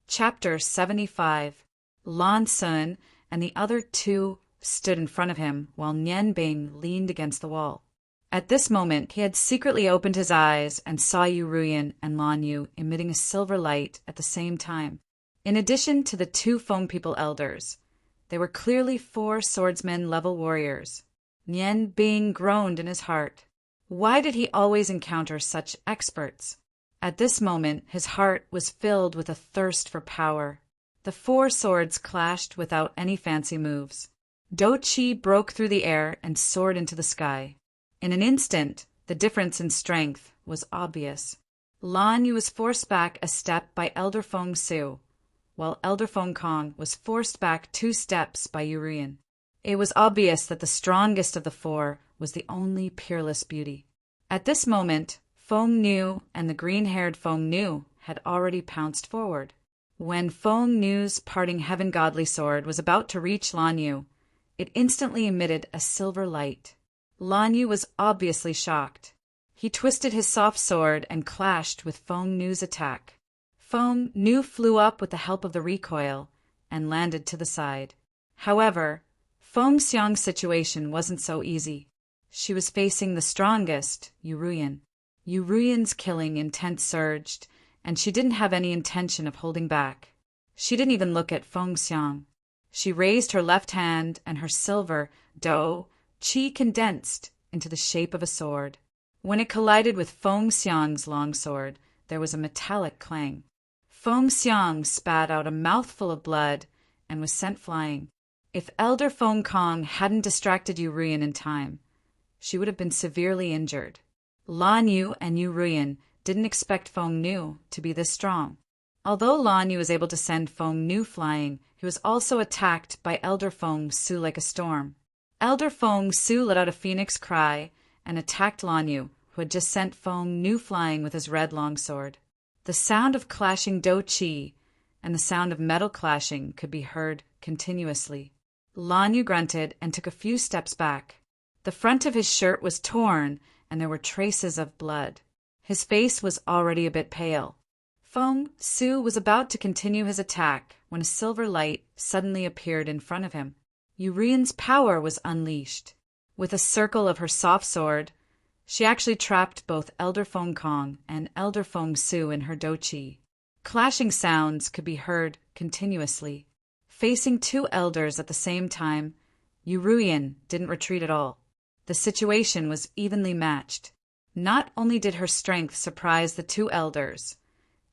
Chapter 75. Lan Sun and the other 2 stood in front of him while Nian Bing leaned against the wall. At this moment, he had secretly opened his eyes and saw Yu Ruian and Lan Yu emitting a silver light at the same time. In addition to the 2 Feng people elders, there were clearly 4 swordsman-level warriors. Nian Bing groaned in his heart. Why did he always encounter such experts? At this moment, his heart was filled with a thirst for power. The 4 swords clashed without any fancy moves. Do Chi broke through the air and soared into the sky. In an instant, the difference in strength was obvious. Lan Yu was forced back a step by Elder Feng Su, while Elder Feng Kong was forced back 2 steps by Yu Ruian. It was obvious that the strongest of the 4 was the only peerless beauty. At this moment, Feng Nu and the green-haired Feng Nu had already pounced forward. When Feng Nu's parting heaven godly sword was about to reach Lan Yu, it instantly emitted a silver light. Lan Yu was obviously shocked. He twisted his soft sword and clashed with Feng Nu's attack. Feng Nu flew up with the help of the recoil and landed to the side. However, Feng Xiang's situation wasn't so easy. She was facing the strongest, Yu Ruian. Yu Ruian's killing intent surged, and she didn't have any intention of holding back. She didn't even look at Feng Xiang. She raised her left hand, and her silver Do Chi condensed into the shape of a sword. When it collided with Feng Xiang's long sword, there was a metallic clang. Feng Xiang spat out a mouthful of blood and was sent flying. If Elder Feng Kong hadn't distracted Yu Ruian in time, she would have been severely injured. Lan Yu and Yu Ruian didn't expect Feng Nu to be this strong. Although Lan Yu was able to send Feng Nu flying, he was also attacked by Elder Feng Su like a storm. Elder Feng Su let out a phoenix cry and attacked Lan Yu, who had just sent Feng Nu flying with his red longsword. The sound of clashing Do Chi and the sound of metal clashing could be heard continuously. Lan Yu grunted and took a few steps back. The front of his shirt was torn, and there were traces of blood. His face was already a bit pale. Feng Su was about to continue his attack when a silver light suddenly appeared in front of him. Urian's power was unleashed. With a circle of her soft sword, she actually trapped both Elder Feng Kong and Elder Feng Su in her dochi. Clashing sounds could be heard continuously. Facing two elders at the same time, Urian didn't retreat at all. The situation was evenly matched. Not only did her strength surprise the two elders,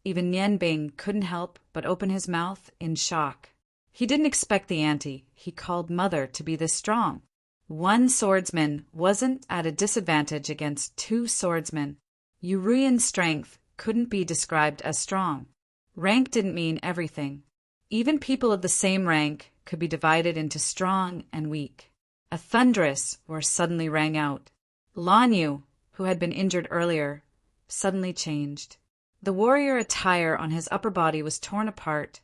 even Nian Bing couldn't help but open his mouth in shock. He didn't expect the auntie he called mother to be this strong. One swordsman wasn't at a disadvantage against two swordsmen. Urian's strength couldn't be described as strong. Rank didn't mean everything. Even people of the same rank could be divided into strong and weak. A thunderous roar suddenly rang out. Lan Yu, who had been injured earlier, suddenly changed. The warrior attire on his upper body was torn apart,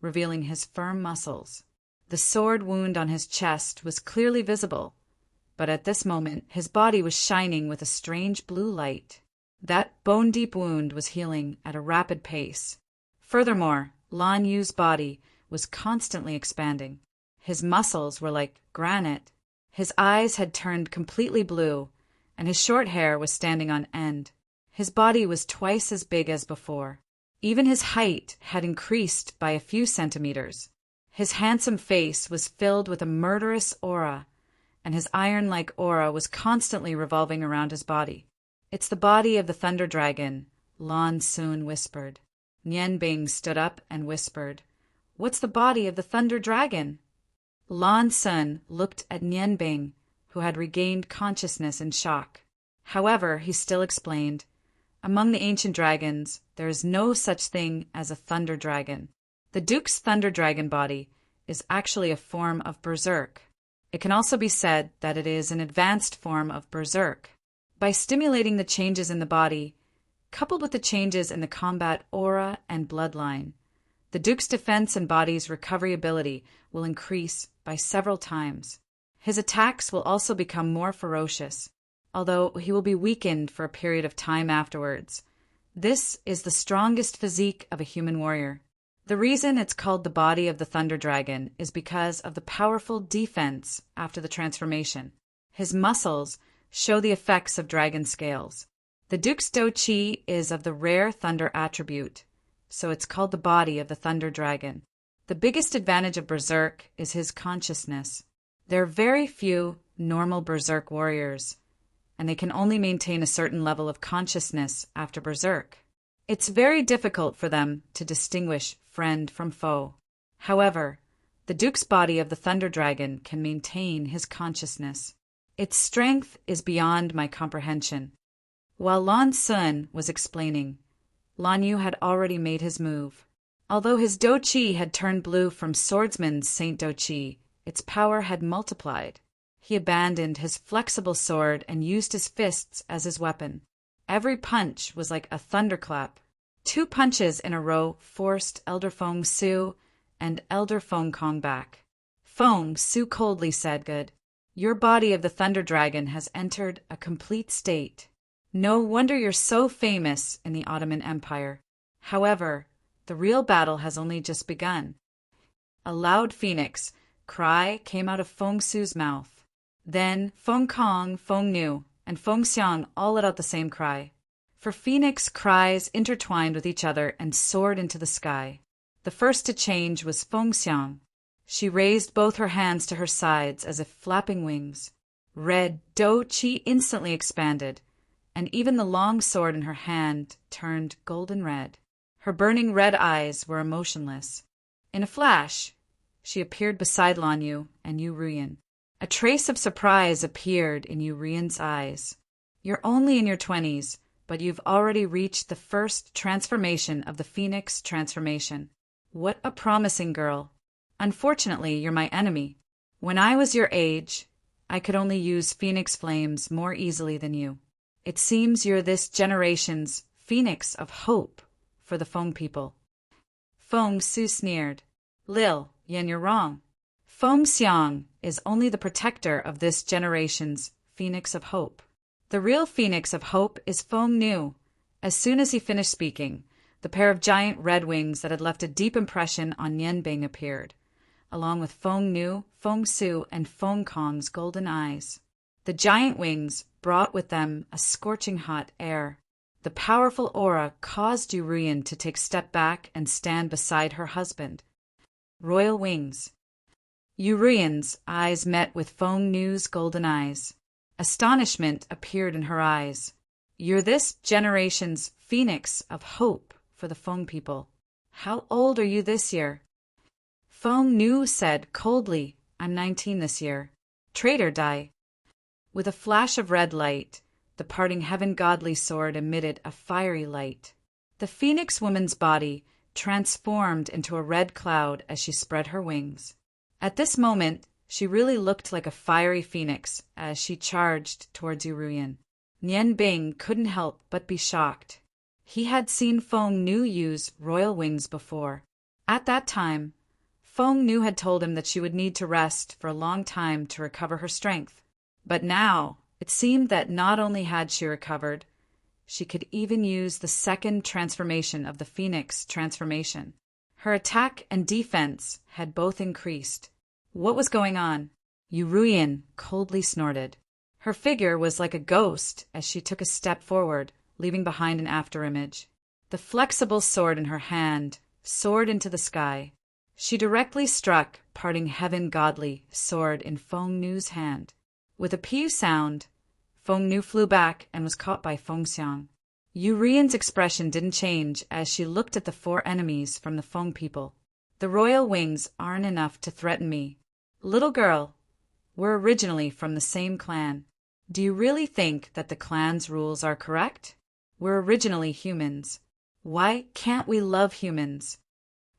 revealing his firm muscles. The sword wound on his chest was clearly visible, but at this moment his body was shining with a strange blue light. That bone-deep wound was healing at a rapid pace. Furthermore, Lan Yu's body was constantly expanding. His muscles were like granite. His eyes had turned completely blue, and his short hair was standing on end. His body was twice as big as before. Even his height had increased by a few centimeters. His handsome face was filled with a murderous aura, and his iron-like aura was constantly revolving around his body. "It's the body of the Thunder Dragon," Lan Sun whispered. Nian Bing stood up and whispered, "What's the body of the Thunder Dragon?" Lan Sun looked at Nian Bing, who had regained consciousness in shock. However, he still explained, "Among the ancient dragons, there is no such thing as a Thunder Dragon. The Duke's Thunder Dragon body is actually a form of Berserk. It can also be said that it is an advanced form of Berserk. By stimulating the changes in the body, coupled with the changes in the combat aura and bloodline, the Duke's defense and body's recovery ability will increase by several times. His attacks will also become more ferocious, although he will be weakened for a period of time afterwards. This is the strongest physique of a human warrior. The reason it's called the body of the Thunder Dragon is because of the powerful defense after the transformation. His muscles show the effects of dragon scales. The Duke's Do-Chi is of the rare thunder attribute, so it's called the body of the Thunder Dragon. The biggest advantage of Berserk is his consciousness. There are very few normal Berserk warriors, and they can only maintain a certain level of consciousness after Berserk. It's very difficult for them to distinguish friend from foe. However, the Duke's body of the Thunder Dragon can maintain his consciousness. Its strength is beyond my comprehension." While Lan Sun was explaining, Lan Yu had already made his move. Although his Do-Chi had turned blue from swordsman's Saint Do-Chi, its power had multiplied. He abandoned his flexible sword and used his fists as his weapon. Every punch was like a thunderclap. 2 punches in a row forced Elder Feng Su and Elder Feng Kong back. Feng Su coldly said, "Good. Your body of the Thunder Dragon has entered a complete state. No wonder you're so famous in the Ottoman Empire. However, the real battle has only just begun." A loud phoenix cry came out of Feng Su's mouth. Then Feng Kong, Feng Nu, and Feng Xiang all let out the same cry. For phoenix cries intertwined with each other and soared into the sky. The first to change was Feng Xiang. She raised both her hands to her sides as if flapping wings. Red Do-Chi instantly expanded, and even the long sword in her hand turned golden red. Her burning red eyes were emotionless. In a flash, she appeared beside Lan Yu and Yu Ruyan. A trace of surprise appeared in Yu Ruyan's eyes. "You're only in your 20s, but you've already reached the first transformation of the Phoenix transformation. What a promising girl. Unfortunately, you're my enemy. When I was your age, I could only use Phoenix flames more easily than you. It seems you're this generation's Phoenix of hope for the Feng people." Feng Su sneered. "Lil, Yen, you're wrong. Feng Xiang is only the protector of this generation's Phoenix of hope. The real Phoenix of hope is Feng Nu." As soon as he finished speaking, the pair of giant red wings that had left a deep impression on Nian Bing appeared. along with Feng Nu, Feng Su, and Feng Kong's golden eyes. The giant wings brought with them a scorching hot air. The powerful aura caused Yu Ruyan to take a step back and stand beside her husband. Royal wings. Yu Ruyan's eyes met with Feng Nu's golden eyes. Astonishment appeared in her eyes. You're this generation's phoenix of hope for the Feng people. How old are you this year? Feng Nu said coldly, I'm 19 this year. Traitor Dai. With a flash of red light, the parting heaven godly sword emitted a fiery light. The phoenix woman's body transformed into a red cloud as she spread her wings. At this moment, she really looked like a fiery phoenix as she charged towards Yu Ruyan. Nian Bing couldn't help but be shocked. He had seen Feng Nu use royal wings before. At that time, Feng Nu had told him that she would need to rest for a long time to recover her strength. But now, it seemed that not only had she recovered, she could even use the second transformation of the Phoenix transformation. Her attack and defense had both increased. What was going on? Yu Ruyan coldly snorted. Her figure was like a ghost as she took a step forward, leaving behind an afterimage. The flexible sword in her hand soared into the sky. She directly struck parting heaven godly sword in Feng Nu's hand. With a pew sound, Feng Nu flew back and was caught by Feng Xiang. Yu Ruyan's expression didn't change as she looked at the four enemies from the Feng people. The royal wings aren't enough to threaten me. Little girl, we're originally from the same clan. Do you really think that the clan's rules are correct? We're originally humans. Why can't we love humans?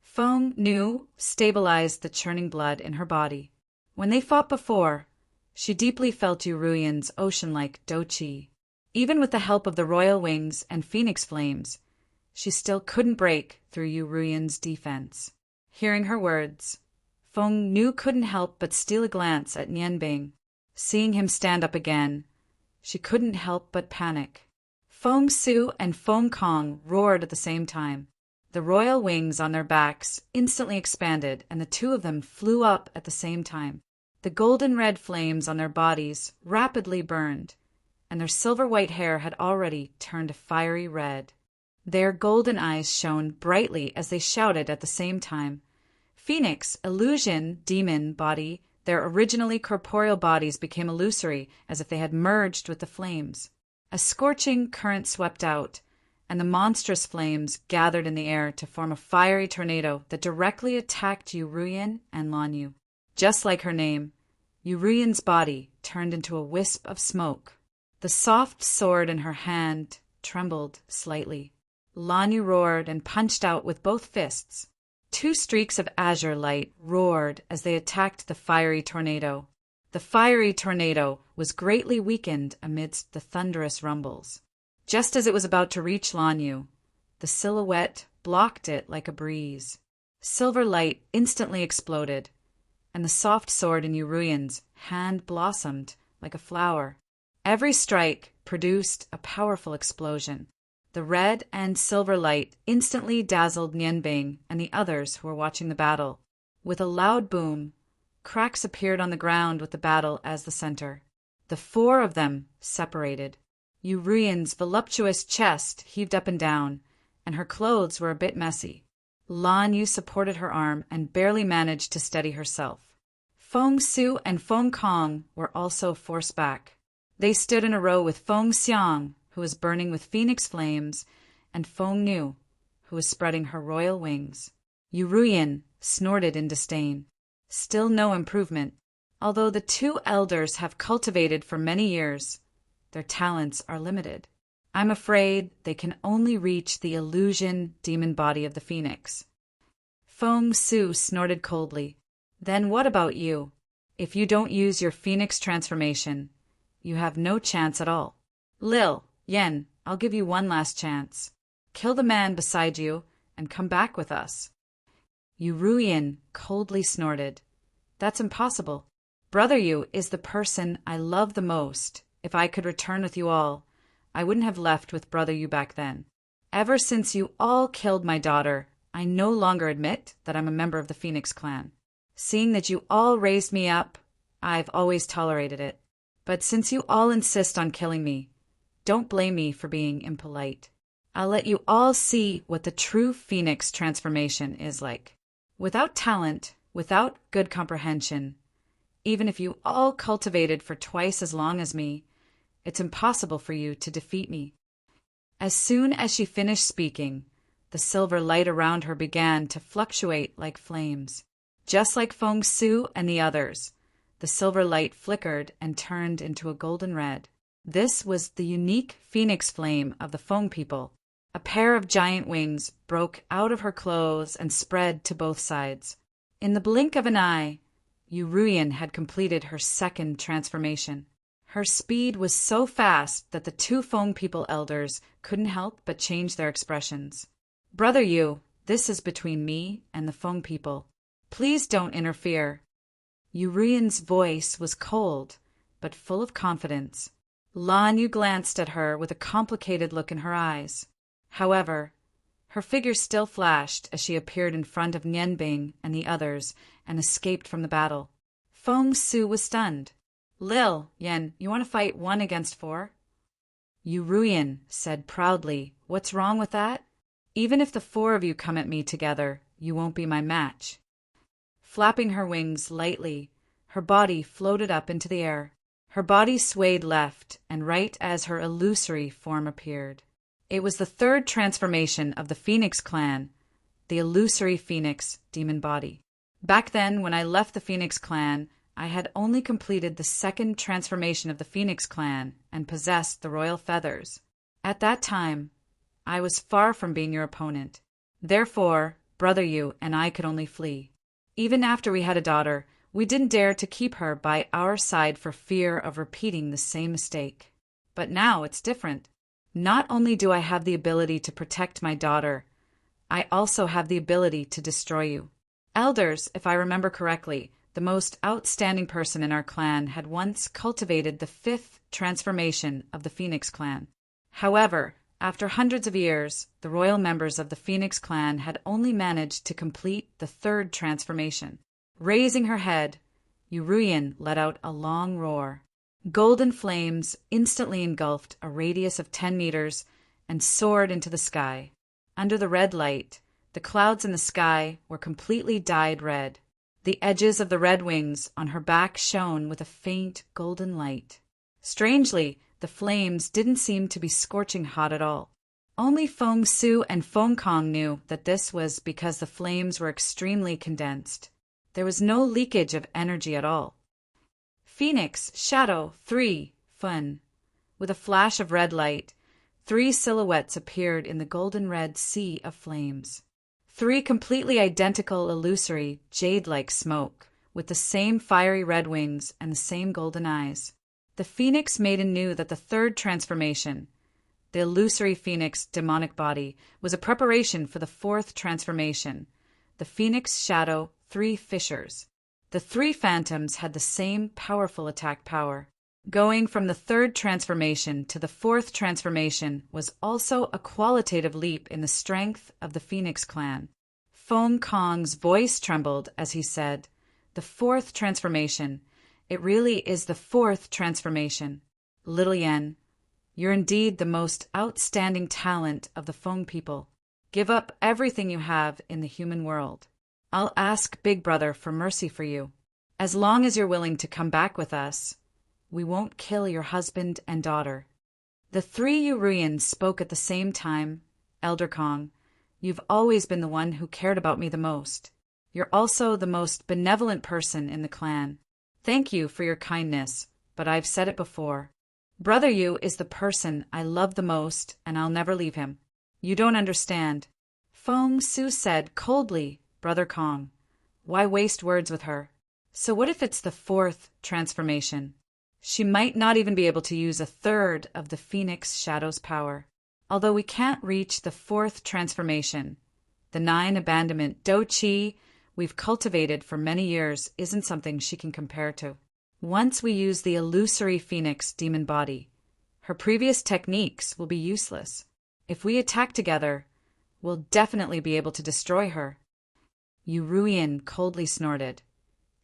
Feng Nu stabilized the churning blood in her body. When they fought before, she deeply felt Yu Ruyan's ocean-like doqi. Even with the help of the royal wings and phoenix flames, she still couldn't break through Yu Ruyan's defense. Hearing her words, Feng Nu couldn't help but steal a glance at Nian Bing. Seeing him stand up again, she couldn't help but panic. Feng Su and Feng Kong roared at the same time. The royal wings on their backs instantly expanded, and the two of them flew up at the same time. The golden red flames on their bodies rapidly burned, and their silver-white hair had already turned a fiery red. Their golden eyes shone brightly as they shouted at the same time. Phoenix, illusion, demon, body, their originally corporeal bodies became illusory as if they had merged with the flames. A scorching current swept out, and the monstrous flames gathered in the air to form a fiery tornado that directly attacked Yu Ruyan and Lan Yu. Just like her name, Yu Ruyan's body turned into a wisp of smoke. The soft sword in her hand trembled slightly. Lan Yu roared and punched out with both fists. Two streaks of azure light roared as they attacked the fiery tornado. The fiery tornado was greatly weakened amidst the thunderous rumbles. Just as it was about to reach Lan Yu, the silhouette blocked it like a breeze. Silver light instantly exploded, and the soft sword in Yu Ruyan's hand blossomed like a flower. Every strike produced a powerful explosion. The red and silver light instantly dazzled Nian Bing and the others who were watching the battle. With a loud boom, cracks appeared on the ground with the battle as the center. The four of them separated. Yu Ruyan's voluptuous chest heaved up and down, and her clothes were a bit messy. Lan Yu supported her arm and barely managed to steady herself. Feng Su and Feng Kong were also forced back. They stood in a row with Feng Xiang, who was burning with phoenix flames, and Feng Nu, who was spreading her royal wings. Yu Ruyan snorted in disdain. Still no improvement. Although the two elders have cultivated for many years, their talents are limited. I'm afraid they can only reach the illusion demon body of the phoenix. Feng Su snorted coldly. Then what about you? If you don't use your phoenix transformation, you have no chance at all. Lil, Yen, I'll give you one last chance. Kill the man beside you and come back with us. Yu Ruyan coldly snorted. That's impossible. Brother Yu is the person I love the most. If I could return with you all, I wouldn't have left with Brother Yu back then. Ever since you all killed my daughter, I no longer admit that I'm a member of the Phoenix clan. Seeing that you all raised me up, I've always tolerated it. But since you all insist on killing me, don't blame me for being impolite. I'll let you all see what the true phoenix transformation is like. Without talent, without good comprehension, even if you all cultivated for twice as long as me, it's impossible for you to defeat me. As soon as she finished speaking, the silver light around her began to fluctuate like flames. Just like Feng Su and the others, the silver light flickered and turned into a golden red. This was the unique phoenix flame of the Feng people. A pair of giant wings broke out of her clothes and spread to both sides. In the blink of an eye, Yu Ruyan had completed her second transformation. Her speed was so fast that the two Feng people elders couldn't help but change their expressions. Brother Yu, this is between me and the Feng people. Please don't interfere. Yu Ruyan's voice was cold, but full of confidence. Lan Yu glanced at her with a complicated look in her eyes. However, her figure still flashed as she appeared in front of Nianbing and the others and escaped from the battle. Feng Su was stunned. Lil, Yen, you want to fight 1 against 4? Yu Ruyan said proudly, what's wrong with that? Even if the 4 of you come at me together, you won't be my match. Flapping her wings lightly, her body floated up into the air. Her body swayed left and right as her illusory form appeared. It was the 3rd transformation of the Phoenix clan, the illusory Phoenix demon body. Back then, when I left the Phoenix clan, I had only completed the 2nd transformation of the Phoenix clan and possessed the royal feathers. At that time, I was far from being your opponent. Therefore, Brother Yu and I could only flee. Even after we had a daughter, we didn't dare to keep her by our side for fear of repeating the same mistake. But now it's different. Not only do I have the ability to protect my daughter, I also have the ability to destroy you. Elders, if I remember correctly, the most outstanding person in our clan had once cultivated the 5th transformation of the Phoenix clan. However, after hundreds of years, the royal members of the Phoenix clan had only managed to complete the 3rd transformation. Raising her head, Yu Ruyan let out a long roar. Golden flames instantly engulfed a radius of 10 meters and soared into the sky. Under the red light, the clouds in the sky were completely dyed red. The edges of the red wings on her back shone with a faint golden light. Strangely, the flames didn't seem to be scorching hot at all. Only Feng Su and Feng Kong knew that this was because the flames were extremely condensed. There was no leakage of energy at all. Phoenix, Shadow, 3, Fun. With a flash of red light, 3 silhouettes appeared in the golden red sea of flames. 3 completely identical illusory, jade-like smoke, with the same fiery red wings and the same golden eyes. The Phoenix Maiden knew that the 3rd transformation, the illusory Phoenix demonic body, was a preparation for the 4th transformation, the Phoenix Shadow 3 Fissures. The 3 phantoms had the same powerful attack power. Going from the 3rd transformation to the 4th transformation was also a qualitative leap in the strength of the Phoenix clan. Feng Kong's voice trembled as he said, "The 4th transformation. It really is the 4th transformation. Little Yen, you're indeed the most outstanding talent of the Feng people. Give up everything you have in the human world. I'll ask Big Brother for mercy for you. As long as you're willing to come back with us, we won't kill your husband and daughter." The 3 Yu Ruyans spoke at the same time. Elder Kong, you've always been the one who cared about me the most. You're also the most benevolent person in the clan. Thank you for your kindness, but I've said it before. Brother Yu is the person I love the most, and I'll never leave him. You don't understand. Feng Su said coldly, Brother Kong, why waste words with her? So what if it's the 4th transformation? She might not even be able to use a 3rd of the Phoenix Shadow's power. Although we can't reach the 4th transformation, the 9 abandonment Do Chi we've cultivated for many years isn't something she can compare to. Once we use the illusory Phoenix demon body, her previous techniques will be useless. If we attack together, we'll definitely be able to destroy her. Yu Ruyan coldly snorted.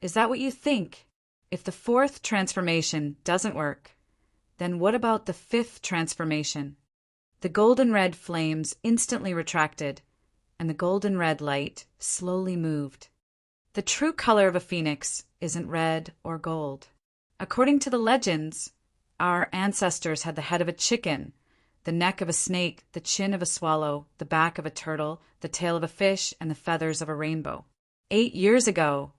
Is that what you think? If the fourth transformation doesn't work, then what about the fifth transformation? The golden red flames instantly retracted, and the golden red light slowly moved. The true color of a phoenix isn't red or gold. According to the legends, our ancestors had the head of a chicken, the neck of a snake, the chin of a swallow, the back of a turtle, the tail of a fish, and the feathers of a rainbow. 8 years ago,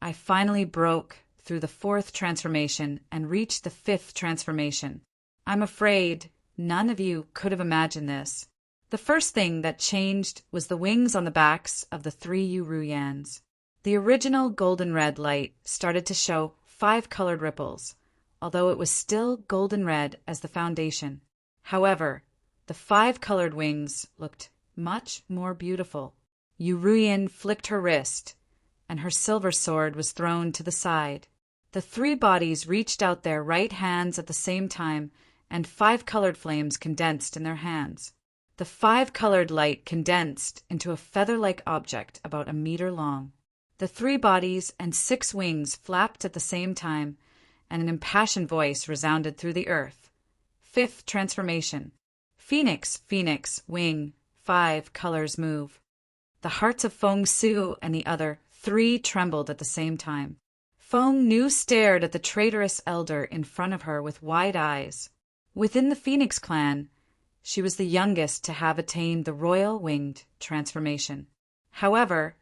I finally broke through the fourth transformation and reached the fifth transformation. I'm afraid none of you could have imagined this. The first thing that changed was the wings on the backs of the 3 Yu-Ruyans. The original golden red light started to show 5 colored ripples, although it was still golden red as the foundation. However, the 5 colored wings looked much more beautiful. Yu-Ruyan flicked her wrist, and her silver sword was thrown to the side. The 3 bodies reached out their right hands at the same time, and 5 colored flames condensed in their hands. The 5 colored light condensed into a feather-like object about a meter long. The 3 bodies and 6 wings flapped at the same time, and an impassioned voice resounded through the earth. Fifth transformation. Phoenix, phoenix, wing, 5 colors move. The hearts of Feng Su and the other 3 trembled at the same time. Feng Nu stared at the traitorous elder in front of her with wide eyes. Within the Phoenix clan, she was the youngest to have attained the royal winged transformation. However,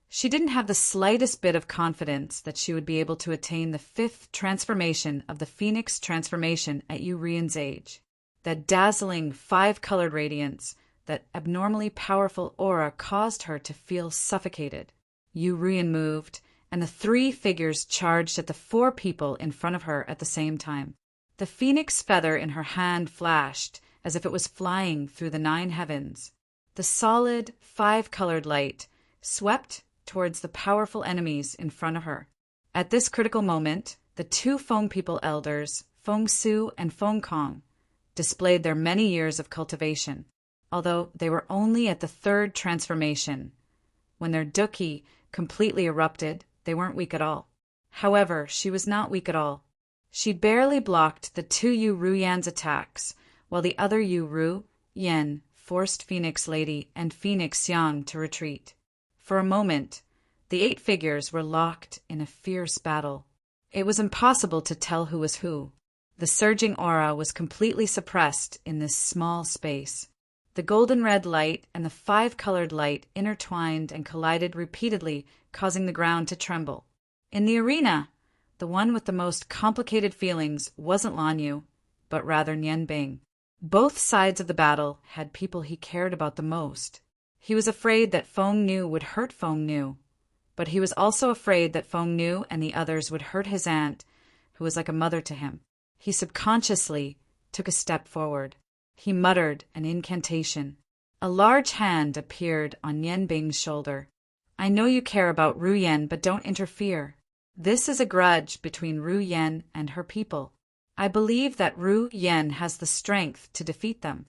she didn't have the slightest bit of confidence that she would be able to attain the 5th transformation of the Phoenix transformation at Yu-Ruyan's age. That dazzling 5-colored radiance, that abnormally powerful aura caused her to feel suffocated. Yu-Ruyan moved, and the 3 figures charged at the 4 people in front of her at the same time. The phoenix feather in her hand flashed as if it was flying through the 9 heavens. The solid 5-colored light swept towards the powerful enemies in front of her. At this critical moment, the 2 Feng people elders, Feng Su and Feng Kong, displayed their many years of cultivation, although they were only at the 3rd transformation. When their Duki completely erupted, they weren't weak at all. However, she was not weak at all. She barely blocked the 2 Yu-Ruyan's attacks, while the other Yu-Ruyan forced Phoenix Lady and Phoenix Yang to retreat. For a moment, the 8 figures were locked in a fierce battle. It was impossible to tell who was who. The surging aura was completely suppressed in this small space. The golden red light and the 5-colored light intertwined and collided repeatedly, causing the ground to tremble. In the arena, the one with the most complicated feelings wasn't Lan Yu, but rather Nian Bing. Both sides of the battle had people he cared about the most. He was afraid that Feng Nu would hurt Feng Nu, but he was also afraid that Feng Nu and the others would hurt his aunt, who was like a mother to him. He subconsciously took a step forward. He muttered an incantation. A large hand appeared on Nian Bing's shoulder. I know you care about Ru Yan, but don't interfere. This is a grudge between Ru Yan and her people. I believe that Ru Yan has the strength to defeat them.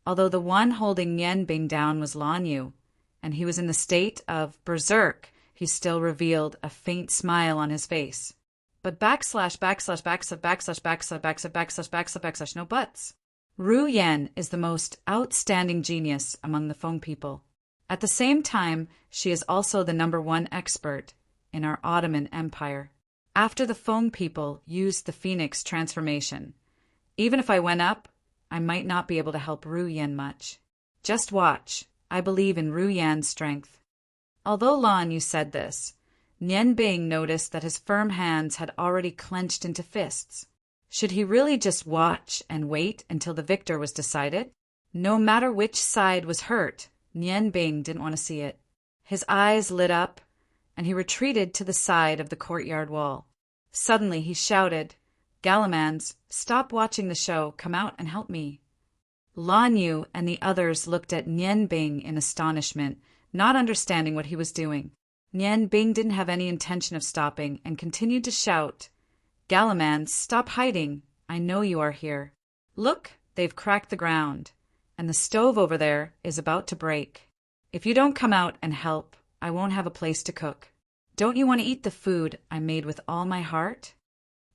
Although the one holding Nian Bing down was Lan Yu, and he was in the state of berserk, he still revealed a faint smile on his face. But no buts. Ru Yan is the most outstanding genius among the Feng people. At the same time, she is also the #1 expert in our Ottoman Empire. After the Feng people used the Phoenix transformation, even if I went up, I might not be able to help Ru Yan much. Just watch. I believe in Ru Yan's strength. Although Lan Yu said this, Nian Bing noticed that his firm hands had already clenched into fists. Should he really just watch and wait until the victor was decided? No matter which side was hurt, Nian Bing didn't want to see it. His eyes lit up, and he retreated to the side of the courtyard wall. Suddenly he shouted, "Galamans, stop watching the show, come out and help me." Lan Yu and the others looked at Nian Bing in astonishment, not understanding what he was doing. Nian Bing didn't have any intention of stopping and continued to shout, "Galamans, stop hiding. I know you are here. Look, they've cracked the ground, and the stove over there is about to break. If you don't come out and help, I won't have a place to cook." Don't you want to eat the food I made with all my heart?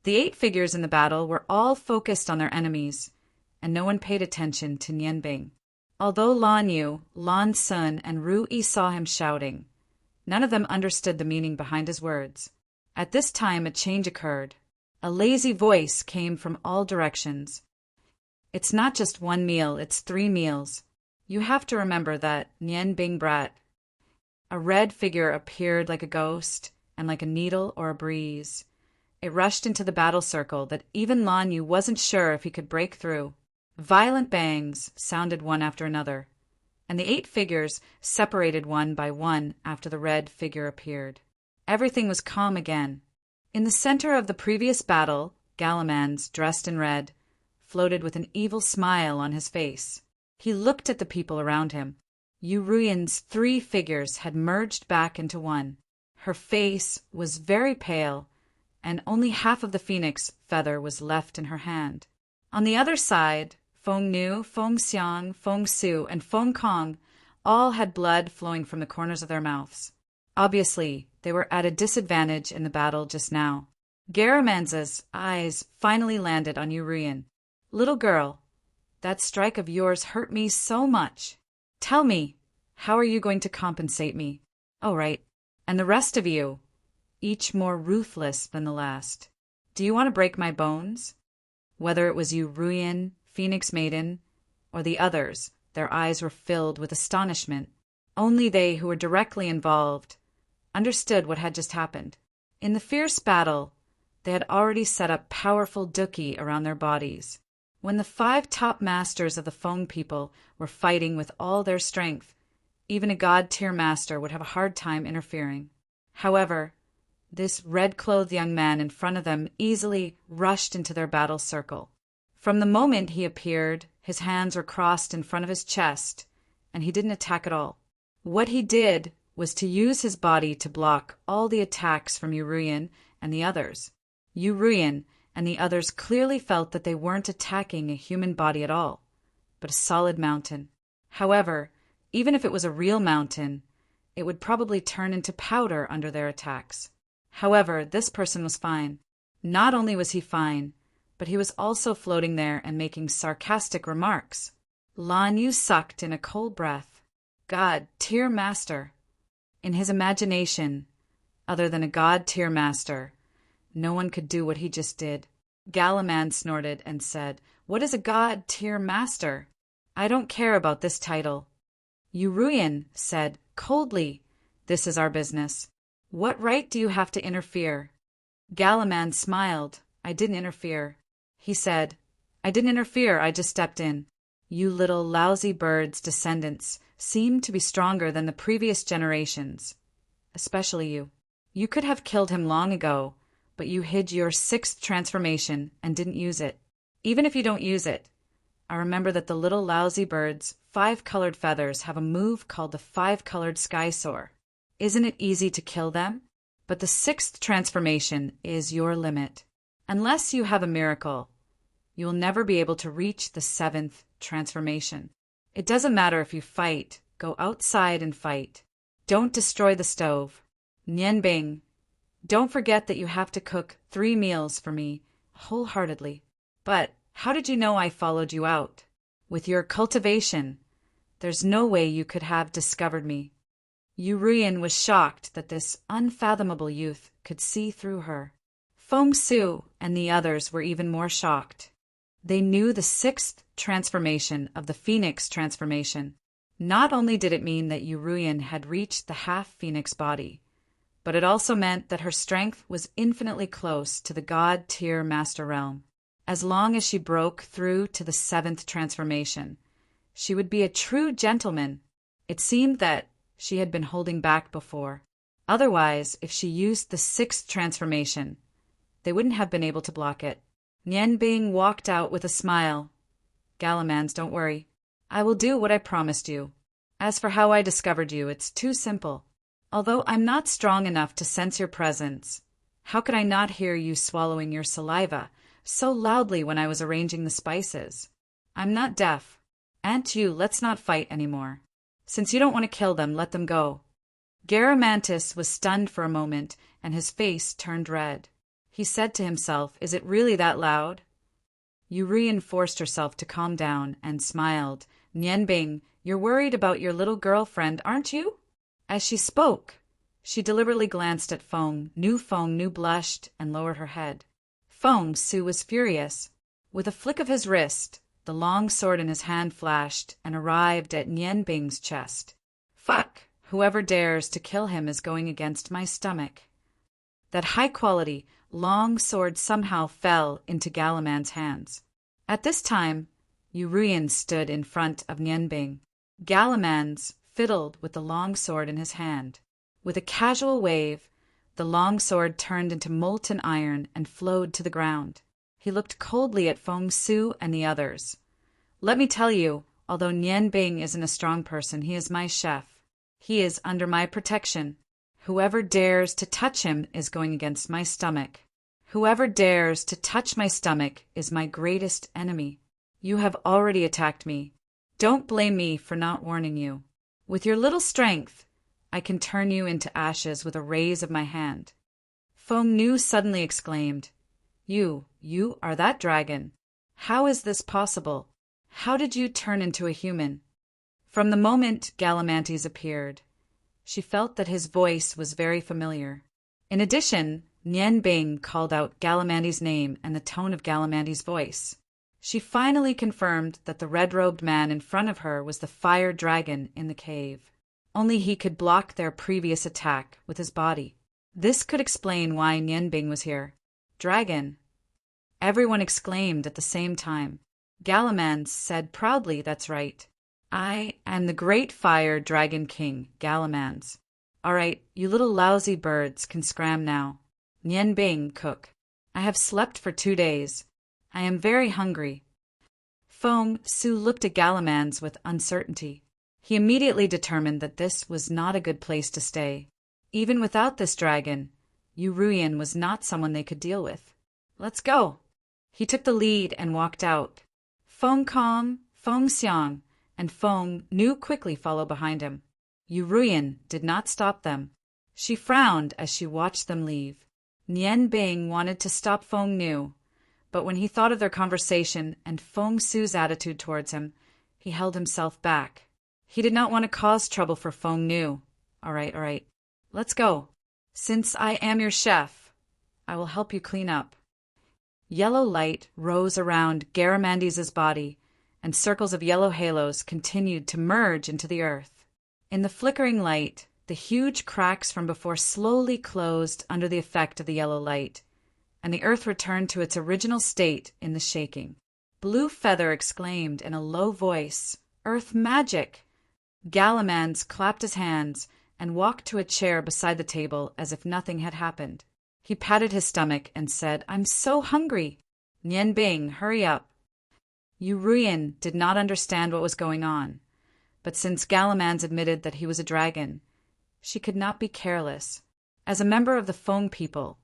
The 8 figures in the battle were all focused on their enemies, and no one paid attention to Nianbing. Although Lan Yu, Lan Sun, and Ru Yi saw him shouting, none of them understood the meaning behind his words. At this time, a change occurred. A lazy voice came from all directions. It's not just 1 meal, it's 3 meals. You have to remember that Nianbing brat. A red figure appeared like a ghost and like a needle or a breeze. It rushed into the battle circle that even Lan Yu wasn't sure if he could break through. Violent bangs sounded one after another, and the 8 figures separated one by one after the red figure appeared. Everything was calm again. In the center of the previous battle, Galamans, dressed in red, floated with an evil smile on his face. He looked at the people around him. Yu Ruyan's 3 figures had merged back into one. Her face was very pale, and only half of the phoenix feather was left in her hand. On the other side, Feng Nu, Feng Xiang, Feng Su, and Feng Kong all had blood flowing from the corners of their mouths. Obviously, they were at a disadvantage in the battle just now. Garamanza's eyes finally landed on Yu Ruyan. Little girl, that strike of yours hurt me so much. Tell me, how are you going to compensate me? Oh, right. And the rest of you, each more ruthless than the last. Do you want to break my bones? Whether it was Yu Ruyan, Phoenix Maiden, or the others, their eyes were filled with astonishment. Only they who were directly involved understood what had just happened. In the fierce battle, they had already set up powerful duki around their bodies. When the 5 top masters of the Feng people were fighting with all their strength, even a god-tier master would have a hard time interfering. However, this red-clothed young man in front of them easily rushed into their battle circle. From the moment he appeared, his hands were crossed in front of his chest, and he didn't attack at all. What he did was to use his body to block all the attacks from Yu Ruyan and the others. Yu Ruyan and the others clearly felt that they weren't attacking a human body at all, but a solid mountain. However, even if it was a real mountain, it would probably turn into powder under their attacks. However, this person was fine. Not only was he fine, but he was also floating there and making sarcastic remarks. Lan Yu sucked in a cold breath. God-tier master. In his imagination, other than a god-tier master, no one could do what he just did. Galaman snorted and said, "What is a god-tier master? I don't care about this title." Yu Ruyan said, coldly, "This is our business. What right do you have to interfere?" Galaman smiled. "I didn't interfere." He said, "I didn't interfere, I just stepped in. You little lousy birds' descendants seem to be stronger than the previous generations, especially you. You could have killed him long ago, but you hid your 6th transformation and didn't use it. Even if you don't use it, I remember that the little lousy birds' 5-colored feathers have a move called the 5-colored sky soar. Isn't it easy to kill them? But the 6th transformation is your limit. Unless you have a miracle, you will never be able to reach the 7th transformation. It doesn't matter if you fight. Go outside and fight. Don't destroy the stove. Nianbing, don't forget that you have to cook 3 meals for me, wholeheartedly. But how did you know I followed you out? With your cultivation, there's no way you could have discovered me." Yu Ruyan was shocked that this unfathomable youth could see through her. Feng Su and the others were even more shocked. They knew the 6th transformation of the Phoenix transformation. Not only did it mean that Yu Ruyan had reached the half-Phoenix body, but it also meant that her strength was infinitely close to the god-tier master realm. As long as she broke through to the 7th transformation, she would be a true gentleman. It seemed that she had been holding back before. Otherwise, if she used the 6th transformation, they wouldn't have been able to block it. Nianbing walked out with a smile. "Galamans, don't worry. I will do what I promised you. As for how I discovered you, it's too simple. Although I'm not strong enough to sense your presence, how could I not hear you swallowing your saliva so loudly when I was arranging the spices? I'm not deaf. And you, let's not fight anymore. Since you don't want to kill them, let them go. Garamantis was stunned for a moment, and his face turned red. He said to himself, "Is it really that loud?" Yurian forced herself to calm down and smiled. "Nianbing, you're worried about your little girlfriend, aren't you?" As she spoke, she deliberately glanced at Feng Nu blushed and lowered her head. Feng Su was furious. With a flick of his wrist, the long sword in his hand flashed and arrived at Nianbing's chest. "Fuck! Whoever dares to kill him is going against my stomach." That high-quality, long sword somehow fell into Galaman's hands. At this time, Yurian stood in front of Nianbing. Galamans fiddled with the long sword in his hand. With a casual wave, the long sword turned into molten iron and flowed to the ground. He looked coldly at Feng Su and the others. "Let me tell you, although Nianbing isn't a strong person, he is my chef. He is under my protection. Whoever dares to touch him is going against my stomach. Whoever dares to touch my stomach is my greatest enemy. You have already attacked me. Don't blame me for not warning you. With your little strength, I can turn you into ashes with a raise of my hand." Feng Nu suddenly exclaimed, You are that dragon. How is this possible? How did you turn into a human?" From the moment Galamantes appeared, she felt that his voice was very familiar. In addition, Nianbing called out Galamantes' name and the tone of Galamantes' voice. She finally confirmed that the red-robed man in front of her was the fire dragon in the cave. Only he could block their previous attack with his body. This could explain why Nianbing was here. "Dragon!" Everyone exclaimed at the same time. Galamans said proudly, "That's right. I am the great fire dragon king, Galamans. All right, you little lousy birds can scram now. Nianbing, cook. I have slept for 2 days. I am very hungry." Feng Su looked at Galamans with uncertainty. He immediately determined that this was not a good place to stay. Even without this dragon, Yurian was not someone they could deal with. "Let's go." He took the lead and walked out. Feng Kong, Feng Xiang, and Feng Nu quickly followed behind him. Yurian did not stop them. She frowned as she watched them leave. Nianbing wanted to stop Feng Nu, but when he thought of their conversation and Feng Su's attitude towards him, he held himself back. He did not want to cause trouble for Feng Nu. All right. Let's go. Since I am your chef, I will help you clean up." Yellow light rose around Garamantes' body, and circles of yellow halos continued to merge into the earth. In the flickering light, the huge cracks from before slowly closed under the effect of the yellow light, and the earth returned to its original state in the shaking. Blue Feather exclaimed in a low voice, "Earth magic!" Galamans clapped his hands and walked to a chair beside the table as if nothing had happened. He patted his stomach and said, "I'm so hungry. Nianbing, hurry up." Yurian did not understand what was going on, but since Galamans admitted that he was a dragon, she could not be careless. As a member of the Feng people,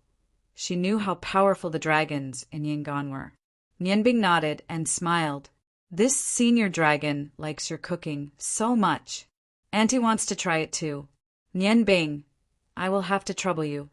she knew how powerful the dragons in Yangon were. Nianbing nodded and smiled. "This senior dragon likes your cooking so much. Auntie wants to try it too. Nianbing, I will have to trouble you.